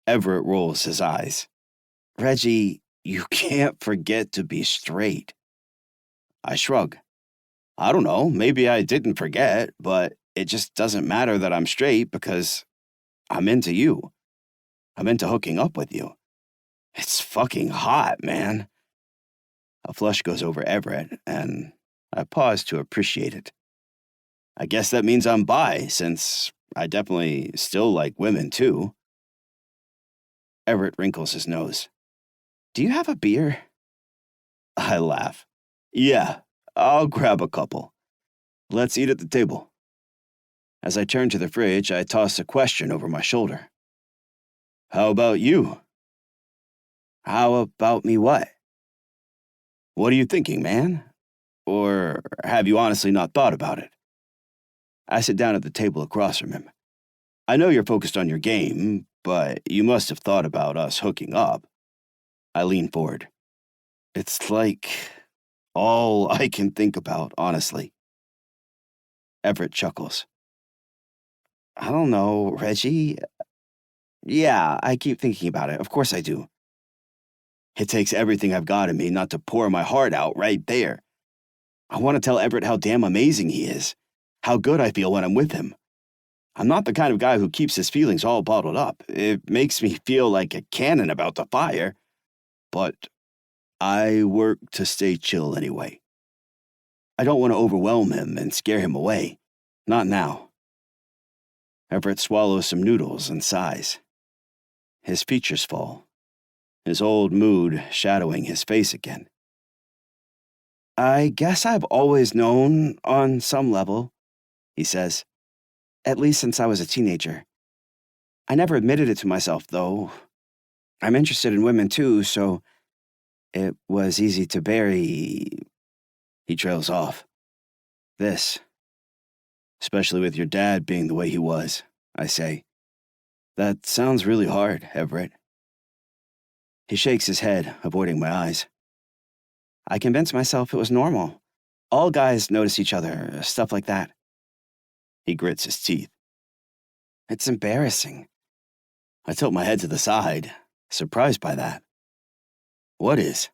Everett rolls his eyes. Reggie, you can't forget to be straight. I shrug. I don't know, maybe I didn't forget, but it just doesn't matter that I'm straight because I'm into you. I'm into hooking up with you. It's fucking hot, man. A flush goes over Everett, and I pause to appreciate it. I guess that means I'm bi, since I definitely still like women, too. Everett wrinkles his nose. Do you have a beer? I laugh. Yeah, I'll grab a couple. Let's eat at the table. As I turn to the fridge, I toss a question over my shoulder. How about you? How about me what? What are you thinking, man? Or have you honestly not thought about it? I sit down at the table across from him. I know you're focused on your game, but you must have thought about us hooking up. I lean forward. It's like all I can think about, honestly. Everett chuckles. I don't know, Reggie. Yeah, I keep thinking about it. Of course I do. It takes everything I've got in me not to pour my heart out right there. I want to tell Everett how damn amazing he is, how good I feel when I'm with him. I'm not the kind of guy who keeps his feelings all bottled up. It makes me feel like a cannon about to fire, but I work to stay chill anyway. I don't want to overwhelm him and scare him away. Not now. Everett swallows some noodles and sighs. His features fall, his old mood shadowing his face again. I guess I've always known on some level, he says, at least since I was a teenager. I never admitted it to myself, though. I'm interested in women, too, so it was easy to bury. He trails off. This, especially with your dad being the way he was, I say. That sounds really hard, Everett. He shakes his head, avoiding my eyes. I convinced myself it was normal. All guys notice each other, stuff like that. He grits his teeth. It's embarrassing. I tilt my head to the side, surprised by that. What is?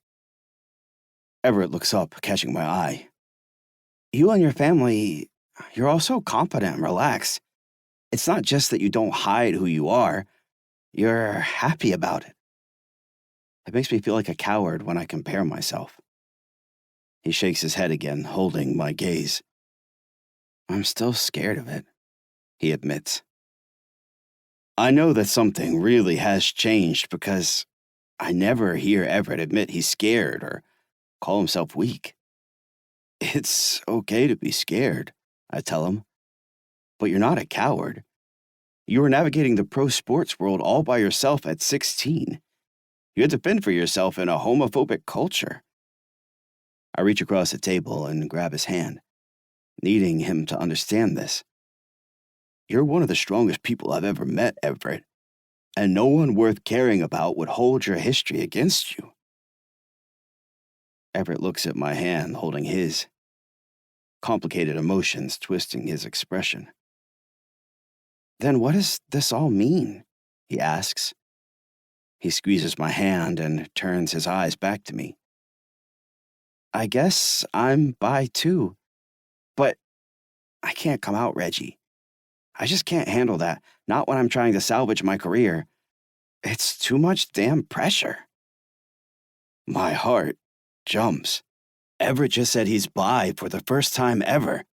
Everett looks up, catching my eye. You and your family, you're all so confident and relaxed. It's not just that you don't hide who you are, you're happy about it. It makes me feel like a coward when I compare myself. He shakes his head again, holding my gaze. I'm still scared of it, he admits. I know that something really has changed because I never hear Everett admit he's scared or call himself weak. It's okay to be scared, I tell him. But you're not a coward. You were navigating the pro sports world all by yourself at 16. You had to fend for yourself in a homophobic culture. I reach across the table and grab his hand, needing him to understand this. You're one of the strongest people I've ever met, Everett, and no one worth caring about would hold your history against you. Everett looks at my hand holding his, complicated emotions twisting his expression. Then what does this all mean? He asks. He squeezes my hand and turns his eyes back to me. I guess I'm bi too, but I can't come out, Reggie. I just can't handle that, not when I'm trying to salvage my career. It's too much damn pressure. My heart jumps. Everett just said he's bi for the first time ever.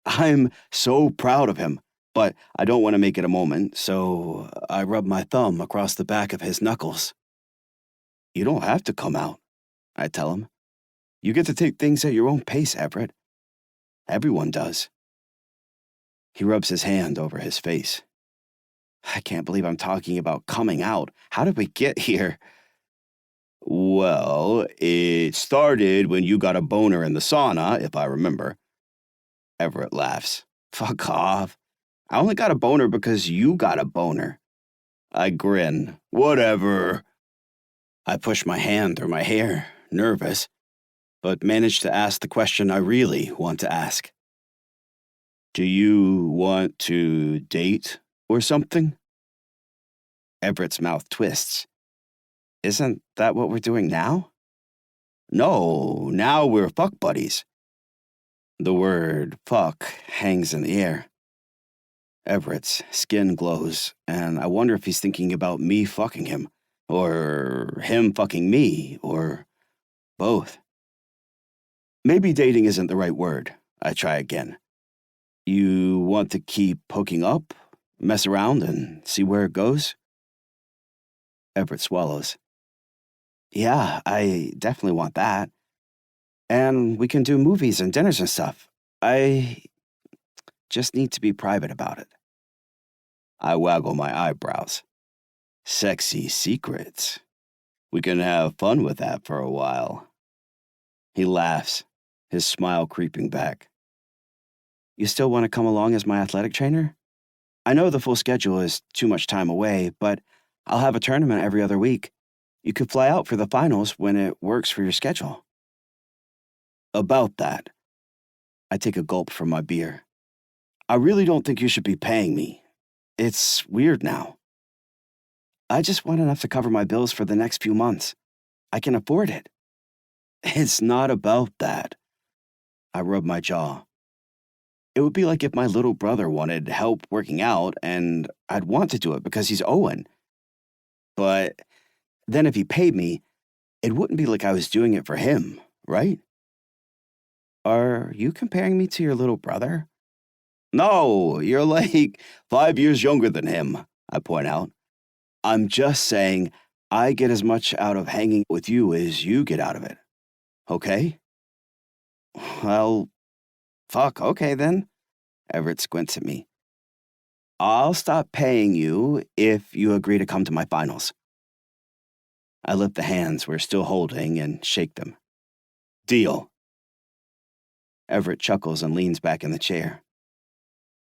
I'm so proud of him, but I don't want to make it a moment, so I rub my thumb across the back of his knuckles. You don't have to come out, I tell him. You get to take things at your own pace, Everett. Everyone does. He rubs his hand over his face. I can't believe I'm talking about coming out. How did we get here? Well, it started when you got a boner in the sauna, if I remember. Everett laughs. Fuck off. I only got a boner because you got a boner. I grin. Whatever. I push my hand through my hair, nervous, but manage to ask the question I really want to ask. Do you want to date or something? Everett's mouth twists. Isn't that what we're doing now? No, now we're fuck buddies. The word fuck hangs in the air. Everett's skin glows, and I wonder if he's thinking about me fucking him, or him fucking me, or both. Maybe dating isn't the right word. I try again. You want to keep hooking up, mess around, and see where it goes? Everett swallows. Yeah, I definitely want that. And we can do movies and dinners and stuff. I just need to be private about it. I waggle my eyebrows. Sexy secrets. We can have fun with that for a while. He laughs, his smile creeping back. You still want to come along as my athletic trainer? I know the full schedule is too much time away, but I'll have a tournament every other week. You could fly out for the finals when it works for your schedule. About that, I take a gulp from my beer. I really don't think you should be paying me. It's weird now. I just want enough to cover my bills for the next few months. I can afford it. It's not about that. I rub my jaw. It would be like if my little brother wanted help working out, and I'd want to do it because he's Owen. But then if he paid me, it wouldn't be like I was doing it for him, right? Are you comparing me to your little brother? No, you're like 5 years younger than him, I point out. I'm just saying I get as much out of hanging with you as you get out of it. Okay? Well, fuck, okay then. Everett squints at me. I'll stop paying you if you agree to come to my finals. I lift the hands we're still holding and shake them. Deal. Everett chuckles and leans back in the chair.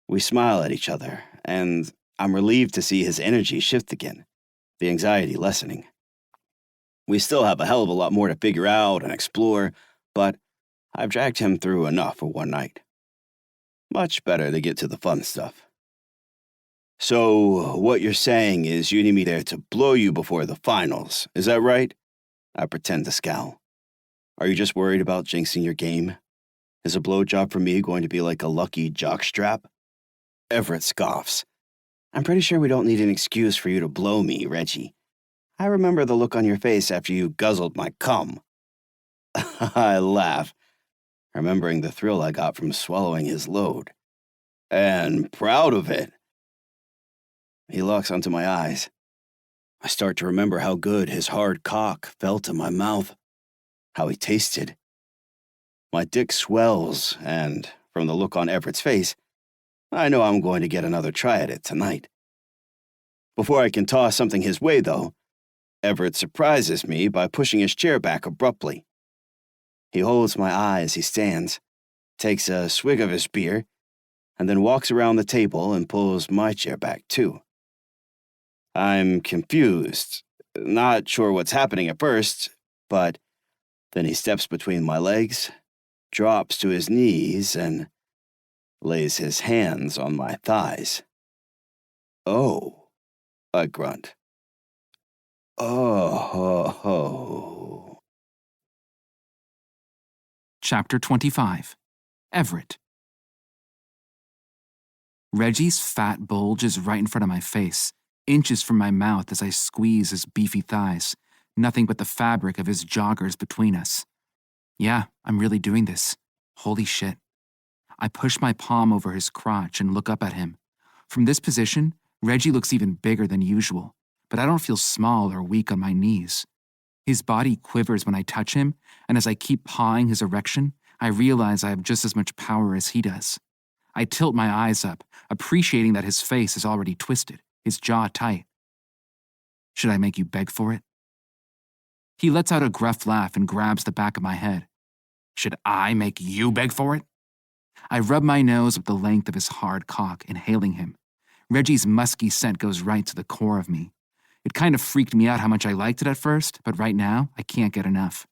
We smile at each other, and I'm relieved to see his energy shift again, the anxiety lessening. We still have a hell of a lot more to figure out and explore, but I've dragged him through enough for one night. Much better to get to the fun stuff. So, what you're saying is you need me there to blow you before the finals, is that right? I pretend to scowl. Are you just worried about jinxing your game? Is a blowjob for me going to be like a lucky jockstrap? Everett scoffs. I'm pretty sure we don't need an excuse for you to blow me, Reggie. I remember the look on your face after you guzzled my cum. I laugh, remembering the thrill I got from swallowing his load. And proud of it. He locks onto my eyes. I start to remember how good his hard cock felt in my mouth, how he tasted. My dick swells, and from the look on Everett's face, I know I'm going to get another try at it tonight. Before I can toss something his way, though, Everett surprises me by pushing his chair back abruptly. He holds my eye as he stands, takes a swig of his beer, and then walks around the table and pulls my chair back, too. I'm confused, not sure what's happening at first, but then he steps between my legs, drops to his knees, and lays his hands on my thighs. Oh, I grunt. Oh. Chapter 25. Everett. Reggie's fat bulge is right in front of my face, inches from my mouth as I squeeze his beefy thighs, nothing but the fabric of his joggers between us. Yeah, I'm really doing this. Holy shit. I push my palm over his crotch and look up at him. From this position, Reggie looks even bigger than usual, but I don't feel small or weak on my knees. His body quivers when I touch him, and as I keep pawing his erection, I realize I have just as much power as he does. I tilt my eyes up, appreciating that his face is already twisted, his jaw tight. Should I make you beg for it? He lets out a gruff laugh and grabs the back of my head. Should I make you beg for it? I rub my nose up the length of his hard cock, inhaling him. Reggie's musky scent goes right to the core of me. It kind of freaked me out how much I liked it at first, but right now, I can't get enough.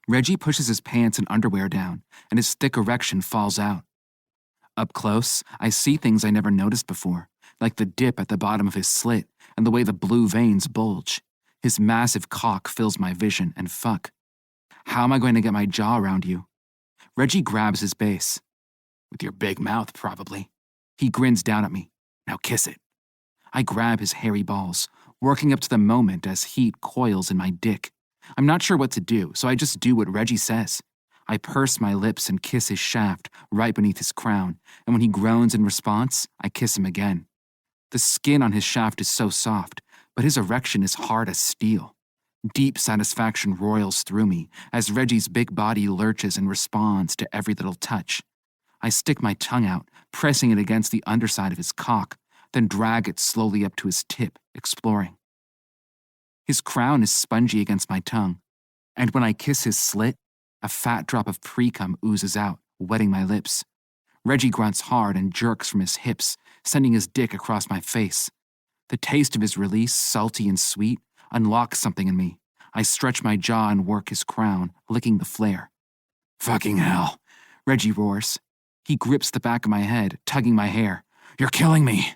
Reggie pushes his pants and underwear down, and his thick erection falls out. Up close, I see things I never noticed before, like the dip at the bottom of his slit and the way the blue veins bulge. His massive cock fills my vision, and fuck. How am I going to get my jaw around you? Reggie grabs his base. With your big mouth, probably. He grins down at me. Now kiss it. I grab his hairy balls, working up to the moment as heat coils in my dick. I'm not sure what to do, so I just do what Reggie says. I purse my lips and kiss his shaft right beneath his crown, and when he groans in response, I kiss him again. The skin on his shaft is so soft, but his erection is hard as steel. Deep satisfaction roils through me as Reggie's big body lurches and responds to every little touch. I stick my tongue out, pressing it against the underside of his cock, then drag it slowly up to his tip, exploring. His crown is spongy against my tongue, and when I kiss his slit, a fat drop of pre-cum oozes out, wetting my lips. Reggie grunts hard and jerks from his hips, sending his dick across my face. The taste of his release, salty and sweet, unlocks something in me. I stretch my jaw and work his crown, licking the flare. Fucking hell, Reggie roars. He grips the back of my head, tugging my hair. You're killing me.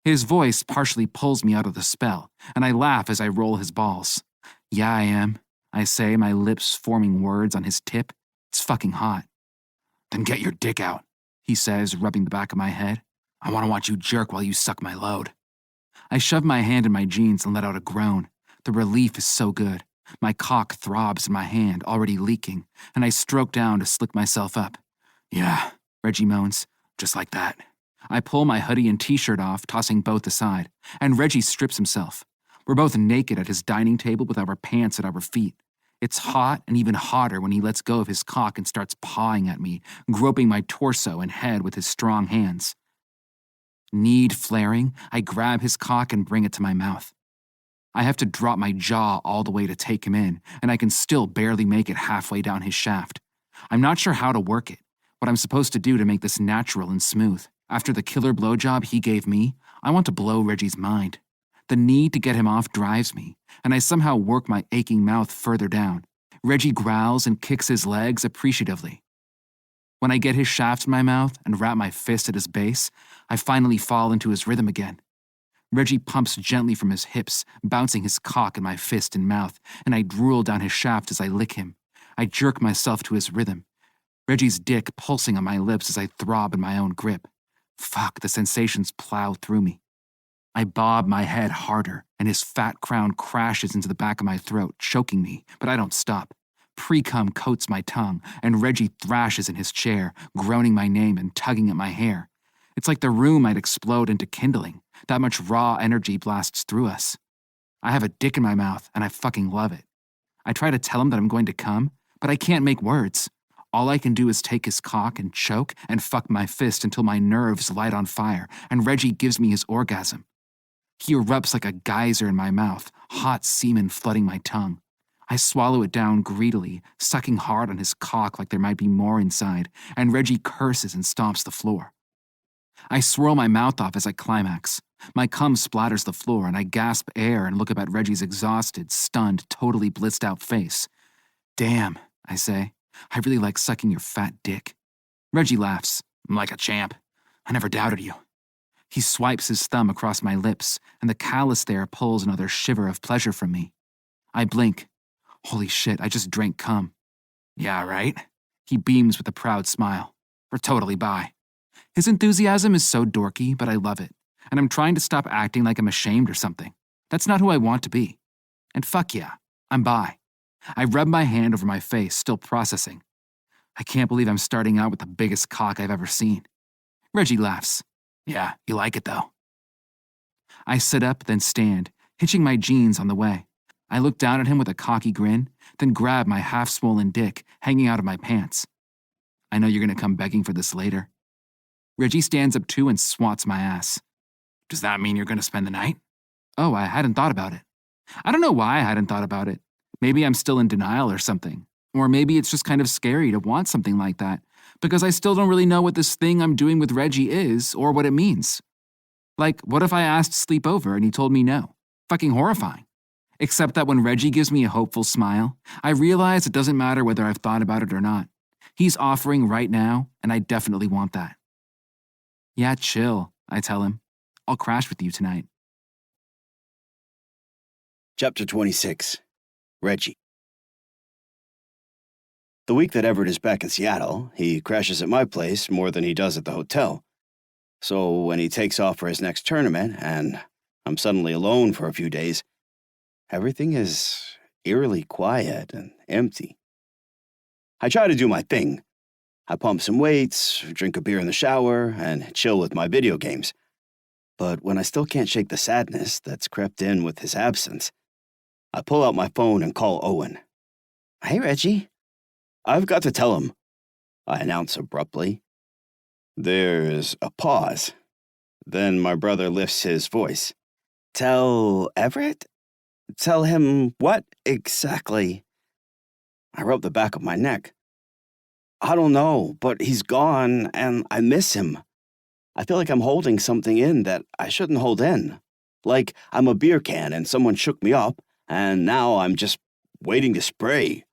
His voice partially pulls me out of the spell, and I laugh as I roll his balls. Yeah, I am, I say, my lips forming words on his tip. It's fucking hot. Then get your dick out, he says, rubbing the back of my head. I want to watch you jerk while you suck my load. I shove my hand in my jeans and let out a groan. The relief is so good. My cock throbs in my hand, already leaking, and I stroke down to slick myself up. Yeah, Reggie moans, just like that. I pull my hoodie and t-shirt off, tossing both aside, and Reggie strips himself. We're both naked at his dining table with our pants at our feet. It's hot and even hotter when he lets go of his cock and starts pawing at me, groping my torso and head with his strong hands. Need flaring, I grab his cock and bring it to my mouth. I have to drop my jaw all the way to take him in, and I can still barely make it halfway down his shaft. I'm not sure how to work it, what I'm supposed to do to make this natural and smooth. After the killer blowjob he gave me, I want to blow Reggie's mind. The need to get him off drives me, and I somehow work my aching mouth further down. Reggie growls and kicks his legs appreciatively. When I get his shaft in my mouth and wrap my fist at his base, I finally fall into his rhythm again. Reggie pumps gently from his hips, bouncing his cock in my fist and mouth, and I drool down his shaft as I lick him. I jerk myself to his rhythm. Reggie's dick pulsing on my lips as I throb in my own grip. Fuck, the sensations plow through me. I bob my head harder, and his fat crown crashes into the back of my throat, choking me, but I don't stop. Pre-cum coats my tongue, and Reggie thrashes in his chair, groaning my name and tugging at my hair. It's like the room might explode into kindling. That much raw energy blasts through us. I have a dick in my mouth, and I fucking love it. I try to tell him that I'm going to come, but I can't make words. All I can do is take his cock and choke and fuck my fist until my nerves light on fire, and Reggie gives me his orgasm. He erupts like a geyser in my mouth, hot semen flooding my tongue. I swallow it down greedily, sucking hard on his cock like there might be more inside, and Reggie curses and stomps the floor. I swirl my mouth off as I climax. My cum splatters the floor, and I gasp air and look up at Reggie's exhausted, stunned, totally blitzed out face. Damn, I say. I really like sucking your fat dick. Reggie laughs. I'm like a champ. I never doubted you. He swipes his thumb across my lips, and the callus there pulls another shiver of pleasure from me. I blink. Holy shit, I just drank cum. Yeah, right? He beams with a proud smile. We're totally bi. His enthusiasm is so dorky, but I love it, and I'm trying to stop acting like I'm ashamed or something. That's not who I want to be. And fuck yeah, I'm bi. I rub my hand over my face, still processing. I can't believe I'm starting out with the biggest cock I've ever seen. Reggie laughs. Yeah, you like it though. I sit up, then stand, hitching my jeans on the way. I look down at him with a cocky grin, then grab my half-swollen dick hanging out of my pants. I know you're gonna come begging for this later. Reggie stands up too and swats my ass. Does that mean you're gonna spend the night? Oh, I hadn't thought about it. I don't know why I hadn't thought about it. Maybe I'm still in denial or something. Or maybe it's just kind of scary to want something like that, because I still don't really know what this thing I'm doing with Reggie is or what it means. Like, what if I asked to sleep over and he told me no? Fucking horrifying. Except that when Reggie gives me a hopeful smile, I realize it doesn't matter whether I've thought about it or not. He's offering right now, and I definitely want that. Yeah, chill, I tell him. I'll crash with you tonight. Chapter 26. Reggie. The week that Everett is back in Seattle, he crashes at my place more than he does at the hotel. So when he takes off for his next tournament, and I'm suddenly alone for a few days, everything is eerily quiet and empty. I try to do my thing. I pump some weights, drink a beer in the shower, and chill with my video games. But when I still can't shake the sadness that's crept in with his absence, I pull out my phone and call Owen. Hey, Reggie. I've got to tell him, I announce abruptly. There's a pause. Then my brother lifts his voice. Tell Everett? Tell him what exactly? I rub the back of my neck. I don't know, but he's gone and I miss him. I feel like I'm holding something in that I shouldn't hold in. Like I'm a beer can and someone shook me up, and now I'm just waiting to spray.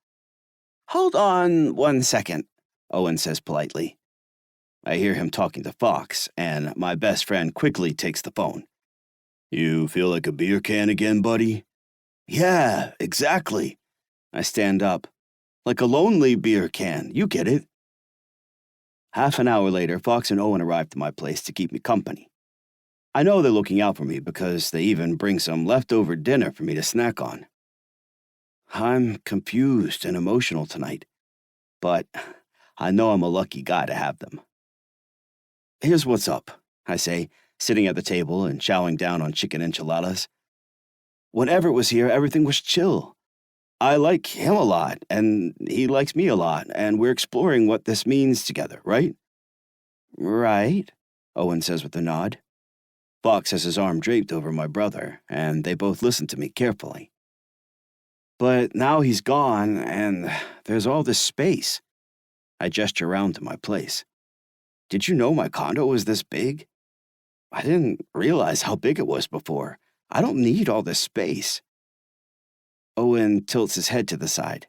Hold on 1 second, Owen says politely. I hear him talking to Fox, and my best friend quickly takes the phone. You feel like a beer can again, buddy? Yeah, exactly. I stand up. Like a lonely beer can, you get it. Half an hour later, Fox and Owen arrive to my place to keep me company. I know they're looking out for me because they even bring some leftover dinner for me to snack on. I'm confused and emotional tonight, but I know I'm a lucky guy to have them. Here's what's up, I say, sitting at the table and chowing down on chicken enchiladas. When Everett was here, everything was chill. I like him a lot, and he likes me a lot, and we're exploring what this means together, right? Right, Owen says with a nod. Fox has his arm draped over my brother, and they both listen to me carefully. But now he's gone, and there's all this space. I gesture around to my place. Did you know my condo was this big? I didn't realize how big it was before. I don't need all this space. Owen tilts his head to the side.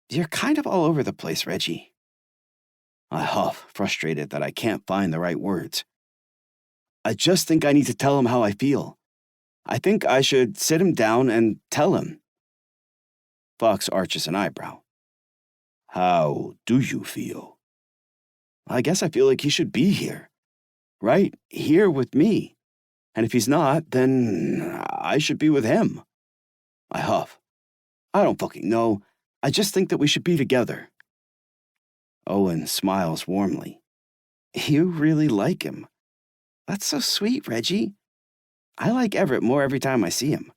You're kind of all over the place, Reggie. I huff, frustrated that I can't find the right words. I just think I need to tell him how I feel. I think I should sit him down and tell him. Fox arches an eyebrow. How do you feel? I guess I feel like he should be here. Right here with me. And if he's not, then I should be with him. I huff. I don't fucking know. I just think that we should be together. Owen smiles warmly. You really like him. That's so sweet, Reggie. I like Everett more every time I see him.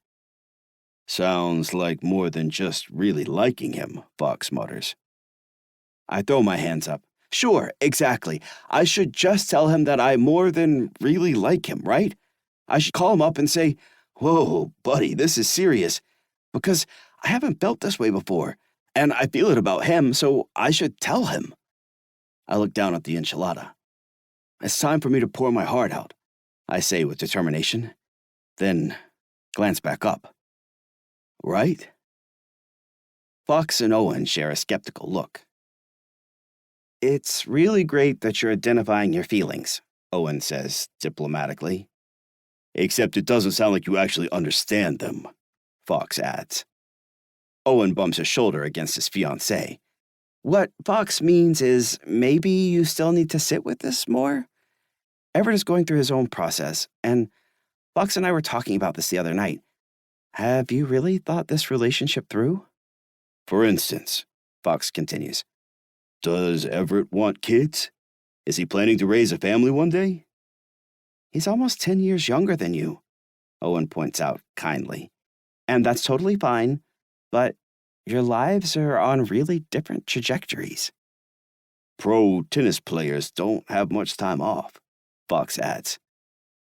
Sounds like more than just really liking him, Fox mutters. I throw my hands up. Sure, exactly. I should just tell him that I more than really like him, right? I should call him up and say, whoa, buddy, this is serious. Because I haven't felt this way before, and I feel it about him, so I should tell him. I look down at the enchilada. It's time for me to pour my heart out, I say with determination, then glance back up. Right? Fox and Owen share a skeptical look. It's really great that you're identifying your feelings, Owen says diplomatically. Except it doesn't sound like you actually understand them, Fox adds. Owen bumps his shoulder against his fiancée. What Fox means is maybe you still need to sit with this more? Everett is going through his own process, and Fox and I were talking about this the other night. Have you really thought this relationship through? For instance, Fox continues, does Everett want kids? Is he planning to raise a family one day? He's almost 10 years younger than you, Owen points out kindly. And that's totally fine, but your lives are on really different trajectories. Pro tennis players don't have much time off, Fox adds,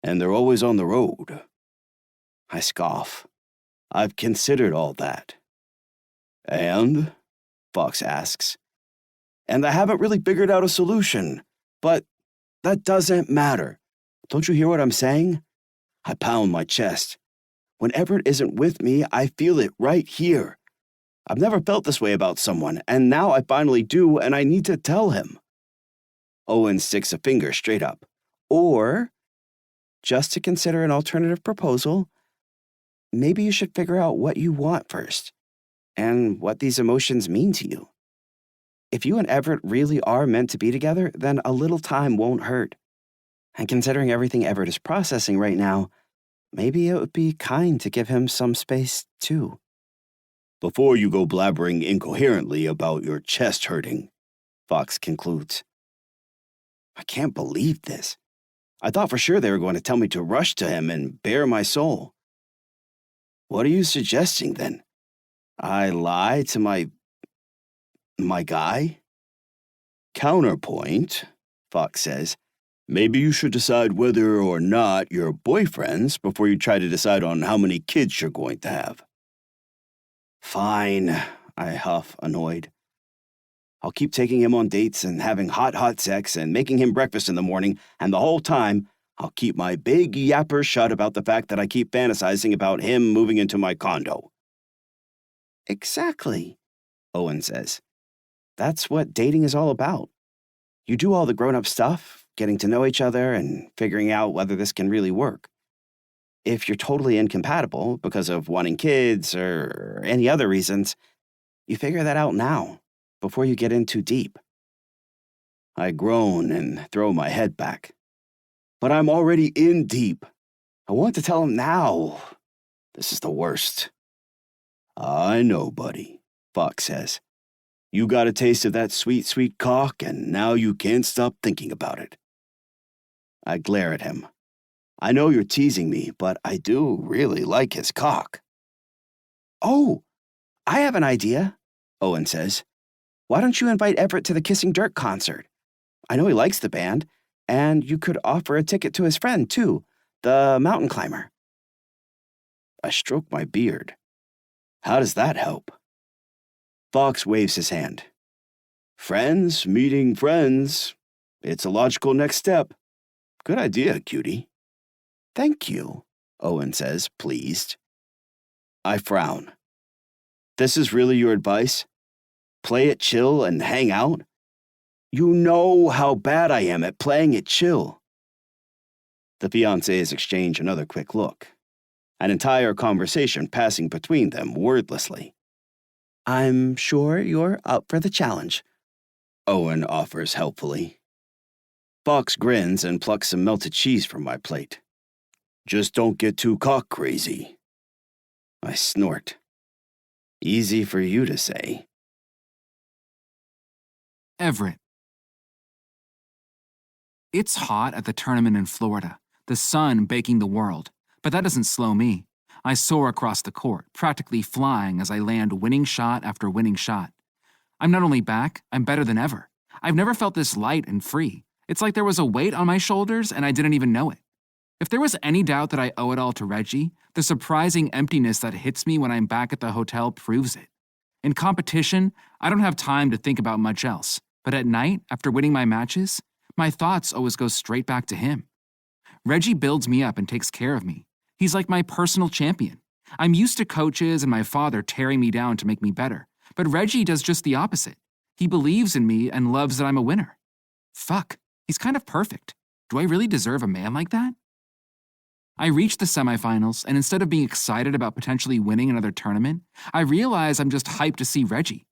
and they're always on the road. I scoff. I've considered all that. And? Fox asks. And I haven't really figured out a solution, but that doesn't matter. Don't you hear what I'm saying? I pound my chest. When Everett isn't with me, I feel it right here. I've never felt this way about someone, and now I finally do, and I need to tell him. Owen sticks a finger straight up. Or, just to consider an alternative proposal, maybe you should figure out what you want first, and what these emotions mean to you. If you and Everett really are meant to be together, then a little time won't hurt. And considering everything Everett is processing right now, maybe it would be kind to give him some space, too. Before you go blabbering incoherently about your chest hurting, Fox concludes. I can't believe this. I thought for sure they were going to tell me to rush to him and bare my soul. What are you suggesting, then? I lie to my guy? Counterpoint, Fox says. Maybe you should decide whether or not you're boyfriends before you try to decide on how many kids you're going to have. Fine, I huff, annoyed. I'll keep taking him on dates and having hot sex and making him breakfast in the morning, and the whole time, I'll keep my big yapper shut about the fact that I keep fantasizing about him moving into my condo. Exactly, Owen says. That's what dating is all about. You do all the grown-up stuff, getting to know each other and figuring out whether this can really work. If you're totally incompatible because of wanting kids or any other reasons, you figure that out now, before you get in too deep. I groan and throw my head back. But I'm already in deep. I want to tell him now. This is the worst. I know, buddy, Fox says. You got a taste of that sweet, sweet cock, and now you can't stop thinking about it. I glare at him. I know you're teasing me, but I do really like his cock. Oh, I have an idea, Owen says. Why don't you invite Everett to the Kissing Dirt concert? I know he likes the band, and you could offer a ticket to his friend, too, the mountain climber. I stroke my beard. How does that help? Fox waves his hand. Friends meeting friends. It's a logical next step. Good idea, cutie. Thank you, Owen says, pleased. I frown. This is really your advice? Play it chill and hang out? You know how bad I am at playing it chill. The fiancés exchange another quick look, an entire conversation passing between them wordlessly. I'm sure you're up for the challenge, Owen offers helpfully. Fox grins and plucks some melted cheese from my plate. Just don't get too cock crazy. I snort. Easy for you to say. Everett. It's hot at the tournament in Florida, the sun baking the world, but that doesn't slow me. I soar across the court, practically flying as I land winning shot after winning shot. I'm not only back, I'm better than ever. I've never felt this light and free. It's like there was a weight on my shoulders and I didn't even know it. If there was any doubt that I owe it all to Reggie, the surprising emptiness that hits me when I'm back at the hotel proves it. In competition, I don't have time to think about much else, but at night, after winning my matches, my thoughts always go straight back to him. Reggie builds me up and takes care of me. He's like my personal champion. I'm used to coaches and my father tearing me down to make me better, but Reggie does just the opposite. He believes in me and loves that I'm a winner. Fuck, he's kind of perfect. Do I really deserve a man like that? I reach the semifinals, and instead of being excited about potentially winning another tournament, I realize I'm just hyped to see Reggie.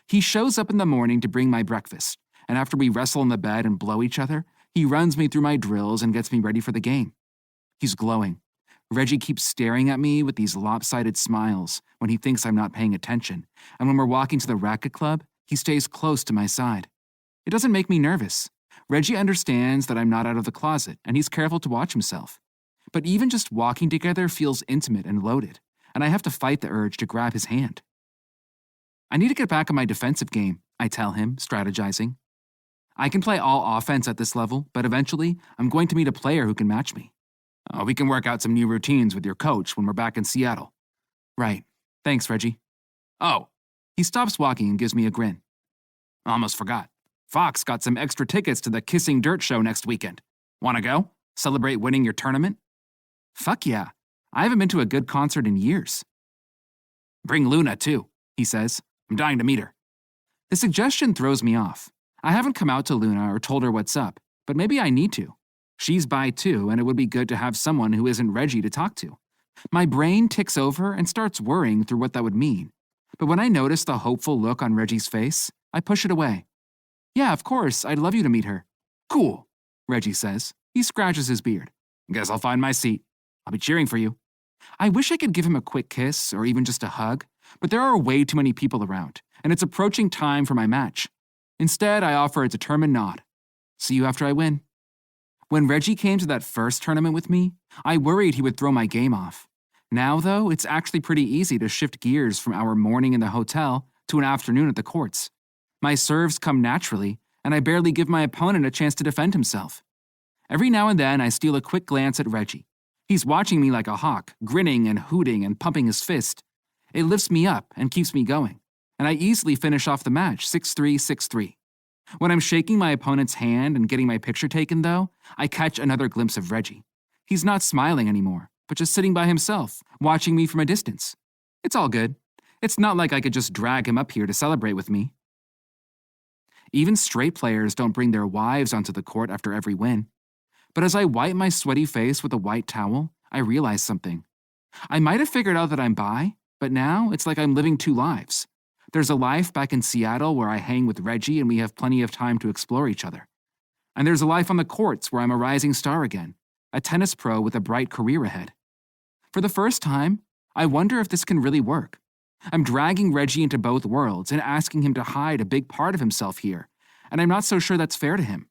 He shows up in the morning to bring my breakfast, and after we wrestle in the bed and blow each other, he runs me through my drills and gets me ready for the game. He's glowing. Reggie keeps staring at me with these lopsided smiles when he thinks I'm not paying attention, and when we're walking to the racket club, he stays close to my side. It doesn't make me nervous. Reggie understands that I'm not out of the closet, and he's careful to watch himself. But even just walking together feels intimate and loaded, and I have to fight the urge to grab his hand. I need to get back on my defensive game, I tell him, strategizing. I can play all offense at this level, but eventually, I'm going to meet a player who can match me. We can work out some new routines with your coach when we're back in Seattle. Right. Thanks, Reggie. Oh. He stops walking and gives me a grin. Almost forgot. Fox got some extra tickets to the Kissing Dirt show next weekend. Want to go? Celebrate winning your tournament? Fuck yeah. I haven't been to a good concert in years. Bring Luna, too, he says. I'm dying to meet her. The suggestion throws me off. I haven't come out to Luna or told her what's up, but maybe I need to. She's bi too, and it would be good to have someone who isn't Reggie to talk to. My brain ticks over and starts worrying through what that would mean. But when I notice the hopeful look on Reggie's face, I push it away. Yeah, of course, I'd love you to meet her. Cool, Reggie says. He scratches his beard. Guess I'll find my seat. I'll be cheering for you. I wish I could give him a quick kiss or even just a hug, but there are way too many people around, and it's approaching time for my match. Instead, I offer a determined nod. See you after I win. When Reggie came to that first tournament with me, I worried he would throw my game off. Now, though, it's actually pretty easy to shift gears from our morning in the hotel to an afternoon at the courts. My serves come naturally, and I barely give my opponent a chance to defend himself. Every now and then, I steal a quick glance at Reggie. He's watching me like a hawk, grinning and hooting and pumping his fist. It lifts me up and keeps me going, and I easily finish off the match 6-3, 6-3. When I'm shaking my opponent's hand and getting my picture taken, though, I catch another glimpse of Reggie. He's not smiling anymore, but just sitting by himself, watching me from a distance. It's all good. It's not like I could just drag him up here to celebrate with me. Even straight players don't bring their wives onto the court after every win. But as I wipe my sweaty face with a white towel, I realize something. I might have figured out that I'm bi, but now it's like I'm living two lives. There's a life back in Seattle where I hang with Reggie and we have plenty of time to explore each other. And there's a life on the courts where I'm a rising star again, a tennis pro with a bright career ahead. For the first time, I wonder if this can really work. I'm dragging Reggie into both worlds and asking him to hide a big part of himself here, and I'm not so sure that's fair to him.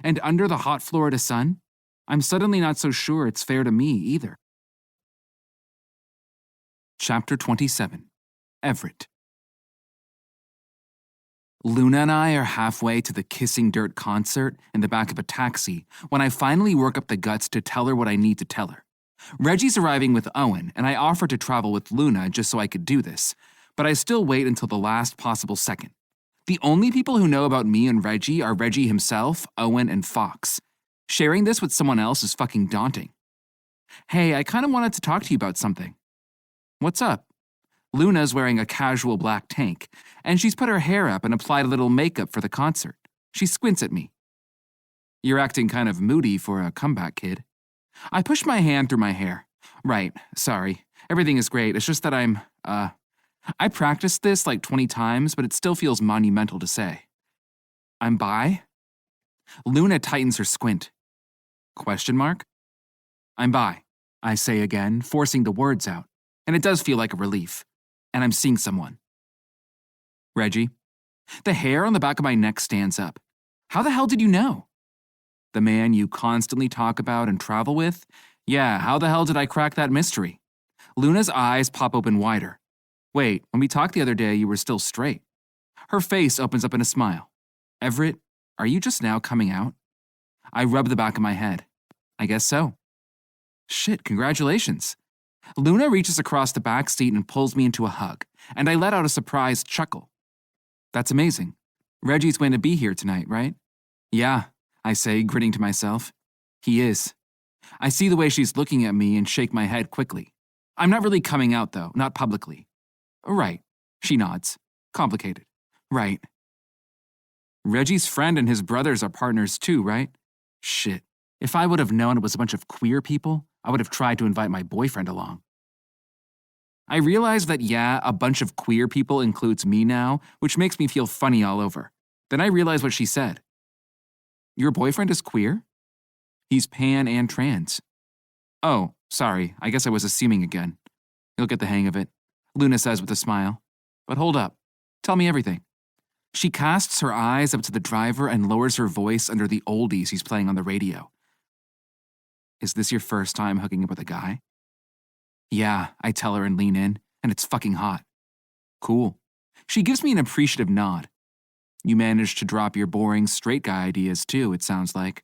And under the hot Florida sun, I'm suddenly not so sure it's fair to me either. Chapter 27. Everett. Luna and I are halfway to the Kissing Dirt concert in the back of a taxi when I finally work up the guts to tell her what I need to tell her. Reggie's arriving with Owen, and I offer to travel with Luna just so I could do this, but I still wait until the last possible second. The only people who know about me and Reggie are Reggie himself, Owen, and Fox. Sharing this with someone else is fucking daunting. Hey, I kind of wanted to talk to you about something. What's up? Luna's wearing a casual black tank, and she's put her hair up and applied a little makeup for the concert. She squints at me. You're acting kind of moody for a comeback kid. I push my hand through my hair. Right, sorry. Everything is great. It's just that I practiced this like 20 times, but it still feels monumental to say. I'm bi? Luna tightens her squint. Question mark? I'm bi, I say again, forcing the words out, and it does feel like a relief. And I'm seeing someone. Reggie? The hair on the back of my neck stands up. How the hell did you know? The man you constantly talk about and travel with? Yeah, how the hell did I crack that mystery? Luna's eyes pop open wider. Wait, when we talked the other day, you were still straight. Her face opens up in a smile. Everett, are you just now coming out? I rub the back of my head. I guess so. Shit, congratulations. Luna reaches across the back seat and pulls me into a hug, and I let out a surprised chuckle. That's amazing. Reggie's going to be here tonight, right? Yeah, I say, grinning to myself. He is. I see the way she's looking at me and shake my head quickly. I'm not really coming out, though, not publicly. Right, she nods. Complicated. Right. Reggie's friend and his brothers are partners too, right? Shit, If I would have known it was a bunch of queer people, I would have tried to invite my boyfriend along. I realized that, yeah, a bunch of queer people includes me now, which makes me feel funny all over. Then I realized what she said. Your boyfriend is queer? He's pan and trans. Oh, sorry, I guess I was assuming again. You'll get the hang of it, Luna says with a smile. But hold up. Tell me everything. She casts her eyes up to the driver and lowers her voice under the oldies he's playing on the radio. Is this your first time hooking up with a guy? Yeah, I tell her and lean in, and it's fucking hot. Cool. She gives me an appreciative nod. You managed to drop your boring straight guy ideas too, it sounds like.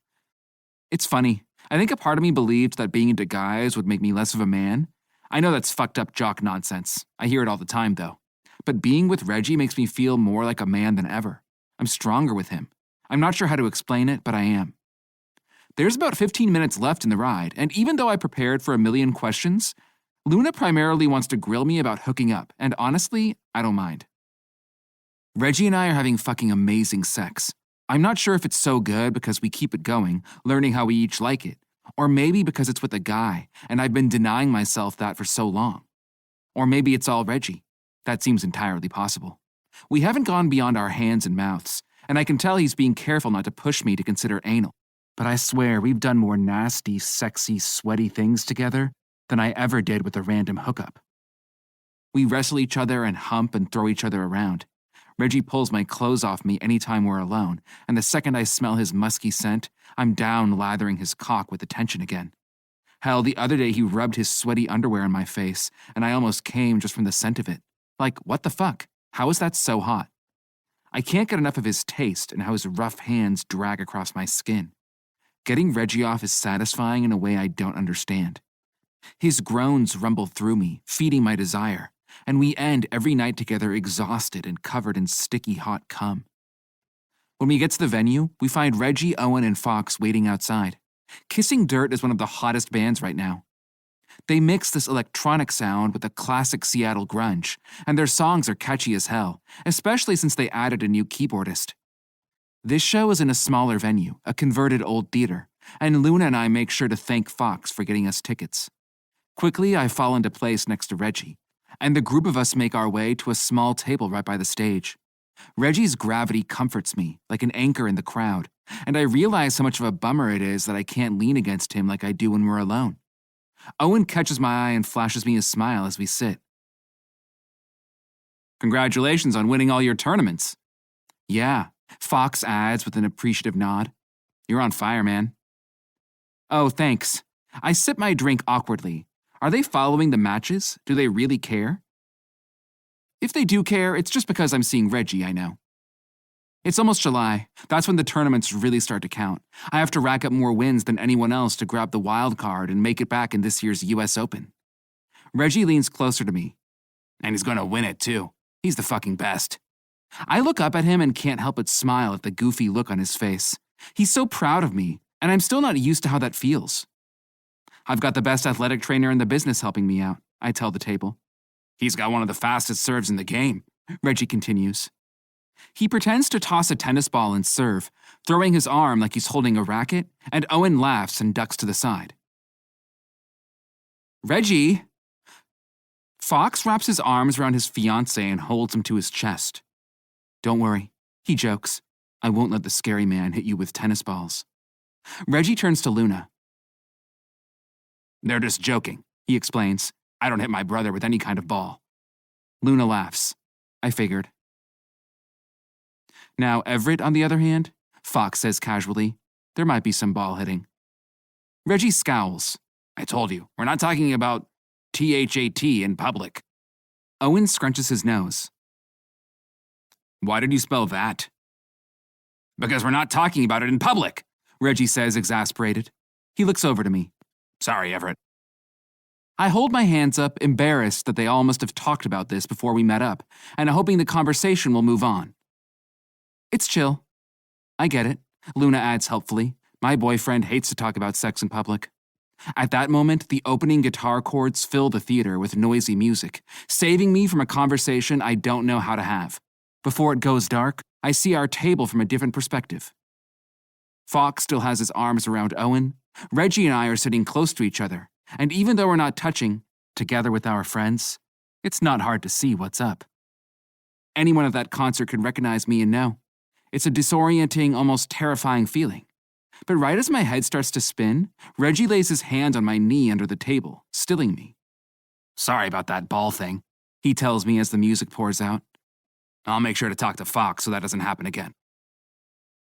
It's funny. I think a part of me believed that being into guys would make me less of a man. I know that's fucked up jock nonsense. I hear it all the time, though. But being with Reggie makes me feel more like a man than ever. I'm stronger with him. I'm not sure how to explain it, but I am. There's about 15 minutes left in the ride, and even though I prepared for a million questions, Luna primarily wants to grill me about hooking up, and honestly, I don't mind. Reggie and I are having fucking amazing sex. I'm not sure if it's so good because we keep it going, learning how we each like it, or maybe because it's with a guy, and I've been denying myself that for so long. Or maybe it's all Reggie. That seems entirely possible. We haven't gone beyond our hands and mouths, and I can tell he's being careful not to push me to consider anal. But I swear we've done more nasty, sexy, sweaty things together than I ever did with a random hookup. We wrestle each other and hump and throw each other around. Reggie pulls my clothes off me anytime we're alone, and the second I smell his musky scent, I'm down lathering his cock with attention again. Hell, the other day he rubbed his sweaty underwear in my face, and I almost came just from the scent of it. Like, what the fuck? How is that so hot? I can't get enough of his taste and how his rough hands drag across my skin. Getting Reggie off is satisfying in a way I don't understand. His groans rumble through me, feeding my desire, and we end every night together exhausted and covered in sticky hot cum. When we get to the venue, we find Reggie, Owen, and Fox waiting outside. Kissing Dirt is one of the hottest bands right now. They mix this electronic sound with the classic Seattle grunge, and their songs are catchy as hell, especially since they added a new keyboardist. This show is in a smaller venue, a converted old theater, and Luna and I make sure to thank Fox for getting us tickets. Quickly, I fall into place next to Reggie, and the group of us make our way to a small table right by the stage. Reggie's gravity comforts me, like an anchor in the crowd, and I realize how much of a bummer it is that I can't lean against him like I do when we're alone. Owen catches my eye and flashes me a smile as we sit. Congratulations on winning all your tournaments. Yeah, Fox adds with an appreciative nod. You're on fire, man. Oh, thanks. I sip my drink awkwardly. Are they following the matches? Do they really care? If they do care, it's just because I'm seeing Reggie, I know. It's almost July. That's when the tournaments really start to count. I have to rack up more wins than anyone else to grab the wild card and make it back in this year's US Open. Reggie leans closer to me. And he's going to win it, too. He's the fucking best. I look up at him and can't help but smile at the goofy look on his face. He's so proud of me, and I'm still not used to how that feels. I've got the best athletic trainer in the business helping me out, I tell the table. He's got one of the fastest serves in the game, Reggie continues. He pretends to toss a tennis ball and serve, throwing his arm like he's holding a racket, and Owen laughs and ducks to the side. Reggie! Fox wraps his arms around his fiancé and holds him to his chest. Don't worry, he jokes. I won't let the scary man hit you with tennis balls. Reggie turns to Luna. They're just joking, he explains. I don't hit my brother with any kind of ball. Luna laughs. I figured. Now, Everett, on the other hand, Fox says casually, there might be some ball hitting. Reggie scowls. I told you, we're not talking about THAT in public. Owen scrunches his nose. Why did you spell that? Because we're not talking about it in public, Reggie says, exasperated. He looks over to me. Sorry, Everett. I hold my hands up, embarrassed that they all must have talked about this before we met up, and hoping the conversation will move on. It's chill. I get it, Luna adds helpfully. My boyfriend hates to talk about sex in public. At that moment, the opening guitar chords fill the theater with noisy music, saving me from a conversation I don't know how to have. Before it goes dark, I see our table from a different perspective. Fox still has his arms around Owen, Reggie and I are sitting close to each other, and even though we're not touching, together with our friends, it's not hard to see what's up. Anyone at that concert could recognize me and know. It's a disorienting, almost terrifying feeling. But right as my head starts to spin, Reggie lays his hand on my knee under the table, stilling me. "Sorry about that ball thing," he tells me as the music pours out. "I'll make sure to talk to Fox so that doesn't happen again."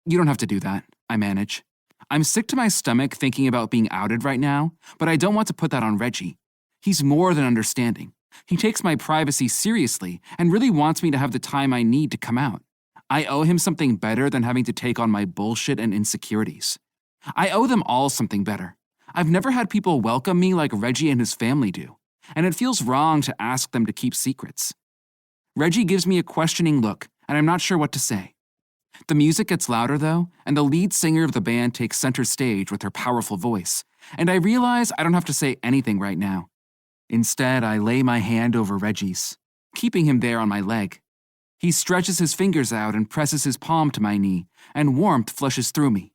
"You don't have to do that," I manage. I'm sick to my stomach thinking about being outed right now, but I don't want to put that on Reggie. He's more than understanding. He takes my privacy seriously and really wants me to have the time I need to come out. I owe him something better than having to take on my bullshit and insecurities. I owe them all something better. I've never had people welcome me like Reggie and his family do, and it feels wrong to ask them to keep secrets. Reggie gives me a questioning look, and I'm not sure what to say. The music gets louder, though, and the lead singer of the band takes center stage with her powerful voice, and I realize I don't have to say anything right now. Instead, I lay my hand over Reggie's, keeping him there on my leg. He stretches his fingers out and presses his palm to my knee, and warmth flushes through me.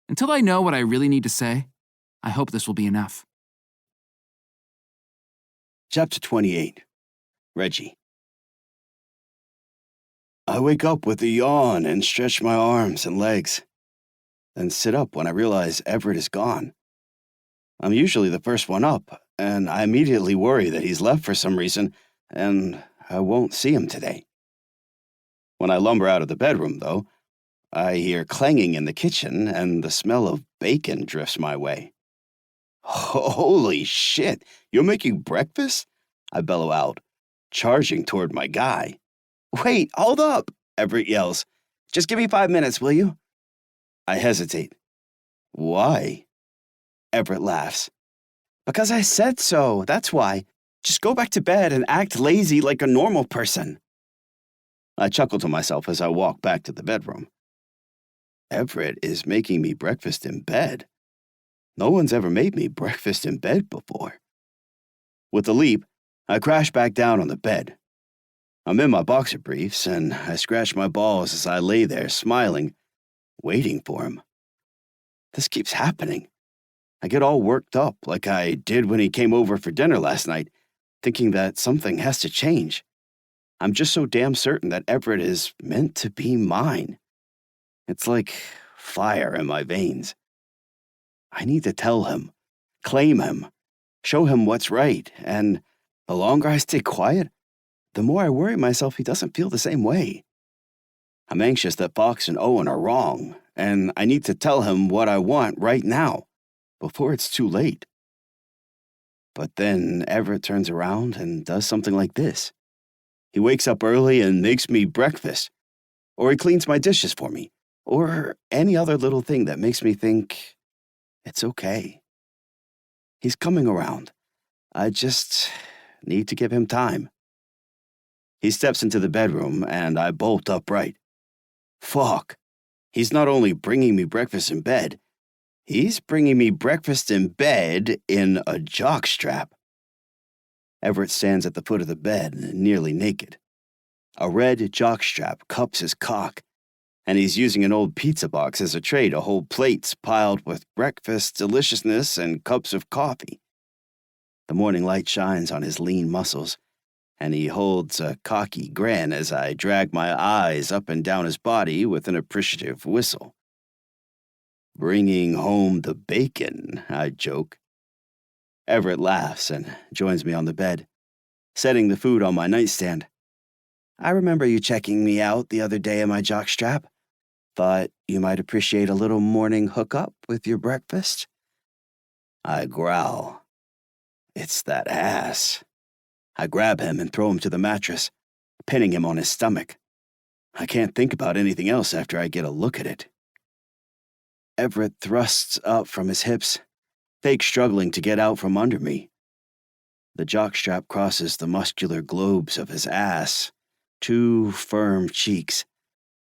Until I know what I really need to say, I hope this will be enough. Chapter 28. Reggie. I wake up with a yawn and stretch my arms and legs, then sit up when I realize Everett is gone. I'm usually the first one up, and I immediately worry that he's left for some reason, and I won't see him today. When I lumber out of the bedroom, though, I hear clanging in the kitchen, and the smell of bacon drifts my way. Holy shit, you're making breakfast? I bellow out, charging toward my guy. Wait, hold up, Everett yells. Just give me 5 minutes, will you? I hesitate. Why? Everett laughs. Because I said so, that's why. Just go back to bed and act lazy like a normal person. I chuckle to myself as I walk back to the bedroom. Everett is making me breakfast in bed. No one's ever made me breakfast in bed before. With a leap, I crash back down on the bed. I'm in my boxer briefs, and I scratch my balls as I lay there smiling, waiting for him. This keeps happening. I get all worked up like I did when he came over for dinner last night, thinking that something has to change. I'm just so damn certain that Everett is meant to be mine. It's like fire in my veins. I need to tell him, claim him, show him what's right, and the longer I stay quiet, the more I worry myself he doesn't feel the same way. I'm anxious that Fox and Owen are wrong, and I need to tell him what I want right now, before it's too late. But then Everett turns around and does something like this. He wakes up early and makes me breakfast, or he cleans my dishes for me, or any other little thing that makes me think it's okay. He's coming around. I just need to give him time. He steps into the bedroom, and I bolt upright. Fuck. He's not only bringing me breakfast in bed, he's bringing me breakfast in bed in a jockstrap. Everett stands at the foot of the bed, nearly naked. A red jockstrap cups his cock, and he's using an old pizza box as a tray to hold plates piled with breakfast deliciousness and cups of coffee. The morning light shines on his lean muscles, and he holds a cocky grin as I drag my eyes up and down his body with an appreciative whistle. Bringing home the bacon, I joke. Everett laughs and joins me on the bed, setting the food on my nightstand. I remember you checking me out the other day in my jockstrap. Thought you might appreciate a little morning hookup with your breakfast. I growl. It's that ass. I grab him and throw him to the mattress, pinning him on his stomach. I can't think about anything else after I get a look at it. Everett thrusts up from his hips, fake struggling to get out from under me. The jockstrap crosses the muscular globes of his ass, 2 firm cheeks,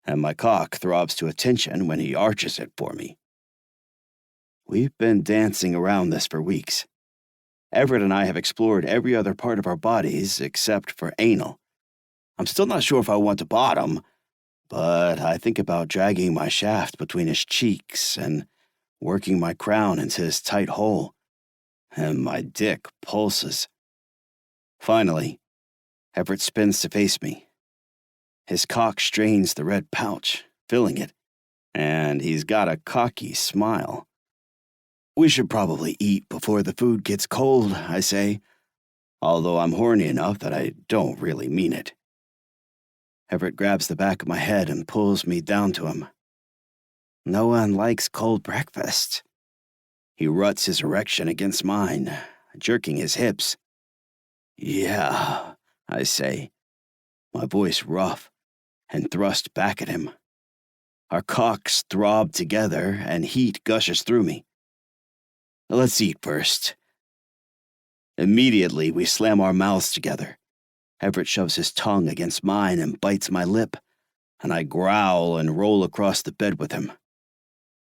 and my cock throbs to a tension when he arches it for me. We've been dancing around this for weeks. Everett and I have explored every other part of our bodies except for anal. I'm still not sure if I want to bottom, but I think about dragging my shaft between his cheeks and working my crown into his tight hole, and my dick pulses. Finally, Everett spins to face me. His cock strains the red pouch, filling it, and he's got a cocky smile. We should probably eat before the food gets cold, I say, although I'm horny enough that I don't really mean it. Everett grabs the back of my head and pulls me down to him. No one likes cold breakfast. He ruts his erection against mine, jerking his hips. Yeah, I say, my voice rough, and thrust back at him. Our cocks throb together, and heat gushes through me. Let's eat first. Immediately, we slam our mouths together. Everett shoves his tongue against mine and bites my lip, and I growl and roll across the bed with him.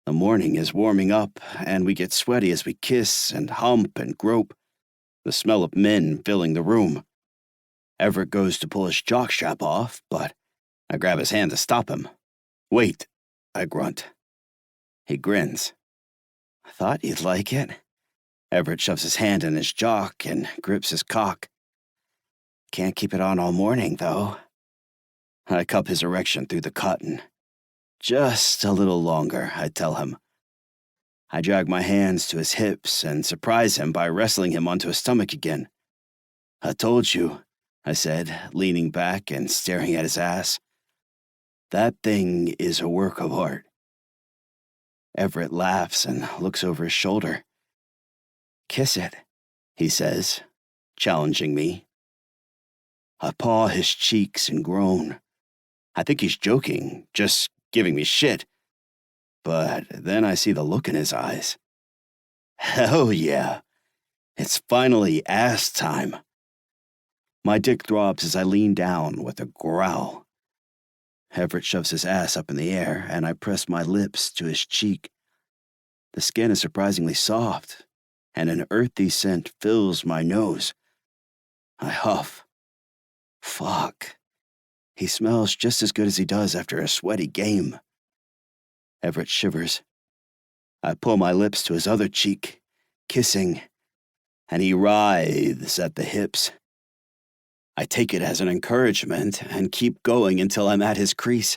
The morning is warming up, and we get sweaty as we kiss and hump and grope, the smell of men filling the room. Everett goes to pull his jockstrap off, but I grab his hand to stop him. Wait, I grunt. He grins. I thought you'd like it. Everett shoves his hand in his jock and grips his cock. Can't keep it on all morning, though. I cup his erection through the cotton. Just a little longer, I tell him. I drag my hands to his hips and surprise him by wrestling him onto his stomach again. I told you, I said, leaning back and staring at his ass. That thing is a work of art. Everett laughs and looks over his shoulder. Kiss it, he says, challenging me. I paw his cheeks and groan. I think he's joking, just giving me shit. But then I see the look in his eyes. Hell yeah. It's finally ass time. My dick throbs as I lean down with a growl. Everett shoves his ass up in the air, and I press my lips to his cheek. The skin is surprisingly soft, and an earthy scent fills my nose. I huff. Fuck. He smells just as good as he does after a sweaty game. Everett shivers. I pull my lips to his other cheek, kissing, and he writhes at the hips. I take it as an encouragement and keep going until I'm at his crease.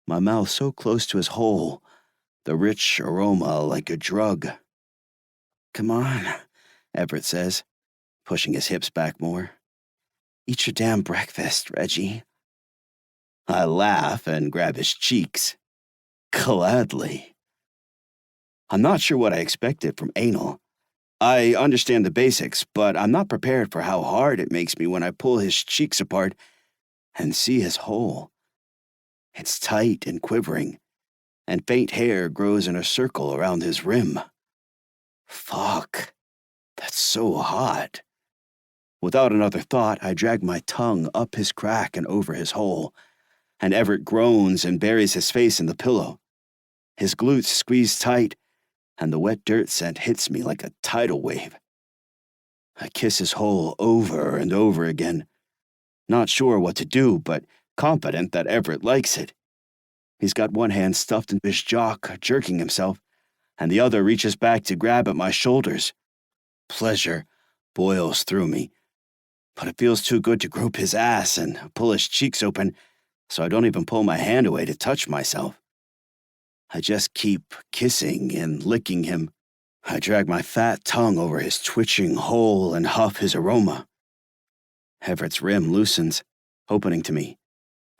My mouth so close to his hole, the rich aroma like a drug. Come on, Everett says, pushing his hips back more. Eat your damn breakfast, Reggie. I laugh and grab his cheeks. Gladly. I'm not sure what I expected from anal. I understand the basics, but I'm not prepared for how hard it makes me when I pull his cheeks apart and see his hole. It's tight and quivering, and faint hair grows in a circle around his rim. Fuck. That's so hot. Without another thought, I drag my tongue up his crack and over his hole, and Everett groans and buries his face in the pillow. His glutes squeeze tight, and the wet dirt scent hits me like a tidal wave. I kiss his hole over and over again, not sure what to do, but confident that Everett likes it. He's got one hand stuffed into his jock, jerking himself, and the other reaches back to grab at my shoulders. Pleasure boils through me, but it feels too good to grope his ass and pull his cheeks open, so I don't even pull my hand away to touch myself. I just keep kissing and licking him. I drag my fat tongue over his twitching hole and huff his aroma. Everett's rim loosens, opening to me,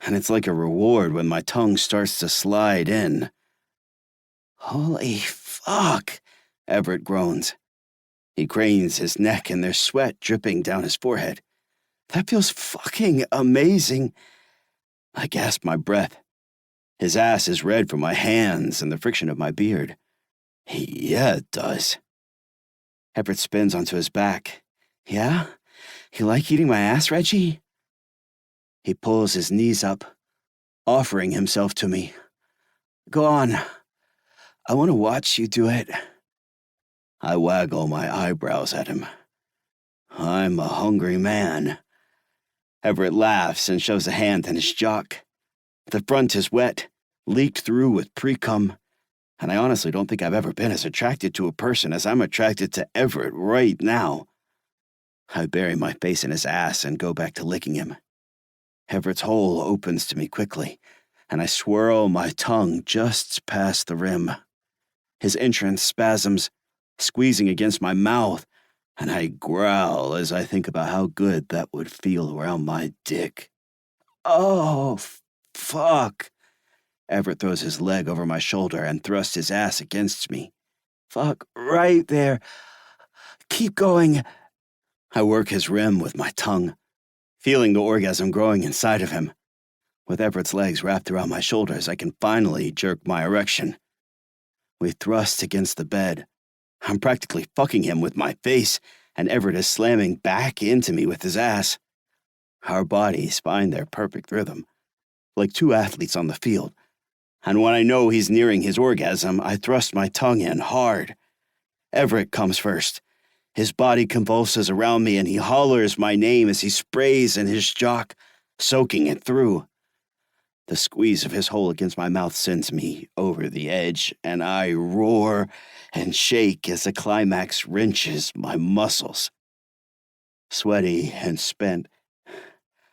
and it's like a reward when my tongue starts to slide in. Holy fuck, Everett groans. He cranes his neck and there's sweat dripping down his forehead. That feels fucking amazing. I gasp my breath. His ass is red from my hands and the friction of my beard. Yeah, it does. Everett spins onto his back. Yeah? You like eating my ass, Reggie? He pulls his knees up, offering himself to me. Go on. I want to watch you do it. I waggle my eyebrows at him. I'm a hungry man. Everett laughs and shoves a hand in his jock. The front is wet, leaked through with pre-cum, and I honestly don't think I've ever been as attracted to a person as I'm attracted to Everett right now. I bury my face in his ass and go back to licking him. Everett's hole opens to me quickly, and I swirl my tongue just past the rim. His entrance spasms, squeezing against my mouth, and I growl as I think about how good that would feel around my dick. Oh, fuck. Everett throws his leg over my shoulder and thrusts his ass against me. Fuck, right there. Keep going. I work his rim with my tongue, feeling the orgasm growing inside of him. With Everett's legs wrapped around my shoulders, I can finally jerk my erection. We thrust against the bed. I'm practically fucking him with my face, and Everett is slamming back into me with his ass. Our bodies find their perfect rhythm, like two athletes on the field. And when I know he's nearing his orgasm, I thrust my tongue in hard. Everett comes first. His body convulses around me, and he hollers my name as he sprays in his jock, soaking it through. The squeeze of his hole against my mouth sends me over the edge, and I roar and shake as the climax wrenches my muscles. Sweaty and spent,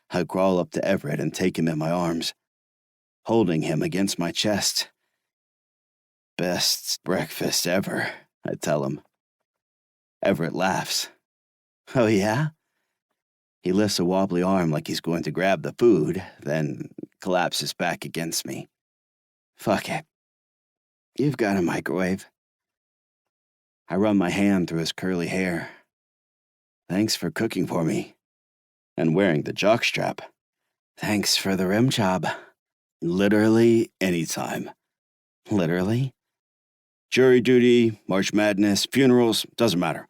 I crawl up to Everett and take him in my arms, holding him against my chest. Best breakfast ever, I tell him. Everett laughs. Oh, yeah? He lifts a wobbly arm like he's going to grab the food, then collapses back against me. Fuck it. You've got a microwave. I run my hand through his curly hair. Thanks for cooking for me. And wearing the jockstrap. Thanks for the rim job. Literally anytime. Literally? Jury duty, March Madness, funerals, doesn't matter.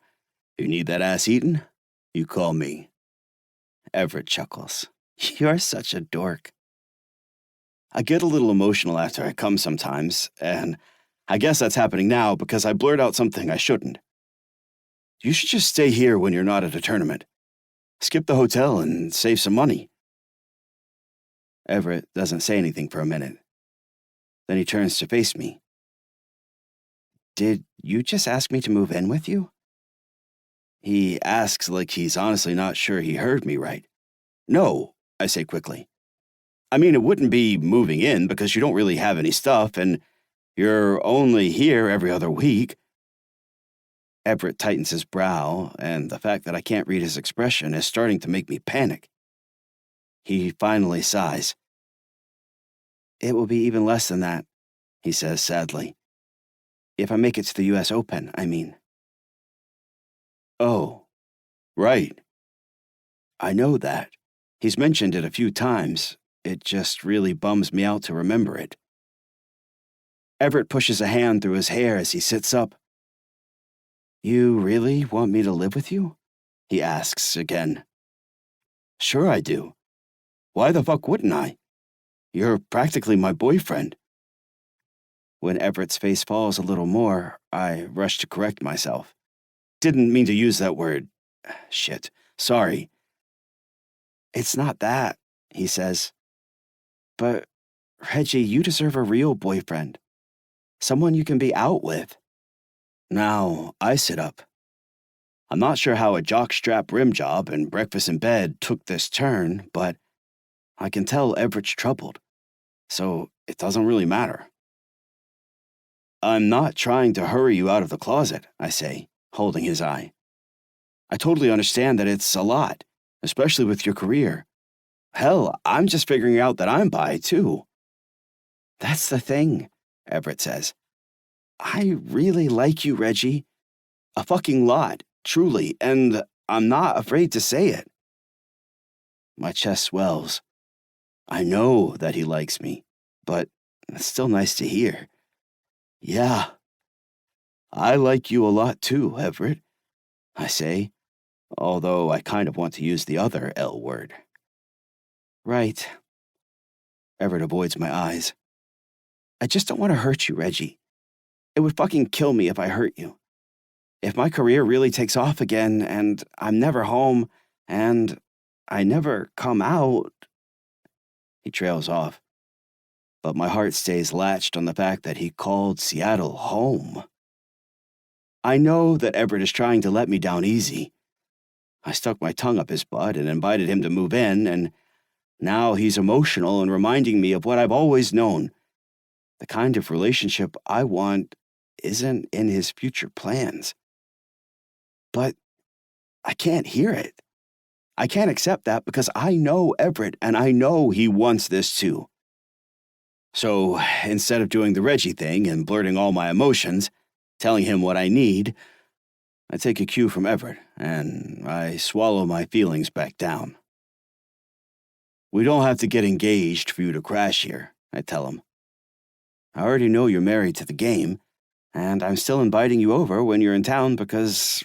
You need that ass eaten? You call me. Everett chuckles. You're such a dork. I get a little emotional after I come sometimes, and I guess that's happening now because I blurt out something I shouldn't. You should just stay here when you're not at a tournament. Skip the hotel and save some money. Everett doesn't say anything for a minute. Then he turns to face me. Did you just ask me to move in with you? He asks like he's honestly not sure he heard me right. No, I say quickly. I mean, it wouldn't be moving in because you don't really have any stuff and you're only here every other week. Everett tightens his brow, and the fact that I can't read his expression is starting to make me panic. He finally sighs. It will be even less than that, he says sadly. If I make it to the U.S. Open, I mean. Oh, right. I know that. He's mentioned it a few times. It just really bums me out to remember it. Everett pushes a hand through his hair as he sits up. You really want me to live with you? He asks again. Sure I do. Why the fuck wouldn't I? You're practically my boyfriend. When Everett's face falls a little more, I rush to correct myself. Didn't mean to use that word. Shit. Sorry. It's not that, he says. But, Reggie, you deserve a real boyfriend. Someone you can be out with. Now, I sit up. I'm not sure how a jockstrap rim job and breakfast in bed took this turn, but I can tell Everett's troubled, so it doesn't really matter. I'm not trying to hurry you out of the closet, I say, holding his eye. I totally understand that it's a lot, especially with your career. Hell, I'm just figuring out that I'm bi, too. That's the thing, Everett says. I really like you, Reggie. A fucking lot, truly, and I'm not afraid to say it. My chest swells. I know that he likes me, but it's still nice to hear. Yeah, I like you a lot too, Everett, I say, although I kind of want to use the other L word. Right. Everett avoids my eyes. I just don't want to hurt you, Reggie. It would fucking kill me if I hurt you. If my career really takes off again and I'm never home and I never come out... He trails off. but my heart stays latched on the fact that he called Seattle home. I know that Everett is trying to let me down easy. I stuck my tongue up his butt and invited him to move in, and now he's emotional and reminding me of what I've always known. The kind of relationship I want isn't in his future plans. But I can't hear it. I can't accept that because I know Everett and I know he wants this too. So instead of doing the Reggie thing and blurting all my emotions, telling him what I need, I take a cue from Everett and I swallow my feelings back down. We don't have to get engaged for you to crash here, I tell him. I already know you're married to the game, and I'm still inviting you over when you're in town because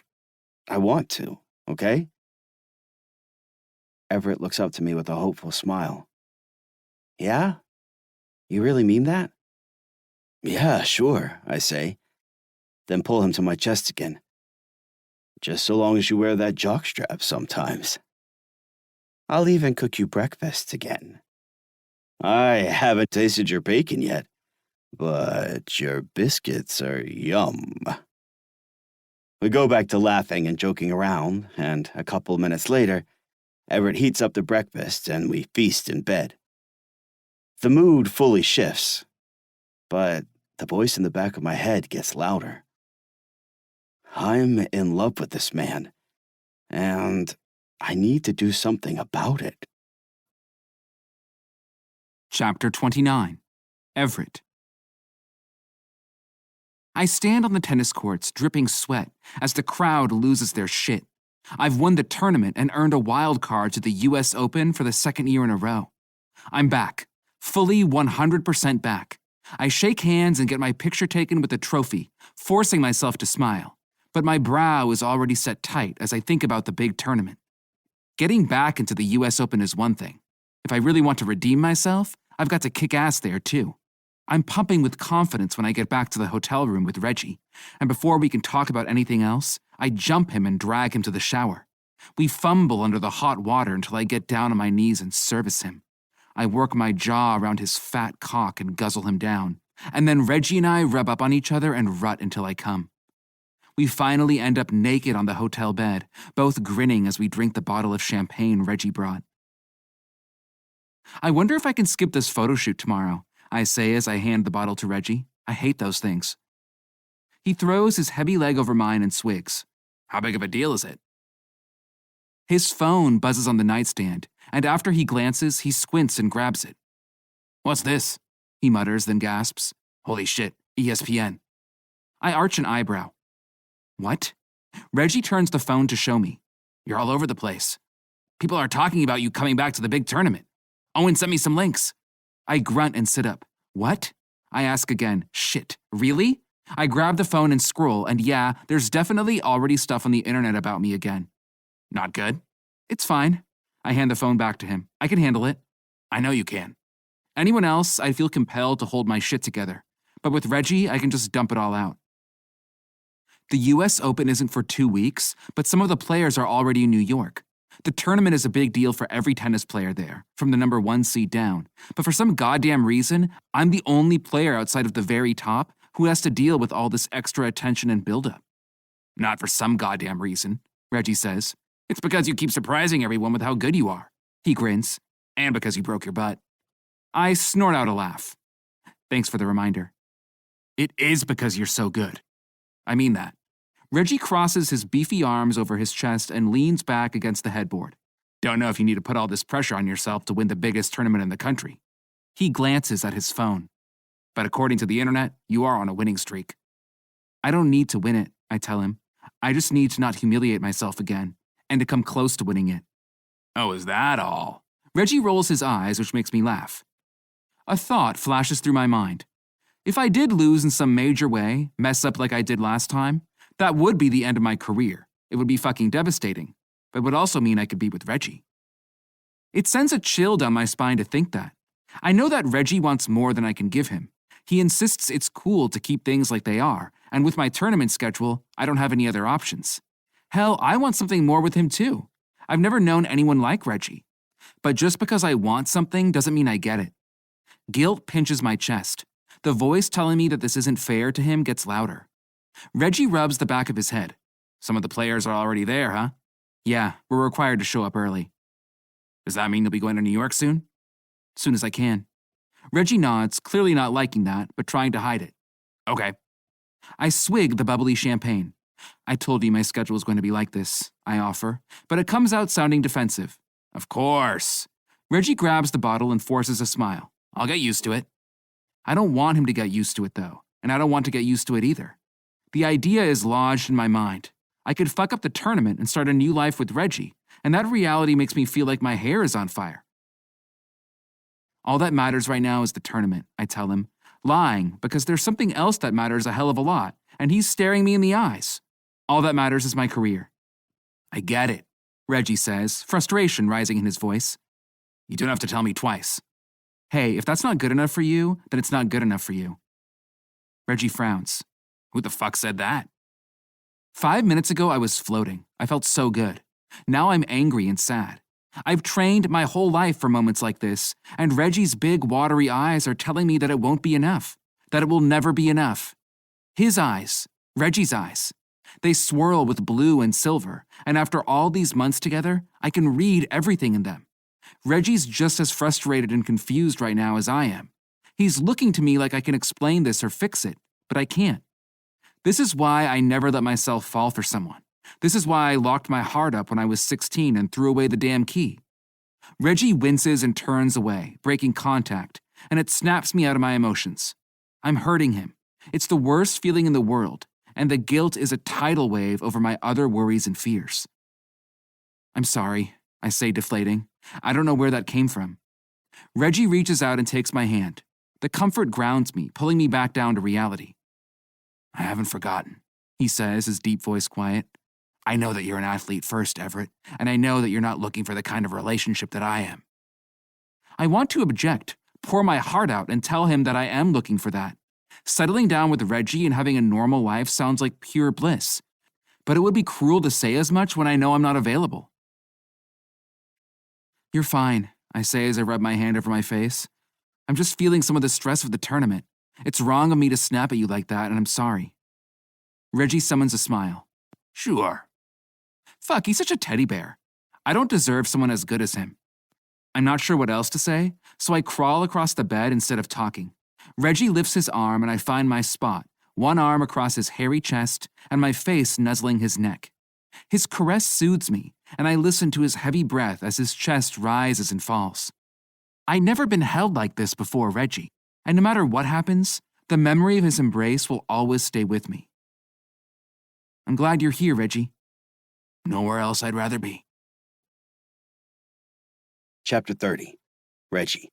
I want to, okay? Everett looks up to me with a hopeful smile. Yeah? You really mean that? Yeah, sure, I say, then pull him to my chest again. Just so long as you wear that jockstrap sometimes. I'll even cook you breakfast again. I haven't tasted your bacon yet, but your biscuits are yum. We go back to laughing and joking around, and a couple minutes later, Everett heats up the breakfast and we feast in bed. The mood fully shifts, but the voice in the back of my head gets louder. I'm in love with this man, and I need to do something about it. Chapter 29. Everett. I stand on the tennis courts dripping sweat as the crowd loses their shit. I've won the tournament and earned a wild card to the US Open for the second year in a row. I'm back, fully 100% back. I shake hands and get my picture taken with the trophy, forcing myself to smile. But my brow is already set tight as I think about the big tournament. Getting back into the US Open is one thing. If I really want to redeem myself, I've got to kick ass there too. I'm pumping with confidence when I get back to the hotel room with Reggie, and before we can talk about anything else, I jump him and drag him to the shower. We fumble under the hot water until I get down on my knees and service him. I work my jaw around his fat cock and guzzle him down, and then Reggie and I rub up on each other and rut until I come. We finally end up naked on the hotel bed, both grinning as we drink the bottle of champagne Reggie brought. I wonder if I can skip this photo shoot tomorrow, I say as I hand the bottle to Reggie. I hate those things. He throws his heavy leg over mine and swigs. How big of a deal is it? His phone buzzes on the nightstand, and after he glances, he squints and grabs it. What's this? He mutters, then gasps. Holy shit, ESPN. I arch an eyebrow. What? Reggie turns the phone to show me. You're all over the place. People are talking about you coming back to the big tournament. Owen sent me some links. I grunt and sit up. What? I ask again. Shit, really? I grab the phone and scroll, and yeah, there's definitely already stuff on the internet about me again. Not good. It's fine. I hand the phone back to him. I can handle it. I know you can. Anyone else, I'd feel compelled to hold my shit together. But with Reggie, I can just dump it all out. The US Open isn't for 2 weeks, but some of the players are already in New York. The tournament is a big deal for every tennis player there, from the number 1 seed down. But for some goddamn reason, I'm the only player outside of the very top who has to deal with all this extra attention and buildup. Not for some goddamn reason, Reggie says. It's because you keep surprising everyone with how good you are. He grins. And because you broke your butt. I snort out a laugh. Thanks for the reminder. It is because you're so good. I mean that. Reggie crosses his beefy arms over his chest and leans back against the headboard. Don't know if you need to put all this pressure on yourself to win the biggest tournament in the country. He glances at his phone. But according to the internet, you are on a winning streak. I don't need to win it, I tell him. I just need to not humiliate myself again, and to come close to winning it. Oh, is that all? Reggie rolls his eyes, which makes me laugh. A thought flashes through my mind. If I did lose in some major way, mess up like I did last time, that would be the end of my career. It would be fucking devastating, but it would also mean I could be with Reggie. It sends a chill down my spine to think that. I know that Reggie wants more than I can give him. He insists it's cool to keep things like they are, and with my tournament schedule, I don't have any other options. Hell, I want something more with him too. I've never known anyone like Reggie. But just because I want something doesn't mean I get it. Guilt pinches my chest. The voice telling me that this isn't fair to him gets louder. Reggie rubs the back of his head. Some of the players are already there, huh? Yeah, we're required to show up early. Does that mean you'll be going to New York soon? Soon as I can. Reggie nods, clearly not liking that, but trying to hide it. Okay. I swig the bubbly champagne. I told you my schedule was going to be like this, I offer, but it comes out sounding defensive. Of course. Reggie grabs the bottle and forces a smile. I'll get used to it. I don't want him to get used to it, though, and I don't want to get used to it either. The idea is lodged in my mind. I could fuck up the tournament and start a new life with Reggie, and that reality makes me feel like my hair is on fire. All that matters right now is the tournament, I tell him, lying because there's something else that matters a hell of a lot, and he's staring me in the eyes. All that matters is my career. I get it, Reggie says, frustration rising in his voice. You don't have to tell me twice. Hey, if that's not good enough for you, then it's not good enough for you. Reggie frowns. Who the fuck said that? 5 minutes ago, I was floating. I felt so good. Now I'm angry and sad. I've trained my whole life for moments like this, and Reggie's big, watery eyes are telling me that it won't be enough, that it will never be enough. His eyes, Reggie's eyes, they swirl with blue and silver, and after all these months together, I can read everything in them. Reggie's just as frustrated and confused right now as I am. He's looking to me like I can explain this or fix it, but I can't. This is why I never let myself fall for someone. This is why I locked my heart up when I was 16 and threw away the damn key. Reggie winces and turns away, breaking contact, and it snaps me out of my emotions. I'm hurting him. It's the worst feeling in the world, and the guilt is a tidal wave over my other worries and fears. I'm sorry, I say, deflating. I don't know where that came from. Reggie reaches out and takes my hand. The comfort grounds me, pulling me back down to reality. I haven't forgotten, he says, his deep voice quiet. I know that you're an athlete first, Everett, and I know that you're not looking for the kind of relationship that I am. I want to object, pour my heart out, and tell him that I am looking for that. Settling down with Reggie and having a normal life sounds like pure bliss, but it would be cruel to say as much when I know I'm not available. You're fine, I say as I rub my hand over my face. I'm just feeling some of the stress of the tournament. It's wrong of me to snap at you like that, and I'm sorry. Reggie summons a smile. Sure. Fuck, he's such a teddy bear. I don't deserve someone as good as him. I'm not sure what else to say, so I crawl across the bed instead of talking. Reggie lifts his arm and I find my spot, one arm across his hairy chest and my face nuzzling his neck. His caress soothes me, and I listen to his heavy breath as his chest rises and falls. I'd never been held like this before Reggie, and no matter what happens, the memory of his embrace will always stay with me. I'm glad you're here, Reggie. Nowhere else I'd rather be. Chapter 30. Reggie.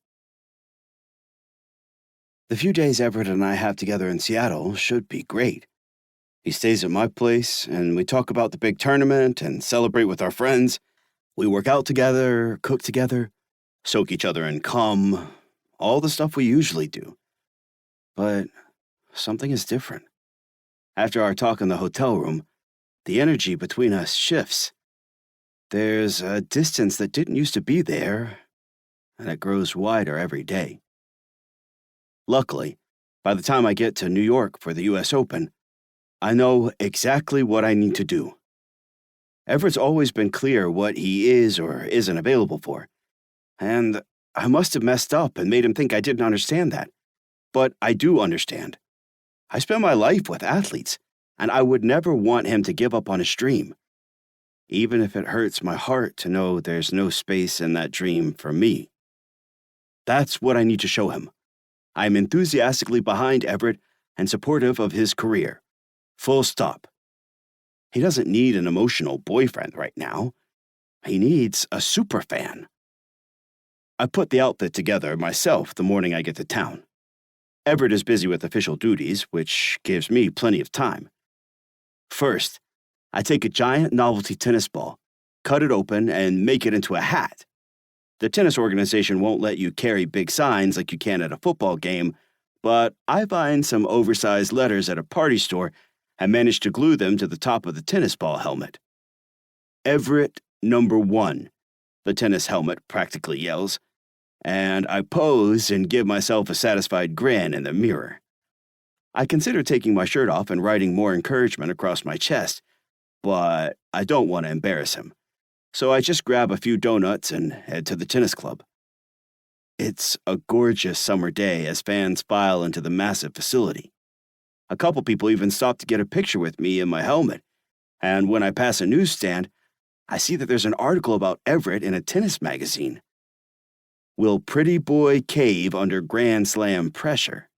The few days Everett and I have together in Seattle should be great. He stays at my place, and we talk about the big tournament and celebrate with our friends. We work out together, cook together, soak each other in cum, all the stuff we usually do. But something is different. After our talk in the hotel room, the energy between us shifts. There's a distance that didn't used to be there, and it grows wider every day. Luckily, by the time I get to New York for the U.S. Open, I know exactly what I need to do. Everett's always been clear what he is or isn't available for, and I must have messed up and made him think I didn't understand that. But I do understand. I spend my life with athletes, and I would never want him to give up on his dream, even if it hurts my heart to know there's no space in that dream for me. That's what I need to show him. I'm enthusiastically behind Everett and supportive of his career. Full stop. He doesn't need an emotional boyfriend right now. He needs a superfan. I put the outfit together myself the morning I get to town. Everett is busy with official duties, which gives me plenty of time. First, I take a giant novelty tennis ball, cut it open, and make it into a hat. The tennis organization won't let you carry big signs like you can at a football game, but I find some oversized letters at a party store and manage to glue them to the top of the tennis ball helmet. Everett #1, the tennis helmet practically yells. and I pose and give myself a satisfied grin in the mirror. I consider taking my shirt off and writing more encouragement across my chest, but I don't want to embarrass him, so I just grab a few donuts and head to the tennis club. It's a gorgeous summer day as fans file into the massive facility. A couple people even stop to get a picture with me in my helmet, and when I pass a newsstand, I see that there's an article about Everett in a tennis magazine. Will pretty boy cave under Grand Slam pressure?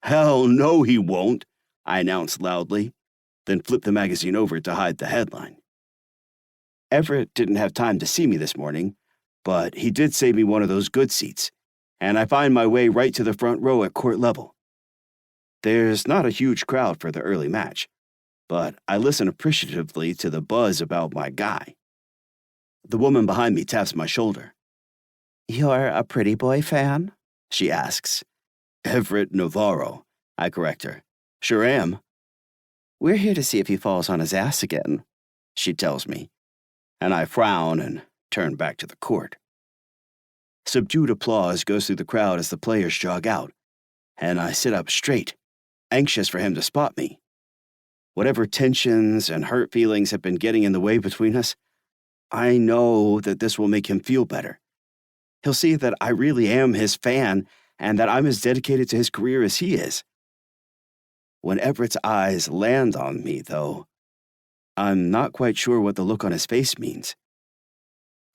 Hell no he won't, I announced loudly, then flipped the magazine over to hide the headline. Everett didn't have time to see me this morning, but he did save me one of those good seats, and I find my way right to the front row at court level. There's not a huge crowd for the early match, but I listen appreciatively to the buzz about my guy. The woman behind me taps my shoulder. "You're a pretty boy fan?" she asks. "Everett Navarro," I correct her. "Sure am." "We're here to see if he falls on his ass again," she tells me, and I frown and turn back to the court. Subdued applause goes through the crowd as the players jog out, and I sit up straight, anxious for him to spot me. Whatever tensions and hurt feelings have been getting in the way between us, I know that this will make him feel better. He'll see that I really am his fan and that I'm as dedicated to his career as he is. When Everett's eyes land on me, though, I'm not quite sure what the look on his face means.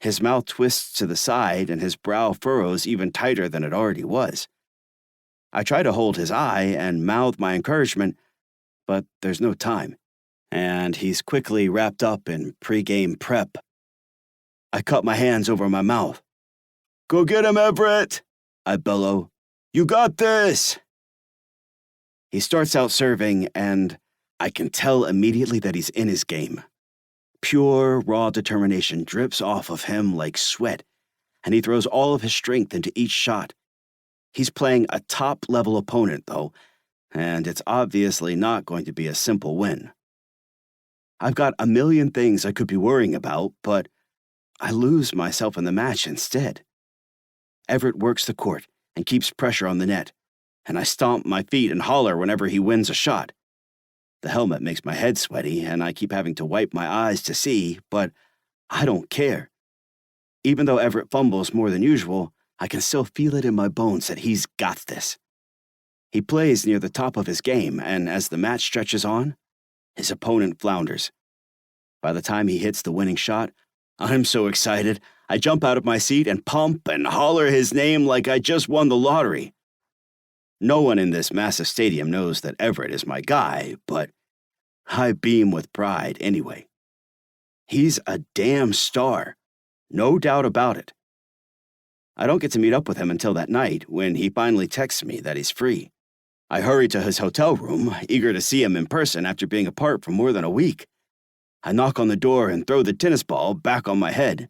His mouth twists to the side and his brow furrows even tighter than it already was. I try to hold his eye and mouth my encouragement, but there's no time, and he's quickly wrapped up in pre-game prep. I cup my hands over my mouth. "Go get him, Everett!" I bellow. "You got this!" He starts out serving, and I can tell immediately that he's in his game. Pure, raw determination drips off of him like sweat, and he throws all of his strength into each shot. He's playing a top-level opponent, though, and it's obviously not going to be a simple win. I've got a million things I could be worrying about, but I lose myself in the match instead. Everett works the court and keeps pressure on the net, and I stomp my feet and holler whenever he wins a shot. The helmet makes my head sweaty, and I keep having to wipe my eyes to see, but I don't care. Even though Everett fumbles more than usual, I can still feel it in my bones that he's got this. He plays near the top of his game, and as the match stretches on, his opponent flounders. By the time he hits the winning shot, I'm so excited, I jump out of my seat and pump and holler his name like I just won the lottery. No one in this massive stadium knows that Everett is my guy, but I beam with pride anyway. He's a damn star, no doubt about it. I don't get to meet up with him until that night when he finally texts me that he's free. I hurry to his hotel room, eager to see him in person after being apart for more than a week. I knock on the door and throw the tennis ball back on my head.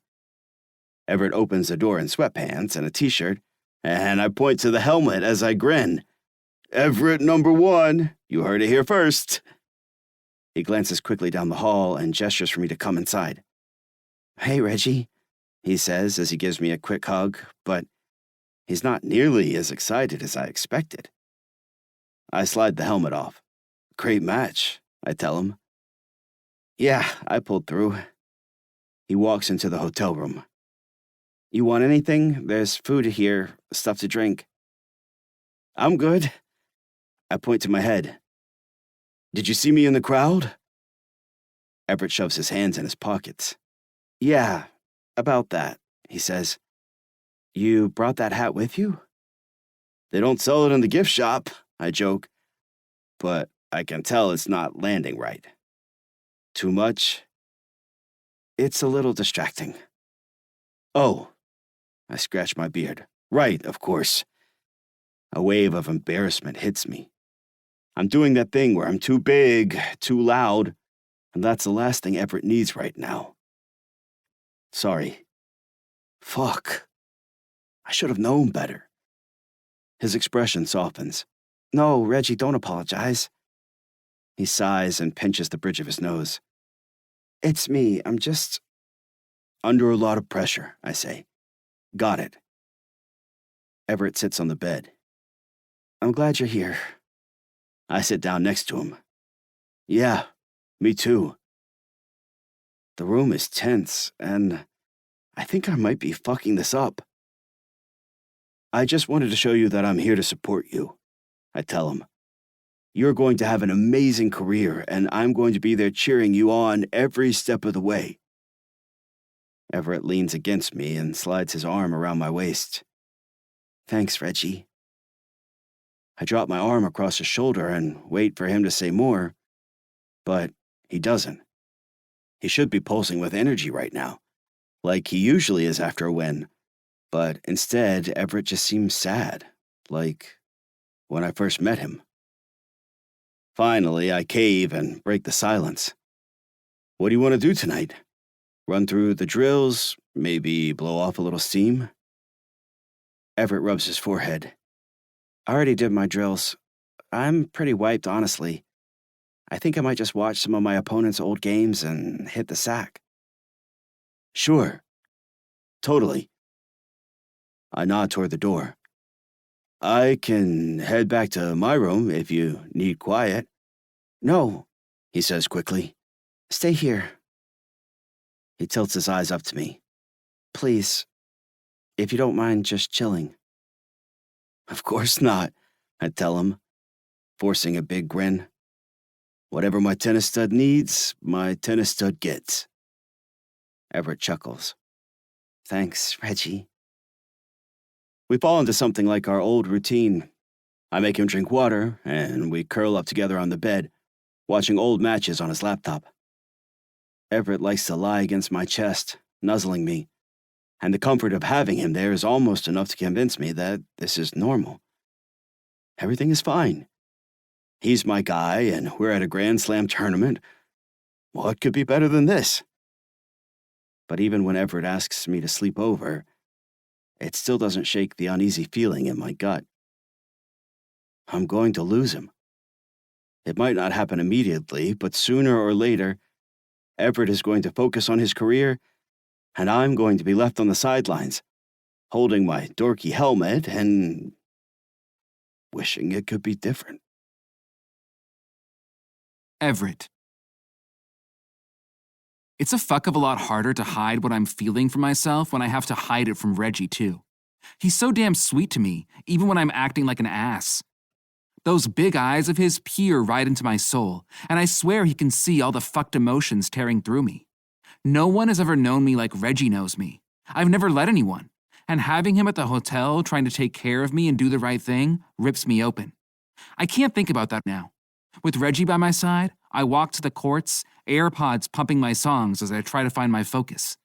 Everett opens the door in sweatpants and a t-shirt, and I point to the helmet as I grin. "Everett #1, you heard it here first." He glances quickly down the hall and gestures for me to come inside. "Hey, Reggie," he says as he gives me a quick hug, but he's not nearly as excited as I expected. I slide the helmet off. "Great match," I tell him. "Yeah, I pulled through." He walks into the hotel room. "You want anything? There's food here, stuff to drink." "I'm good." I point to my head. "Did you see me in the crowd?" Everett shoves his hands in his pockets. "Yeah, about that," he says. "You brought that hat with you?" "They don't sell it in the gift shop," I joke, but I can tell it's not landing right. "Too much?" "It's a little distracting." "Oh," I scratch my beard. "Right, of course." A wave of embarrassment hits me. I'm doing that thing where I'm too big, too loud, and that's the last thing Everett needs right now. "Sorry." "Fuck. I should have known better." His expression softens. "No, Reggie, don't apologize." He sighs and pinches the bridge of his nose. "It's me. I'm just..." "Under a lot of pressure," I say. "Got it." Everett sits on the bed. I'm glad you're here. I sit down next to him. Yeah, me too. The room is tense, and I think I might be fucking this up. I just wanted to show you that I'm here to support you, I tell him. You're going to have an amazing career, and I'm going to be there cheering you on every step of the way. Everett leans against me and slides his arm around my waist. Thanks, Reggie. I drop my arm across his shoulder and wait for him to say more, but he doesn't. He should be pulsing with energy right now, like he usually is after a win, but instead Everett just seems sad, like when I first met him. Finally, I cave and break the silence. What do you want to do tonight? Run through the drills, maybe blow off a little steam? Everett rubs his forehead. I already did my drills. I'm pretty wiped, honestly. I think I might just watch some of my opponent's old games and hit the sack. Sure. Totally. I nod toward the door. I can head back to my room if you need quiet. No, he says quickly. Stay here. He tilts his eyes up to me. Please, if you don't mind just chilling. Of course not, I tell him, forcing a big grin. Whatever my tennis stud needs, my tennis stud gets. Everett chuckles. Thanks, Reggie. We fall into something like our old routine. I make him drink water, and we curl up together on the bed, watching old matches on his laptop. Everett likes to lie against my chest, nuzzling me, and the comfort of having him there is almost enough to convince me that this is normal. Everything is fine. He's my guy, and we're at a Grand Slam tournament. What could be better than this? But even when Everett asks me to sleep over, it still doesn't shake the uneasy feeling in my gut. I'm going to lose him. It might not happen immediately, but sooner or later, Everett is going to focus on his career, and I'm going to be left on the sidelines, holding my dorky helmet and wishing it could be different. Everett. It's a fuck of a lot harder to hide what I'm feeling for myself when I have to hide it from Reggie, too. He's so damn sweet to me, even when I'm acting like an ass. Those big eyes of his peer right into my soul, and I swear he can see all the fucked emotions tearing through me. No one has ever known me like Reggie knows me. I've never let anyone, and having him at the hotel trying to take care of me and do the right thing rips me open. I can't think about that now. With Reggie by my side, I walk to the courts, AirPods pumping my songs as I try to find my focus.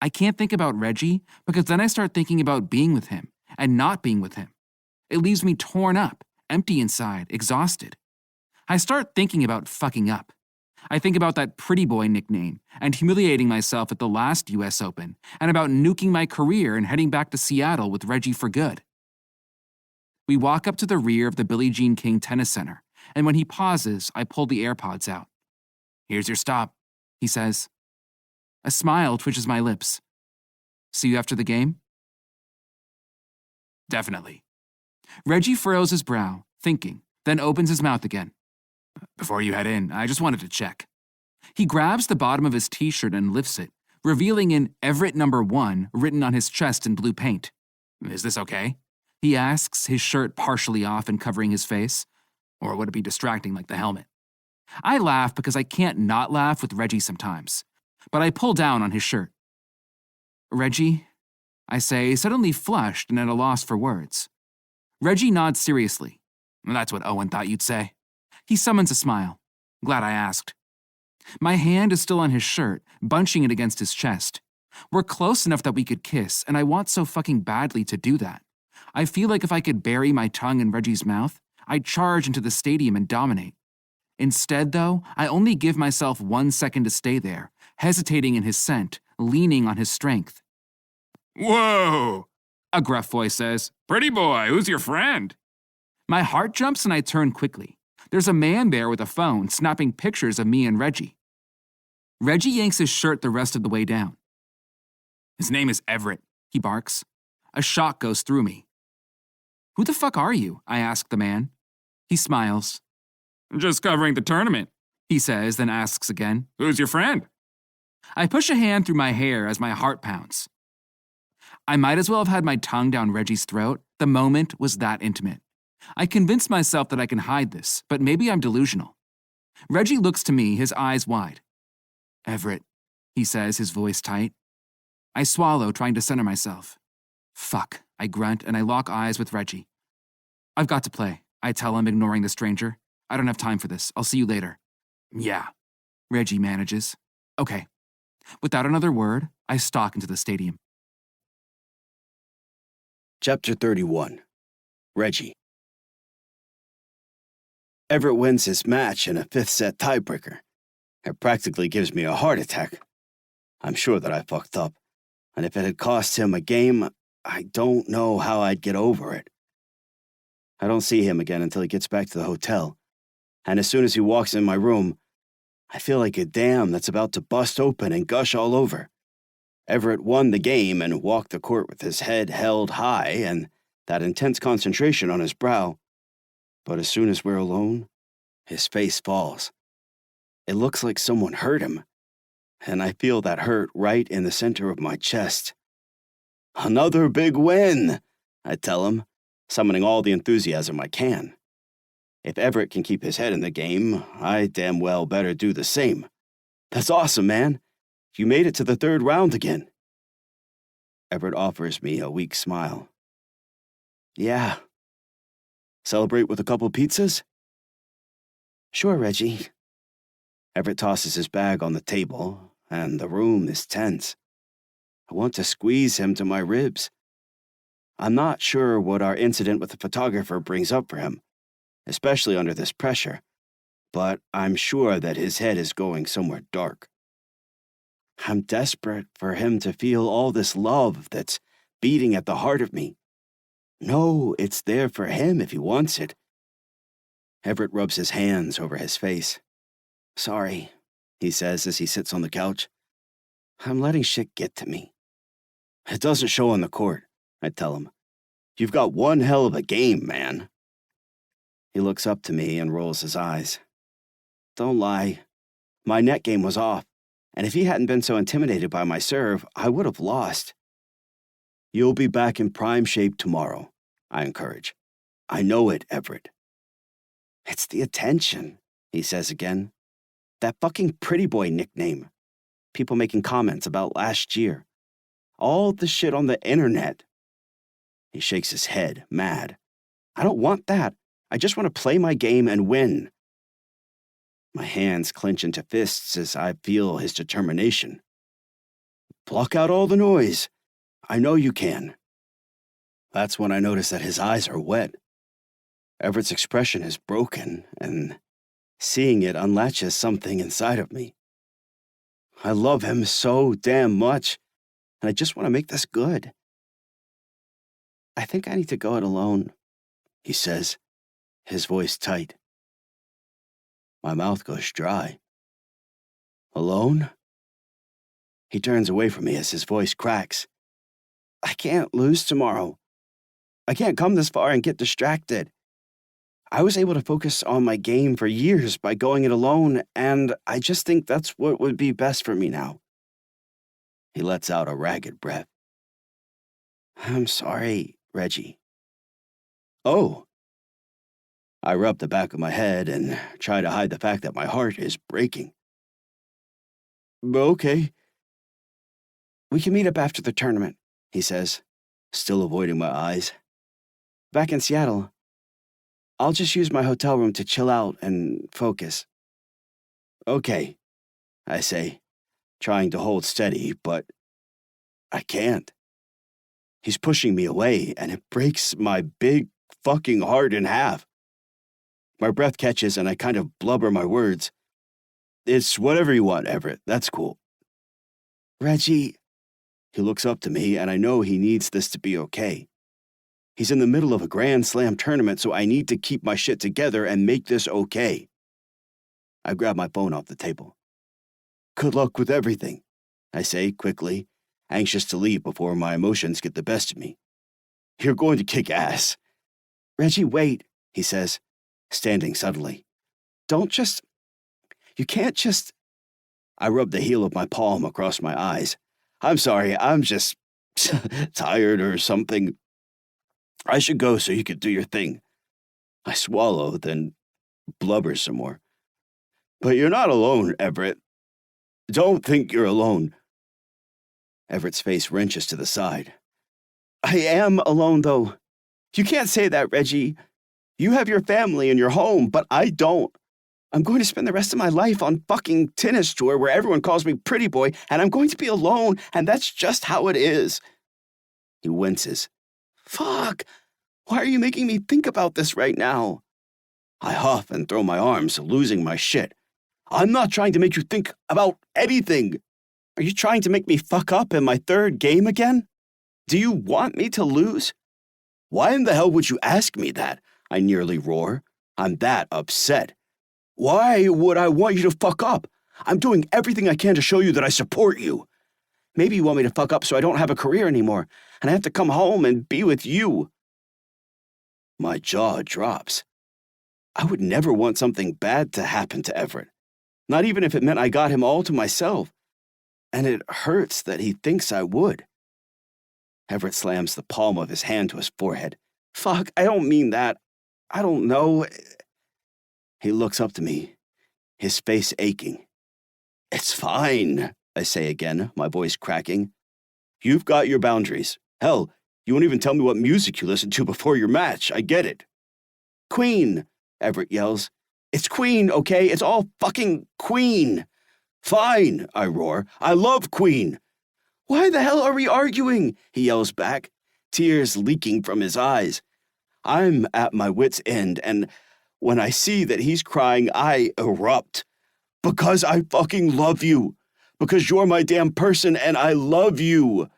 I can't think about Reggie because then I start thinking about being with him and not being with him. It leaves me torn up, empty inside, exhausted. I start thinking about fucking up. I think about that pretty boy nickname and humiliating myself at the last US Open and about nuking my career and heading back to Seattle with Reggie for good. We walk up to the rear of the Billie Jean King Tennis Center, and when he pauses, I pull the AirPods out. Here's your stop, he says. A smile twitches my lips. See you after the game? Definitely. Reggie furrows his brow, thinking, then opens his mouth again. Before you head in, I just wanted to check. He grabs the bottom of his t-shirt and lifts it, revealing an Everett number 1 written on his chest in blue paint. Is this okay? He asks, his shirt partially off and covering his face. Or would it be distracting like the helmet? I laugh because I can't not laugh with Reggie sometimes, but I pull down on his shirt. Reggie, I say, suddenly flushed and at a loss for words. Reggie nods seriously. That's what Owen thought you'd say. He summons a smile. Glad I asked. My hand is still on his shirt, bunching it against his chest. We're close enough that we could kiss, and I want so fucking badly to do that. I feel like if I could bury my tongue in Reggie's mouth, I'd charge into the stadium and dominate. Instead, though, I only give myself 1 second to stay there, hesitating in his scent, leaning on his strength. Whoa! A gruff voice says, Pretty boy, who's your friend? My heart jumps and I turn quickly. There's a man there with a phone, snapping pictures of me and Reggie. Reggie yanks his shirt the rest of the way down. His name is Everett, he barks. A shock goes through me. Who the fuck are you? I ask the man. He smiles. Just covering the tournament, he says, then asks again, who's your friend? I push a hand through my hair as my heart pounds. I might as well have had my tongue down Reggie's throat. The moment was that intimate. I convince myself that I can hide this, but maybe I'm delusional. Reggie looks to me, his eyes wide. Everett, he says, his voice tight. I swallow, trying to center myself. Fuck, I grunt, and I lock eyes with Reggie. I've got to play, I tell him, ignoring the stranger. I don't have time for this. I'll see you later. Yeah, Reggie manages. Okay. Without another word, I stalk into the stadium. Chapter 31. Reggie. Everett wins his match in a fifth-set tiebreaker. It practically gives me a heart attack. I'm sure that I fucked up, and if it had cost him a game, I don't know how I'd get over it. I don't see him again until he gets back to the hotel, and as soon as he walks in my room, I feel like a dam that's about to bust open and gush all over. Everett won the game and walked the court with his head held high and that intense concentration on his brow. But as soon as we're alone, his face falls. It looks like someone hurt him, and I feel that hurt right in the center of my chest. Another big win, I tell him, summoning all the enthusiasm I can. If Everett can keep his head in the game, I damn well better do the same. That's awesome, man. You made it to the third round again. Everett offers me a weak smile. Yeah. Celebrate with a couple pizzas? Sure, Reggie. Everett tosses his bag on the table, and the room is tense. I want to squeeze him to my ribs. I'm not sure what our incident with the photographer brings up for him, especially under this pressure, but I'm sure that his head is going somewhere dark. I'm desperate for him to feel all this love that's beating at the heart of me. No, it's there for him if he wants it. Everett rubs his hands over his face. Sorry, he says as he sits on the couch. I'm letting shit get to me. It doesn't show on the court, I tell him. You've got one hell of a game, man. He looks up to me and rolls his eyes. Don't lie. My net game was off, and if he hadn't been so intimidated by my serve, I would have lost. You'll be back in prime shape tomorrow, I encourage. I know it, Everett. It's the attention, he says again. That fucking pretty boy nickname. People making comments about last year. All the shit on the internet. He shakes his head, mad. I don't want that. I just want to play my game and win. My hands clench into fists as I feel his determination. Block out all the noise. I know you can. That's when I notice that his eyes are wet. Everett's expression is broken, and seeing it unlatches something inside of me. I love him so damn much, and I just want to make this good. I think I need to go it alone, he says, his voice tight. My mouth goes dry. Alone? He turns away from me as his voice cracks. I can't lose tomorrow. I can't come this far and get distracted. I was able to focus on my game for years by going it alone, and I just think that's what would be best for me now. He lets out a ragged breath. I'm sorry, Reggie. Oh. I rub the back of my head and try to hide the fact that my heart is breaking. Okay. We can meet up after the tournament, he says, still avoiding my eyes. Back in Seattle. I'll just use my hotel room to chill out and focus. Okay, I say, trying to hold steady, but I can't. He's pushing me away, and it breaks my big fucking heart in half. My breath catches, and I kind of blubber my words. It's whatever you want, Everett. That's cool. Reggie. He looks up to me, and I know he needs this to be okay. He's in the middle of a Grand Slam tournament, so I need to keep my shit together and make this okay. I grab my phone off the table. Good luck with everything, I say quickly, anxious to leave before my emotions get the best of me. You're going to kick ass. Reggie, wait, he says, standing suddenly. You can't just... I rub the heel of my palm across my eyes. I'm sorry, I'm just tired or something. I should go so you could do your thing. I swallow, then blubber some more. But you're not alone, Everett. Don't think you're alone. Everett's face wrenches to the side. I am alone, though. You can't say that, Reggie. You have your family and your home, but I don't. I'm going to spend the rest of my life on fucking tennis tour where everyone calls me pretty boy, and I'm going to be alone, and that's just how it is. He winces. Fuck! Why are you making me think about this right now? I huff and throw my arms, losing my shit. I'm not trying to make you think about anything. Are you trying to make me fuck up in my third game again? Do you want me to lose? Why in the hell would you ask me that? I nearly roar. I'm that upset. Why would I want you to fuck up? I'm doing everything I can to show you that I support you. Maybe you want me to fuck up so I don't have a career anymore, and I have to come home and be with you. My jaw drops. I would never want something bad to happen to Everett, not even if it meant I got him all to myself, and it hurts that he thinks I would. Everett slams the palm of his hand to his forehead. Fuck, I don't mean that. I don't know. He looks up to me, his face aching. It's fine, I say again, my voice cracking. You've got your boundaries. Hell, you won't even tell me what music you listen to before your match. I get it. Queen, Everett yells. It's Queen, okay? It's all fucking Queen. Fine, I roar. I love Queen. Why the hell are we arguing? He yells back, tears leaking from his eyes. I'm at my wit's end, and when I see that he's crying, I erupt. Because I fucking love you. Because you're my damn person, and I love you.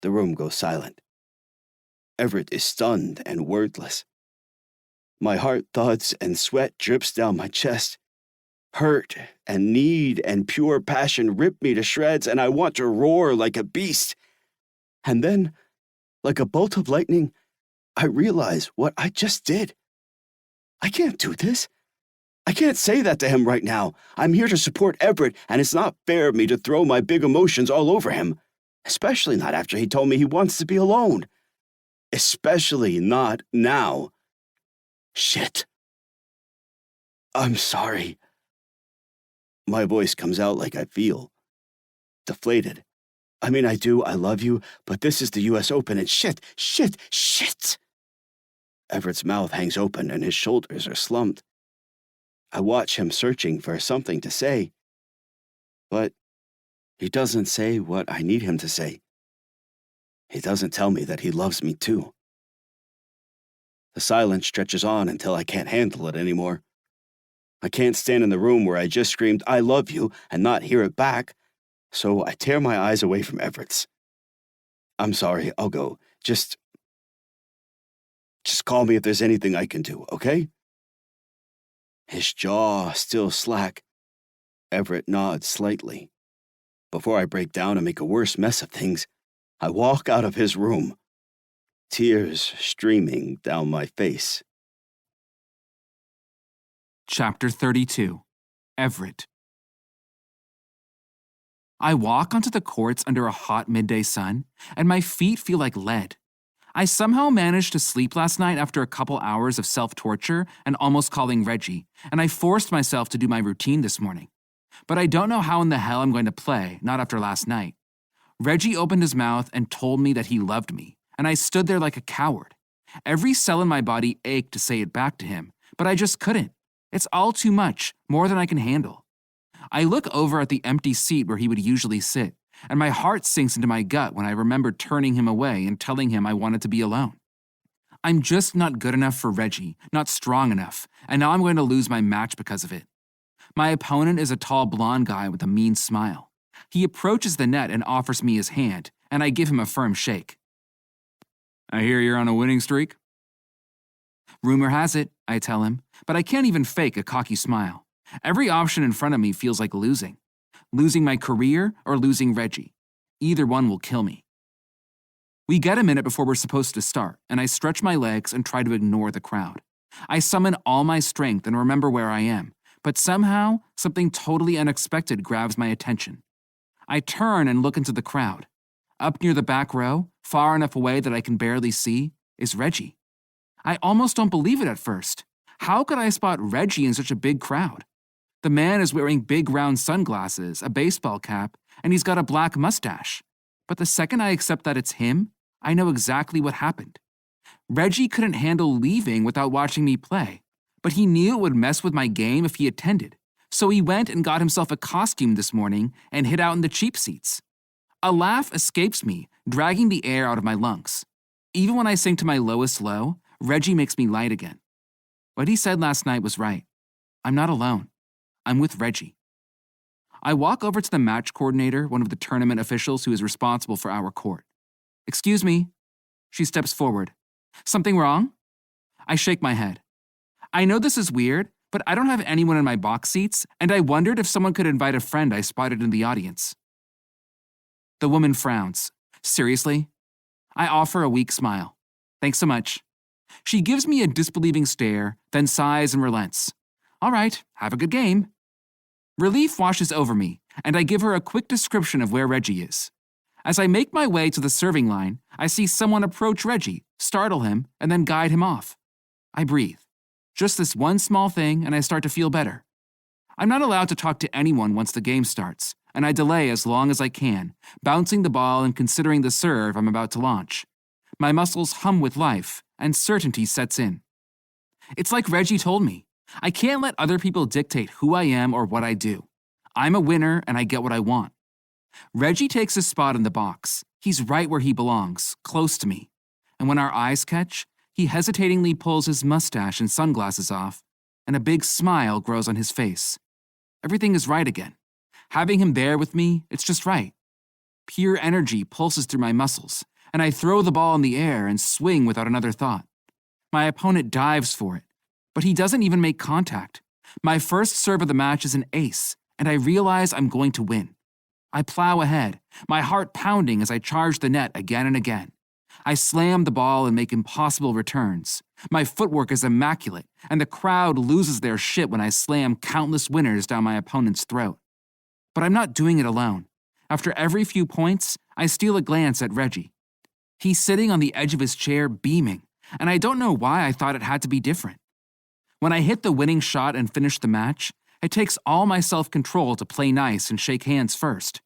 The room goes silent. Everett is stunned and wordless. My heart thuds and sweat drips down my chest. Hurt and need and pure passion rip me to shreds, and I want to roar like a beast. And then, like a bolt of lightning, I realize what I just did. I can't do this. I can't say that to him right now. I'm here to support Everett, and it's not fair of me to throw my big emotions all over him. Especially not after he told me he wants to be alone. Especially not now. Shit. I'm sorry. My voice comes out like I feel. Deflated. I mean, I do, I love you, but this is the US Open, and shit. Everett's mouth hangs open and his shoulders are slumped. I watch him searching for something to say, but he doesn't say what I need him to say. He doesn't tell me that he loves me too. The silence stretches on until I can't handle it anymore. I can't stand in the room where I just screamed, I love you, and not hear it back, so I tear my eyes away from Everett's. I'm sorry, I'll go. Just call me if there's anything I can do, okay? His jaw still slack. Everett nods slightly. Before I break down and make a worse mess of things, I walk out of his room, tears streaming down my face. Chapter 32. Everett. I walk onto the courts under a hot midday sun, and my feet feel like lead. I somehow managed to sleep last night after a couple hours of self-torture and almost calling Reggie, and I forced myself to do my routine this morning. But I don't know how in the hell I'm going to play, not after last night. Reggie opened his mouth and told me that he loved me, and I stood there like a coward. Every cell in my body ached to say it back to him, but I just couldn't. It's all too much, more than I can handle. I look over at the empty seat where he would usually sit, and my heart sinks into my gut when I remember turning him away and telling him I wanted to be alone. I'm just not good enough for Reggie, not strong enough, and now I'm going to lose my match because of it. My opponent is a tall blonde guy with a mean smile. He approaches the net and offers me his hand, and I give him a firm shake. I hear you're on a winning streak. Rumor has it, I tell him, but I can't even fake a cocky smile. Every option in front of me feels like losing. Losing my career or losing Reggie. Either one will kill me. We get a minute before we're supposed to start, and I stretch my legs and try to ignore the crowd. I summon all my strength and remember where I am, but somehow something totally unexpected grabs my attention. I turn and look into the crowd. Up near the back row, far enough away that I can barely see, is Reggie. I almost don't believe it at first. How could I spot Reggie in such a big crowd? The man is wearing big round sunglasses, a baseball cap, and he's got a black mustache. But the second I accept that it's him, I know exactly what happened. Reggie couldn't handle leaving without watching me play, but he knew it would mess with my game if he attended, so he went and got himself a costume this morning and hid out in the cheap seats. A laugh escapes me, dragging the air out of my lungs. Even when I sink to my lowest low, Reggie makes me light again. What he said last night was right. I'm not alone. I'm with Reggie. I walk over to the match coordinator, one of the tournament officials who is responsible for our court. Excuse me. She steps forward. Something wrong? I shake my head. I know this is weird, but I don't have anyone in my box seats, and I wondered if someone could invite a friend I spotted in the audience. The woman frowns. Seriously? I offer a weak smile. Thanks so much. She gives me a disbelieving stare, then sighs and relents. All right, have a good game. Relief washes over me, and I give her a quick description of where Reggie is. As I make my way to the serving line, I see someone approach Reggie, startle him, and then guide him off. I breathe. Just this one small thing, and I start to feel better. I'm not allowed to talk to anyone once the game starts, and I delay as long as I can, bouncing the ball and considering the serve I'm about to launch. My muscles hum with life, and certainty sets in. It's like Reggie told me. I can't let other people dictate who I am or what I do. I'm a winner, and I get what I want. Reggie takes his spot in the box. He's right where he belongs, close to me. And when our eyes catch, he hesitatingly pulls his mustache and sunglasses off, and a big smile grows on his face. Everything is right again. Having him there with me, it's just right. Pure energy pulses through my muscles, and I throw the ball in the air and swing without another thought. My opponent dives for it, but he doesn't even make contact. My first serve of the match is an ace, and I realize I'm going to win. I plow ahead, my heart pounding as I charge the net again and again. I slam the ball and make impossible returns. My footwork is immaculate, and the crowd loses their shit when I slam countless winners down my opponent's throat. But I'm not doing it alone. After every few points, I steal a glance at Reggie. He's sitting on the edge of his chair beaming, and I don't know why I thought it had to be different. When I hit the winning shot and finish the match, it takes all my self-control to play nice and shake hands first.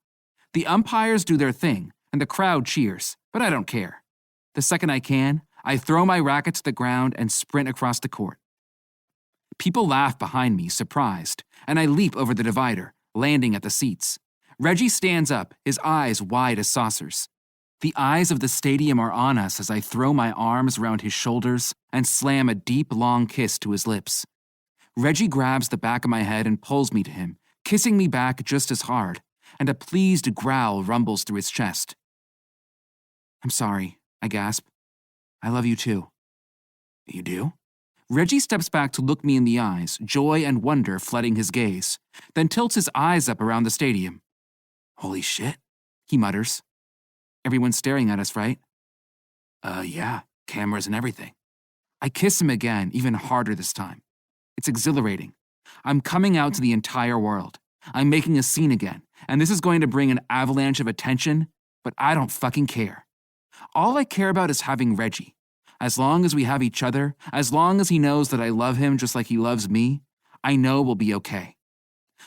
The umpires do their thing, and the crowd cheers, but I don't care. The second I can, I throw my racket to the ground and sprint across the court. People laugh behind me, surprised, and I leap over the divider, landing at the seats. Reggie stands up, his eyes wide as saucers. The eyes of the stadium are on us as I throw my arms around his shoulders and slam a deep, long kiss to his lips. Reggie grabs the back of my head and pulls me to him, kissing me back just as hard, and a pleased growl rumbles through his chest. I'm sorry, I gasp. I love you too. You do? Reggie steps back to look me in the eyes, joy and wonder flooding his gaze, then tilts his eyes up around the stadium. Holy shit, he mutters. Everyone's staring at us, right? Yeah, cameras and everything. I kiss him again, even harder this time. It's exhilarating. I'm coming out to the entire world. I'm making a scene again, and this is going to bring an avalanche of attention, but I don't fucking care. All I care about is having Reggie. As long as we have each other, as long as he knows that I love him just like he loves me, I know we'll be okay.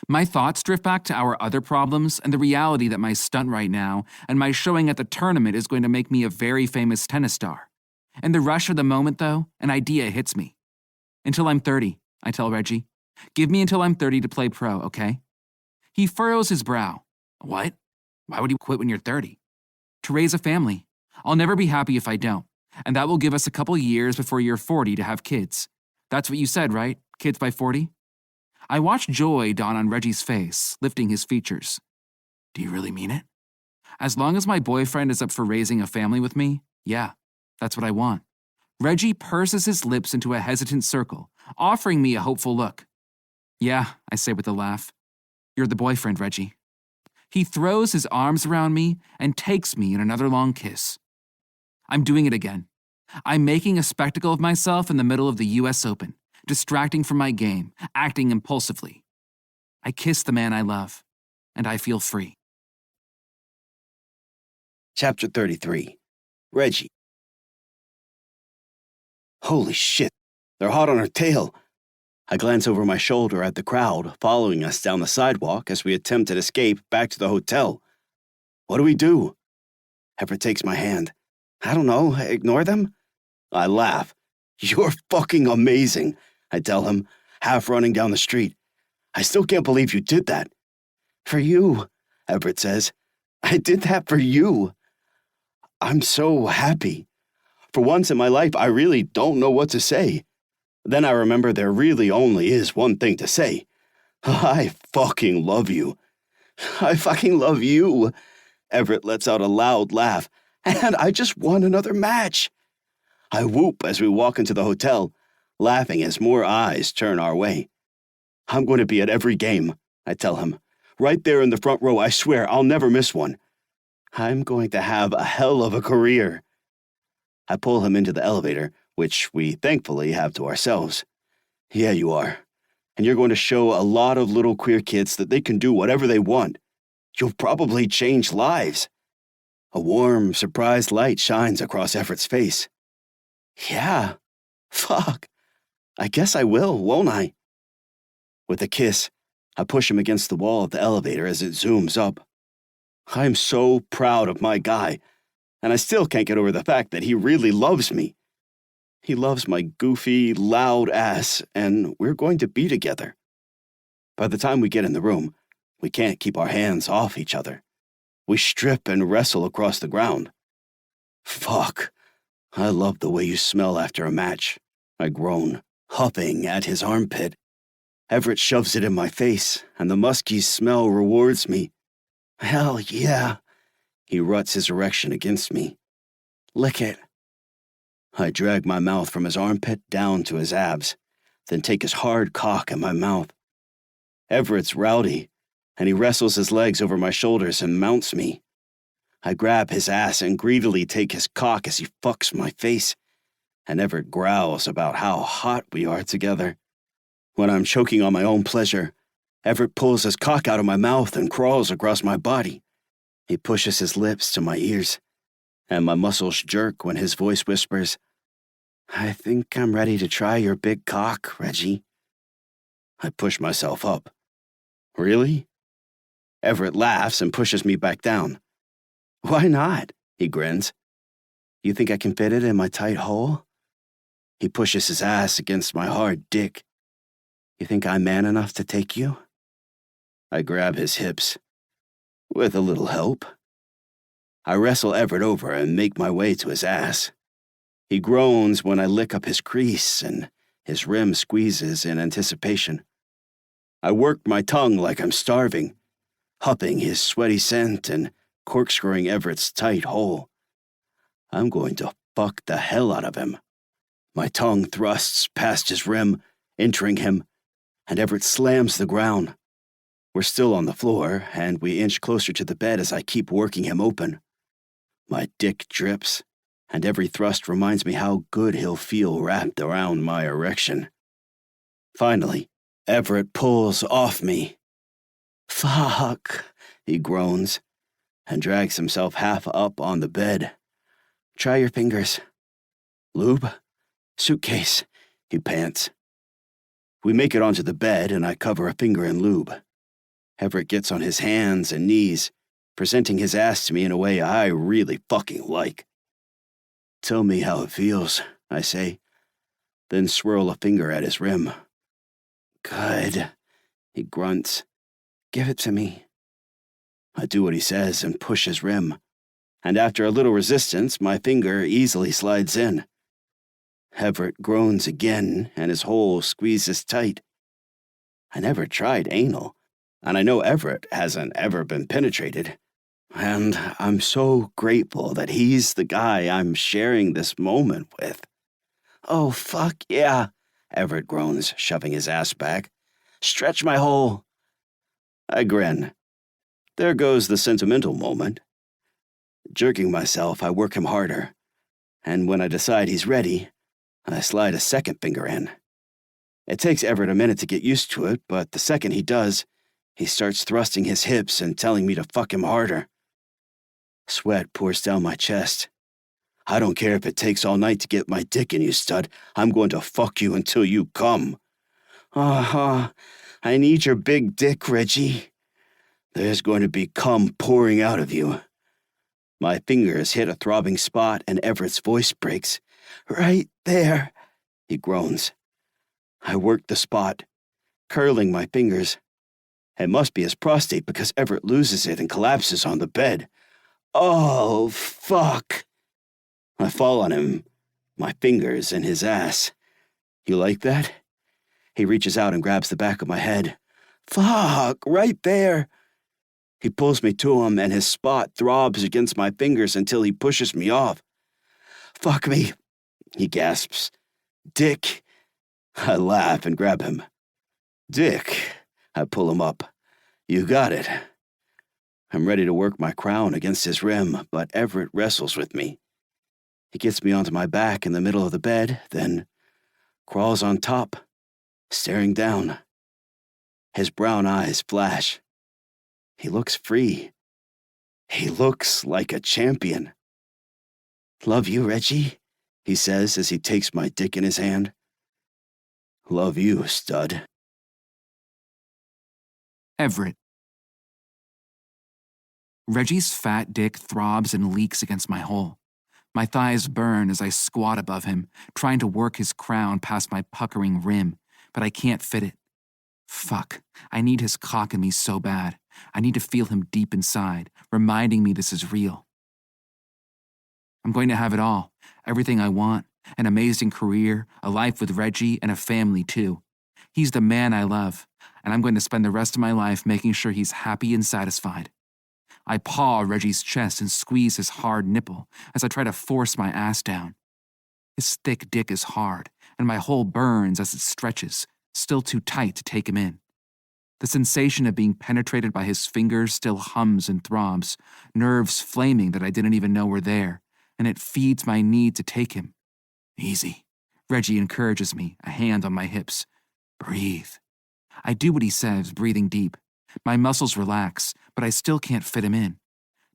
My thoughts drift back to our other problems and the reality that my stunt right now and my showing at the tournament is going to make me a very famous tennis star. In the rush of the moment, though, an idea hits me. Until I'm 30, I tell Reggie. Give me until I'm 30 to play pro, okay? He furrows his brow. What? Why would you quit when you're 30? To raise a family. I'll never be happy if I don't, and that will give us a couple years before you're 40 to have kids. That's what you said, right? Kids by 40? I watch joy dawn on Reggie's face, lifting his features. Do you really mean it? As long as my boyfriend is up for raising a family with me, yeah, that's what I want. Reggie purses his lips into a hesitant circle, offering me a hopeful look. Yeah, I say with a laugh. You're the boyfriend, Reggie. He throws his arms around me and takes me in another long kiss. I'm doing it again. I'm making a spectacle of myself in the middle of the US Open, distracting from my game, acting impulsively. I kiss the man I love, and I feel free. Chapter 33. Reggie. Holy shit, they're hot on her tail. I glance over my shoulder at the crowd following us down the sidewalk as we attempt to escape back to the hotel. What do we do? Everett takes my hand. I don't know, ignore them? I laugh. You're fucking amazing, I tell him, half running down the street. I still can't believe you did that. For you, Everett says. I did that for you. I'm so happy. For once in my life, I really don't know what to say. Then I remember there really only is one thing to say. I fucking love you. I fucking love you. Everett lets out a loud laugh. And I just won another match. I whoop as we walk into the hotel, laughing as more eyes turn our way. I'm going to be at every game, I tell him. Right there in the front row, I swear I'll never miss one. I'm going to have a hell of a career. I pull him into the elevator, which we thankfully have to ourselves. Yeah, you are. And you're going to show a lot of little queer kids that they can do whatever they want. You'll probably change lives. A warm, surprised light shines across Everett's face. Yeah, fuck. I guess I will, won't I? With a kiss, I push him against the wall of the elevator as it zooms up. I'm so proud of my guy, and I still can't get over the fact that he really loves me. He loves my goofy, loud ass, and we're going to be together. By the time we get in the room, we can't keep our hands off each other. We strip and wrestle across the ground. Fuck, I love the way you smell after a match, I groan, huffing at his armpit. Everett shoves it in my face, and the musky smell rewards me. Hell yeah. He ruts his erection against me. Lick it. I drag my mouth from his armpit down to his abs, then take his hard cock in my mouth. Everett's rowdy, and he wrestles his legs over my shoulders and mounts me. I grab his ass and greedily take his cock as he fucks my face, and Everett growls about how hot we are together. When I'm choking on my own pleasure, Everett pulls his cock out of my mouth and crawls across my body. He pushes his lips to my ears, and my muscles jerk when his voice whispers, I think I'm ready to try your big cock, Reggie. I push myself up. Really? Everett laughs and pushes me back down. Why not? He grins. You think I can fit it in my tight hole? He pushes his ass against my hard dick. You think I'm man enough to take you? I grab his hips. With a little help. I wrestle Everett over and make my way to his ass. He groans when I lick up his crease and his rim squeezes in anticipation. I work my tongue like I'm starving, huffing his sweaty scent and corkscrewing Everett's tight hole. I'm going to fuck the hell out of him. My tongue thrusts past his rim, entering him, and Everett slams the ground. We're still on the floor, and we inch closer to the bed as I keep working him open. My dick drips, and every thrust reminds me how good he'll feel wrapped around my erection. Finally, Everett pulls off me. Fuck, he groans, and drags himself half up on the bed. Try your fingers. Lube? Suitcase, he pants. We make it onto the bed, and I cover a finger in lube. Everett gets on his hands and knees, presenting his ass to me in a way I really fucking like. Tell me how it feels, I say, then swirl a finger at his rim. Good, he grunts. Give it to me. I do what he says and push his rim, and after a little resistance, my finger easily slides in. Everett groans again, and his hole squeezes tight. I never tried anal, and I know Everett hasn't ever been penetrated, and I'm so grateful that he's the guy I'm sharing this moment with. Oh, fuck yeah, Everett groans, shoving his ass back. Stretch my hole. I grin. There goes the sentimental moment. Jerking myself, I work him harder. And when I decide he's ready, I slide a second finger in. It takes Everett a minute to get used to it, but the second he does, he starts thrusting his hips and telling me to fuck him harder. Sweat pours down my chest. I don't care if it takes all night to get my dick in you, stud. I'm going to fuck you until you come. I need your big dick, Reggie. There's going to be cum pouring out of you. My fingers hit a throbbing spot and Everett's voice breaks. Right there, he groans. I work the spot, curling my fingers. It must be his prostate because Everett loses it and collapses on the bed. Oh, fuck. I fall on him, my fingers in his ass. You like that? He reaches out and grabs the back of my head. Fuck, right there. He pulls me to him and his spot throbs against my fingers until he pushes me off. Fuck me, he gasps. Dick. I laugh and grab him. Dick. I pull him up. You got it. I'm ready to work my crown against his rim, but Everett wrestles with me. He gets me onto my back in the middle of the bed, then crawls on top, staring down. His brown eyes flash. He looks free. He looks like a champion. Love you, Reggie, he says as he takes my dick in his hand. Love you, stud. Everett. Reggie's fat dick throbs and leaks against my hole. My thighs burn as I squat above him, trying to work his crown past my puckering rim, but I can't fit it. Fuck, I need his cock in me so bad. I need to feel him deep inside, reminding me this is real. I'm going to have it all, everything I want, an amazing career, a life with Reggie, and a family too. He's the man I love, and I'm going to spend the rest of my life making sure he's happy and satisfied. I paw Reggie's chest and squeeze his hard nipple as I try to force my ass down. His thick dick is hard, and my hole burns as it stretches, still too tight to take him in. The sensation of being penetrated by his fingers still hums and throbs, nerves flaming that I didn't even know were there, and it feeds my need to take him. Easy. Reggie encourages me, a hand on my hips. Breathe. I do what he says, breathing deep. My muscles relax, but I still can't fit him in.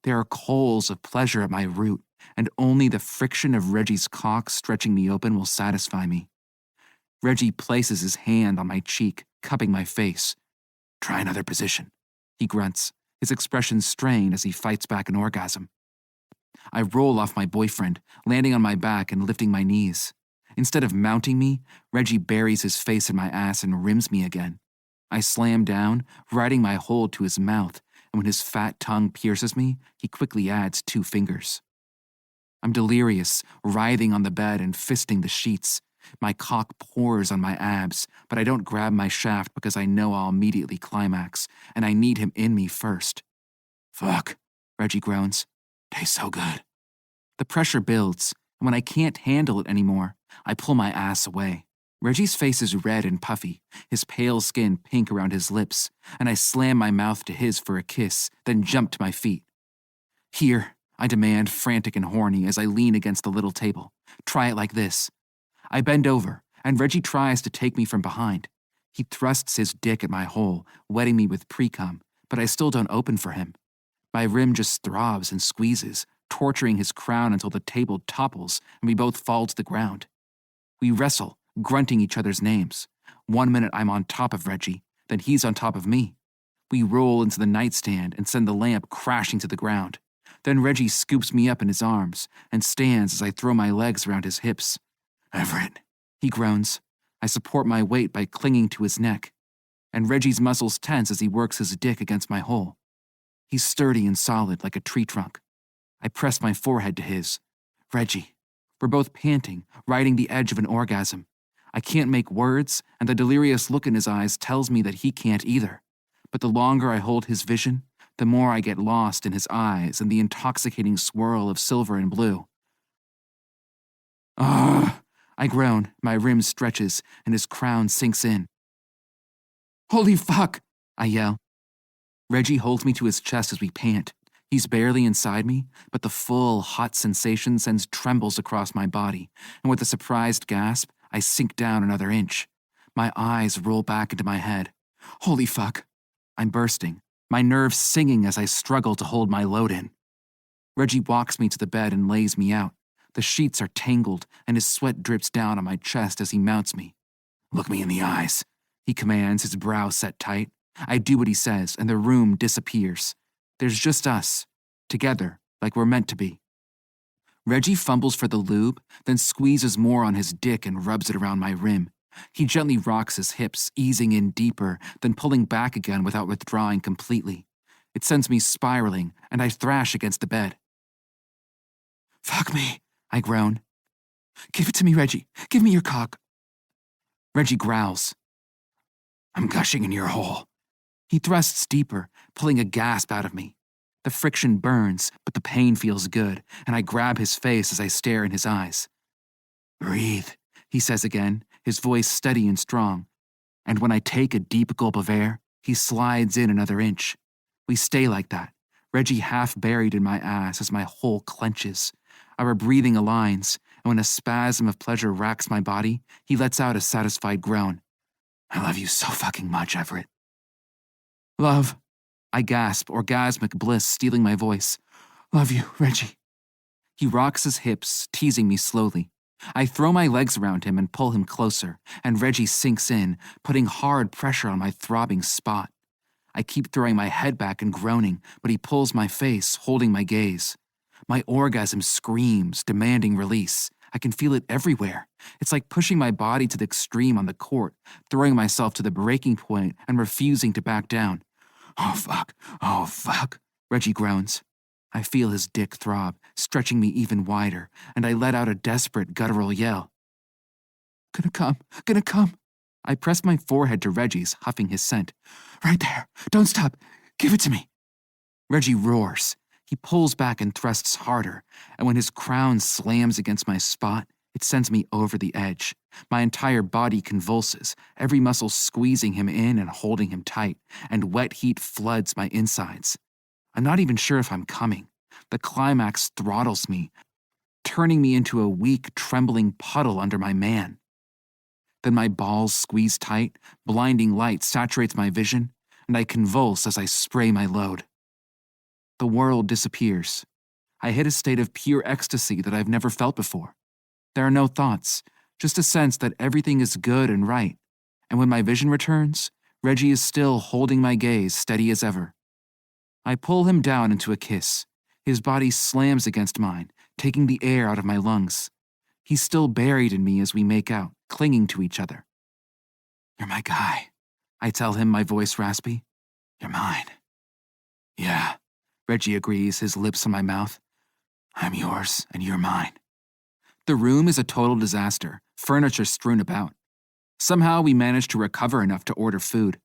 There are coals of pleasure at my root, and only the friction of Reggie's cock stretching me open will satisfy me. Reggie places his hand on my cheek, cupping my face. Try another position, he grunts, his expression strained as he fights back an orgasm. I roll off my boyfriend, landing on my back and lifting my knees. Instead of mounting me, Reggie buries his face in my ass and rims me again. I slam down, riding my hold to his mouth, and when his fat tongue pierces me, he quickly adds 2 fingers. I'm delirious, writhing on the bed and fisting the sheets. My cock pours on my abs, but I don't grab my shaft because I know I'll immediately climax, and I need him in me first. Fuck, Reggie groans. Tastes so good. The pressure builds, and when I can't handle it anymore, I pull my ass away. Reggie's face is red and puffy, his pale skin pink around his lips, and I slam my mouth to his for a kiss, then jump to my feet. Here, I demand, frantic and horny, as I lean against the little table. Try it like this. I bend over, and Reggie tries to take me from behind. He thrusts his dick at my hole, wetting me with pre-cum, but I still don't open for him. My rim just throbs and squeezes, torturing his crown until the table topples and we both fall to the ground. We wrestle, grunting each other's names. 1 minute I'm on top of Reggie, then he's on top of me. We roll into the nightstand and send the lamp crashing to the ground. Then Reggie scoops me up in his arms and stands as I throw my legs around his hips. Everett, he groans. I support my weight by clinging to his neck, and Reggie's muscles tense as he works his dick against my hole. He's sturdy and solid like a tree trunk. I press my forehead to his. Reggie. We're both panting, riding the edge of an orgasm. I can't make words, and the delirious look in his eyes tells me that he can't either. But the longer I hold his vision, the more I get lost in his eyes and the intoxicating swirl of silver and blue. Ah! I groan, my rim stretches, and his crown sinks in. Holy fuck! I yell. Reggie holds me to his chest as we pant. He's barely inside me, but the full, hot sensation sends trembles across my body, and with a surprised gasp, I sink down another inch. My eyes roll back into my head. Holy fuck. I'm bursting, my nerves singing as I struggle to hold my load in. Reggie walks me to the bed and lays me out. The sheets are tangled, and his sweat drips down on my chest as he mounts me. Look me in the eyes, he commands, his brow set tight. I do what he says, and the room disappears. There's just us, together, like we're meant to be. Reggie fumbles for the lube, then squeezes more on his dick and rubs it around my rim. He gently rocks his hips, easing in deeper, then pulling back again without withdrawing completely. It sends me spiraling, and I thrash against the bed. Fuck me, I groan. Give it to me, Reggie. Give me your cock. Reggie growls. I'm gushing in your hole. He thrusts deeper, pulling a gasp out of me. The friction burns, but the pain feels good, and I grab his face as I stare in his eyes. Breathe, he says again, his voice steady and strong. And when I take a deep gulp of air, he slides in another inch. We stay like that, Reggie half buried in my ass as my hole clenches. Our breathing aligns, and when a spasm of pleasure racks my body, he lets out a satisfied groan. I love you so fucking much, Everett. Love, I gasp, orgasmic bliss stealing my voice. Love you, Reggie. He rocks his hips, teasing me slowly. I throw my legs around him and pull him closer, and Reggie sinks in, putting hard pressure on my throbbing spot. I keep throwing my head back and groaning, but he pulls my face, holding my gaze. My orgasm screams, demanding release. I can feel it everywhere. It's like pushing my body to the extreme on the court, throwing myself to the breaking point and refusing to back down. Oh fuck, Reggie groans. I feel his dick throb, stretching me even wider, and I let out a desperate guttural yell. Gonna come. I press my forehead to Reggie's, huffing his scent. Right there, don't stop, give it to me. Reggie roars. He pulls back and thrusts harder, and when his crown slams against my spot, it sends me over the edge. My entire body convulses, every muscle squeezing him in and holding him tight, and wet heat floods my insides. I'm not even sure if I'm coming. The climax throttles me, turning me into a weak, trembling puddle under my man. Then my balls squeeze tight, blinding light saturates my vision, and I convulse as I spray my load. The world disappears. I hit a state of pure ecstasy that I've never felt before. There are no thoughts, just a sense that everything is good and right. And when my vision returns, Reggie is still holding my gaze steady as ever. I pull him down into a kiss. His body slams against mine, taking the air out of my lungs. He's still buried in me as we make out, clinging to each other. You're my guy, I tell him, my voice raspy. You're mine. Yeah, Reggie agrees, his lips on my mouth. I'm yours and you're mine. The room is a total disaster, furniture strewn about. Somehow we manage to recover enough to order food.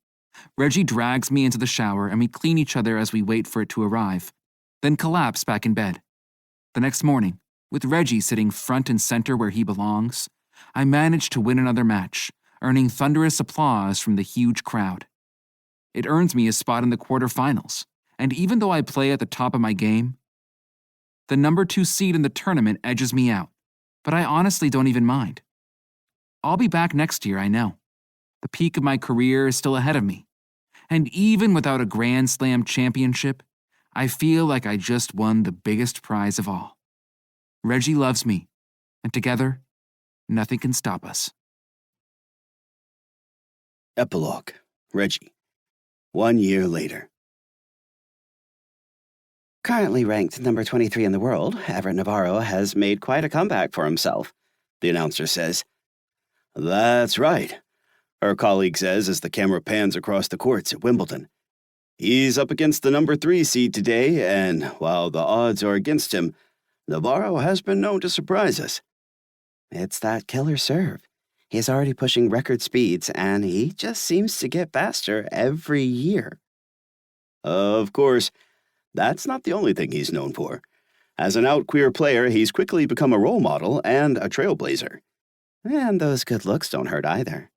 Reggie drags me into the shower and we clean each other as we wait for it to arrive, then collapse back in bed. The next morning, with Reggie sitting front and center where he belongs, I manage to win another match, earning thunderous applause from the huge crowd. It earns me a spot in the quarterfinals, and even though I play at the top of my game, the number 2 seed in the tournament edges me out, but I honestly don't even mind. I'll be back next year, I know. The peak of my career is still ahead of me, and even without a Grand Slam championship, I feel like I just won the biggest prize of all. Reggie loves me, and together, nothing can stop us. Epilogue. Reggie. 1 year later. Currently ranked number 23 in the world, Everett Navarro has made quite a comeback for himself, the announcer says. That's right, her colleague says as the camera pans across the courts at Wimbledon. He's up against the number 3 seed today, and while the odds are against him, Navarro has been known to surprise us. It's that killer serve. He's already pushing record speeds, and he just seems to get faster every year. Of course, that's not the only thing he's known for. As an out queer player, he's quickly become a role model and a trailblazer. And those good looks don't hurt either.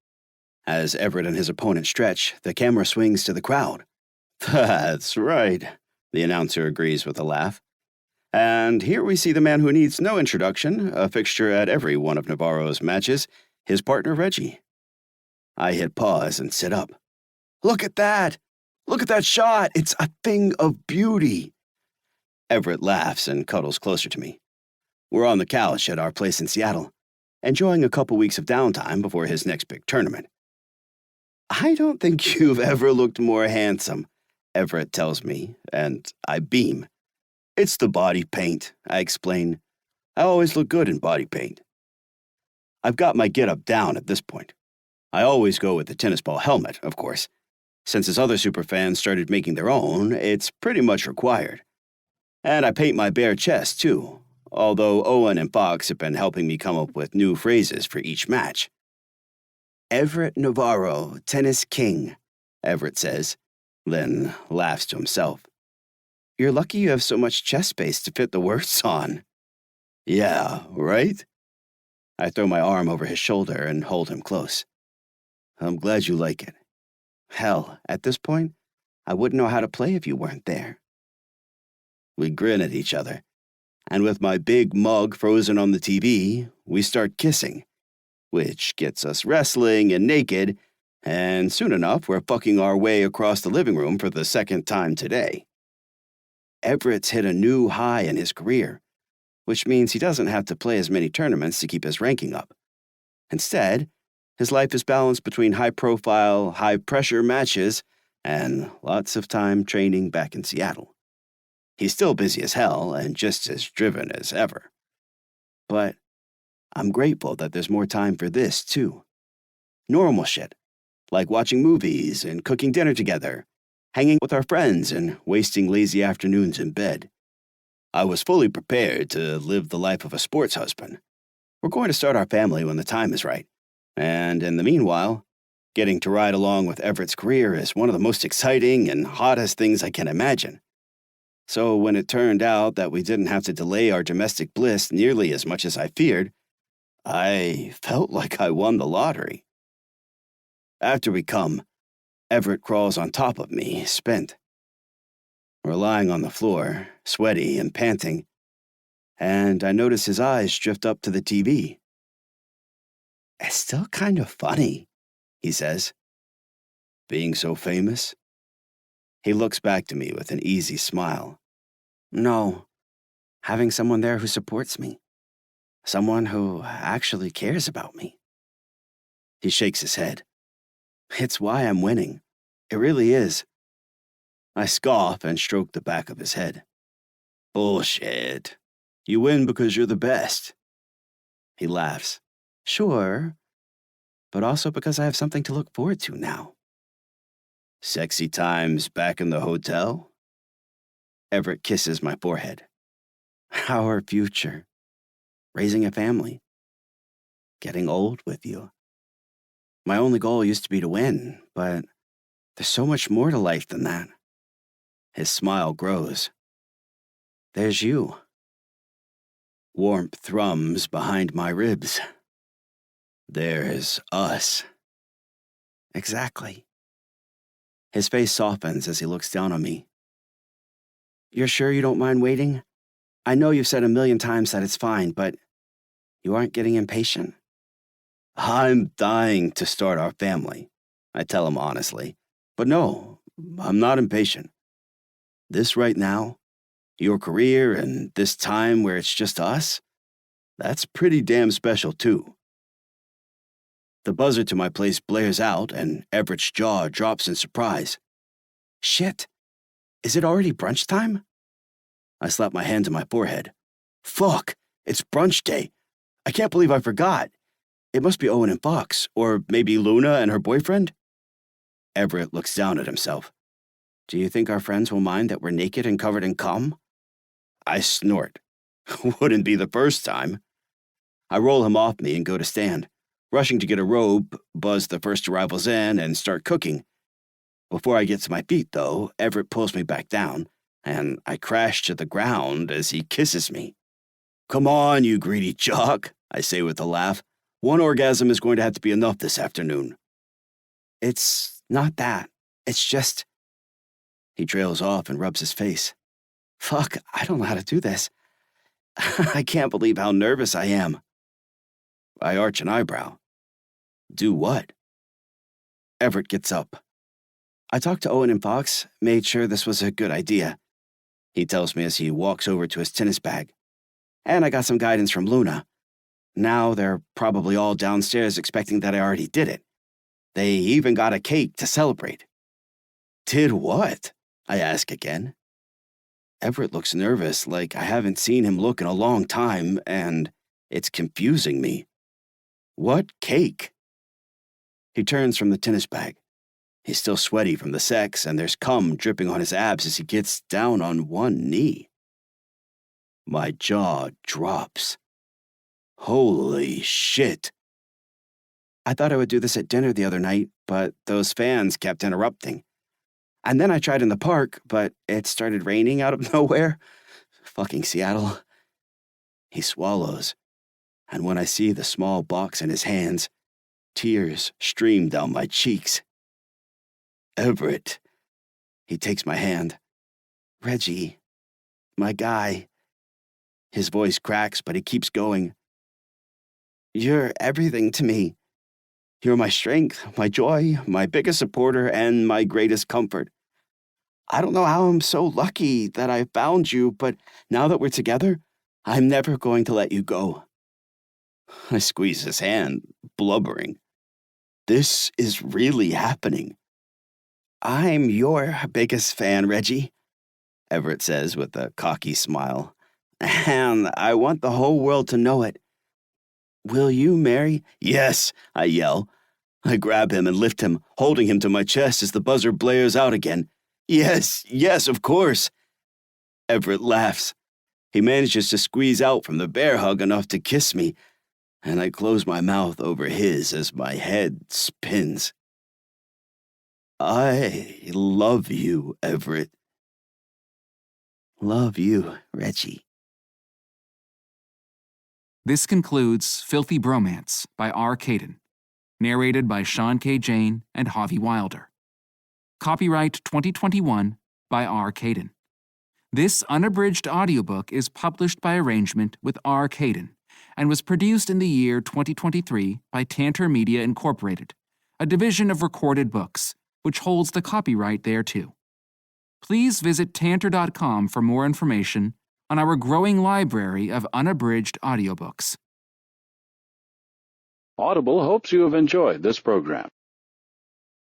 As Everett and his opponent stretch, the camera swings to the crowd. That's right. The announcer agrees with a laugh. And here we see the man who needs no introduction, a fixture at every one of Navarro's matches, his partner Reggie. I hit pause and sit up. Look at that! Look at that shot! It's a thing of beauty! Everett laughs and cuddles closer to me. We're on the couch at our place in Seattle, enjoying a couple weeks of downtime before his next big tournament. I don't think you've ever looked more handsome, Everett tells me, and I beam. It's the body paint, I explain. I always look good in body paint. I've got my get-up down at this point. I always go with the tennis ball helmet, of course. Since his other superfans started making their own, it's pretty much required. And I paint my bare chest, too, although Owen and Fox have been helping me come up with new phrases for each match. Everett Navarro, tennis king, Everett says, then laughs to himself. You're lucky you have so much chest space to fit the words on. Yeah, right? I throw my arm over his shoulder and hold him close. I'm glad you like it. Hell, at this point, I wouldn't know how to play if you weren't there. We grin at each other, and with my big mug frozen on the TV, we start kissing, which gets us wrestling and naked, and soon enough we're fucking our way across the living room for the second time today. Everett's hit a new high in his career, which means he doesn't have to play as many tournaments to keep his ranking up. Instead, his life is balanced between high-profile, high-pressure matches and lots of time training back in Seattle. He's still busy as hell and just as driven as ever. But I'm grateful that there's more time for this, too. Normal shit, like watching movies and cooking dinner together, hanging with our friends and wasting lazy afternoons in bed. I was fully prepared to live the life of a sports husband. We're going to start our family when the time is right. And in the meanwhile, getting to ride along with Everett's career is one of the most exciting and hottest things I can imagine. So when it turned out that we didn't have to delay our domestic bliss nearly as much as I feared, I felt like I won the lottery. After we come, Everett crawls on top of me, spent. We're lying on the floor, sweaty and panting, and I notice his eyes drift up to the TV. It's still kind of funny, he says. Being so famous? He looks back to me with an easy smile. No, having someone there who supports me. Someone who actually cares about me. He shakes his head. It's why I'm winning. It really is. I scoff and stroke the back of his head. Bullshit. You win because you're the best. He laughs. Sure, but also because I have something to look forward to now. Sexy times back in the hotel? Everett kisses my forehead. Our future. Raising a family. Getting old with you. My only goal used to be to win, but there's so much more to life than that. His smile grows. There's you. Warmth thrums behind my ribs. There's us. Exactly. His face softens as he looks down on me. You're sure you don't mind waiting? I know you've said 1,000,000 times that it's fine, but you aren't getting impatient? I'm dying to start our family, I tell him honestly. But no, I'm not impatient. This right now, your career and this time where it's just us, that's pretty damn special too. The buzzer to my place blares out and Everett's jaw drops in surprise. Shit, is it already brunch time? I slap my hand to my forehead. Fuck, it's brunch day. I can't believe I forgot. It must be Owen and Fox, or maybe Luna and her boyfriend. Everett looks down at himself. Do you think our friends will mind that we're naked and covered in cum? I snort. Wouldn't be the first time. I roll him off me and go to stand, rushing to get a robe, buzz the first arrivals in, and start cooking. Before I get to my feet, though, Everett pulls me back down, and I crash to the ground as he kisses me. Come on, you greedy jock, I say with a laugh. One orgasm is going to have to be enough this afternoon. It's not that. It's just... He trails off and rubs his face. Fuck, I don't know how to do this. I can't believe how nervous I am. I arch an eyebrow. Do what? Everett gets up. I talked to Owen and Fox, made sure this was a good idea. He tells me as he walks over to his tennis bag. And I got some guidance from Luna. Now they're probably all downstairs expecting that I already did it. They even got a cake to celebrate. Did what? I ask again. Everett looks nervous, like I haven't seen him look in a long time, and it's confusing me. What cake? He turns from the tennis bag. He's still sweaty from the sex, and there's cum dripping on his abs as he gets down on one knee. My jaw drops. Holy shit. I thought I would do this at dinner the other night, but those fans kept interrupting. And then I tried in the park, but it started raining out of nowhere. Fucking Seattle. He swallows, and when I see the small box in his hands, tears stream down my cheeks. Everett. He takes my hand. Reggie. My guy. His voice cracks, but he keeps going. You're everything to me. You're my strength, my joy, my biggest supporter, and my greatest comfort. I don't know how I'm so lucky that I found you, but now that we're together, I'm never going to let you go. I squeeze his hand, blubbering. This is really happening. I'm your biggest fan, Reggie, Everett says with a cocky smile. And I want the whole world to know it. Will you marry? Yes, I yell. I grab him and lift him, holding him to my chest as the buzzer blares out again. Yes, yes, of course. Everett laughs. He manages to squeeze out from the bear hug enough to kiss me, and I close my mouth over his as my head spins. I love you, Everett. Love you, Reggie. This concludes Filthy Bromance by R. Cayden, narrated by Sean K. Jane and Javi Wilder. Copyright 2021 by R. Cayden. This unabridged audiobook is published by arrangement with R. Cayden and was produced in the year 2023 by Tantor Media Incorporated, a division of Recorded Books, which holds the copyright thereto. Please visit tantor.com for more information on our growing library of unabridged audiobooks. Audible hopes you have enjoyed this program.